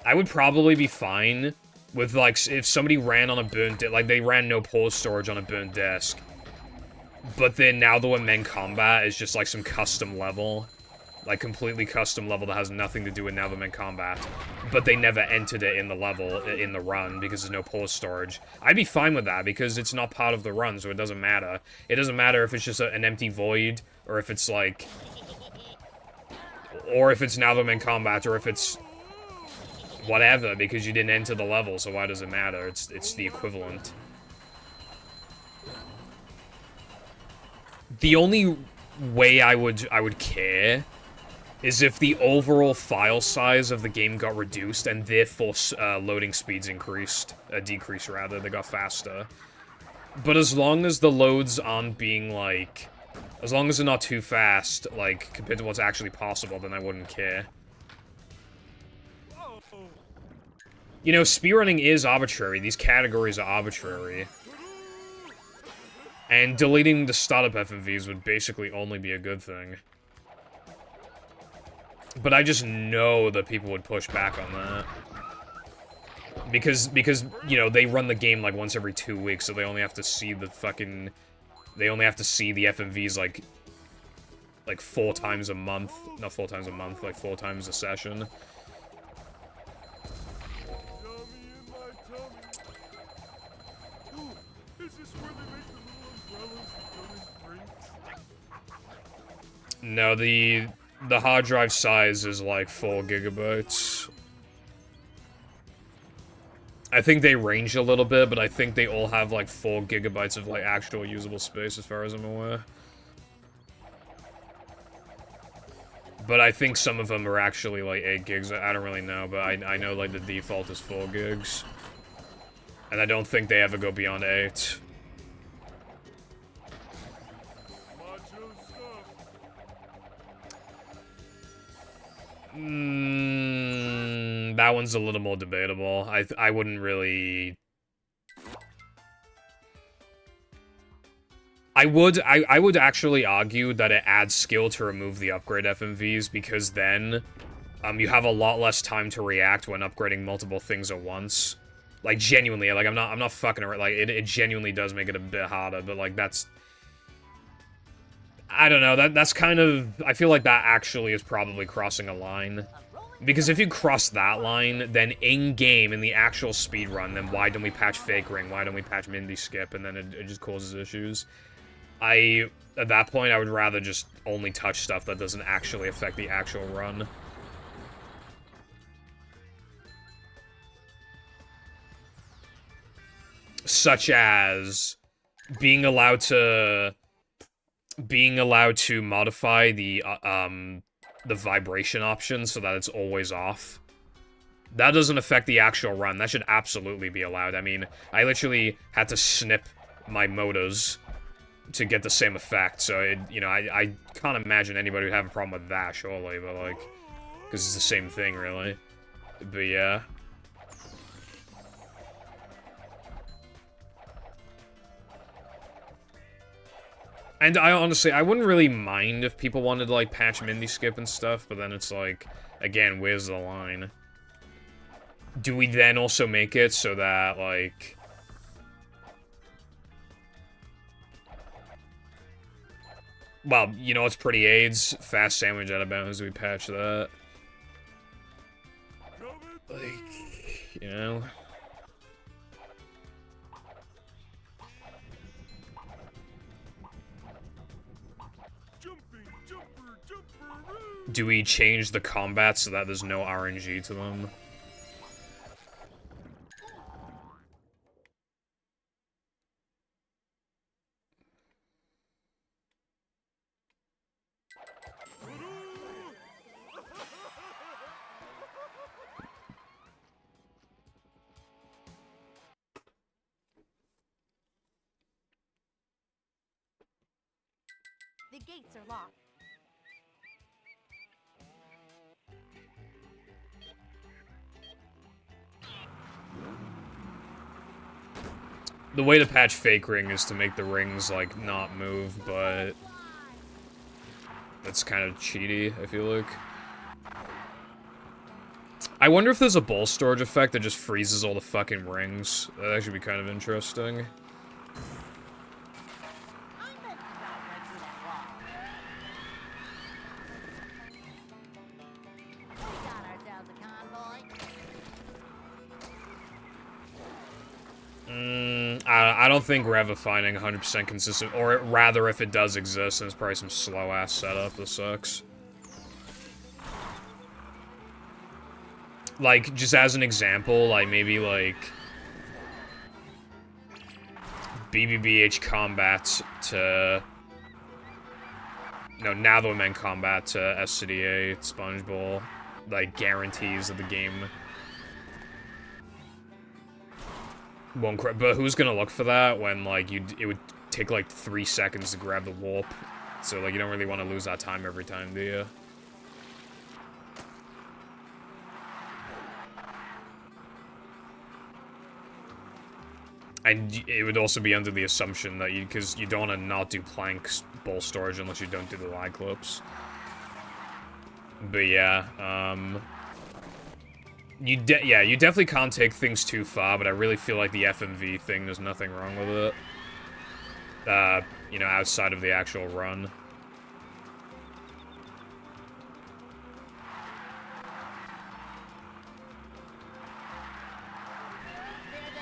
I would probably be fine with, like, if somebody ran on a burnt disc, like, they ran no pause storage on a burnt disc. But then now the Men Combat is just, like, some custom level. Like, completely custom level that has nothing to do with Now the Men Combat. But they never entered it in the level, in the run, because there's no pause storage. I'd be fine with that, because it's not part of the run, so it doesn't matter. It doesn't matter if it's just an empty void, or if it's, like... Or if it's Now the Men Combat, or if it's... whatever, because you didn't enter the level, so why does it matter? It's the equivalent. The only way I would care is if the overall file size of the game got reduced and therefore loading speeds decreased rather, they got faster. But as long as the loads aren't being, like, as long as they're not too fast, like, compared to what's actually possible, then I wouldn't care. You know, speedrunning is arbitrary. These categories are arbitrary. And deleting the startup FMVs would basically only be a good thing. But I just know that people would push back on that. Because, you know, they run the game, like, once every 2 weeks, so they only have to see the fucking... They only have to see the FMVs, like 4 times a month. Not 4 times a month, like 4 times a session. No, the hard drive size is like 4 gigabytes. I think they range a little bit, but I think they all have like 4 gigabytes of like actual usable space as far as I'm aware. But I think some of them are actually like 8 gigs. I don't really know, but I know like the default is 4 gigs. And I don't think they ever go beyond 8. That one's a little more debatable. I wouldn't really... I would actually argue that it adds skill to remove the upgrade FMVs, because then you have a lot less time to react when upgrading multiple things at once. Like, genuinely, like, I'm not fucking around. Like, it genuinely does make it a bit harder, but, like, that's... I don't know, that's kind of... I feel like that actually is probably crossing a line. Because if you cross that line, then in-game, in the actual speedrun, then why don't we patch Fake Ring? Why don't we patch Mindy Skip? And then it just causes issues. At that point, I would rather just only touch stuff that doesn't actually affect the actual run. Such as being allowed to modify the vibration option so that it's always off. That doesn't affect the actual run. That should absolutely be allowed. I mean, I literally had to snip my motors to get the same effect, so you know, I can't imagine anybody would have a problem with that, surely, but like, because it's the same thing, really. But yeah. And I honestly, I wouldn't really mind if people wanted to, like, patch Mindy Skip and stuff, but then it's like, again, where's the line? Do we then also make it so that, like... Well, you know, it's pretty AIDS. Fast sandwich out of bounds. Do we patch that? Like, you know... Do we change the combat so that there's no RNG to them? The gates are locked. The way to patch Fake Ring is to make the rings, like, not move, but... That's kind of cheaty, I feel like. I wonder if there's a ball storage effect that just freezes all the fucking rings. That'd actually be kind of interesting. I don't think we're ever finding 100% consistent, or rather, if it does exist, then it's probably some slow-ass setup that sucks. Like, just as an example, like, maybe, like... BBBH combat to... no, now that we're in combat to SCDA, SpongeBob, like, guarantees that the game won't crash. But who's gonna look for that when, like, it would take, like, 3 seconds to grab the warp? So, like, you don't really want to lose that time every time, do you? And it would also be under the assumption that because you don't want to not do planks bowl storage unless you don't do the lag clips. But yeah, you definitely can't take things too far, but I really feel like the FMV thing, there's nothing wrong with it. You know, outside of the actual run.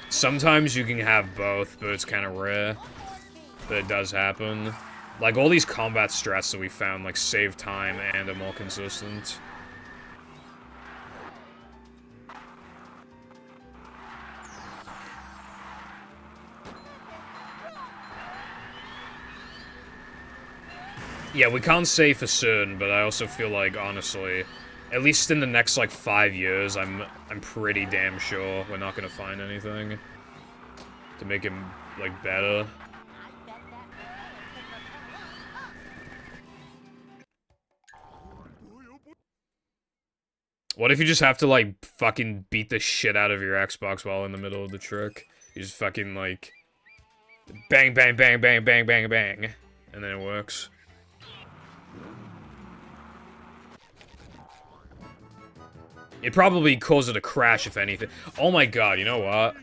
Sometimes you can have both, but it's kind of rare. But it does happen. Like, all these combat strats that we found, like, save time and are more consistent. Yeah, we can't say for certain, but I also feel like, honestly, at least in the next, like, 5 years, I'm pretty damn sure we're not gonna find anything to make him, like, better. What if you just have to, like, fucking beat the shit out of your Xbox while in the middle of the trick? You just fucking, like, bang, bang, bang, bang, bang, bang, bang, and then it works. It probably caused it a crash, if anything. Oh my god, you know what?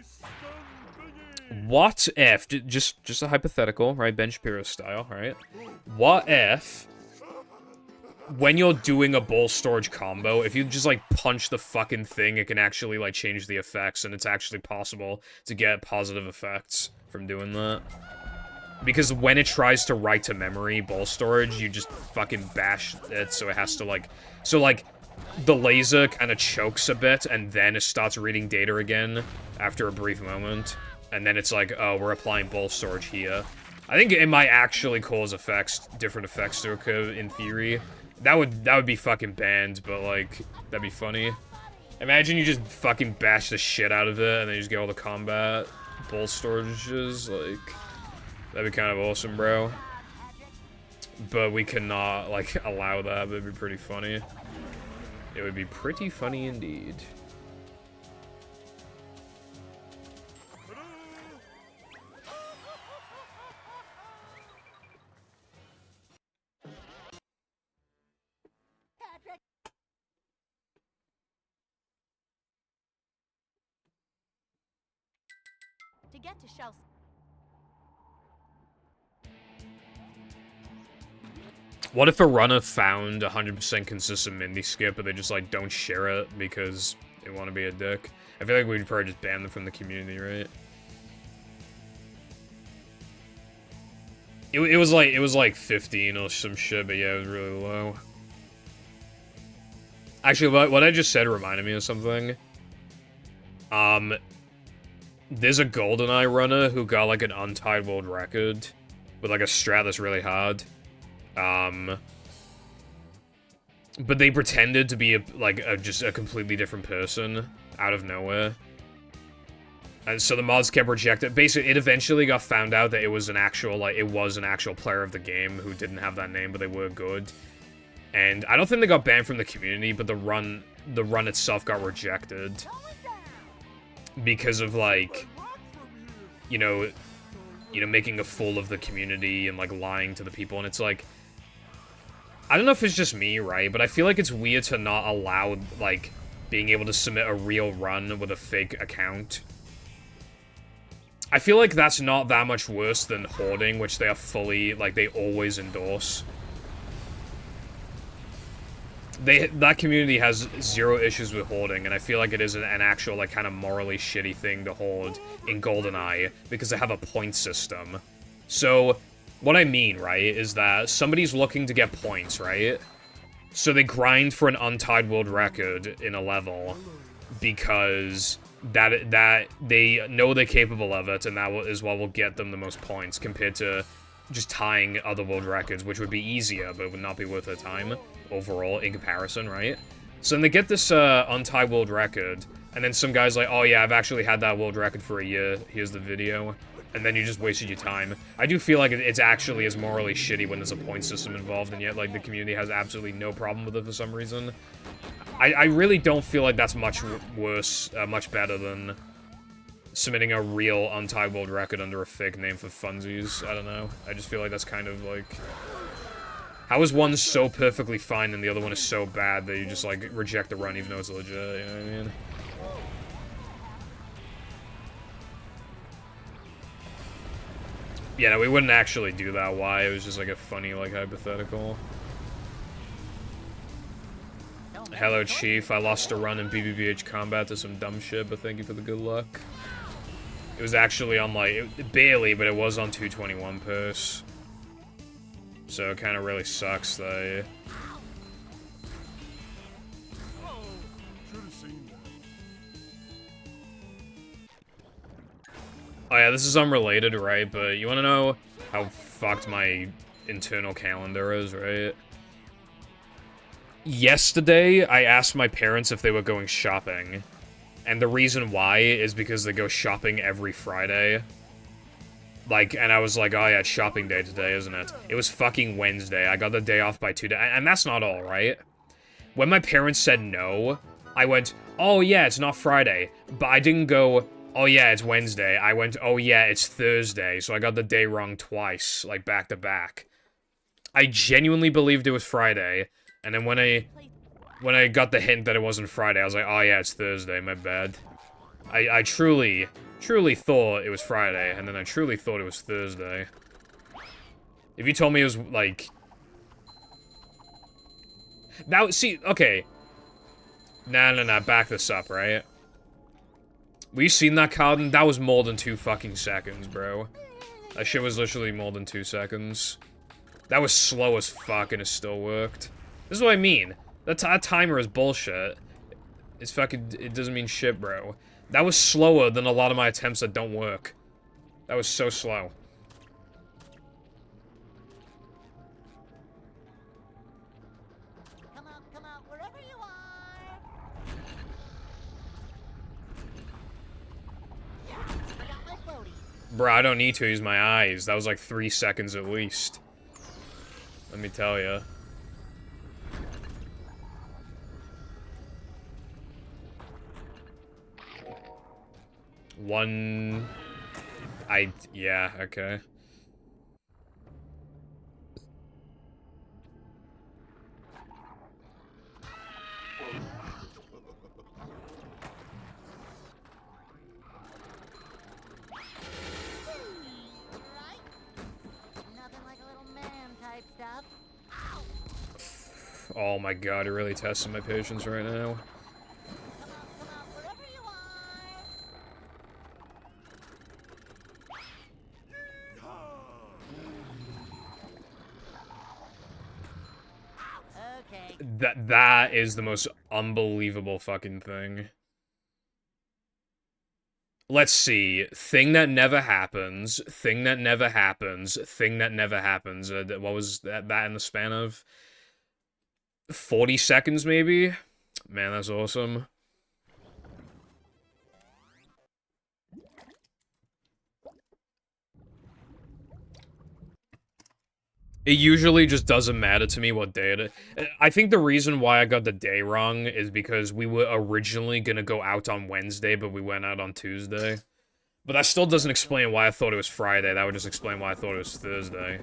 What if, just a hypothetical, right? Ben Shapiro style, right? What if, when you're doing a bowl storage combo, if you just, like, punch the fucking thing, it can actually, like, change the effects, and it's actually possible to get positive effects from doing that. Because when it tries to write to memory bowl storage, you just fucking bash it, so it has to, like... So, like, the laser kind of chokes a bit, and then it starts reading data again after a brief moment. And then it's like, oh, we're applying bowl storage here. I think it might actually cause different effects to occur in theory. That would be fucking banned, but, like, that'd be funny. Imagine you just fucking bash the shit out of it, and then you just get all the combat bowl storages, like, that'd be kind of awesome, bro. But we cannot, like, allow that, but it'd be pretty funny. It would be pretty funny indeed. To get to shelf. What if a runner found 100% consistent Mindy skip, but they just, like, don't share it because they want to be a dick? I feel like we'd probably just ban them from the community, right? It was like 15 or some shit, but yeah, it was really low. Actually, what I just said reminded me of something. There's a GoldenEye runner who got, like, an untied world record with, like, a strat that's really hard. But they pretended to be just a completely different person out of nowhere. And so the mods kept rejecting. Basically, it eventually got found out that it was an actual, player of the game who didn't have that name, but they were good. And I don't think they got banned from the community, but the run itself got rejected. Because of, like, you know, making a fool of the community and, like, lying to the people. And it's like, I don't know if it's just me, right? But I feel like it's weird to not allow, like, being able to submit a real run with a fake account. I feel like that's not that much worse than hoarding, which they are fully, like, they always endorse. That community has zero issues with hoarding, and I feel like it is an actual, like, kind of morally shitty thing to hoard in GoldenEye, because they have a point system. So, what I mean, right, is that somebody's looking to get points, right? So they grind for an untied world record in a level, because that they know they're capable of it, and that is what will get them the most points, compared to just tying other world records, which would be easier, but it would not be worth their time overall in comparison, right? So then they get this untied world record, and then some guy's like, oh yeah, I've actually had that world record for a year, here's the video. And then you just wasted your time. I do feel like it's actually as morally shitty when there's a point system involved, and yet, like, the community has absolutely no problem with it for some reason. I really don't feel like that's much worse, much better than submitting a real untied world record under a fake name for funsies. I don't know. I just feel like that's kind of, like... How is one so perfectly fine and the other one is so bad that you just, like, reject the run even though it's legit, you know what I mean? Yeah, no, we wouldn't actually do that. Why? It was just like a funny, like, hypothetical. Hello, Chief. I lost a run in BBBH combat to some dumb shit, but thank you for the good luck. It was actually on, like, barely, but it was on 221 purse. So it kind of really sucks that... Oh yeah, this is unrelated, right? But you wanna know how fucked my internal calendar is, right? Yesterday, I asked my parents if they were going shopping. And the reason why is because they go shopping every Friday. Like, and I was like, oh yeah, it's shopping day today, isn't it? It was fucking Wednesday. I got the day off by 2 days. And that's not all, right? When my parents said no, I went, oh yeah, it's not Friday. But I didn't go... Oh yeah, it's Wednesday. I went, oh yeah, it's Thursday. So I got the day wrong twice, like back to back. I genuinely believed it was Friday. And then when I got the hint that it wasn't Friday, I was like, oh yeah, it's Thursday, my bad. I truly thought it was Friday, and then I truly thought it was Thursday. If you told me it was, like... Now, see, okay. Nah, back this up, right? We seen that card, and that was more than 2 fucking seconds, bro. That shit was literally more than 2 seconds. That was slow as fuck, and it still worked. This is what I mean. That timer is bullshit. It's fucking... It doesn't mean shit, bro. That was slower than a lot of my attempts that don't work. That was so slow. Come out, wherever you are. Yeah, I got my floaty. Bro, I don't need to use my eyes. That was like 3 seconds at least. Let me tell ya. Yeah, okay. Nothing like a little man type stuff. Oh my god, you're really testing my patience right now. Come out, wherever you are. Okay. That is the most unbelievable fucking thing. Let's see. Thing that never happens. Thing that never happens. Thing that never happens. What was that in the span of 40 seconds, maybe? Man, that's awesome. It usually just doesn't matter to me what day it is. I think the reason why I got the day wrong is because we were originally gonna go out on Wednesday, but we went out on Tuesday. But that still doesn't explain why I thought it was Friday. That would just explain why I thought it was Thursday.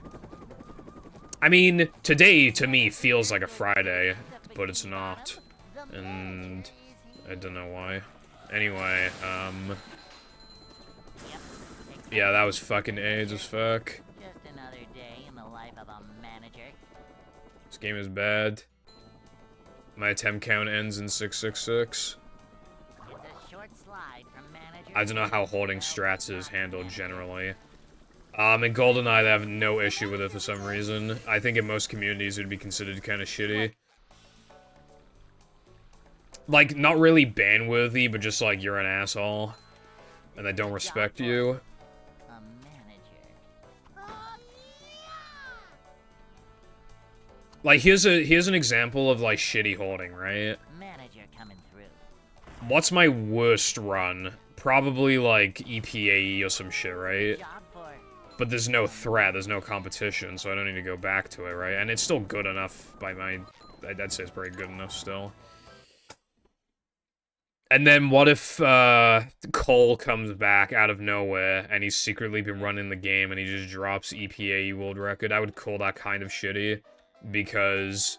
I mean, today, to me, feels like a Friday, but it's not. And I don't know why. Anyway, yeah, that was fucking AIDS as fuck. Just another day in the life of a manager. This game is bad. My attempt count ends in 666. It's a short slide from manager. I don't know how holding strats is handled generally. In GoldenEye, I have no issue with it for some reason. I think in most communities it would be considered kind of shitty. Like, not really ban-worthy, but just like, you're an asshole. And they don't respect you. A manager. Like, here's an example of, like, shitty hoarding, right? Manager coming through. What's my worst run? Probably, like, EPAE or some shit, right? Job for But there's no threat, there's no competition, so I don't need to go back to it, right? And it's still good enough by my... I'd say it's pretty good enough still. And then what if, Cole comes back out of nowhere, and he's secretly been running the game, and he just drops EPAE world record? I would call that kind of shitty, because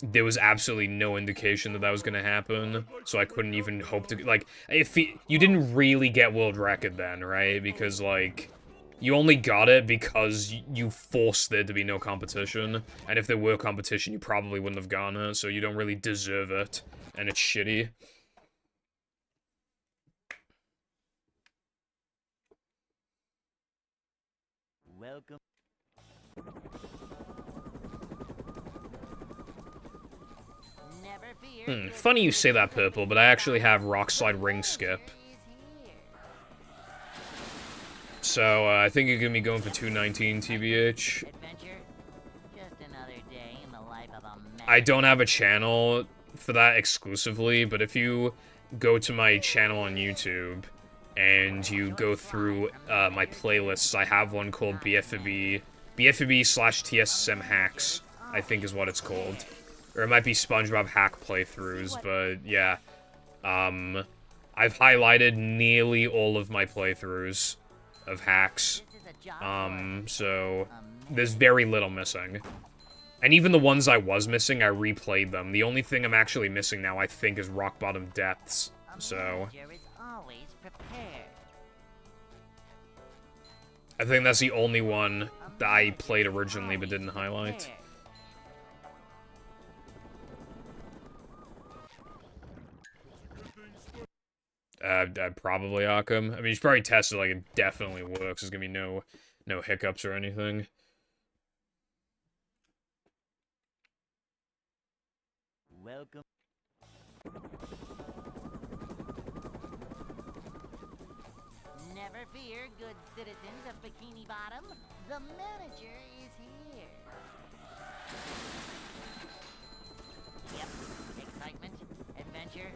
there was absolutely no indication that that was gonna happen, so I couldn't even hope to, like, if you didn't really get world record then, right? Because, like, you only got it because you forced there to be no competition, and if there were competition, you probably wouldn't have gotten it, so you don't really deserve it, and it's shitty. welcome. Never fear. Funny you say that, Purple, but I actually have Rock Slide Ring Skip. So, I think you're gonna be going for 219, TBH. Adventure. Just another day in the life of a man. I don't have a channel for that exclusively, but if you go to my channel on YouTube, and you go through my playlists, I have one called BFB/TSSM Hacks, I think is what it's called. Or it might be SpongeBob Hack Playthroughs, but yeah. I've highlighted nearly all of my playthroughs of hacks. So there's very little missing. And even the ones I was missing, I replayed them. The only thing I'm actually missing now, I think, is Rock Bottom Depths. So I think that's the only one that I played originally but didn't highlight. Probably Arkham. I mean, you should probably test it like it definitely works. There's gonna be no hiccups or anything. Welcome. Never fear, good citizens of Bikini Bottom. The manager is here. Yep, excitement, adventure.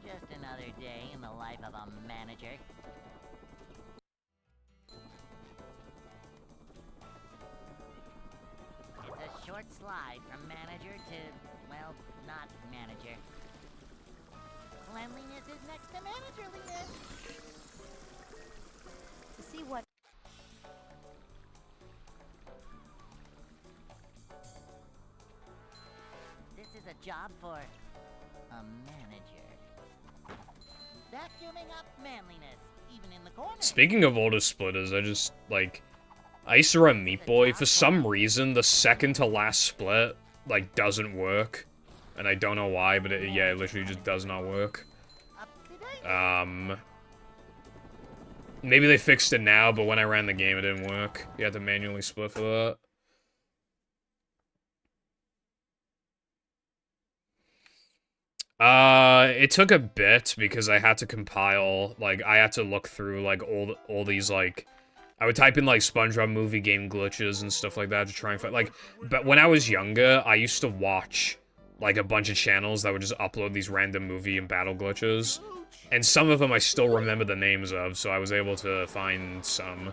Just another day in the life of a manager. It's a short slide from manager to, well, not manager. Cleanliness is next to managerliness. To see what This is a job for a manager. Vacuuming up manliness, even in the corner. Speaking of auto splitters, I just, like, I used to run Meat Boy. For some reason, the second to last split, like, doesn't work. And I don't know why, but it literally just does not work. Up to date. Maybe they fixed it now, but when I ran the game, it didn't work. You had to manually split for that. It took a bit because I had to compile, like, I had to look through, like, all these, like, I would type in, like, SpongeBob movie game glitches and stuff like that to try and find, like, but when I was younger, I used to watch, like, a bunch of channels that would just upload these random movie and battle glitches, and some of them I still remember the names of, so I was able to find some,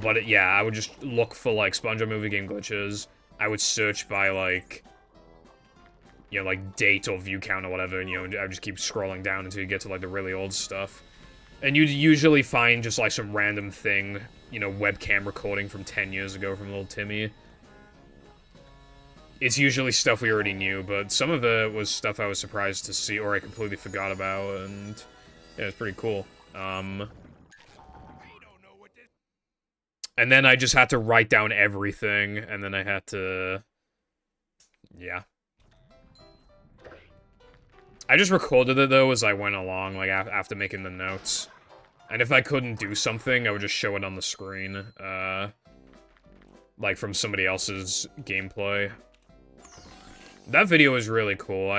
but yeah, I would just look for, like, SpongeBob movie game glitches, I would search by, like, you know, like, date or view count or whatever, and, you know, I would just keep scrolling down until you get to, like, the really old stuff. And you'd usually find just, like, some random thing, you know, webcam recording from 10 years ago from little Timmy. It's usually stuff we already knew, but some of it was stuff I was surprised to see, or I completely forgot about, and yeah, it's pretty cool. And then I just had to write down everything, and then I had to... yeah. I just recorded it, though, as I went along, like, after making the notes. And if I couldn't do something, I would just show it on the screen, like, from somebody else's gameplay. That video is really cool.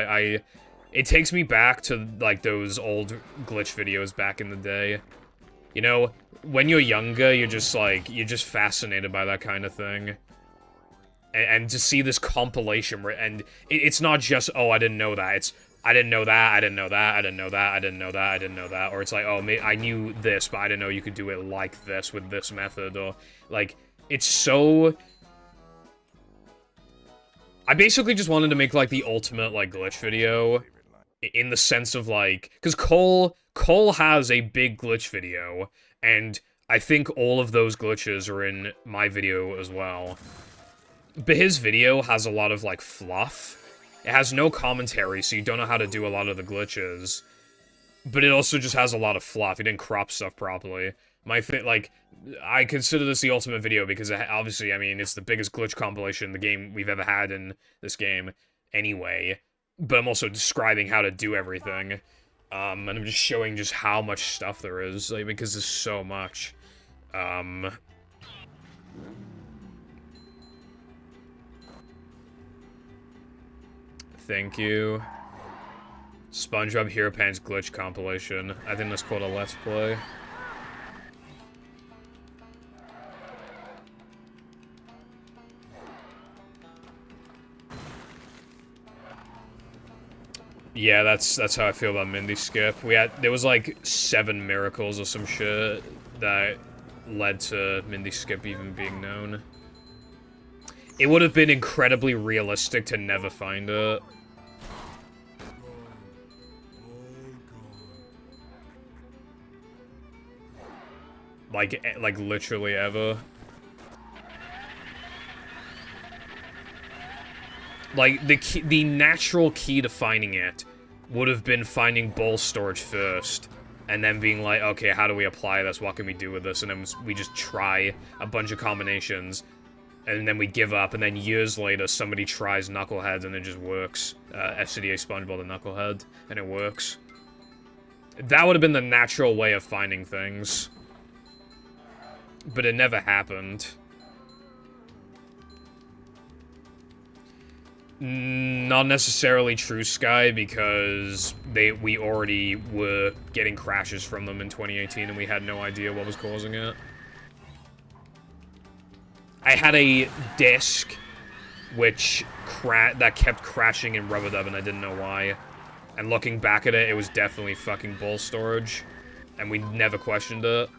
It takes me back to, like, those old glitch videos back in the day. You know, when you're younger, you're just, like, you're just fascinated by that kind of thing. And to see this compilation, and it's not just, oh, I didn't know that, it's, I didn't know that, I didn't know that, I didn't know that, I didn't know that, I didn't know that, or it's like, oh, I knew this, but I didn't know you could do it like this, with this method, or, like, it's so... I basically just wanted to make, like, the ultimate, like, glitch video, in the sense of, like, because Cole has a big glitch video, and I think all of those glitches are in my video as well. But his video has a lot of, like, fluff. It has no commentary, so you don't know how to do a lot of the glitches. But it also just has a lot of fluff. He didn't crop stuff properly. Like, I consider this the ultimate video because, obviously, I mean, it's the biggest glitch compilation in the game we've ever had in this game anyway. But I'm also describing how to do everything. And I'm just showing just how much stuff there is, like, because there's so much. Thank you. SpongeBob Hero Pants glitch compilation. I think that's called a Let's Play. Yeah, that's how I feel about Mindy Skip. There was like 7 miracles or some shit that led to Mindy Skip even being known. It would have been incredibly realistic to never find it. Like literally ever. Like, the natural key to finding it would have been finding bowl storage first, and then being like, okay, how do we apply this? What can we do with this? And then we just try a bunch of combinations, and then we give up, and then years later, somebody tries Knucklehead, and it just works. FCDA SpongeBob the Knucklehead, and it works. That would have been the natural way of finding things. But it never happened. Not necessarily True Sky, because we already were getting crashes from them in 2018, and we had no idea what was causing it. I had a disc that kept crashing in Rubber-Dub, and I didn't know why. And looking back at it, it was definitely fucking bowl storage, and we never questioned it.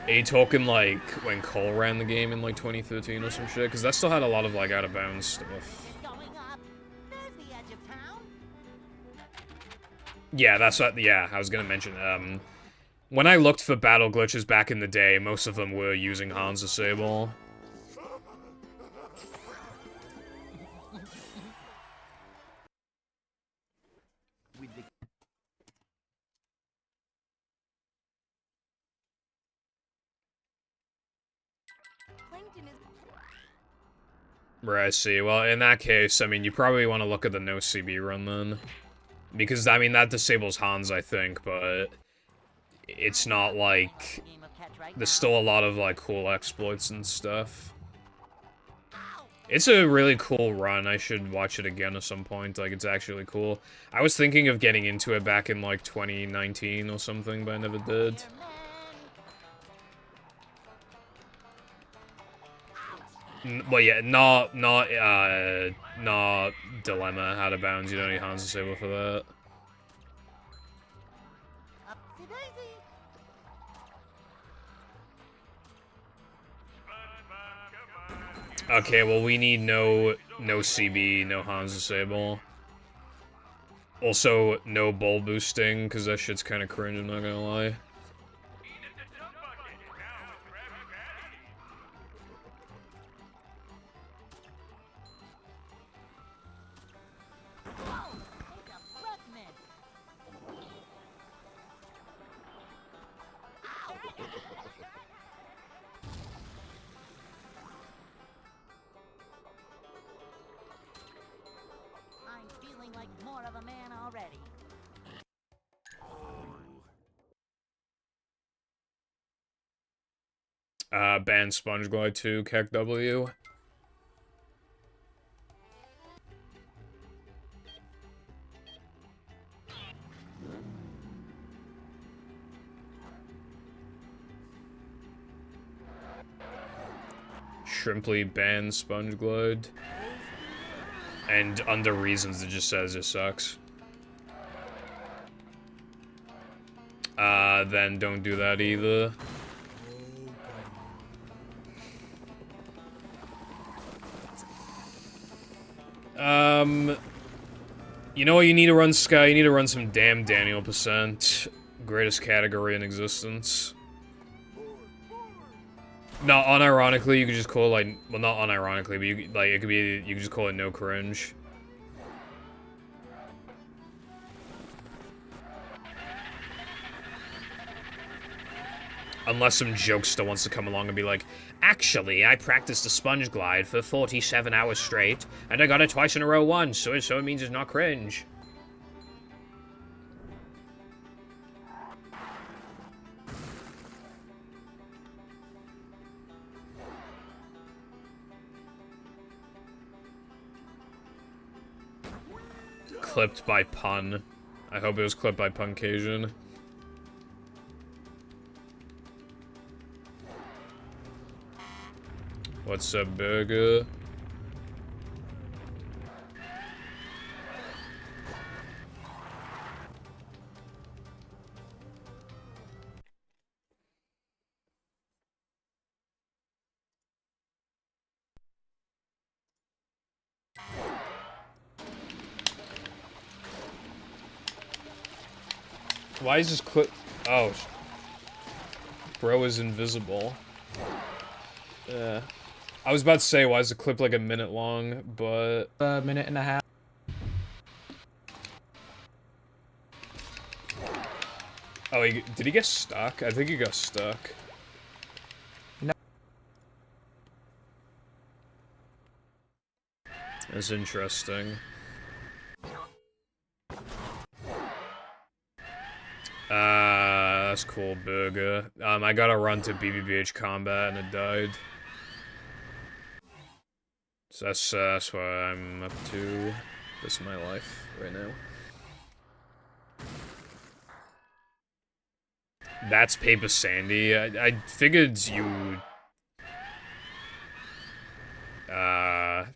Are you talking, like, when Cole ran the game in, like, 2013 or some shit? Because that still had a lot of, like, out-of-bounds stuff. Yeah, that's what, yeah, I was gonna mention, when I looked for battle glitches back in the day, most of them were using Hans Disable. Right, I see. Well, in that case, I mean, you probably want to look at the no CB run then. Because, I mean, that disables Hans, I think, but it's not like... There's still a lot of, like, cool exploits and stuff. It's a really cool run. I should watch it again at some point. Like, it's actually cool. I was thinking of getting into it back in, like, 2019 or something, but I never did. Well, yeah, not Dilemma, Out of Bounds. You don't need Hans Disable for that. Okay, well, we need no CB, no Hans Disable. Also, no bowl boosting, because that shit's kind of cringe, I'm not gonna lie. I'm feeling like more of a man already. Ban Sponge Glide 2, Keck W. Shrimply ban Sponge Glide. And under reasons it just says it sucks. Then don't do that either. You know what you need to run, Sky? You need to run some damn Daniel percent. Greatest category in existence. No, unironically, you could just call it, like, well, not unironically, but you, like, it could be, you could just call it no cringe. Unless some jokester wants to come along and be like, actually, I practiced the sponge glide for 47 hours straight, and I got it twice in a row once, so it means it's not cringe. Clipped by pun. I hope it was clipped by Punkasian. What's up, burger? Why is this clip? Oh, bro is invisible. Yeah. I was about to say, why is the clip like a minute long, but... A minute and a half. Oh, did he get stuck? I think he got stuck. No. That's interesting. That's cool, burger. I got to run to BBBH combat and it died. So that's what I'm up to. This is my life right now. That's Paper Sandy. I figured you... I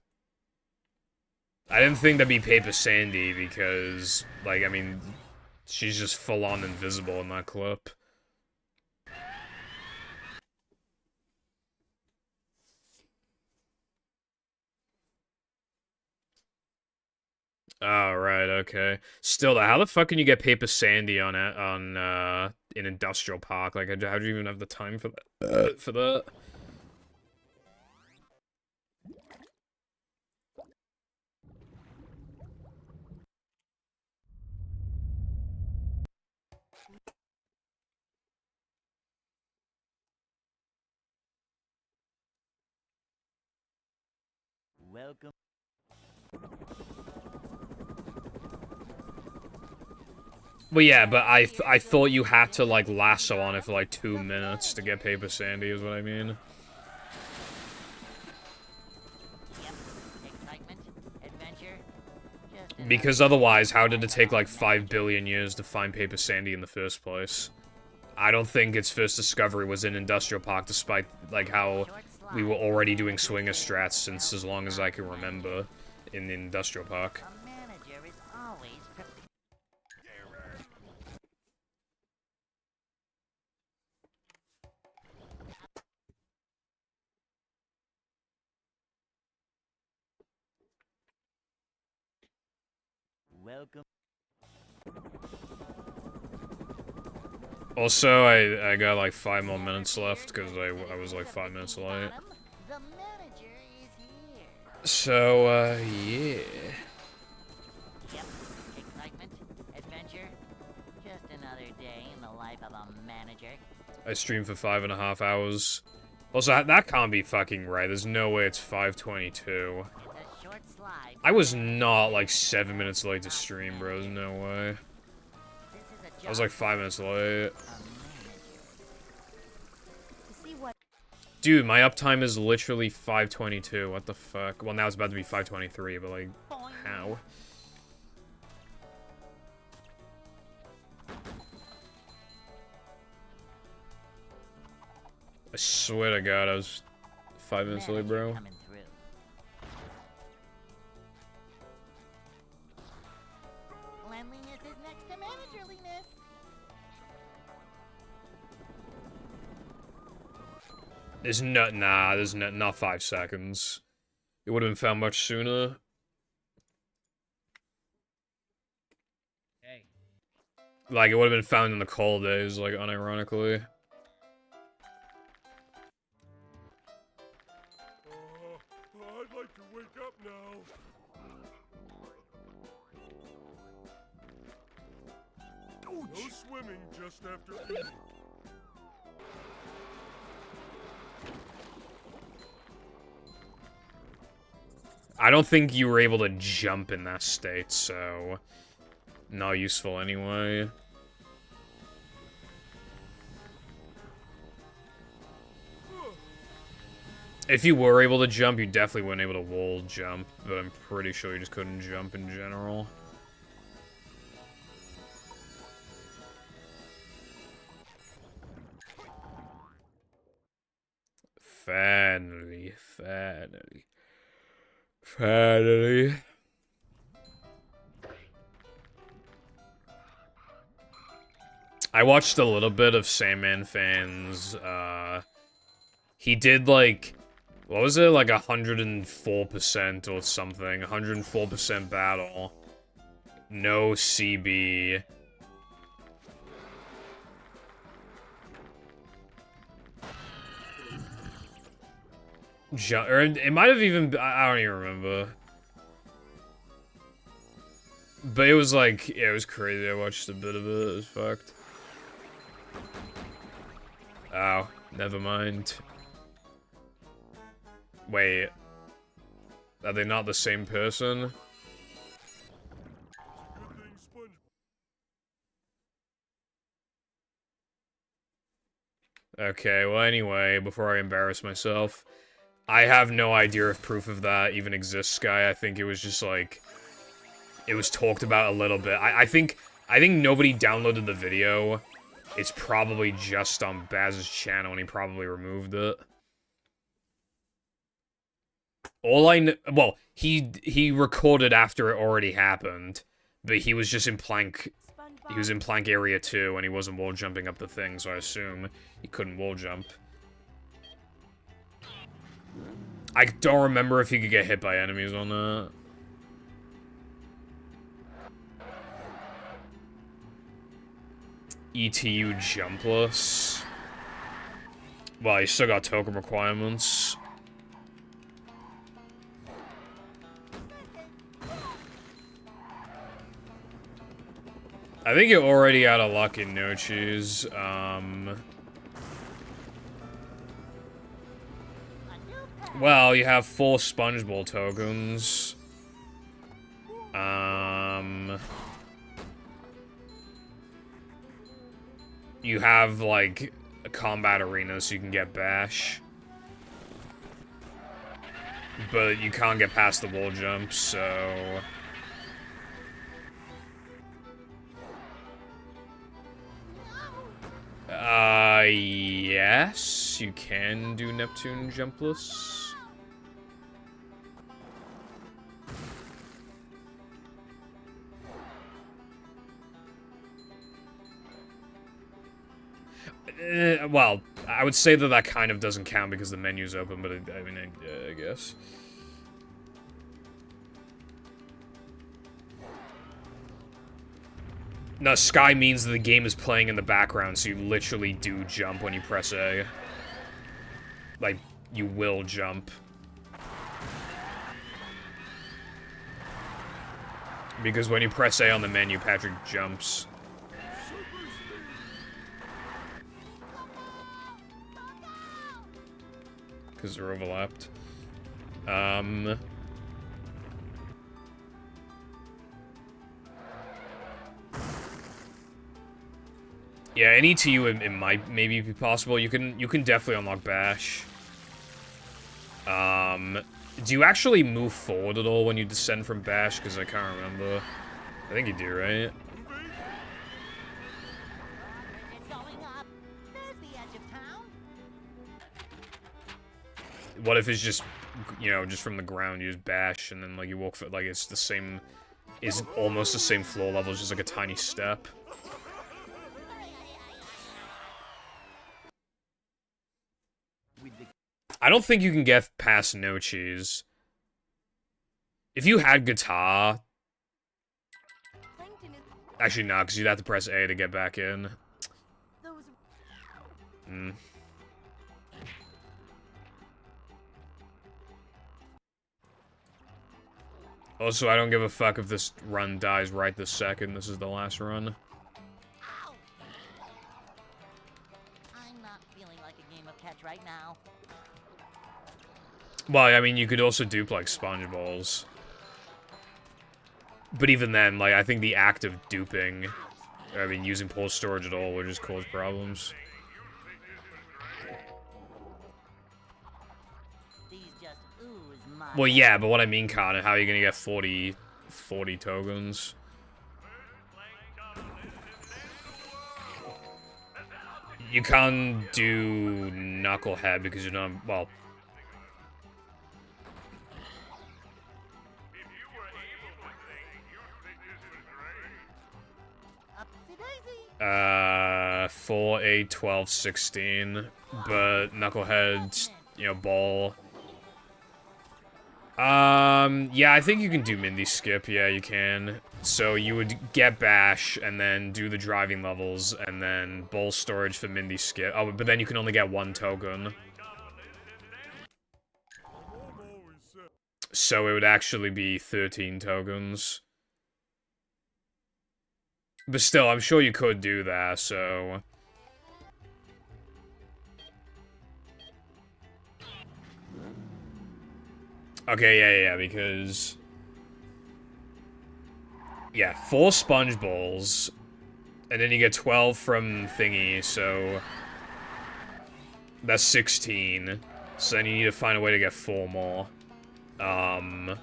didn't think that'd be Paper Sandy because, like, I mean, she's just full-on invisible in that clip. Oh, right, okay. Still, how the fuck can you get Paper Sandy on it, in Industrial Park? Like, how do you even have the time for that? Welcome. Well, yeah, but I thought you had to, like, lasso on it for, like, 2 minutes to get Paper Sandy, is what I mean. Yep. Excitement, adventure. Because otherwise, how did it take, like, 5 billion years to find Paper Sandy in the first place? I don't think its first discovery was in Industrial Park, despite, like, how we were already doing swinger strats since as long as I can remember in the Industrial Park. A manager is always prepared. Welcome. Also, I got like 5 more minutes left because I was like 5 minutes late. The manager is here. So, yeah. Yep. Excitement, adventure. Just another day in the life of a manager. I streamed for 5.5 hours. Also, that can't be fucking right. There's no way it's 5:22. A short slide. I was not like 7 minutes late to stream, bro. There's no way. This is a I was like 5 minutes late. a manager. To see what Dude, my uptime is literally 522. What the fuck? Well, now it's about to be 523, but like, how? I swear to God, I was 5 minutes late, bro. Coming through. Cleanliness is next to managerliness. There's not 5 seconds. It would have been found much sooner. Hey. Like, it would have been found in the cold days, like, unironically. I'd like to wake up now. No swimming just after eating. I don't think you were able to jump in that state, so... Not useful anyway. If you were able to jump, you definitely weren't able to wall jump, but I'm pretty sure you just couldn't jump in general. Finally. I watched a little bit of Sandman Fans, he did like, what was it, like 104% or something, 104% battle, no CB. Or it might have even, I don't even remember. But it was like, yeah, it was crazy. I watched a bit of it. It was fucked. Oh, never mind. Wait. Are they not the same person? Okay, well anyway, before I embarrass myself, I have no idea if proof of that even exists, Sky. I think it was just like, it was talked about a little bit. I think nobody downloaded the video. It's probably just on Baz's channel, and he probably removed it. All I know, well, he recorded after it already happened, but he was just in plank. He was in plank area 2, and he wasn't wall jumping up the thing, so I assume he couldn't wall jump. I don't remember if he could get hit by enemies on that. ETU jumpless. Well, you still got token requirements. I think you're already out of luck in no cheese. Well, you have 4 sponge ball tokens. You have, like, a combat arena so you can get bash. But you can't get past the wall jump, so... Yes, you can do Neptune jumpless. Well, I would say that that kind of doesn't count because the menu's open, but I mean, I guess. No, Sky means that the game is playing in the background, so you literally do jump when you press A. Like, you will jump. Because when you press A on the menu, Patrick jumps. Because they're overlapped. Yeah, an ETU it might maybe be possible. You can definitely unlock Bash. Do you actually move forward at all when you descend from Bash? Because I can't remember. I think you do, right? It's going up. There's the edge of town. What if it's just, you know, just from the ground, you just bash, and then, like, you walk for, like, it's the same, is almost the same floor level, it's just, like, a tiny step. I don't think you can get past no cheese. If you had guitar... Actually, no, because you'd have to press A to get back in. Also, I don't give a fuck if this run dies right this second. This is the last run. Ow! I'm not feeling like a game of catch right now. Well, I mean, you could also dupe, like, sponge balls. But even then, like, I think the act of duping, I mean, using pull storage at all would just cause problems. These just ooze my... Well, yeah, but what I mean, Connor, how are you gonna get 40 tokens? You can't do Knucklehead because you're not, well... Upsy daisy. 4, 8, 12, 16, but Knucklehead, you know, ball. Yeah, I think you can do Mindy Skip, yeah, you can. So you would get Bash, and then do the driving levels, and then ball storage for Mindy Skip. Oh, but then you can only get 1 token. So it would actually be 13 tokens. But still, I'm sure you could do that, so... Okay, yeah, because... Yeah, 4 sponge balls, and then you get 12 from Thingy, so... That's 16. So then you need to find a way to get 4 more. A new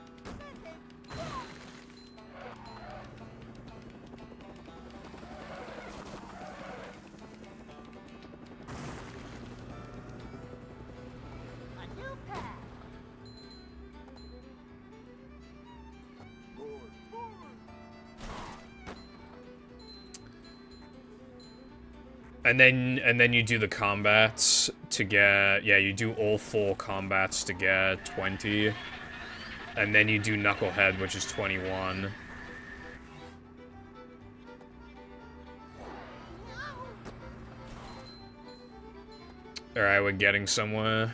path. And then you do the combats to get, yeah, you do all 4 combats to get 20. And then you do Knucklehead, which is 21. Alright, we're getting somewhere.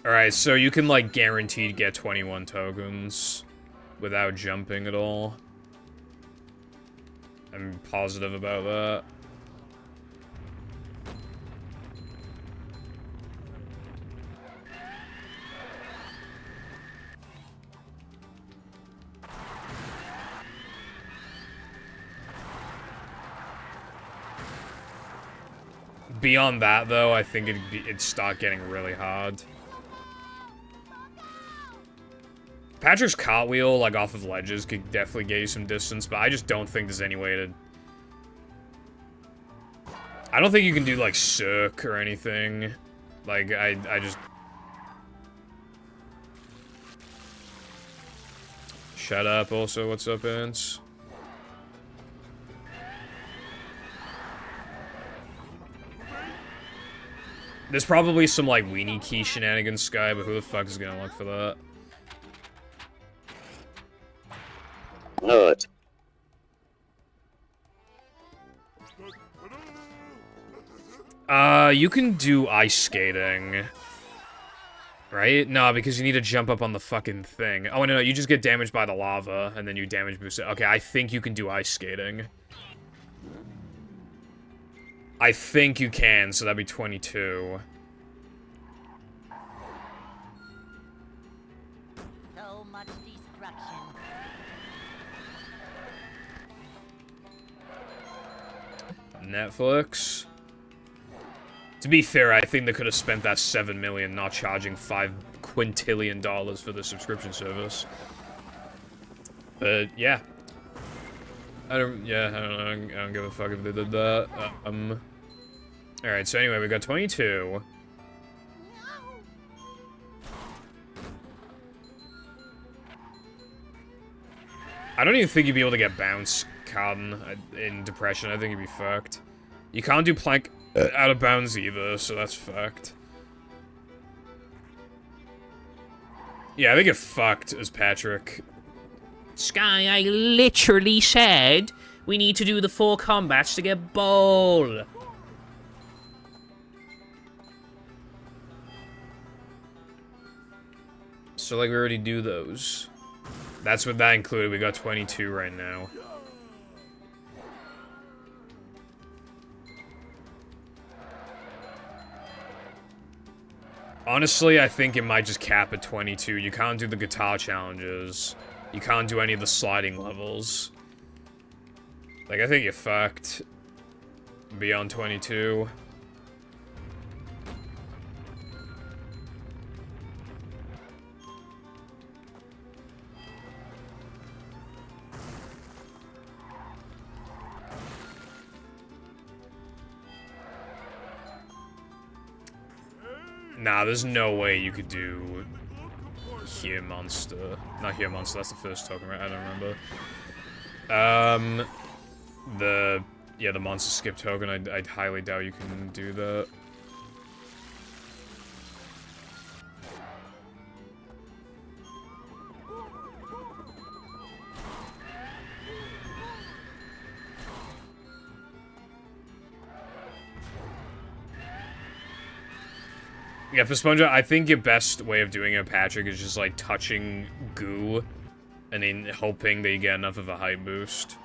Alright, so you can, like, guaranteed get 21 tokens without jumping at all. I'm positive about that. Beyond that, though, I think it'd start getting really hard. Patrick's cartwheel, like, off of ledges could definitely get you some distance, but I just don't think there's any way to... I don't think you can do, like, circ or anything. Like, I just... Shut up, also. What's up, Ants? There's probably some, like, weenie key shenanigans, Sky, but who the fuck is gonna look for that? Nut. You can do ice skating. Right? No, because you need to jump up on the fucking thing. Oh, no, you just get damaged by the lava, and then you damage boost it. Okay, I think you can do ice skating. I think you can, so that'd be 22. So much destruction. Netflix. To be fair, I think they could have spent that $7 million not charging $5 quintillion for the subscription service. But yeah, I don't know. I don't give a fuck if they did that. All right. So anyway, we got 22. I don't even think you'd be able to get bounce, Carden, in depression. I think you'd be fucked. You can't do plank out of bounds either, so that's fucked. Yeah, I think you're fucked as Patrick. Sky, I literally said we need to do the 4 combats to get ball. So, like, we already do those. That's what that included. We got 22 right now. Honestly, I think it might just cap at 22. You can't do the guitar challenges. You can't do any of the sliding levels. Like, I think you're fucked. Beyond 22. Nah, there's no way you could do Here Monster. Not Here Monster, that's the first token, right? I don't remember. The Monster Skip token, I'd highly doubt you can do that. Yeah, for SpongeBob, I think your best way of doing it, Patrick, is just, like, touching goo and then hoping that you get enough of a height boost.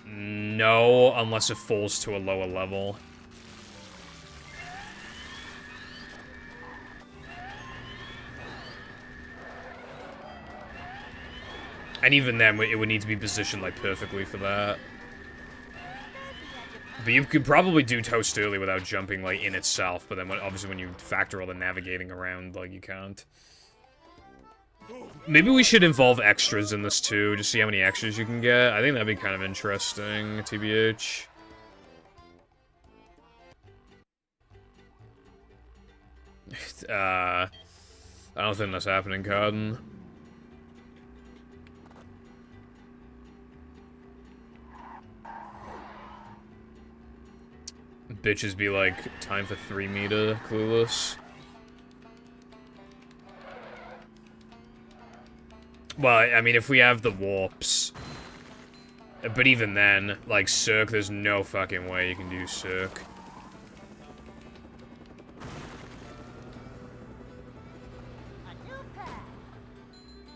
No, unless it falls to a lower level. And even then, it would need to be positioned, like, perfectly for that. But you could probably do Toast early without jumping, like, in itself, but then obviously when you factor all the navigating around, like, you can't. Maybe we should involve extras in this, too, to see how many extras you can get. I think that'd be kind of interesting, TBH. I don't think that's happening, Carden. Bitches be like, time for 3 meter, clueless. Well, I mean, if we have the warps. But even then, like, Cirque, there's no fucking way you can do Cirque.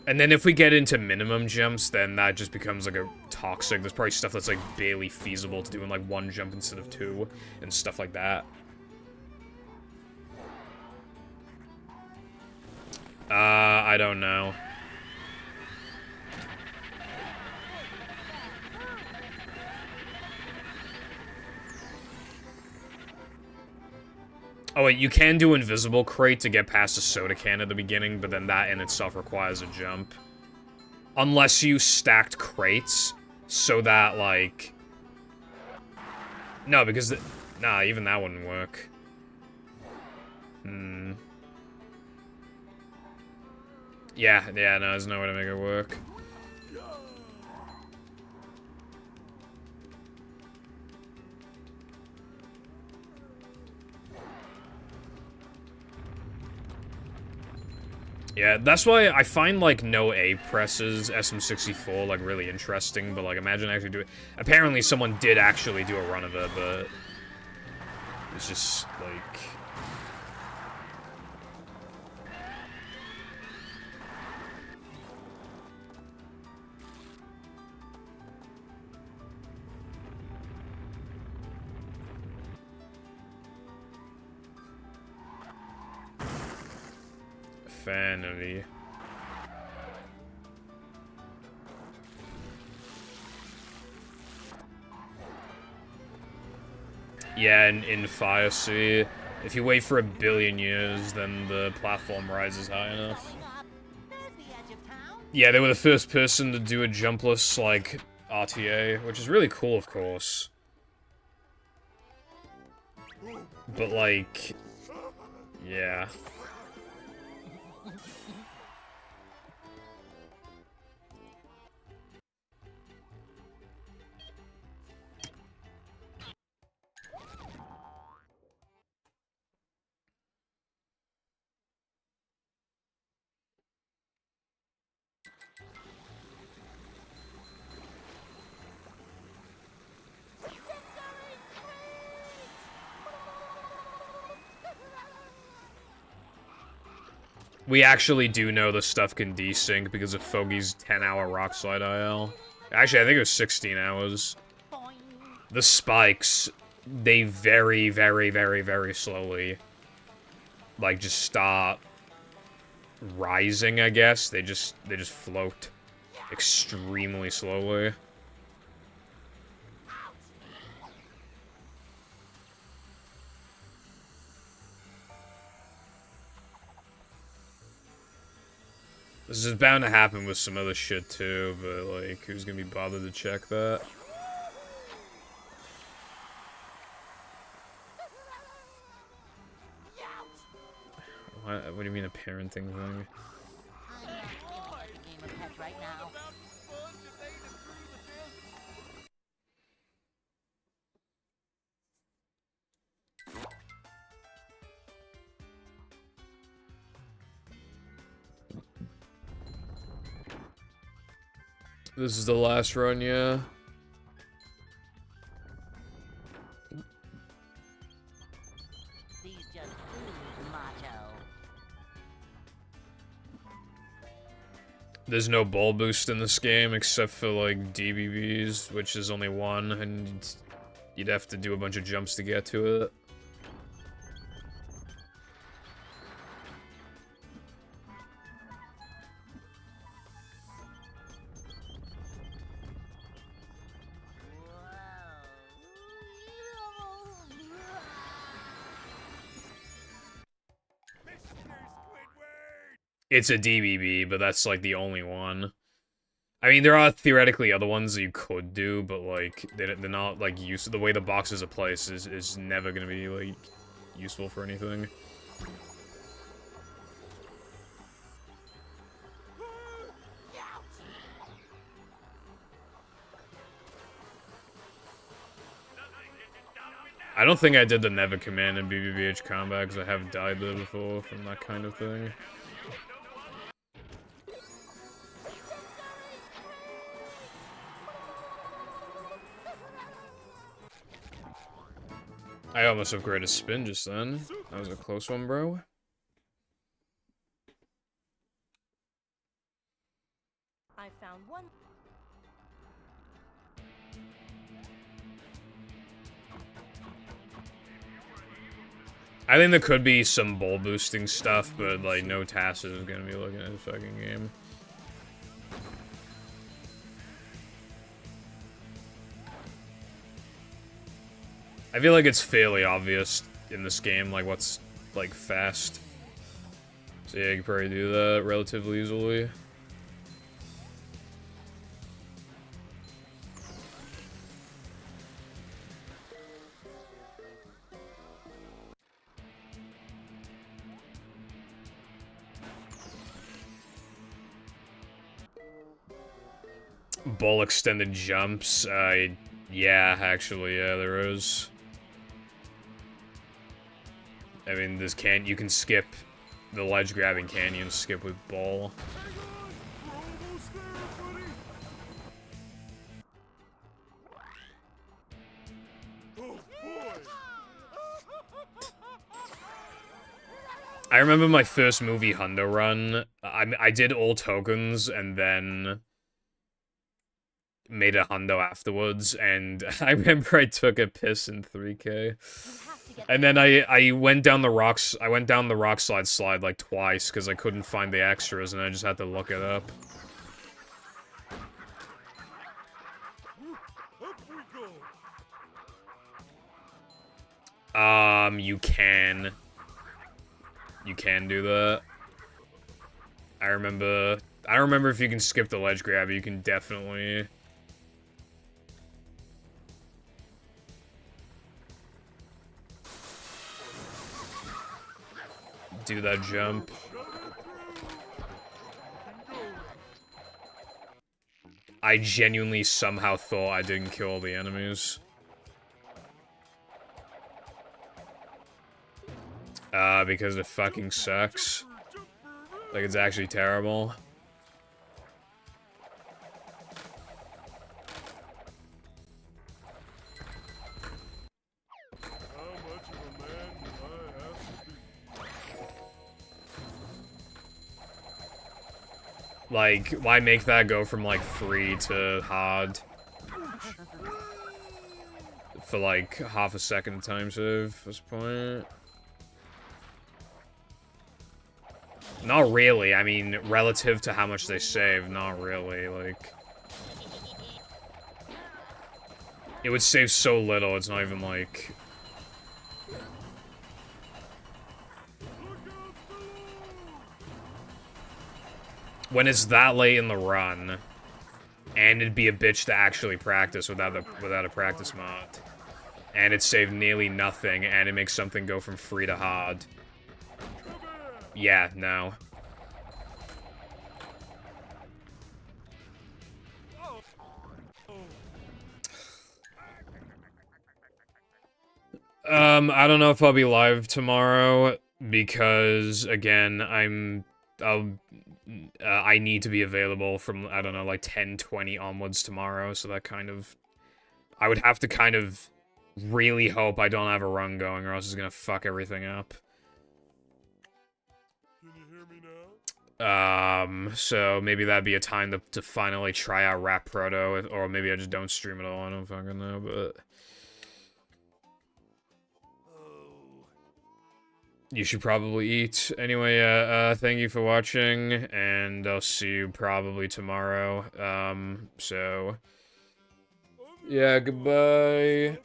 And then if we get into minimum jumps, then that just becomes, like, a toxic. There's probably stuff that's, like, barely feasible to do in, like, 1 jump instead of 2, and stuff like that. I don't know. Oh wait, you can do Invisible Crate to get past a soda can at the beginning, but then that in itself requires a jump. Unless you stacked crates, so that, like... No, because... Nah, even that wouldn't work. Yeah, no, there's no way to make it work. Yeah, that's why I find, like, no A presses SM64, like, really interesting, but, like, imagine actually doing... Apparently someone did actually do a run of it, but... It's just, like... Vanity. Yeah, in Fire Sea, if you wait for 1 billion years, then the platform rises high enough. Going up. There's the edge of town. Yeah, they were the first person to do a jumpless, like, RTA, which is really cool, of course. But, like, yeah. We actually do know the stuff can desync because of Foggy's 10-hour rock slide IL. Actually, I think it was 16 hours. Boing. The spikes, they very, very, very, very slowly, like, just start rising, I guess. They just float extremely slowly. This is bound to happen with some other shit too, but, like, who's gonna be bothered to check that? What do you mean a parenting thing? I'm not giving up the game of pets right now. This is the last run, yeah. These just ooze macho. There's no ball boost in this game except for, like, DBBs, which is only one, and you'd have to do a bunch of jumps to get to it. It's a DBB, but that's, like, the only one. I mean, there are theoretically other ones that you could do, but, like, they're not, like, the way the boxes are placed is never gonna be, like, useful for anything. I don't think I did the Never command in BBBH combat, because I have died there before from that kind of thing. I almost upgraded spin just then. That was a close one, bro. I found one. I think there could be some ball boosting stuff, but, like, no Tacit is gonna be looking at the fucking game. I feel like it's fairly obvious in this game, like, what's, like, fast. So yeah, you can probably do that relatively easily. Ball extended jumps, yeah, actually, yeah, there is. I mean, you can skip the ledge grabbing canyon, skip with ball. I remember my first movie Hundo run. I did all tokens and then made a Hundo afterwards, and I remember I took a piss in 3K. And then I went down the rocks. I went down the rock slide like twice because I couldn't find the extras, and I just had to look it up. You can. You can do that. I don't remember if you can skip the ledge grab, but you can definitely... do that jump. I genuinely somehow thought I didn't kill all the enemies. Because it fucking sucks. Like, it's actually terrible. Like, why make that go from, like, free to hard? For, like, half a second time save, at this point. Not really, I mean, relative to how much they save, not really, like... It would save so little, it's not even, like... When it's that late in the run, and it'd be a bitch to actually practice without a practice mod. And it saved nearly nothing, and it makes something go from free to hard. Yeah, no. I don't know if I'll be live tomorrow, because, again, I need to be available from, I don't know, like 10:20 onwards tomorrow, so that kind of... I would have to kind of really hope I don't have a run going, or else it's gonna fuck everything up. Can you hear me now? So maybe that'd be a time to finally try out Rap Proto, or maybe I just don't stream at all, I don't fucking know, but... You should probably eat. Anyway, thank you for watching, and I'll see you probably tomorrow. So... yeah, goodbye.